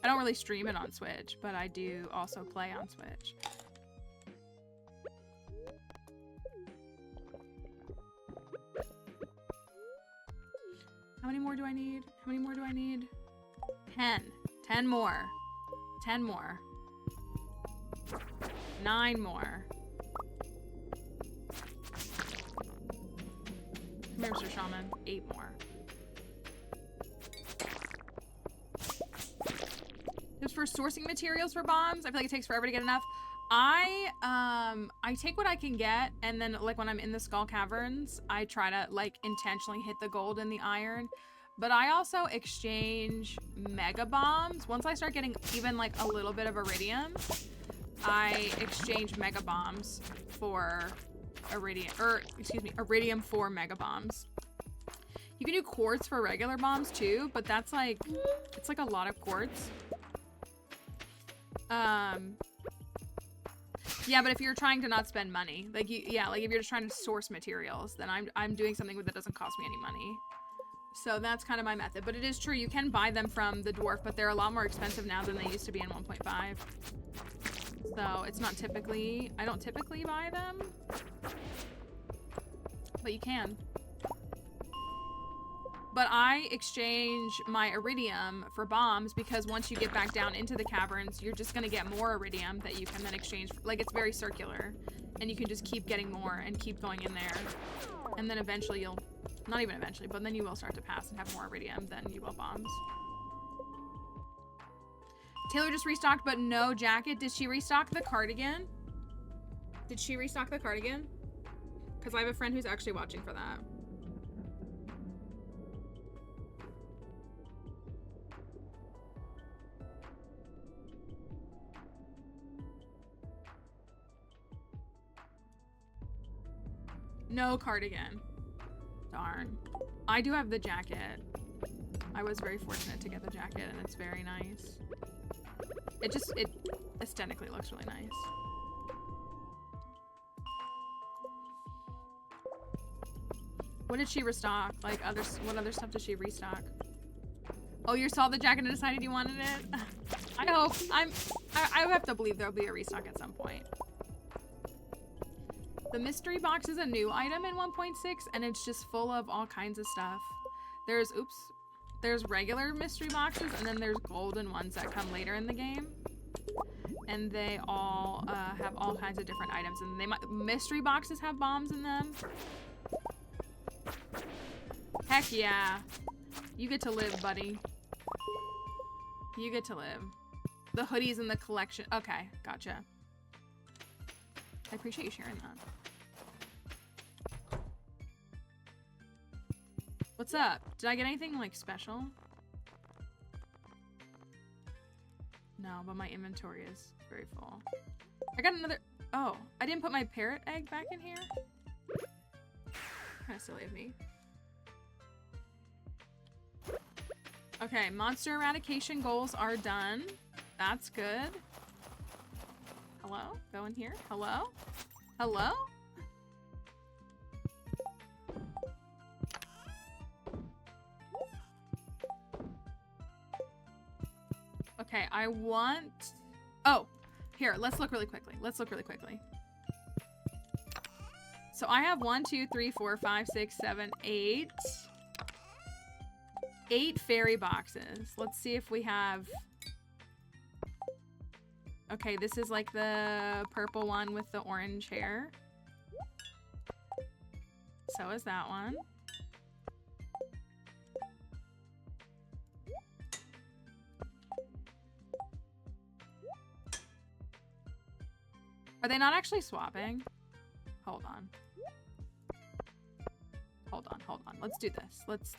I don't really stream it on Switch, but I do also play on Switch. How many more do I need? How many more do I need? 10. 10 more. 10 more. 9 more. Come here, Mr. Shaman. 8 more. Just for sourcing materials for bombs, I feel like it takes forever to get enough. I take what I can get, and then like when I'm in the Skull Caverns, I try to like intentionally hit the gold and the iron. But I also exchange mega bombs. Once I start getting even like a little bit of iridium, I exchange mega bombs for iridium, or excuse me, iridium for mega bombs. You can do quartz for regular bombs too, but that's like, it's like a lot of quartz. Yeah, but if you're trying to not spend money, like yeah, like if you're just trying to source materials, then I'm doing something that doesn't cost me any money. So that's kind of my method. But it is true, you can buy them from the dwarf, but they're a lot more expensive now than they used to be in 1.5. So it's not typically, I don't typically buy them, but you can. But I exchange my iridium for bombs because once you get back down into the caverns, you're just gonna get more iridium that you can then exchange. Like, it's very circular, and you can just keep getting more and keep going in there. And then eventually you'll, not even eventually, but then you will start to pass and have more iridium than you will bombs. Taylor just restocked, but no jacket. Did she restock the cardigan? Did she restock the cardigan? Because I have a friend who's actually watching for that. No cardigan. Darn. I do have the jacket. I was very fortunate to get the jacket, and it's very nice. It aesthetically looks really nice. What did she restock? Like what other stuff did she restock? Oh, you saw the jacket and decided you wanted it? I hope. I have to believe there'll be a restock at some point. The mystery box is a new item in 1.6, and it's just full of all kinds of stuff. There's regular mystery boxes, and then there's golden ones that come later in the game. And they all have all kinds of different items, and mystery boxes have bombs in them. Heck yeah. You get to live, buddy. You get to live. The hoodies in the collection. Okay, gotcha. I appreciate you sharing that. What's up? Did I get anything like special? No, but my inventory is very full. I got another. Oh, I didn't put my parrot egg back in here. Kind of silly of me. Okay, monster eradication goals are done. That's good. Hello? Go in here. Hello? Hello? Okay, I want... Oh, here, let's look really quickly. So I have 1, 2, 3, 4, 5, 6, 7, 8. 8 fairy boxes. Let's see if we have... Okay, this is like the purple one with the orange hair. So is that one. Are they not actually swapping? Hold on. Hold on. Let's do this. Let's...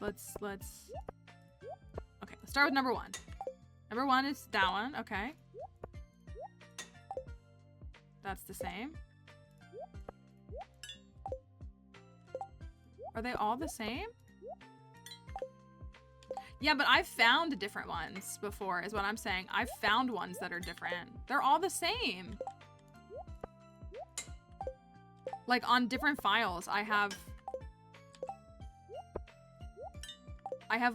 Okay, let's start with number 1. Number 1 is that one. Okay. That's the same. Are they all the same? Yeah, but I've found different ones before, is what I'm saying. I've found ones that are different. They're all the same. Like, on different files, I have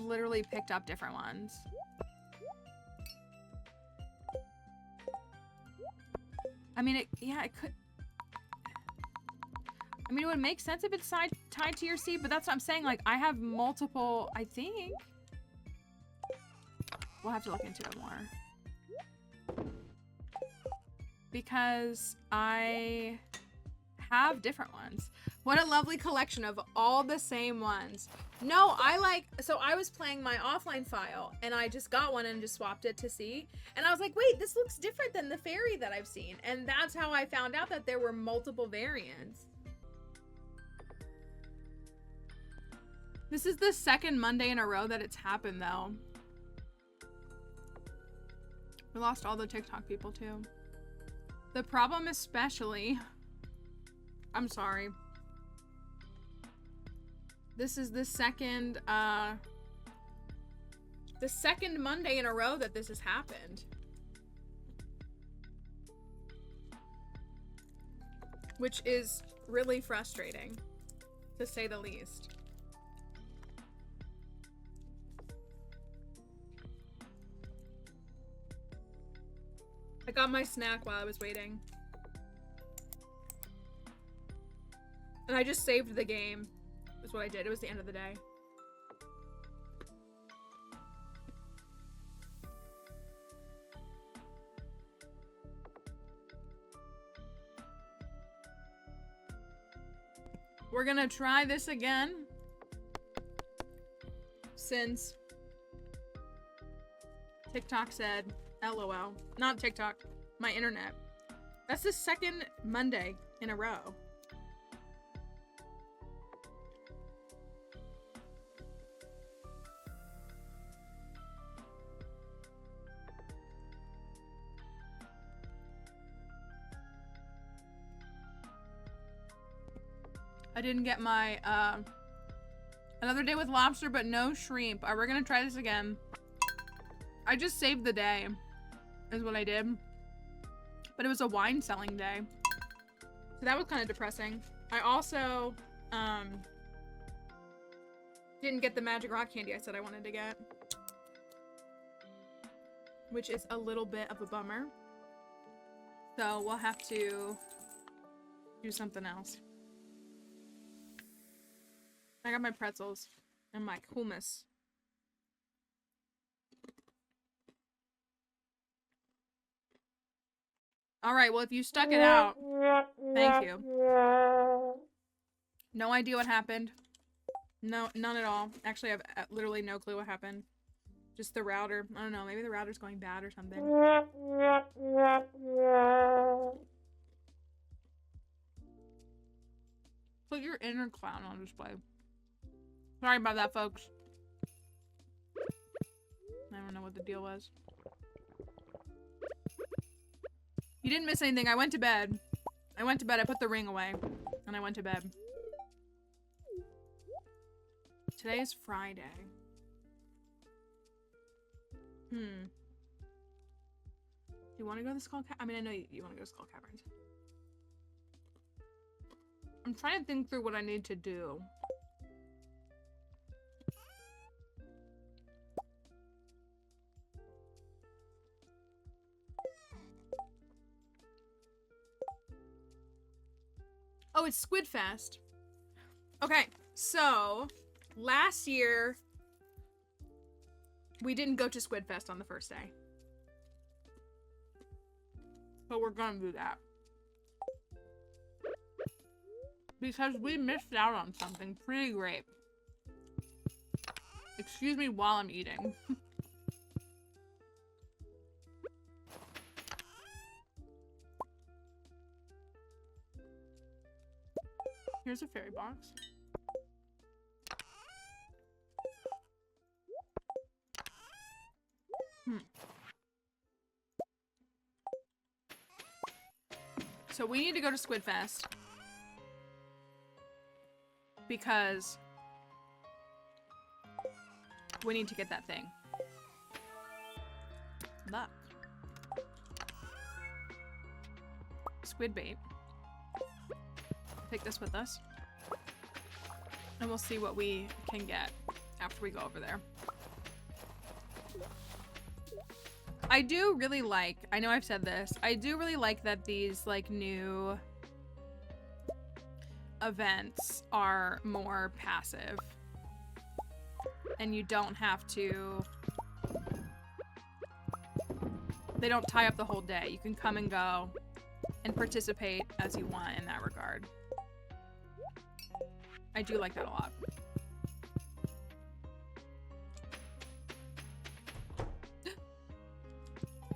literally picked up different ones. I mean, it could... I mean, it would make sense if it's tied to your seed, but that's what I'm saying. Like, I have multiple, I think. We'll have to look into it more. Because I have different ones. What a lovely collection of all the same ones. No, so I was playing my offline file and I just got one and just swapped it to see. And I was like, wait, this looks different than the fairy that I've seen. And that's how I found out that there were multiple variants. This is the second Monday in a row that it's happened though. We lost all the TikTok people too. The problem especially, I'm sorry. This is the second Monday in a row that this has happened. Which is really frustrating, to say the least. I got my snack while I was waiting. And I just saved the game. That's what I did. It was the end of the day. We're gonna try this again. Since TikTok said LOL. Not TikTok, my internet. That's the second Monday in a row. I didn't get my, another day with lobster, but no shrimp. We're gonna try this again. I just saved the day, is what I did. But it was a wine selling day. So that was kind of depressing. I also, didn't get the magic rock candy I said I wanted to get. Which is a little bit of a bummer. So we'll have to do something else. I got my pretzels and my hummus. Alright, well if you stuck it out, thank you. No idea what happened. No, none at all. Actually, I have literally no clue what happened. Just the router. I don't know, maybe the router's going bad or something. Put your inner clown on display. Sorry about that, folks. I don't know what the deal was. You didn't miss anything. I went to bed. I put the ring away. And I went to bed. Today is Friday. Do you want to go to the Skull Cavern? I mean, I know you want to go to Skull Caverns. I'm trying to think through what I need to do. Oh, it's Squid Fest. Okay, so last year we didn't go to Squid Fest on the first day. But we're gonna do that. Because we missed out on something pretty great. Excuse me while I'm eating. Here's a fairy box. So we need to go to Squid Fest. Because we need to get that thing. Look. Squid bait. Take this with us. And we'll see what we can get after we go over there. I do really like, I know I've said this, I do really like that these like new events are more passive. And you don't have to, they don't tie up the whole day. You can come and go and participate as you want in that regard. I do like that a lot.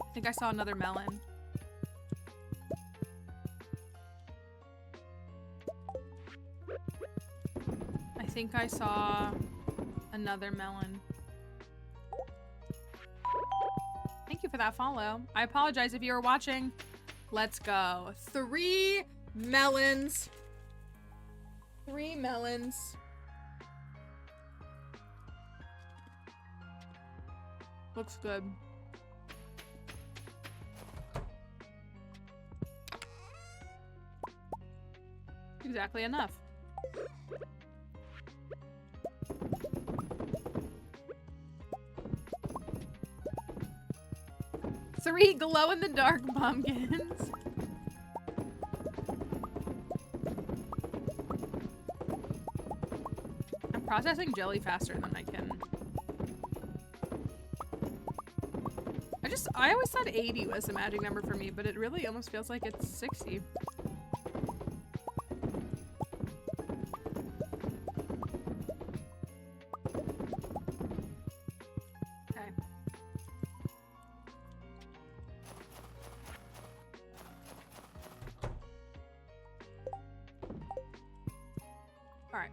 I think I saw another melon. I think I saw another melon. Thank you for that follow. I apologize if you were watching. Let's go. 3 melons. 3 melons. Looks good. Exactly enough. Three glow-in-the-dark pumpkins. I'm processing jelly faster than I can. I always thought 80 was the magic number for me, but it really almost feels like it's 60. Okay. Alright.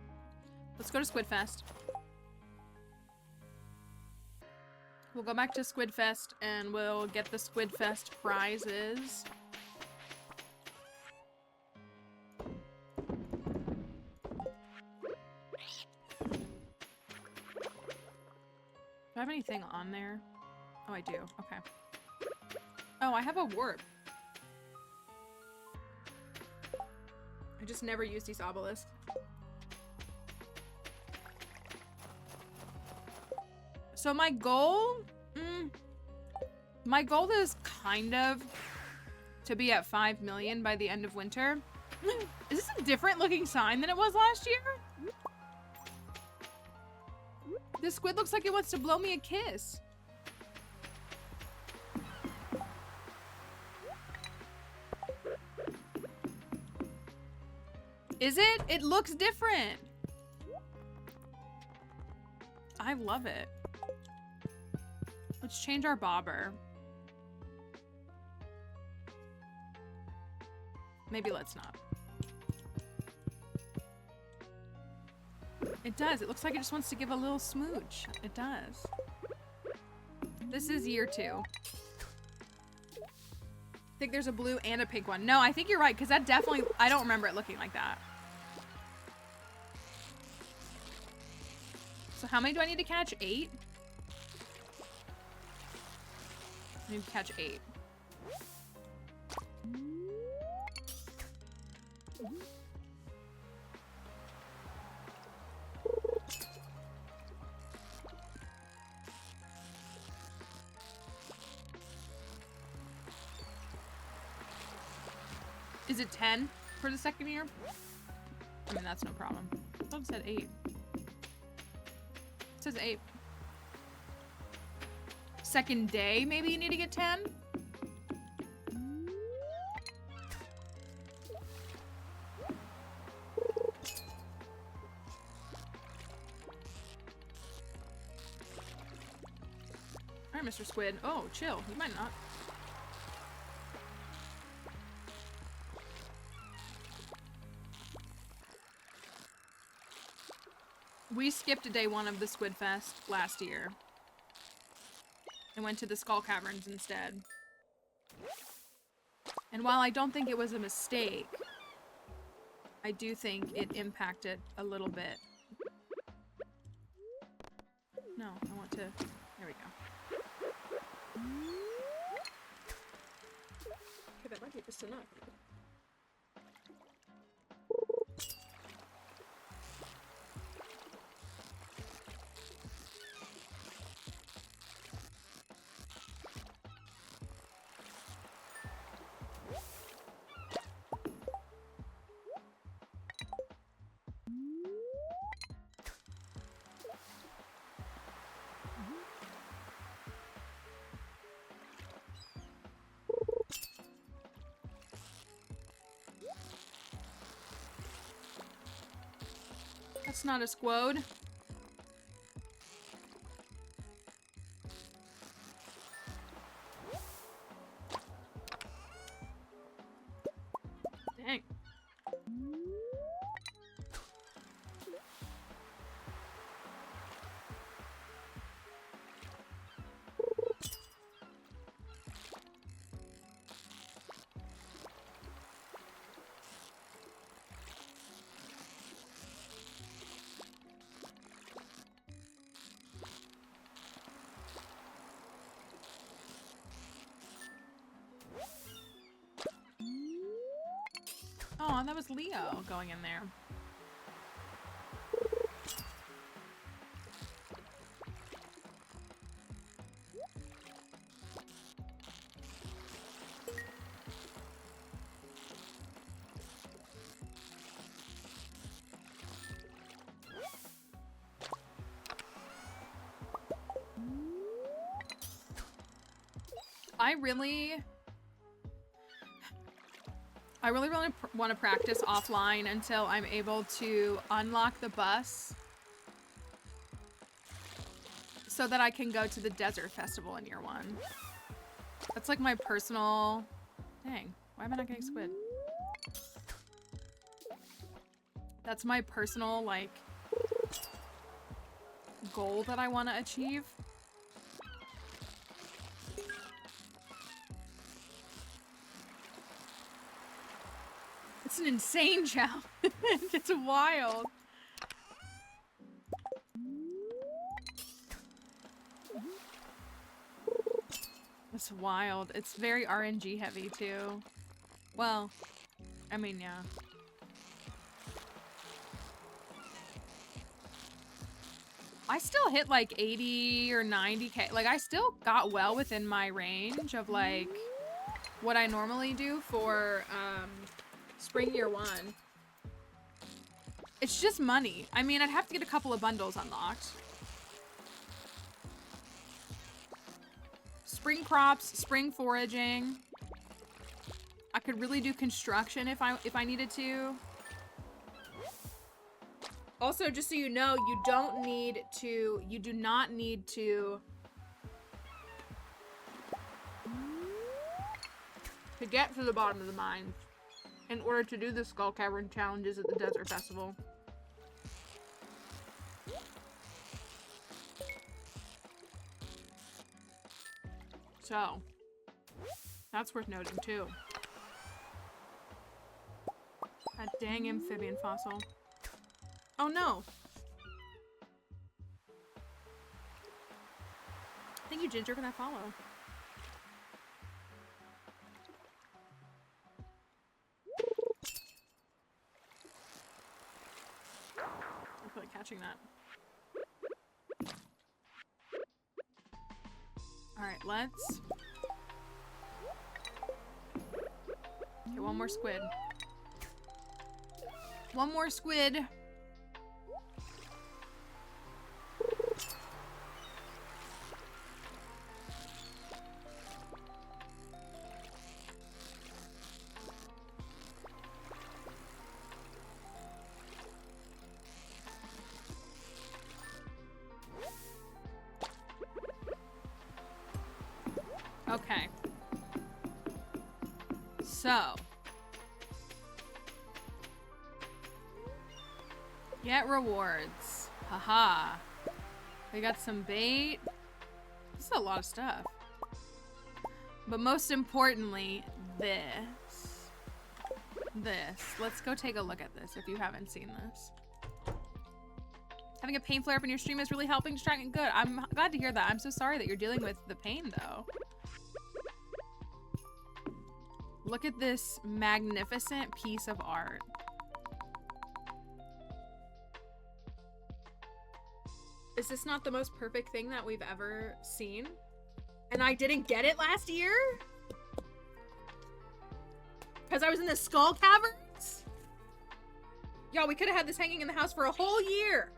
Let's go to Squid Fest. We'll go back to Squid Fest and we'll get the Squid Fest prizes. I have anything on there? Oh, I do. Okay. Oh, I have a warp. I just never use these obelisks. So my goal is kind of to be at 5 million by the end of winter. Is this a different looking sign than it was last year? This squid looks like it wants to blow me a kiss. Is it? It looks different. I love it. Let's change our bobber. Maybe let's not. It does. It looks like it just wants to give a little smooch. It does. This is year 2. I think there's a blue and a pink one. No, I think you're right, because that definitely... I don't remember it looking like that. So how many do I need to catch? 8? I need to catch 8. Is it 10 for the second year? I mean, that's no problem. I thought it said 8. It says 8. Second day, maybe you need to get 10? Alright, Mr. Squid. Oh, chill. You might not. We skipped day 1 of the Squid Fest last year and went to the Skull Caverns instead. And while I don't think it was a mistake, I do think it impacted a little bit. No, I want to... There we go. Okay, that might be just enough. That's not a squid. Dang. Oh, that was Leo going in there. I really want to practice offline until I'm able to unlock the bus so that I can go to the Desert Festival in year 1. That's like my personal... Dang, why am I not getting squid? That's my personal, like, goal that I want to achieve. It's an insane challenge. It's wild. It's wild. It's very RNG heavy too. Well, I mean, yeah. I still hit like 80 or 90k. Like I still got well within my range of like what I normally do for spring year 1. It's just money. I mean, I'd have to get a couple of bundles unlocked. Spring crops, spring foraging. I could really do construction if I needed to. Also, just so you know, you do not need to get to the bottom of the mine in order to do the Skull Cavern challenges at the Desert Festival. So, that's worth noting too. That dang amphibian fossil. Oh no! Thank you, Ginger, for that follow. I feel like catching that. Alright, let's... Okay, one more squid. One more squid. Okay. So. Get rewards. Haha. We got some bait. This is a lot of stuff. But most importantly, this. Let's go take a look at this if you haven't seen this. Having a pain flare up in your stream is really helping distract it. Good. I'm glad to hear that. I'm so sorry that you're dealing with the pain though. Look at this magnificent piece of art. Is this not the most perfect thing that we've ever seen? And I didn't get it last year? Because I was in the Skull Caverns? Y'all, we could have had this hanging in the house for a whole year.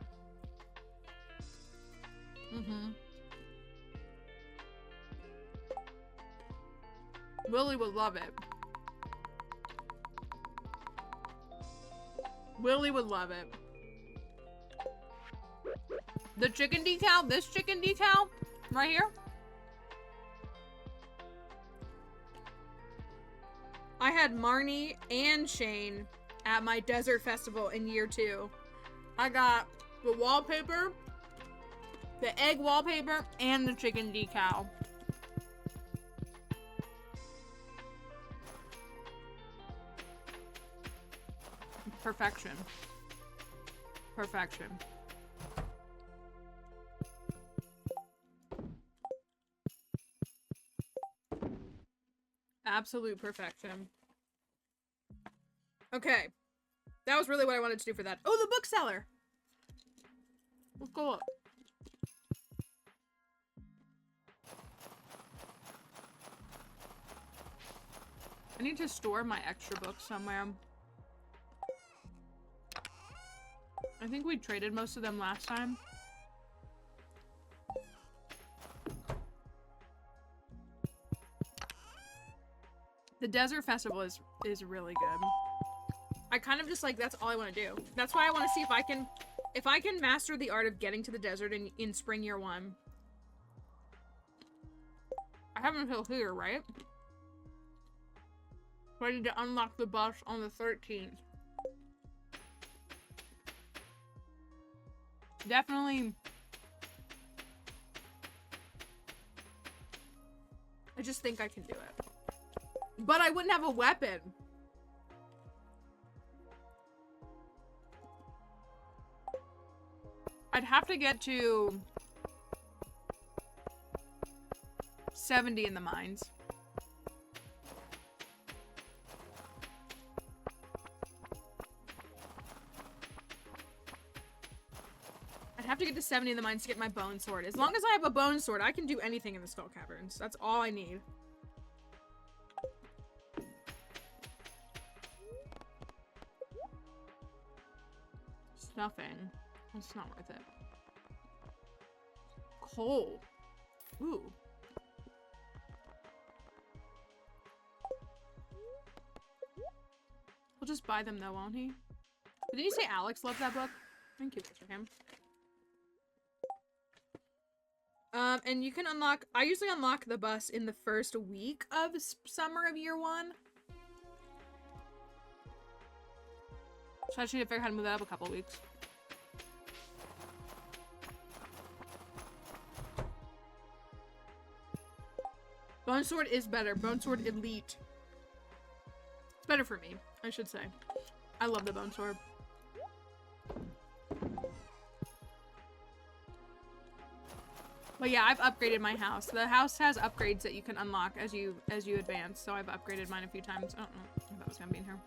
Mm-hmm. Willie would love it. Willie would love it. The chicken decal, this chicken decal, right here. I had Marnie and Shane at my desert festival in year 2. I got the wallpaper, the egg wallpaper, and the chicken decal. Perfection. Perfection. Absolute perfection. Okay. That was really what I wanted to do for that. Oh, the bookseller! Let's go up. I need to store my extra books somewhere. I think we traded most of them last time. The Desert Festival is really good. I kind of just like, that's all I want to do. That's why I want to see if I can master the art of getting to the desert in spring year 1. I have until here, right? So I need to unlock the bus on the 13th. Definitely. I just think I can do it. But I wouldn't have a weapon. I'd have to get to 70 in the mines. I'd have to get to 70 in the mines to get my bone sword. As long as I have a bone sword, I can do anything in the Skull Caverns. That's all I need. Stuffing. It's not worth it. Coal. Ooh. He'll just buy them though, won't he? But did you say Alex loved that book? Thank you, for him. And you can unlock, I usually unlock the bus in the first week of summer of year 1. So I should figure out how to move that up a couple weeks. Bone Sword is better. Bone Sword Elite. It's better for me, I should say. I love the Bone Sword. But yeah, I've upgraded my house. The house has upgrades that you can unlock as you advance, so I've upgraded mine a few times. I don't know if that was gonna be in here.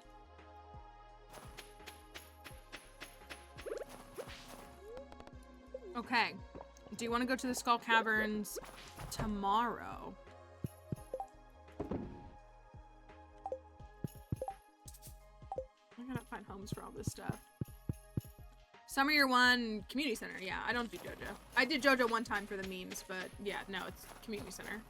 Okay. Do you want to go to the Skull Caverns tomorrow? I gotta find homes for all this stuff. Summer Year 1 Community Center. Yeah, I don't do JoJo. I did JoJo one time for the memes, but yeah, no, it's Community Center.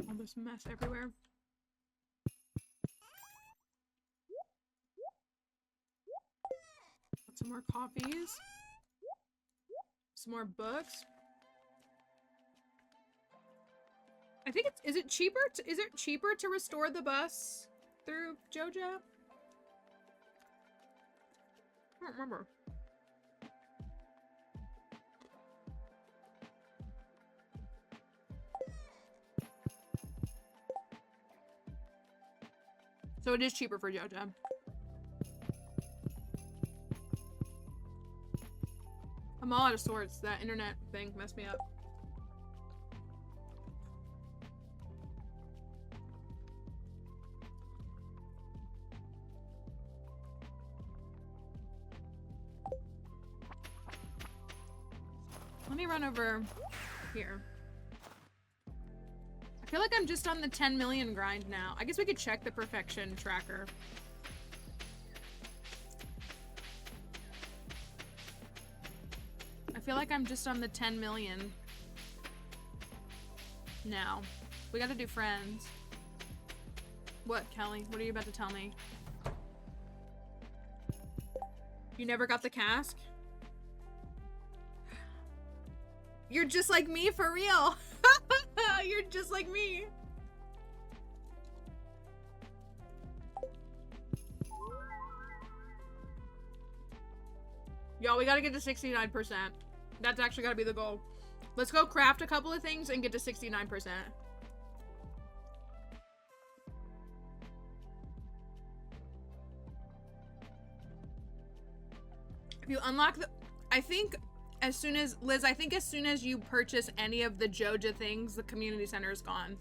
All this mess everywhere. Got some more coffees. Some more books. I think is it cheaper to restore the bus through JoJo? I don't remember. So it is cheaper for JoJo. I'm all out of sorts. That internet thing messed me up. Let me run over here. I feel like I'm just on the 10 million grind now. I guess we could check the perfection tracker. I feel like I'm just on the 10 million now. We gotta do friends. What, Kelly? What are you about to tell me? You never got the cask? You're just like me, for real. You're just like me. Y'all, we gotta get to 69%. That's actually gotta be the goal. Let's go craft a couple of things and get to 69%. If you unlock the... I think... As soon as, Liz, I think as soon as you purchase any of the JoJo things, the community center is gone.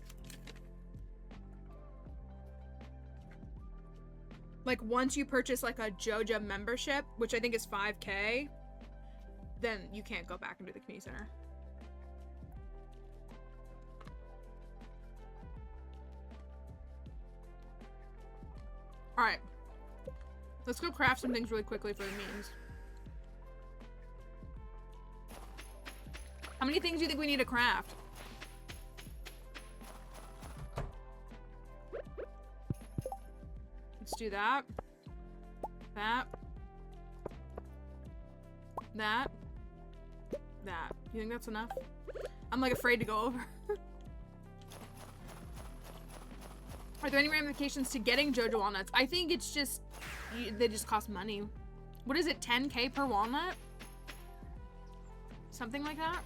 Like, once you purchase, like, a JoJo membership, which I think is 5K, then you can't go back into the community center. Alright. Let's go craft some things really quickly for the memes. How many things do you think we need to craft? Let's do that. That. That. That. You think that's enough? I'm like afraid to go over. Are there any ramifications to getting Jojo walnuts? I think it's just, they just cost money. What is it, 10K per walnut? Something like that?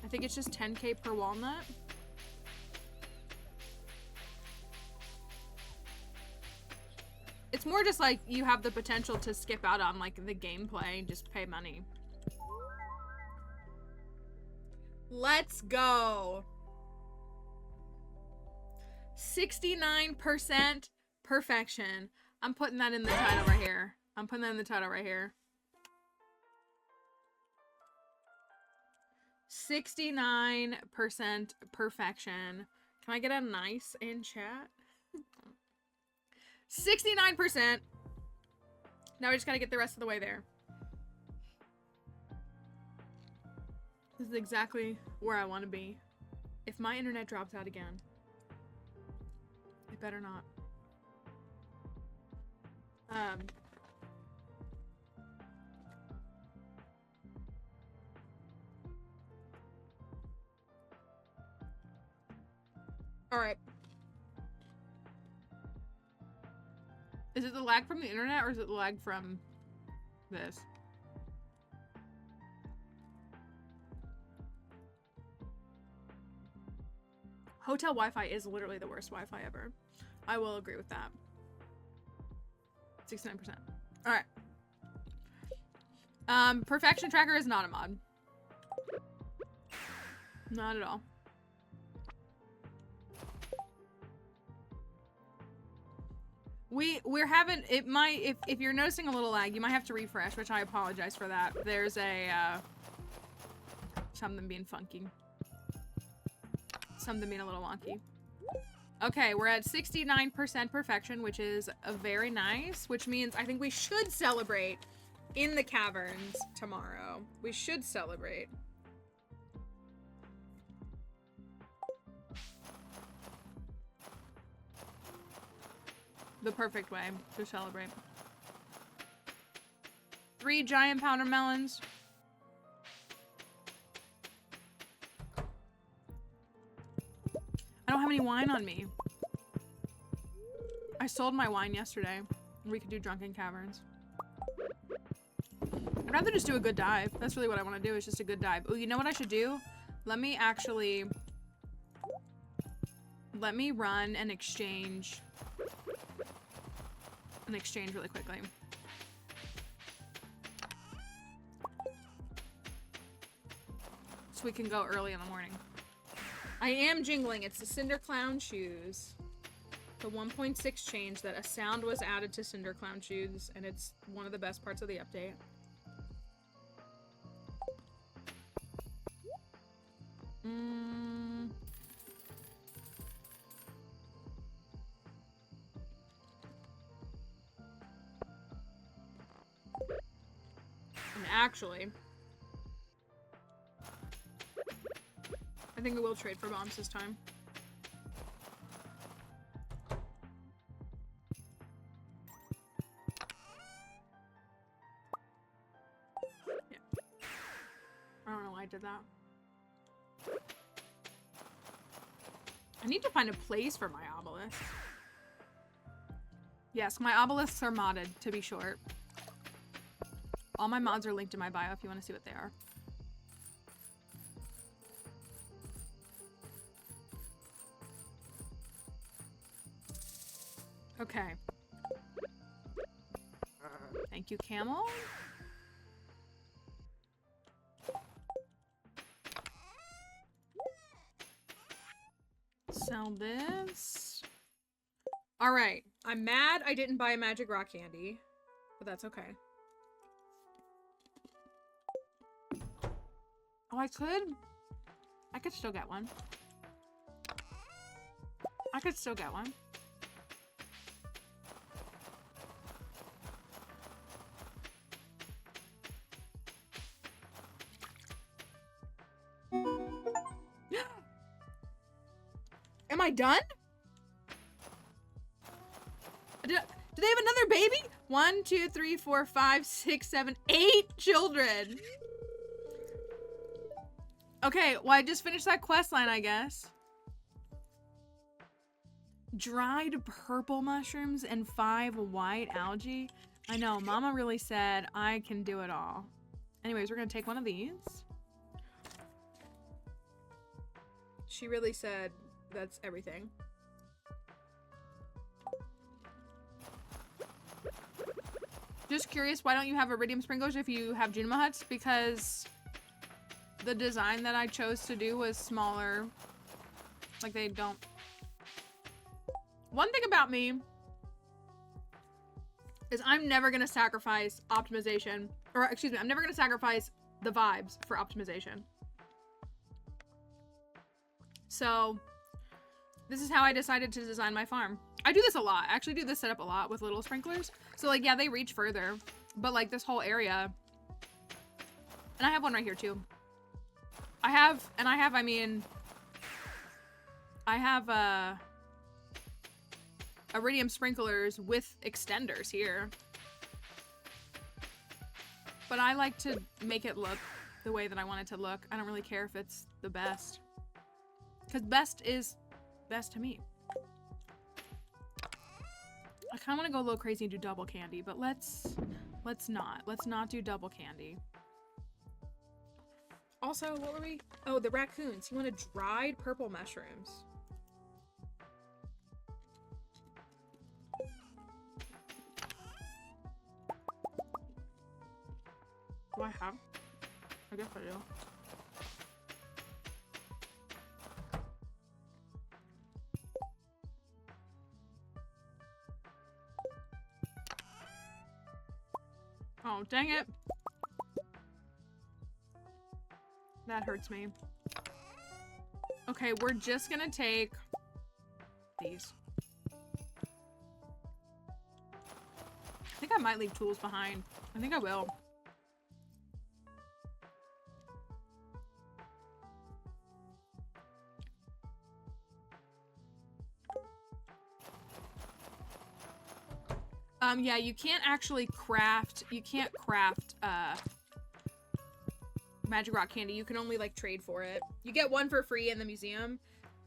I think it's just 10K per walnut. It's more just like you have the potential to skip out on like the gameplay and just pay money. Let's go. 69% perfection. I'm putting that in the title right here. I'm putting that in the title right here. 69% perfection. Can I get a nice in chat? 69%. Now we just gotta get the rest of the way there. This is exactly where I want to be. If my internet drops out again, it better not. All right. Is it the lag from the internet or is it the lag from this? Hotel Wi-Fi is literally the worst Wi-Fi ever. I will agree with that. 69%. All right. Perfection Tracker is not a mod. Not at all. We're having, it might, if you're noticing a little lag, you might have to refresh, which I apologize for that. There's a, something being funky. Something being a little wonky. Okay, we're at 69% perfection, which is very nice, which means I think we should celebrate in the caverns tomorrow. We should celebrate. The perfect way to celebrate. 3 giant powder melons. I don't have any wine on me. I sold my wine yesterday. We could do drunken caverns. I'd rather just do a good dive. That's really what I want to do, is just a good dive. Oh, you know what I should do? Let me run an exchange. Really quickly. So we can go early in the morning. I am jingling. It's the Cinder Clown shoes. The 1.6 change that a sound was added to Cinder Clown shoes, and it's one of the best parts of the update. And actually, I think we will trade for bombs this time. Yeah. I don't know why I did that. I need to find a place for my obelisks. Yes, my obelisks are modded, to be short. All my mods are linked in my bio if you want to see what they are. Okay. Thank you, Camel. Sell this. All right. I'm mad I didn't buy a magic rock candy, but that's okay. Oh, I could still get one. I could still get one. Am I done? Do they have another baby? 1, 2, 3, 4, 5, 6, 7, 8 children. Okay, well, I just finished that quest line, I guess. Dried purple mushrooms and 5 white algae. I know, Mama really said I can do it all. Anyways, we're gonna take one of these. She really said that's everything. Just curious, why don't you have iridium sprinklers if you have Junima huts? Because the design that I chose to do was smaller. Like, they don't. One thing about me is I'm never gonna sacrifice optimization, or excuse me, I'm never gonna sacrifice the vibes for optimization. So this is how I decided to design my farm. I do this a lot. I actually do this setup a lot with little sprinklers. So like, yeah, they reach further, but like this whole area, and I have one right here too. I have iridium sprinklers with extenders here. But I like to make it look the way that I want it to look. I don't really care if it's the best. Because best is best to me. I kind of want to go a little crazy and do double candy, but let's not. Let's not do double candy. Also, what were we? Oh, the raccoons. You wanted dried purple mushrooms. Do I have? I guess I do. Oh, dang it. That hurts me. Okay, we're just gonna take these. I think I might leave tools behind. I think I will. Yeah, you can't actually craft, magic rock candy. You can only like trade for it. You get one for free in the museum.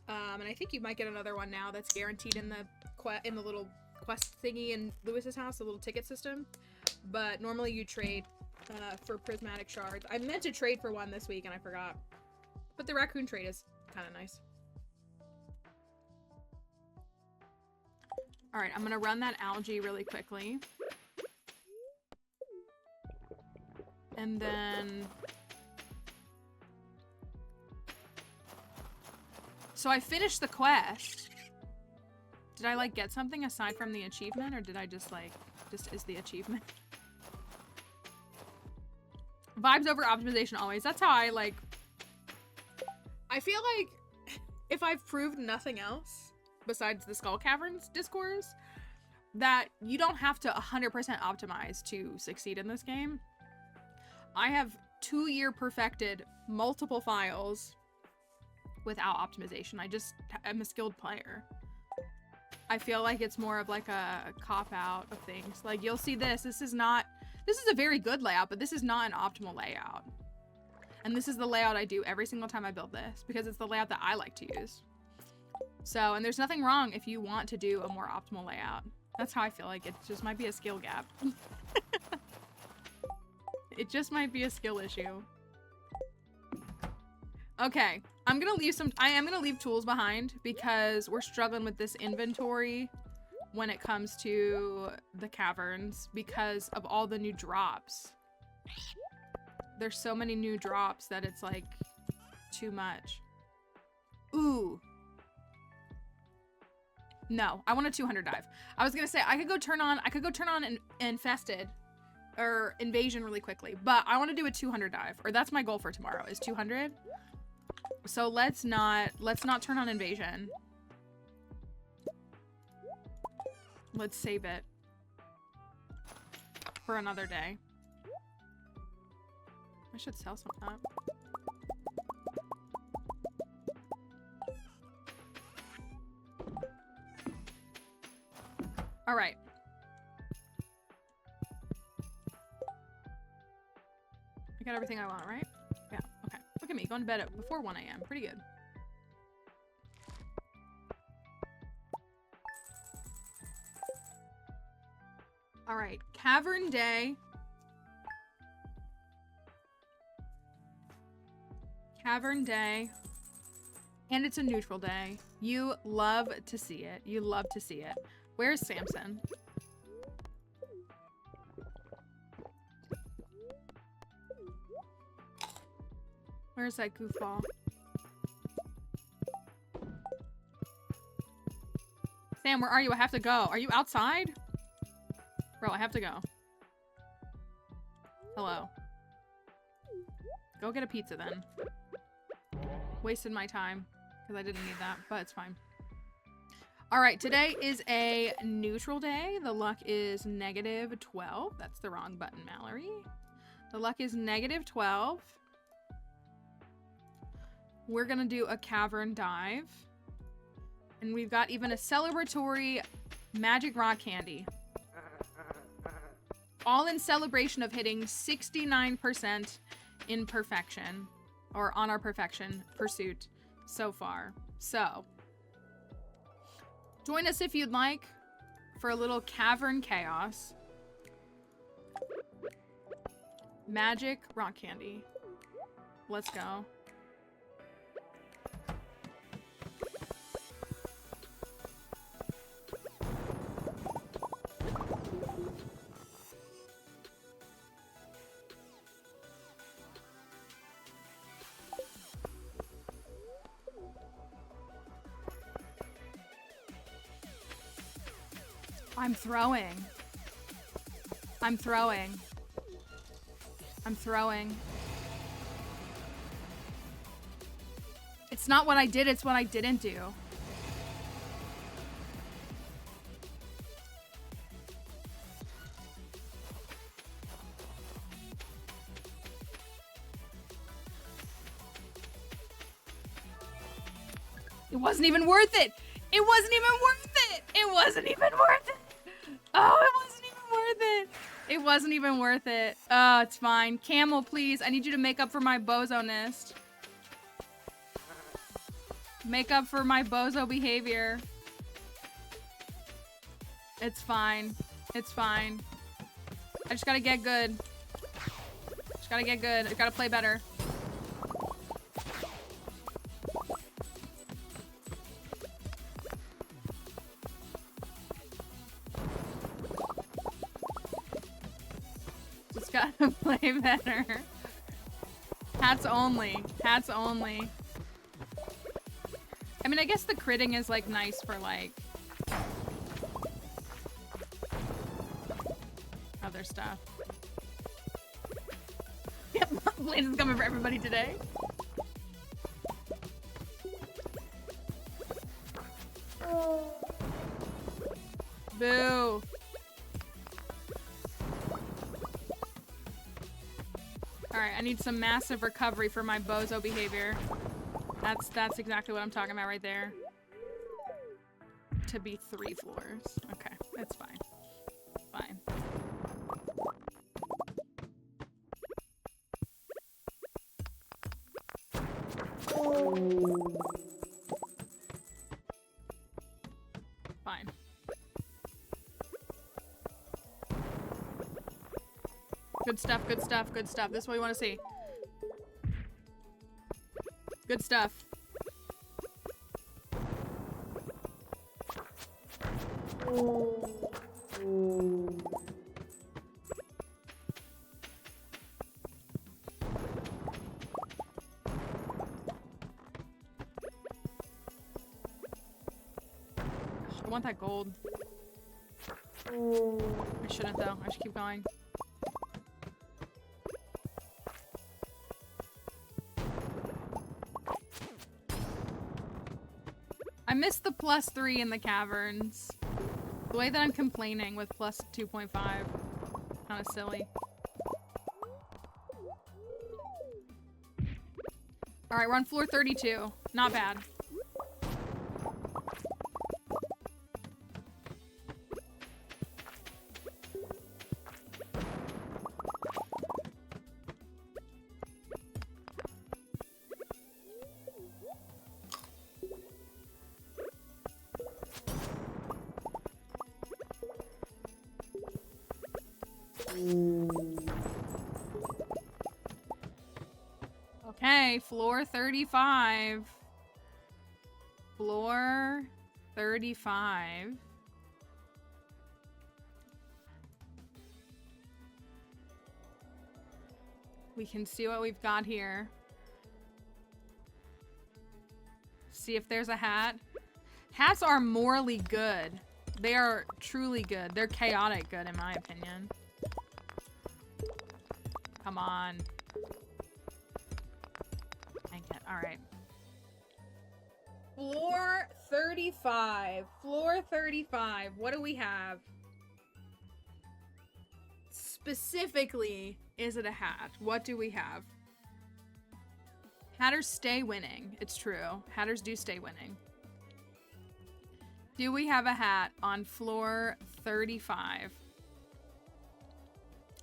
And I think you might get another one now that's guaranteed in the little quest thingy in Lewis's house, the little ticket system. But normally you trade for prismatic shards. I meant to trade for one this week and I forgot. But the raccoon trade is kind of nice. All right, I'm gonna run that algae really quickly. And then... So I finished the quest. Did I like get something aside from the achievement, or did I just like, just is the achievement? Vibes over optimization always. That's how I like... I feel like if I've proved nothing else, besides the Skull Caverns discourse, that you don't have to 100% optimize to succeed in this game. I have 2-year perfected multiple files without optimization. I'm a skilled player. I feel like it's more of like a cop-out of things. Like, you'll see this is a very good layout, but this is not an optimal layout. And this is the layout I do every single time I build this, because it's the layout that I like to use. So, and there's nothing wrong if you want to do a more optimal layout. That's how I feel like it just might be a skill gap. It just might be a skill issue. Okay, I am gonna leave tools behind because we're struggling with this inventory when it comes to the caverns because of all the new drops. There's so many new drops that it's like too much. Ooh. No, I want a 200 dive. I was gonna say I could go turn on infested or invasion really quickly, but I want to do a 200 dive, or that's my goal for tomorrow is 200. So let's not turn on invasion. Let's save it for another day. I should sell some of that. All right. I got everything I want, right? Yeah, okay. at me, going to bed before 1 a.m. Pretty good. All right, Cavern Day. Cavern Day. And it's a neutral day. You love to see it. You love to see it. Where's Samson? Where's that goofball? Sam, where are you? I have to go. Are you outside? Bro, I have to go. Hello. Go get a pizza then. Wasted my time because I didn't need that, but it's fine. All right, today is a neutral day. The luck is -12. That's the wrong button, Mallory. The luck is -12. We're gonna do a cavern dive. And we've got even a celebratory magic rock candy. All in celebration of hitting 69% in perfection. Or on our perfection pursuit so far. So, join us if you'd like for a little cavern chaos. Magic rock candy. Let's go. I'm throwing. I'm throwing. I'm throwing. It's not what I did, it's what I didn't do. It wasn't even worth it. It wasn't even worth it. It wasn't even worth it. Oh, it wasn't even worth it. It wasn't even worth it. Oh, it's fine. Camel, please. I need you to make up for my bozo-ness. Make up for my bozo behavior. It's fine. It's fine. I just gotta get good. Just gotta get good. I gotta play better. Gotta play better. Hats only. Hats only. I mean, I guess the critting is like nice for like other stuff. Yep, Blaze is coming for everybody today. Boo. Alright, I need some massive recovery for my bozo behavior. That's exactly what I'm talking about right there. To be 3 floors. Okay, that's fine. Fine. Fine. Good stuff, good stuff, good stuff. This is what we want to see. Good stuff. I want that gold. I shouldn't though. I should keep going. I missed the +3 in the caverns. The way that I'm complaining with +2.5. Kind of silly. Alright, we're on floor 32. Not bad. Okay, floor 35. Floor 35. We can see what we've got here. See if there's a hat. Hats are morally good. They are truly good. They're chaotic good, in my opinion. Come on. Dang it. All right. Floor 35. Floor 35. What do we have? Specifically, is it a hat? What do we have? Hatters stay winning. It's true. Hatters do stay winning. Do we have a hat on floor 35?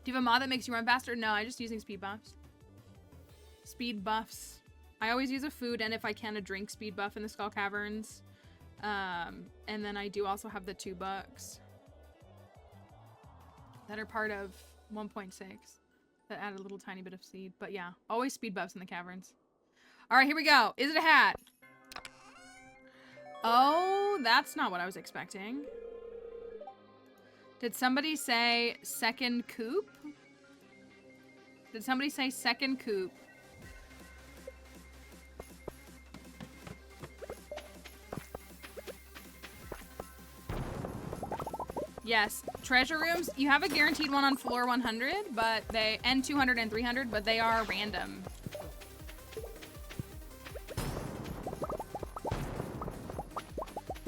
Do you have a mod that makes you run faster? No, I'm just using speed buffs. Speed buffs. I always use a food and if I can a drink speed buff in the Skull Caverns. And then I do also have the 2 bucks that are part of 1.6 that add a little tiny bit of seed. But yeah, always speed buffs in the caverns. All right, here we go. Is it a hat? Oh, that's not what I was expecting. Did somebody say second coop? Did somebody say second coop? Yes, treasure rooms. You have a guaranteed one on floor 100, but they and 200 and 300, but they are random.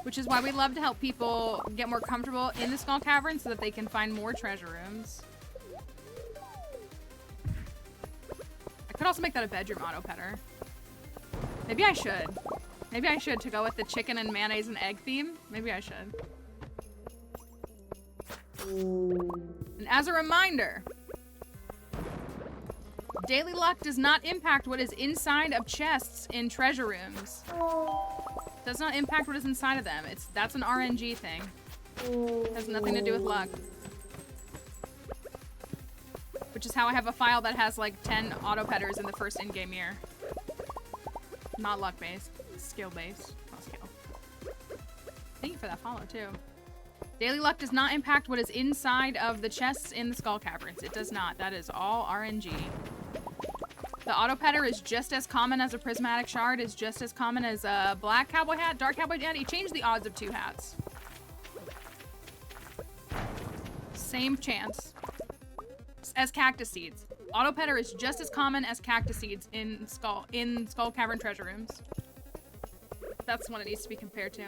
Which is why we love to help people get more comfortable in the Skull Cavern so that they can find more treasure rooms. I could also make that a bedroom auto petter. Maybe I should. Maybe I should to go with the chicken and mayonnaise and egg theme. Maybe I should. And as a reminder, daily luck does not impact what is inside of chests in treasure rooms. Does not impact what is inside of them. That's an RNG thing. Has nothing to do with luck. Which is how I have a file that has like 10 auto petters in the first in-game year. Not luck based, skill based. Not skill. Thank you for that follow too. Daily luck does not impact what is inside of the chests in the Skull Caverns. It does not. That is all RNG. The auto petter is just as common as a prismatic shard, is just as common as a black cowboy hat, dark cowboy hat. You change the odds of 2 hats. Same chance as cactus seeds. Auto petter is just as common as cactus seeds in Skull Cavern treasure rooms. That's what it needs to be compared to.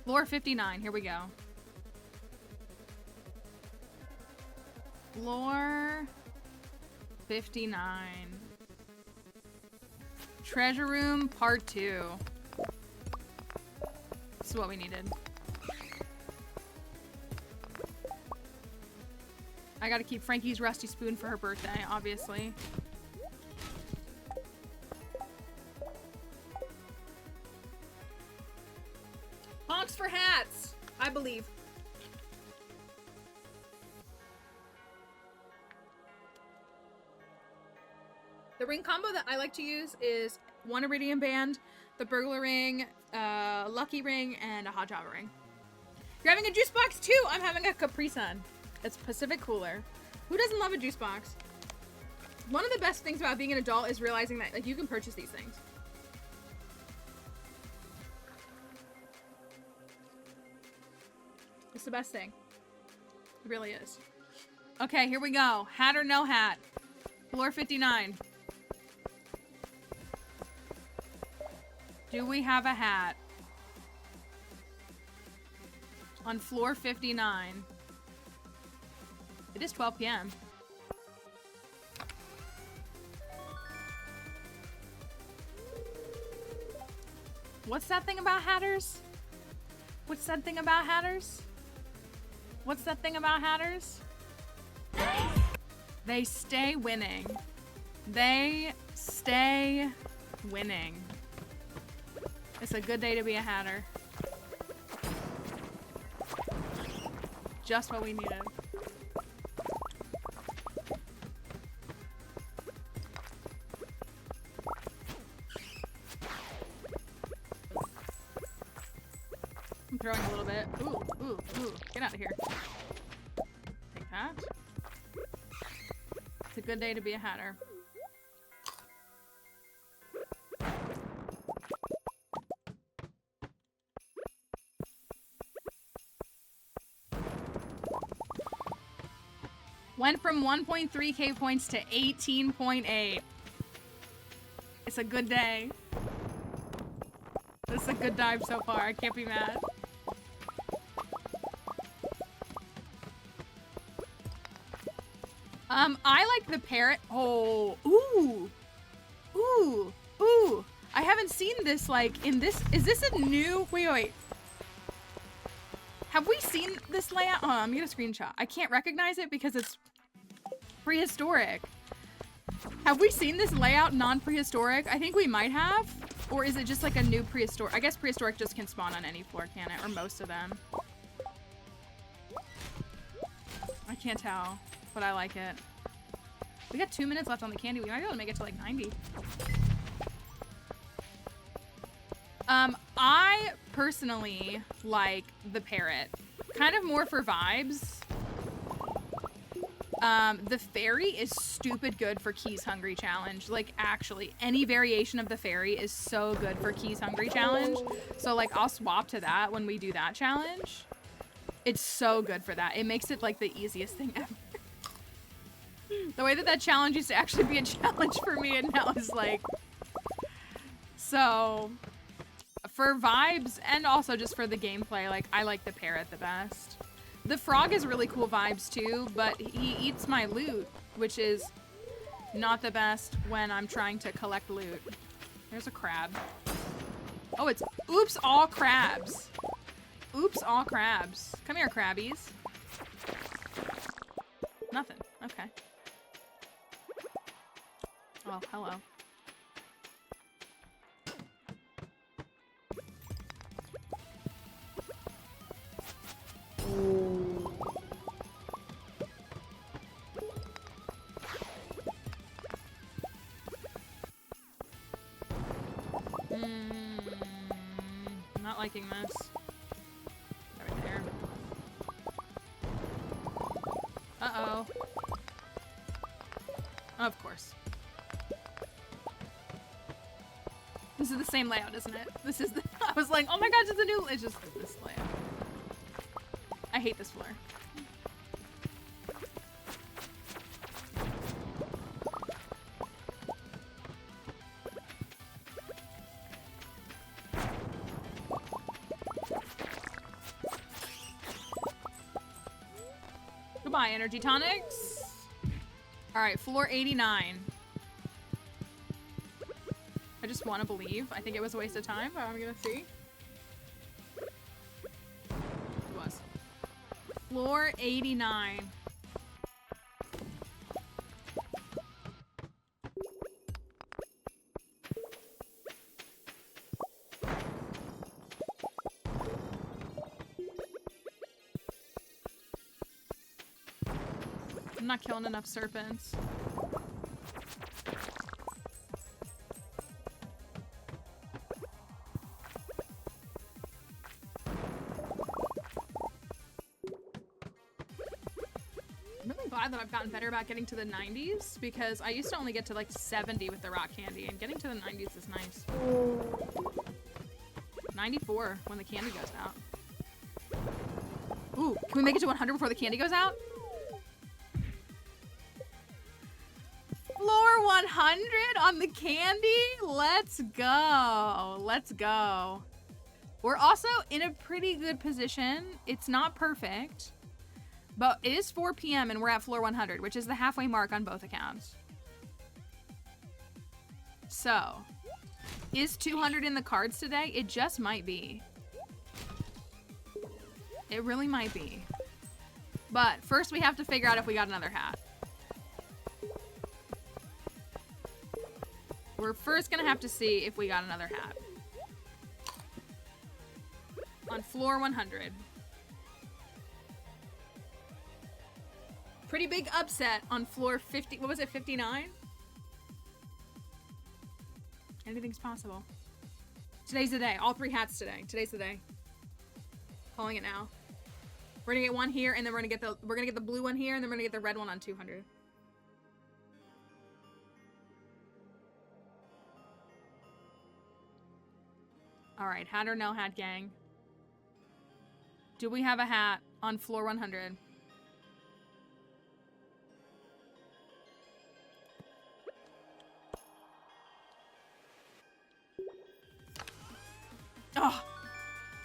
Floor 59, here we go. Floor 59. Treasure room part 2. This is what we needed. I gotta keep Frankie's rusty spoon for her birthday, obviously. Honks for hats, I believe. The ring combo that I like to use is 1 Iridium Band, the Burglar Ring, Lucky Ring, and a Hot Java Ring. You're having a juice box too! I'm having a Capri Sun. It's Pacific Cooler. Who doesn't love a juice box? One of the best things about being an adult is realizing that like you can purchase these things. It's the best thing. It really is. Okay, here we go. Hat or no hat? Floor 59. Do we have a hat? On floor 59. It is 12 p.m. What's that thing about hatters? What's that thing about hatters? What's that thing about hatters? They stay winning. They stay winning. It's a good day to be a hatter. Just what we needed. I'm throwing a little bit. Ooh, ooh, ooh. Get out of here. Take that. It's a good day to be a hatter. Went from 1.3k points to 18.8. It's a good day. This is a good dive so far. I can't be mad. I like the parrot. Oh, ooh, ooh, ooh. I haven't seen this like in this. Is this a new? Wait, wait. Have we seen this layout? Oh, I'm gonna screenshot. I can't recognize it because it's prehistoric. Have we seen this layout non-prehistoric? I think we might have. Or is it just like a new prehistoric? I guess prehistoric just can spawn on any floor, can it? Or most of them. I can't tell, but I like it. We got 2 minutes left on the candy. We might be able to make it to like 90. I personally like the parrot. Kind of more for vibes. The fairy is stupid good for Keys Hungry Challenge. Like, actually, any variation of the fairy is so good for Keys Hungry Challenge. So, like, I'll swap to that when we do that challenge. It's so good for that. It makes it, like, the easiest thing ever. The way that that challenge used to actually be a challenge for me, and now is, like... So, for vibes, and also just for the gameplay, like, I like the parrot the best. The frog is really cool vibes too, but he eats my loot, which is not the best when I'm trying to collect loot. There's a crab. Oh, it's oops all crabs. Oops all crabs. Come here, crabbies. Nothing. Okay. Oh, hello. Not liking this. Right there. Uh-oh. Of course. This is the same layout, isn't it? This is the... I was like, oh my god, it's a new... It's just this layout. I hate this floor. Goodbye, energy tonics. All right, floor 89. I just want to believe. I think it was a waste of time, but I'm gonna see. It was. Floor 89. I'm not killing enough serpents. I'm really glad that I've gotten better about getting to the 90s because I used to only get to like 70 with the rock candy, and getting to the 90s is nice. 94 when the candy goes out. Ooh, can we make it to 100 before the candy goes out? Floor 100 on the candy? Let's go. Let's go. We're also in a pretty good position. It's not perfect, but it is 4 p.m. and we're at floor 100, which is the halfway mark on both accounts. So, is 200 in the cards today? It just might be. It really might be. But first we have to figure out if we got another hat. We're first gonna have to see if we got another hat. On floor 100. Pretty big upset on floor 50. What was it, 59? Anything's possible. Today's the day. All 3 hats today. Today's the day. Calling it now. We're gonna get one here, and then we're gonna get the blue one here, and then we're gonna get the red one on 200. All right, hat or no hat, gang. Do we have a hat on floor 100? Oh,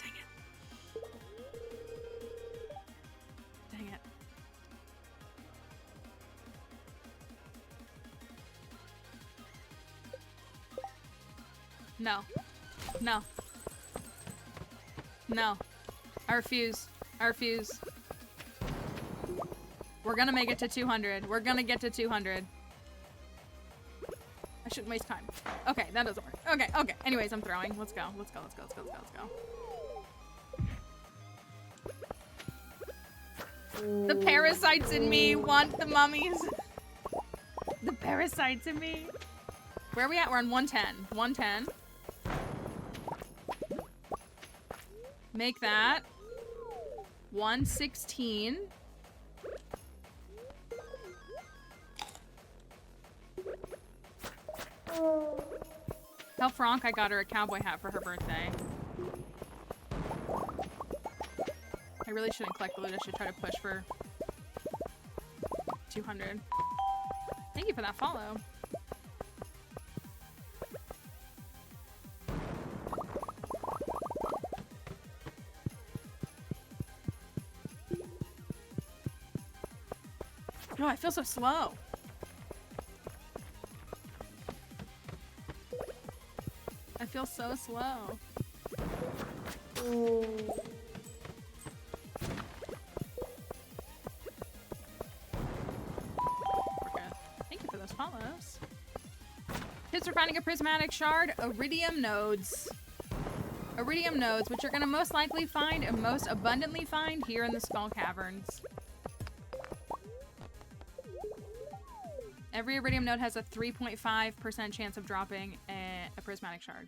dang it. Dang it. No. No. No. I refuse. I refuse. We're gonna make it to 200. We're gonna get to 200. I shouldn't waste time. Okay, that doesn't work. Okay, okay. Anyways, I'm throwing. Let's go. Let's go, let's go, let's go, let's go, let's go. The parasites in me want the mummies. The parasites in me. Where are we at? We're on 110. 110. Make that 116. Tell Franck I got her a cowboy hat for her birthday. I really shouldn't collect the loot. I should try to push for 200. Thank you for that follow. No, I feel so slow. I feel so slow. We're good. Thank you for those follows. Tips for finding a prismatic shard: iridium nodes. Iridium nodes, which you're gonna most likely find and most abundantly find here in the Skull Caverns. Every iridium node has a 3.5% chance of dropping a prismatic shard.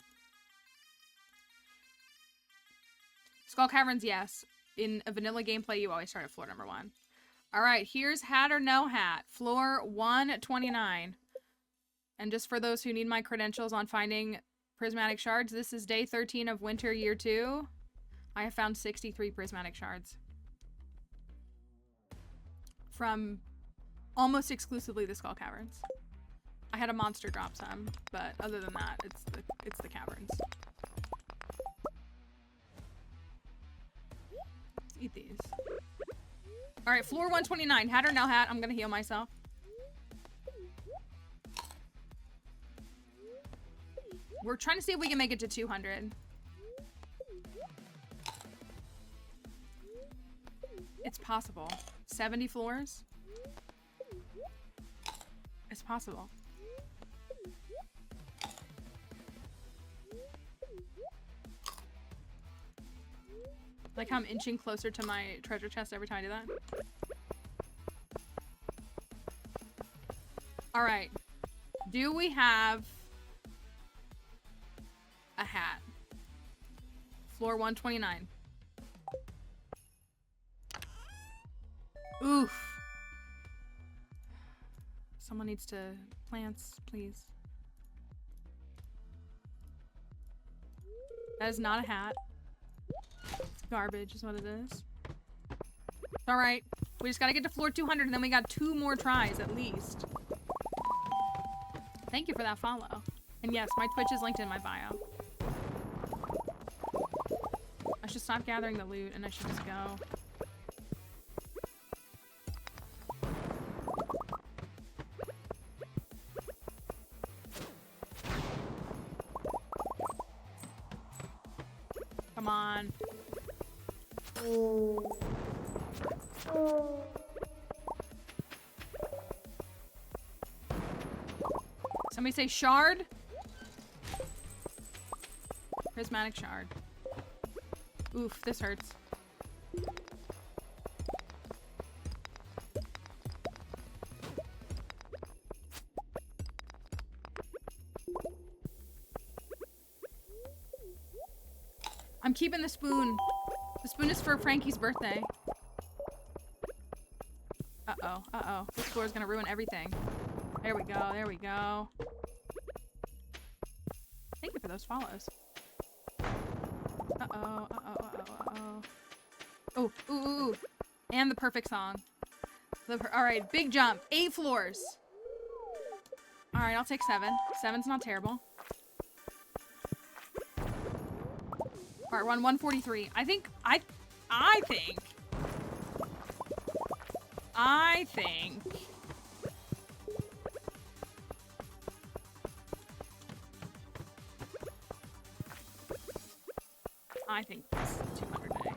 Skull Caverns, yes. In a vanilla gameplay, you always start at floor number 1. All right, here's hat or no hat. Floor 129. And just for those who need my credentials on finding prismatic shards, this is day 13 of winter year 2. I have found 63 prismatic shards. From almost exclusively the Skull Caverns. I had a monster drop some, but other than that, it's the caverns. Let's eat these. All right, floor 129. Hat or no hat? I'm gonna heal myself. We're trying to see if we can make it to 200. It's possible. 70 floors? It's possible. Like how I'm inching closer to my treasure chest every time I do that. All right. Do we have a hat? Floor 129. Oof. Someone needs to plants, please. That is not a hat. It's garbage is what it is. All right. We just got to get to floor 200 and then we got 2 more tries at least. Thank you for that follow. And yes, my Twitch is linked in my bio. I should stop gathering the loot and I should just go. Come on. Somebody say shard? Prismatic shard. Oof, this hurts. I'm keeping the spoon. The spoon is for Frankie's birthday. Uh-oh, uh-oh. This floor is gonna ruin everything. There we go, there we go. Thank you for those follows. Uh-oh, uh-oh, uh-oh, uh-oh. Oh, ooh, ooh, ooh. And the perfect song. Alright, big jump. 8 floors. Alright, I'll take 7. 7's not terrible. Alright, we're on 143. I think this is 200A.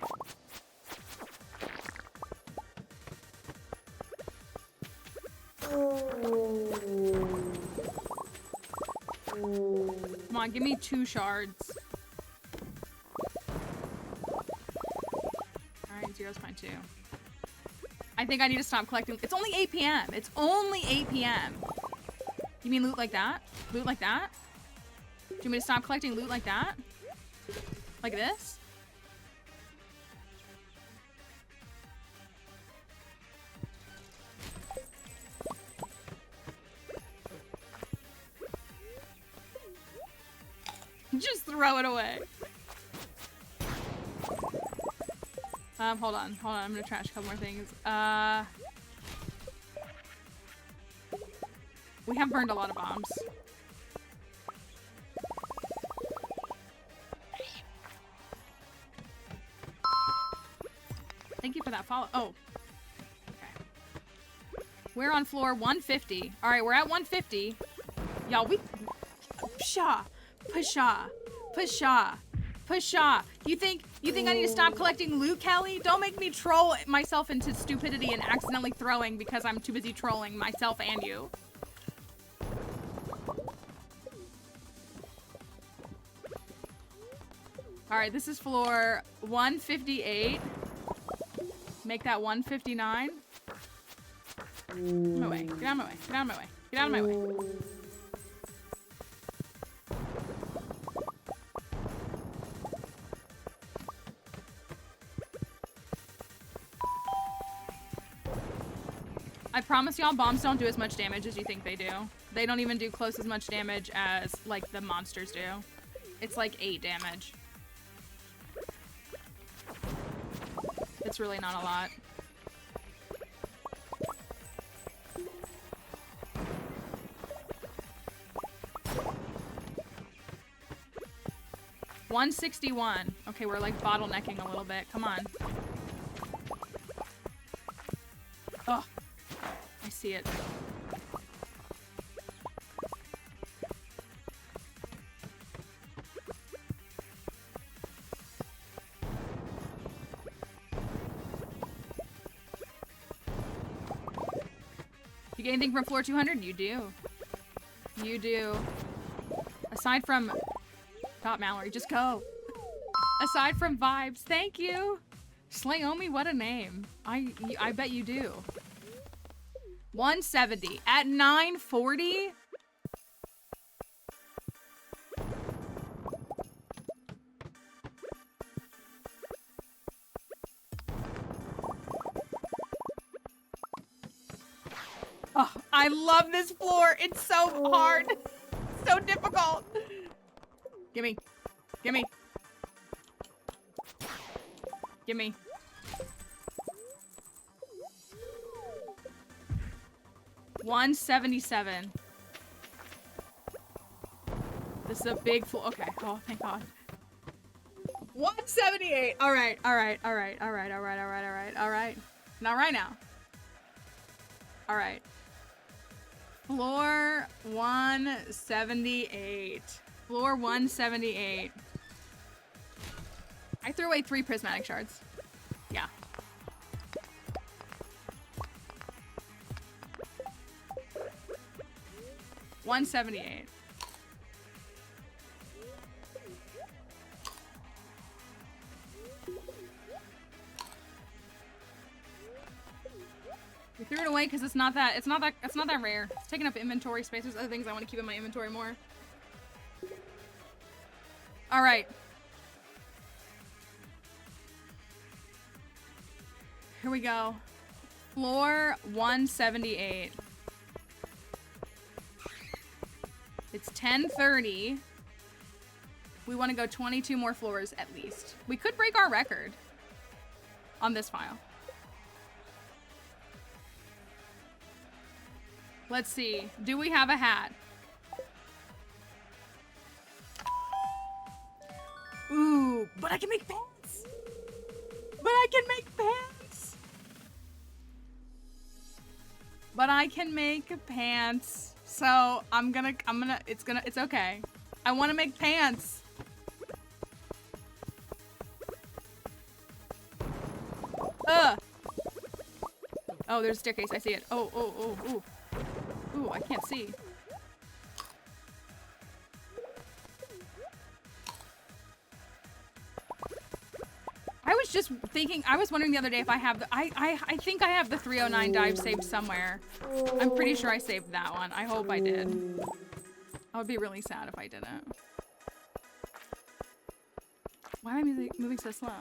Come on, give me 2 shards. Alright, 0.2. I think I need to stop collecting. It's only 8 p.m. It's only 8 p.m. You mean loot like that? Loot like that? Do you want me to stop collecting loot like that? Like this? Just throw it away. Hold on. I'm gonna trash a couple more things. We have burned a lot of bombs. Thank you for that follow. Oh. Okay. We're on floor 150. All right, we're at 150. Y'all, we... Pshaw. Pshaw. Pshaw. Pshaw. You think I need to stop collecting loot, Kelly? Don't make me troll myself into stupidity and accidentally throwing because I'm too busy trolling myself and you. All right, this is floor 158. Make that 159. Get out of my way. Get out of my way. Get out of my way. Get out of my way. I promise y'all, bombs don't do as much damage as you think they do. They don't even do close as much damage as, like, the monsters do. It's like 8 damage. It's really not a lot. $161. Okay, we're like bottlenecking a little bit. Come on. Oh, I see it. You get anything from floor 200? You do. You do. Aside from... Stop, Mallory. Just go. Aside from vibes. Thank you. Slayomi, what a name. I bet you do. 170. At 940? Oh, I love this floor. It's so hard. So difficult. Gimme. Gimme. Gimme. $177. This is a big floor. Okay. Oh, thank God. 178. All right. All right. All right. All right. All right. All right. All right. All right. Not right now. All right. Floor 178. Floor 178. I threw away 3 prismatic shards. Yeah. $178. it because it's not that rare. It's taking up inventory space. There's other things I want to keep in my inventory more. All right. Here we go. Floor 178. It's 10:30. We want to go 22 more floors at least. We could break our record on this file. Let's see. Do we have a hat? Ooh, but I can make pants. But I can make pants. But I can make pants. So it's okay. I want to make pants. Oh, there's a staircase. I see it. Oh. Ooh, I can't see. I was just thinking, I was wondering the other day if I have the, I think I have the 309 dive saved somewhere. I'm pretty sure I saved that one. I hope I did. I would be really sad if I didn't. Why am I moving so slow?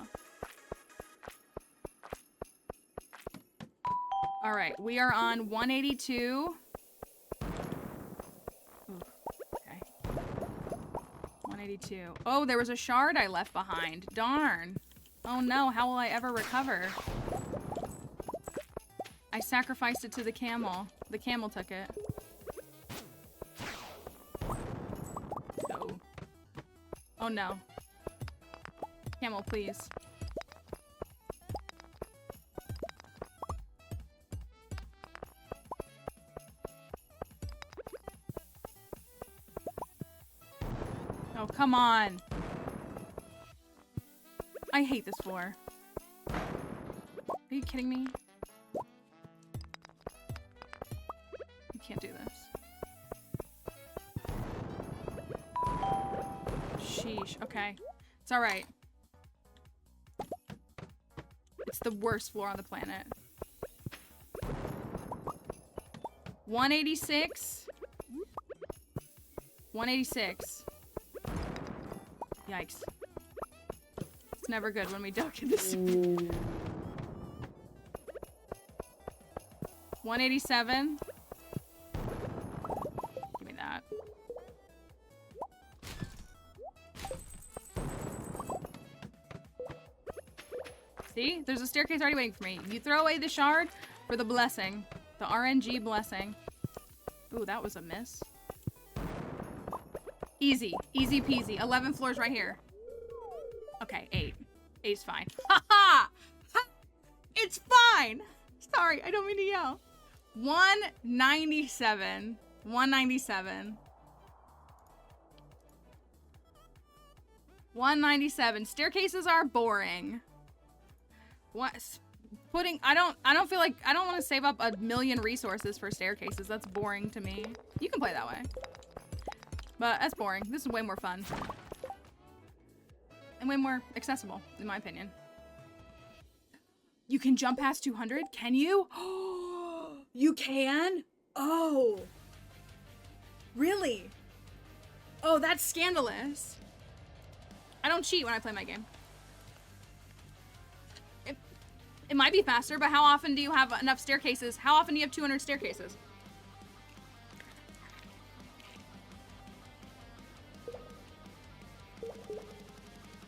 All right, we are on 182. Okay. 182. Oh, there was a shard I left behind. Darn. Oh no, how will I ever recover? I sacrificed it to the camel. The camel took it. No. Oh no. Camel, please. Oh, come on. I hate this floor. Are you kidding me? You can't do this. Sheesh. Okay. It's alright. It's the worst floor on the planet. 186. 186. Yikes. It's never good when we duck in this. 187. Give me that. See? There's a staircase already waiting for me. You throw away the shard for the blessing. The RNG blessing. Ooh, that was a miss. Easy. Easy peasy. 11 floors right here. Okay, 8. 8's fine. Ha ha! It's fine! Sorry, I don't mean to yell. 197. 197. 197. Staircases are boring. What? I don't feel like, I don't want to save up a million resources for staircases. That's boring to me. You can play that way. But that's boring. This is way more fun. And way more accessible, in my opinion. You can jump past 200? Can you? Oh, you can? Oh. Really? Oh, that's scandalous. I don't cheat when I play my game. It might be faster, but how often do you have enough staircases? How often do you have 200 staircases?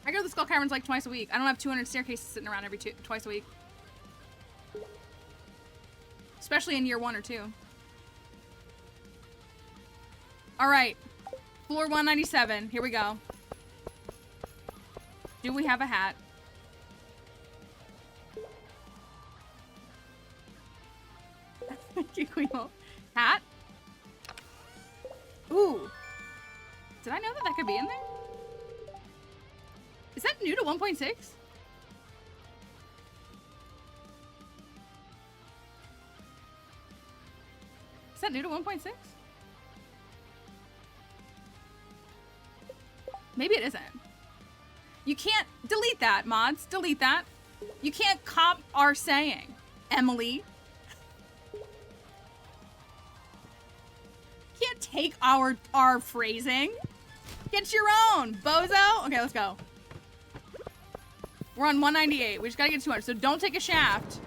I go to the Skull Caverns like twice a week. I don't have 200 staircases sitting around twice a week. Especially in year 1 or 2. All right. Floor 197. Here we go. Do we have a hat? Hat? Ooh. Did I know that could be in there? Is that new to 1.6? Is that new to 1.6? Maybe it isn't. You can't delete that, mods. Delete that. You can't cop our saying, Emily. take our phrasing. Get your own, bozo. Okay, let's go. We're on 198. We just gotta get 200. So don't take a shaft.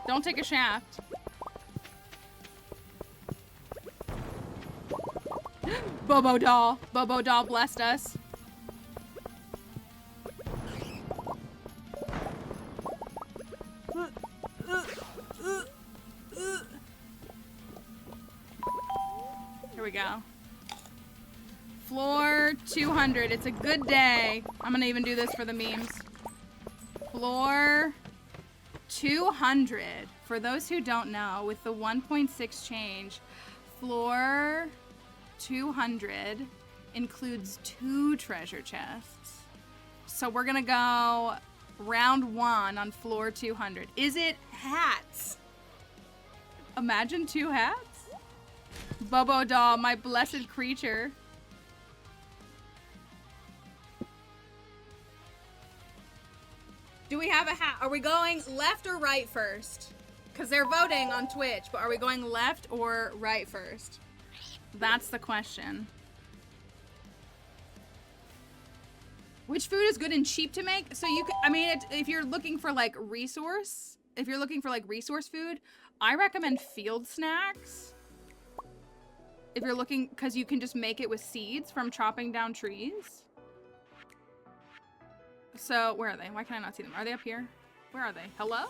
Don't take a shaft. Bobo doll. Bobo doll blessed us. Here we go. Floor 200. It's a good day. I'm gonna even do this for the memes. Floor 200. For those who don't know, with the 1.6 change, floor 200 includes 2 treasure chests. So we're gonna go round 1 on floor 200. Is it hats? Imagine 2 hats? Bobo doll, my blessed creature. Do we have a hat? Are we going left or right first? Because they're voting on Twitch, but are we going left or right first? That's the question. Which food is good and cheap to make? So you can, I mean, if you're looking for like resource food, I recommend field snacks. If you're looking, because you can just make it with seeds from chopping down trees. So, where are they? Why can I not see them? Are they up here? Where are they? Hello?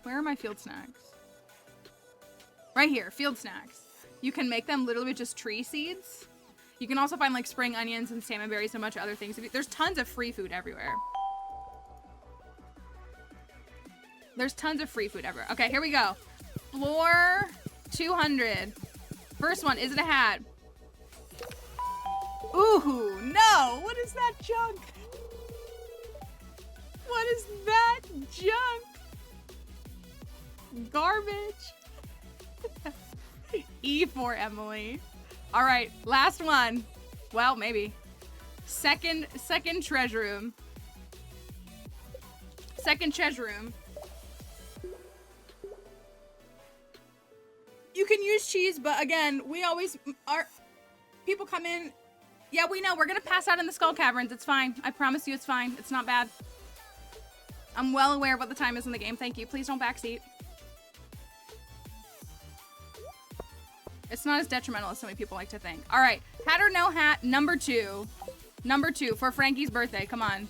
Where are my field snacks? Right here, field snacks. You can make them literally with just tree seeds. You can also find like spring onions and salmon berries and a bunch of other things. There's tons of free food everywhere. There's tons of free food everywhere. Okay, here we go. Floor 200. First one, is it a hat? Ooh, no! What is that junk? What is that junk? Garbage. E for Emily. All right, last one. Well, maybe. Second treasure room. Second treasure room. You can use cheese, but again, we always are. People come in. Yeah, we know. We're gonna pass out in the skull caverns. It's fine. I promise you it's fine. It's not bad. I'm well aware of what the time is in the game. Thank you. Please don't backseat. It's not as detrimental as so many people like to think. All right. Hat or no hat, number 2. Number 2 for Frankie's birthday. Come on.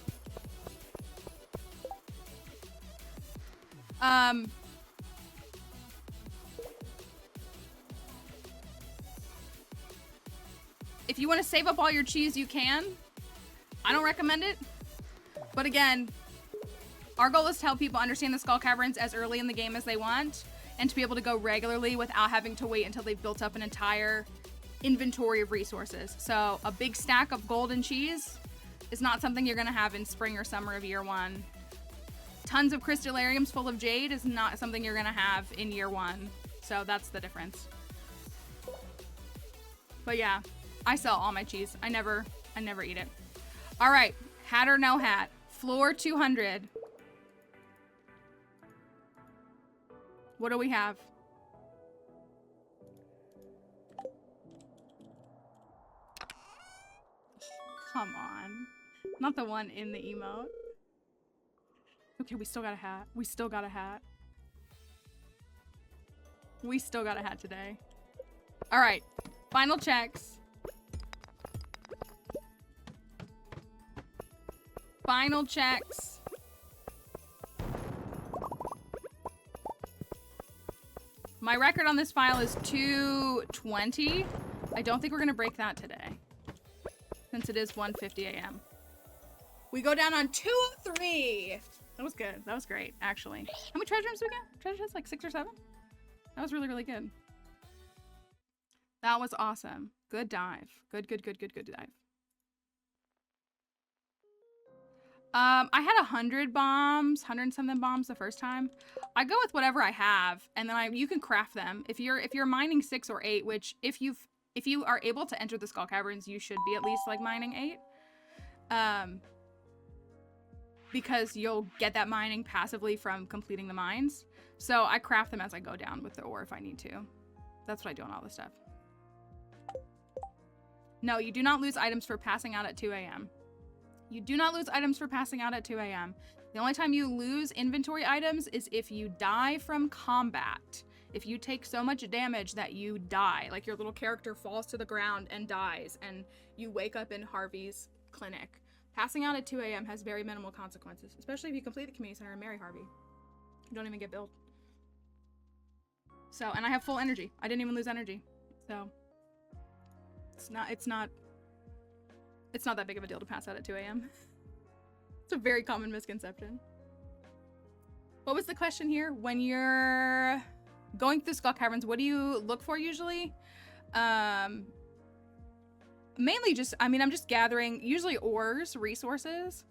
If you want to save up all your cheese, you can. I don't recommend it. But again, our goal is to help people understand the Skull Caverns as early in the game as they want, and to be able to go regularly without having to wait until they've built up an entire inventory of resources. So a big stack of gold and cheese is not something you're going to have in spring or summer of year 1. Tons of crystallariums full of jade is not something you're going to have in year 1. So that's the difference. But yeah, I sell all my cheese. I never eat it. All right, hat or no hat. Floor 200. What do we have? Come on. Not the one in the emote. Okay, we still got a hat. We still got a hat. We still got a hat today. All right, final checks. Final checks. My record on this file is 220. I don't think we're gonna break that today, since it is 1:50 a.m. We go down on 203. That was good. That was great, actually. How many treasure rooms do we get? Treasure rooms like 6 or 7? That was really, really good. That was awesome. Good dive. Good dive. I had 100 bombs, 100 and something bombs the first time. I go with whatever I have, and then you can craft them. If you're mining 6 or 8, which if you are able to enter the Skull Caverns, you should be at least like mining 8. Because you'll get that mining passively from completing the mines. So I craft them as I go down with the ore if I need to. That's what I do on all this stuff. No, you do not lose items for passing out at 2 a.m. You do not lose items for passing out at 2 a.m. The only time you lose inventory items is if you die from combat. If you take so much damage that you die, like your little character falls to the ground and dies, and you wake up in Harvey's clinic. Passing out at 2 a.m. has very minimal consequences, especially if you complete the community center and marry Harvey. You don't even get billed. So, and I have full energy. I didn't even lose energy. So, it's not that big of a deal to pass out at 2 a.m. It's a very common misconception. What was the question here? When you're going through Skull Caverns, what do you look for usually? Mainly just, I mean, I'm just gathering, usually ores, resources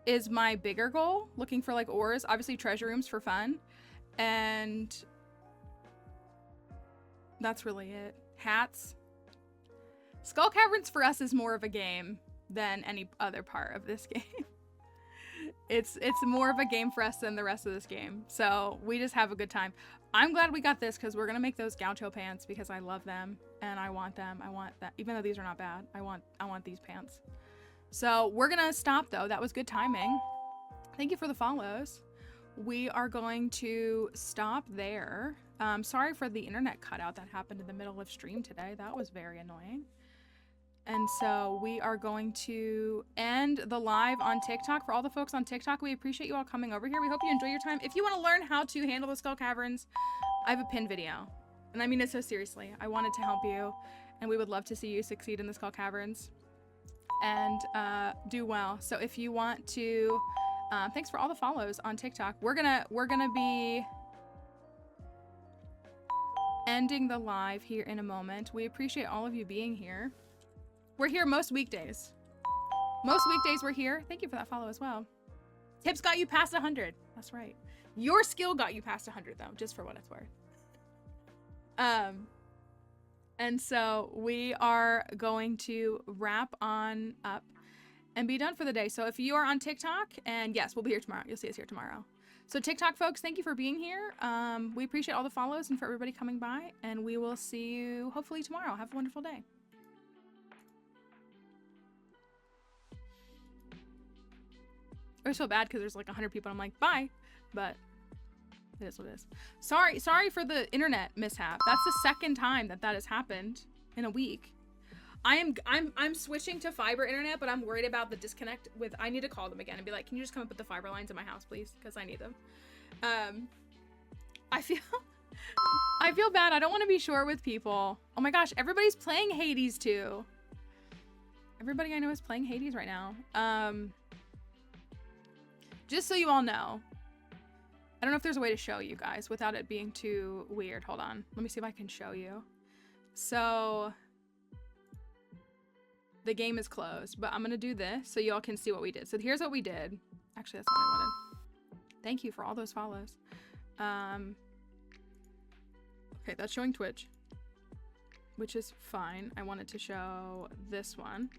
is my bigger goal. Looking for like ores, obviously treasure rooms for fun. And that's really it. Hats. Skull Caverns for us is more of a game than any other part of this game. It's more of a game for us than the rest of this game. So we just have a good time. I'm glad we got this because we're going to make those gaucho pants because I love them and I want them. I want that. Even though these are not bad, I want these pants. So we're going to stop though. That was good timing. Thank you for the follows. We are going to stop there. Sorry for the internet cutout that happened in the middle of stream today. That was very annoying. And so we are going to end the live on TikTok. For all the folks on TikTok, we appreciate you all coming over here. We hope you enjoy your time. If you want to learn how to handle the Skull Caverns, I have a pinned video. And I mean it so seriously. I wanted to help you, and we would love to see you succeed in the Skull Caverns and do well. So if you want to, thanks for all the follows on TikTok. We're gonna be ending the live here in a moment. We appreciate all of you being here. We're here most weekdays. Most weekdays we're here. Thank you for that follow as well. Tips got you past 100. That's right. Your skill got you past 100 though, just for what it's worth. And so we are going to wrap on up and be done for the day. So if you are on TikTok, and yes, we'll be here tomorrow. You'll see us here tomorrow. So TikTok folks, thank you for being here. We appreciate all the follows and for everybody coming by, and we will see you hopefully tomorrow. Have a wonderful day. I always feel bad because there's like 100 people. I'm like, bye, but it is what it is. Sorry for the internet mishap. That's the second time that has happened in a week. I'm switching to fiber internet, but I'm worried about the disconnect with. I need to call them again and be like, can you just come and put the fiber lines in my house, please? Because I need them. I feel bad. I don't want to be short with people. Oh my gosh, everybody's playing Hades too. Everybody I know is playing Hades right now. Just so you all know, I don't know if there's a way to show you guys without it being too weird. Hold on. Let me see if I can show you. So the game is closed, but I'm going to do this so y'all can see what we did. So here's what we did. Actually, that's not what I wanted. Thank you for all those follows. Okay, that's showing Twitch, which is fine. I wanted to show this one.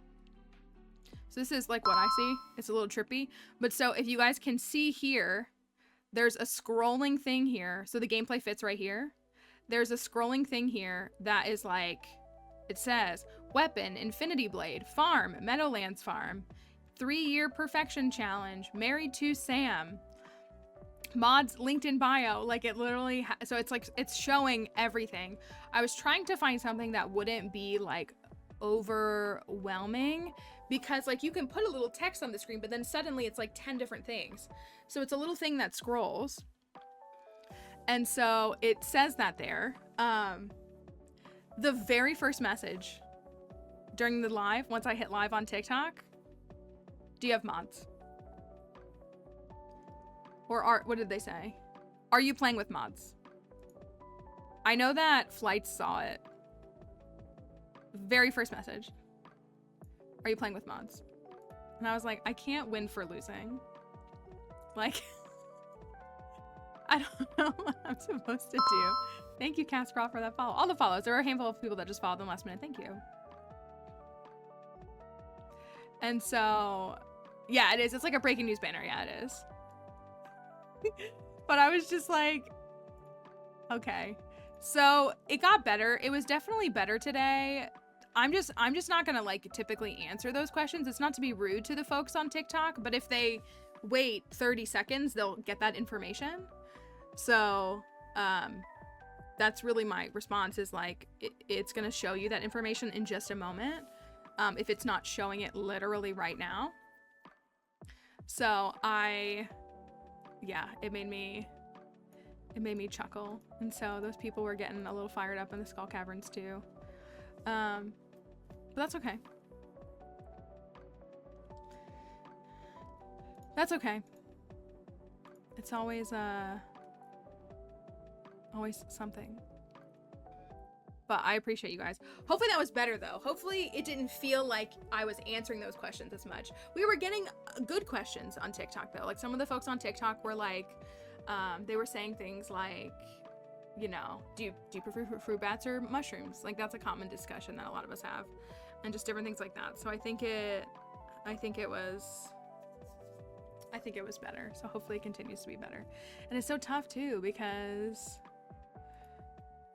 So this is like what I see. It's a little trippy. But so if you guys can see here, there's a scrolling thing here. So the gameplay fits right here. There's a scrolling thing here that is like, it says, weapon, infinity blade, farm, Meadowlands farm, 3-year perfection challenge, married to Sam, mods linked in bio. Like it literally, so it's like, it's showing everything. I was trying to find something that wouldn't be like overwhelming, because like you can put a little text on the screen, but then suddenly it's like 10 different things. So it's a little thing that scrolls. And so it says that there. The very first message during the live, once I hit live on TikTok, do you have mods? Or what did they say? Are you playing with mods? I know that Flights saw it. Very first message. Are you playing with mods? And I was like, I can't win for losing. Like, I don't know what I'm supposed to do. Thank you, Cascroft, for that follow. All the follows. There were a handful of people that just followed them last minute. Thank you. And so, yeah, it is. It's like a breaking news banner. Yeah, it is. But I was just like, okay. So it got better. It was definitely better today. I'm just not gonna like typically answer those questions. It's not to be rude to the folks on TikTok, but if they wait 30 seconds, they'll get that information. So that's really my response is like, it's gonna show you that information in just a moment. If it's not showing it literally right now. So yeah, it made me chuckle. And so those people were getting a little fired up in the Skull Caverns too. But that's okay. That's okay. It's always something. But I appreciate you guys. Hopefully that was better though. Hopefully it didn't feel like I was answering those questions as much. We were getting good questions on TikTok though. Like some of the folks on TikTok were like, they were saying things like, you know, do you prefer fruit bats or mushrooms? Like that's a common discussion that a lot of us have, and just different things like that. So I think it was better. So hopefully it continues to be better. And it's so tough too because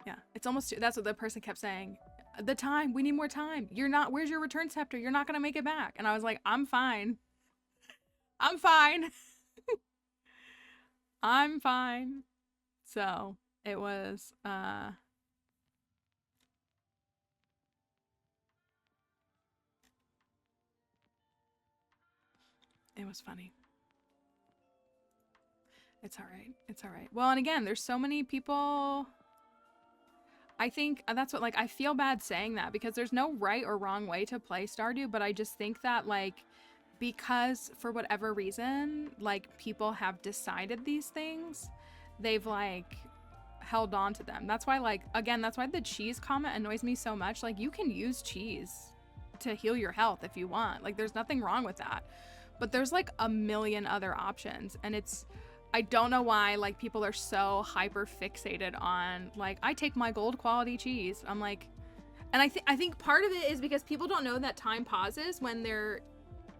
yeah, it's almost, that's what the person kept saying. The time, we need more time. Where's your return scepter? You're not gonna make it back. And I was like, I'm fine. I'm fine. I'm fine. So it was funny. It's all right. It's all right. Well, and again, there's so many people. I think that's what, like, I feel bad saying that because there's no right or wrong way to play Stardew, but I just think that, like, because for whatever reason, like, people have decided these things, they've, like, held on to them. That's why, like, again, that's why the cheese comment annoys me so much. Like, you can use cheese to heal your health if you want. Like, there's nothing wrong with that. But there's, like, a million other options, and it's, I don't know why, like, people are so hyper fixated on, like, I take my gold quality cheese. I'm like, and I think part of it is because people don't know that time pauses when they're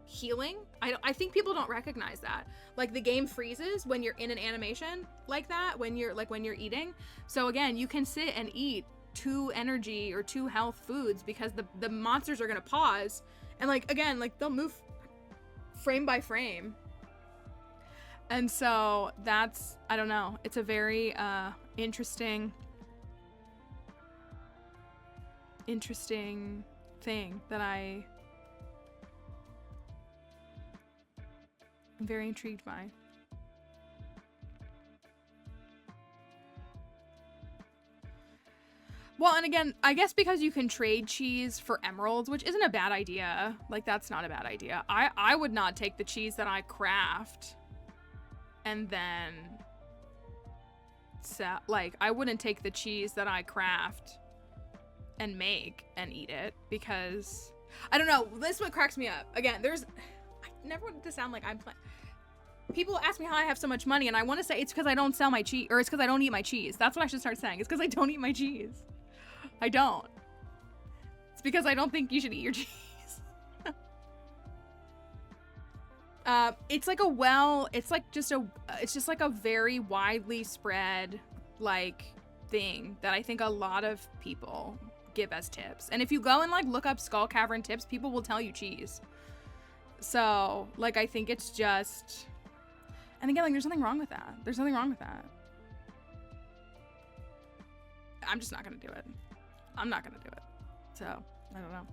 healing. I think people don't recognize that. Like, the game freezes when you're in an animation like that, when you're eating. So again, you can sit and eat 2 energy or 2 health foods because the monsters are gonna pause, and, like, again, like, they'll move frame by frame. And so that's, I don't know, it's a very interesting thing that I'm very intrigued by. Well, and again, I guess because you can trade cheese for emeralds, which isn't a bad idea. Like, that's not a bad idea. I would not take the cheese that I craft and then sell. Like, I wouldn't take the cheese that I craft and make and eat it because, I don't know, this is what cracks me up. Again, I never want it to sound like I'm playing. People ask me how I have so much money, and I want to say it's because I don't sell my cheese, or it's because I don't eat my cheese. That's what I should start saying. It's because I don't eat my cheese. I don't. It's because I don't think you should eat your cheese. It's just like a very widely spread, like, thing that I think a lot of people give as tips. And if you go and, like, look up Skull Cavern tips, people will tell you cheese. So, like, I think it's just, and again, like, there's nothing wrong with that. There's nothing wrong with that. I'm just not gonna do it. I'm not gonna do it. So, I don't know.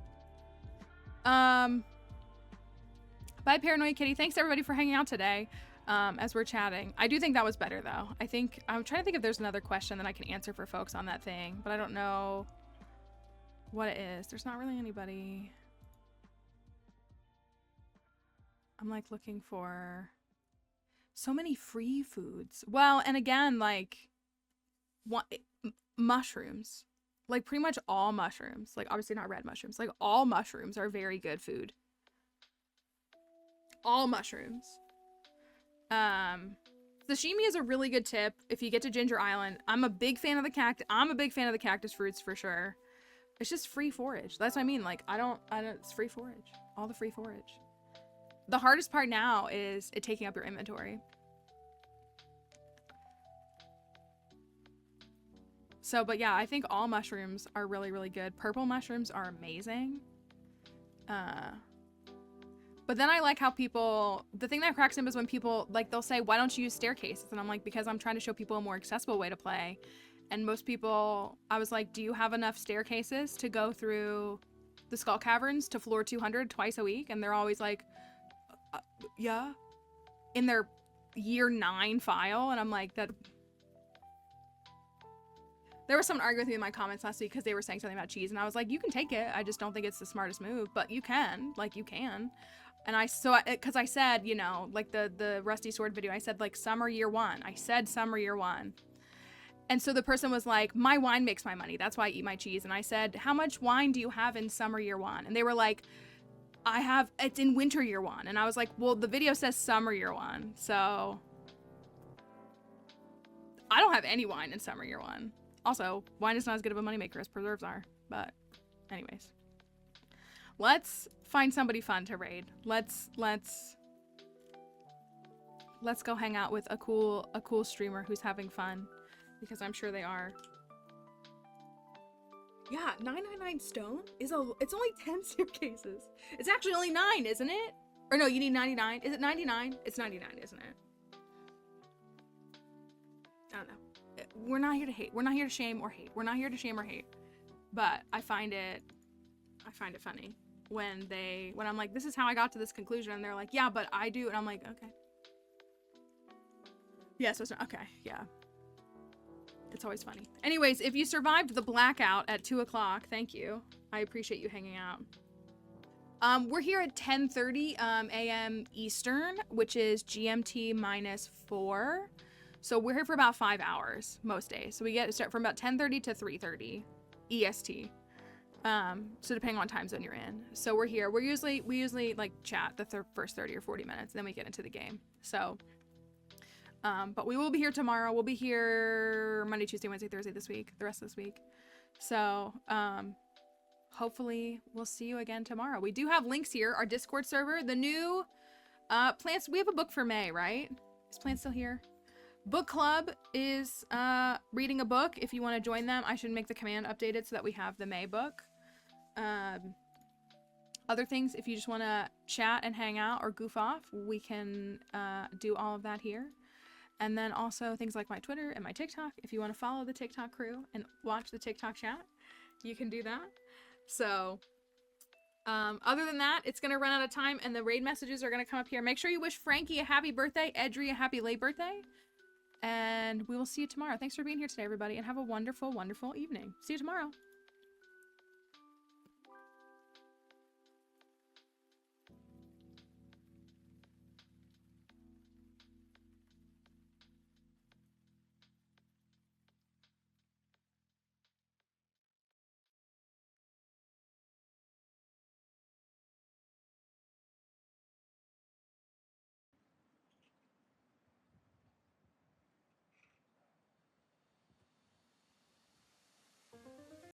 Bye, Paranoid Kitty. Thanks to everybody for hanging out today as we're chatting. I do think that was better, though. I'm trying to think if there's another question that I can answer for folks on that thing, but I don't know what it is. There's not really anybody. I'm, like, looking for so many free foods. Well, and again, like, mushrooms. Like, pretty much all mushrooms. Like, obviously not red mushrooms. Like, all mushrooms are very good food. All mushrooms. Sashimi is a really good tip if you get to Ginger Island. I'm a big fan of the cactus fruits for sure. It's just free forage. That's what I mean. Like, I don't, it's free forage. All the free forage. The hardest part now is it taking up your inventory. So, but yeah, I think all mushrooms are really, really good. Purple mushrooms are amazing. But then I like how people, the thing that cracks me is when people, like, they'll say, why don't you use staircases? And I'm like, because I'm trying to show people a more accessible way to play. And most people, I was like, do you have enough staircases to go through the Skull Caverns to floor 200 twice a week? And they're always like, yeah, in their year 9 file. And I'm like, that. There was someone arguing with me in my comments last week because they were saying something about cheese. And I was like, you can take it. I just don't think it's the smartest move, but you can, like, you can. And because I said, you know, like the Rusty Sword video, I said, like, summer year 1. I said summer year 1. And so the person was like, my wine makes my money. That's why I eat my cheese. And I said, how much wine do you have in summer year 1? And they were like, it's in winter year 1. And I was like, well, the video says summer year 1. So I don't have any wine in summer year 1. Also, wine is not as good of a moneymaker as preserves are. But anyways, let's find somebody fun to raid. Let's go hang out with a cool streamer who's having fun, because I'm sure they are. Yeah, 999 stone is it's only 10 staircases. It's actually only 9, isn't it? Or no, you need 99. Is it 99? It's 99, isn't it? I don't know. We're not here to hate. We're not here to shame or hate. We're not here to shame or hate. But I find it funny when I'm like, this is how I got to this conclusion, and they're like, yeah, but I do, and I'm like, okay. Yeah, so it's not, okay, yeah. It's always funny. Anyways, if you survived the blackout at 2 o'clock, thank you. I appreciate you hanging out. We're here at 10:30 a.m. Eastern, which is GMT -4. So we're here for about 5 hours most days. So we get to start from about 10:30 to 3:30 EST. So depending on time zone you're in. So we're here. We usually like chat the first 30 or 40 minutes, then we get into the game. So, but we will be here tomorrow. We'll be here Monday, Tuesday, Wednesday, Thursday this week, the rest of this week. So, hopefully we'll see you again tomorrow. We do have links here. Our Discord server, the new, Plants. We have a book for May, right? Is Plant still here? Book Club is reading a book. If you want to join them, I should make the command updated so that we have the May book. Other things, if you just want to chat and hang out or goof off, we can do all of that here. And then also things like my Twitter and my TikTok. If you want to follow the TikTok crew and watch the TikTok chat, you can do that. So other than that, it's going to run out of time and the raid messages are going to come up here. Make sure you wish Frankie a happy birthday, Edry a happy late birthday. And we will see you tomorrow. Thanks for being here today, everybody, and have a wonderful, wonderful evening. See you tomorrow.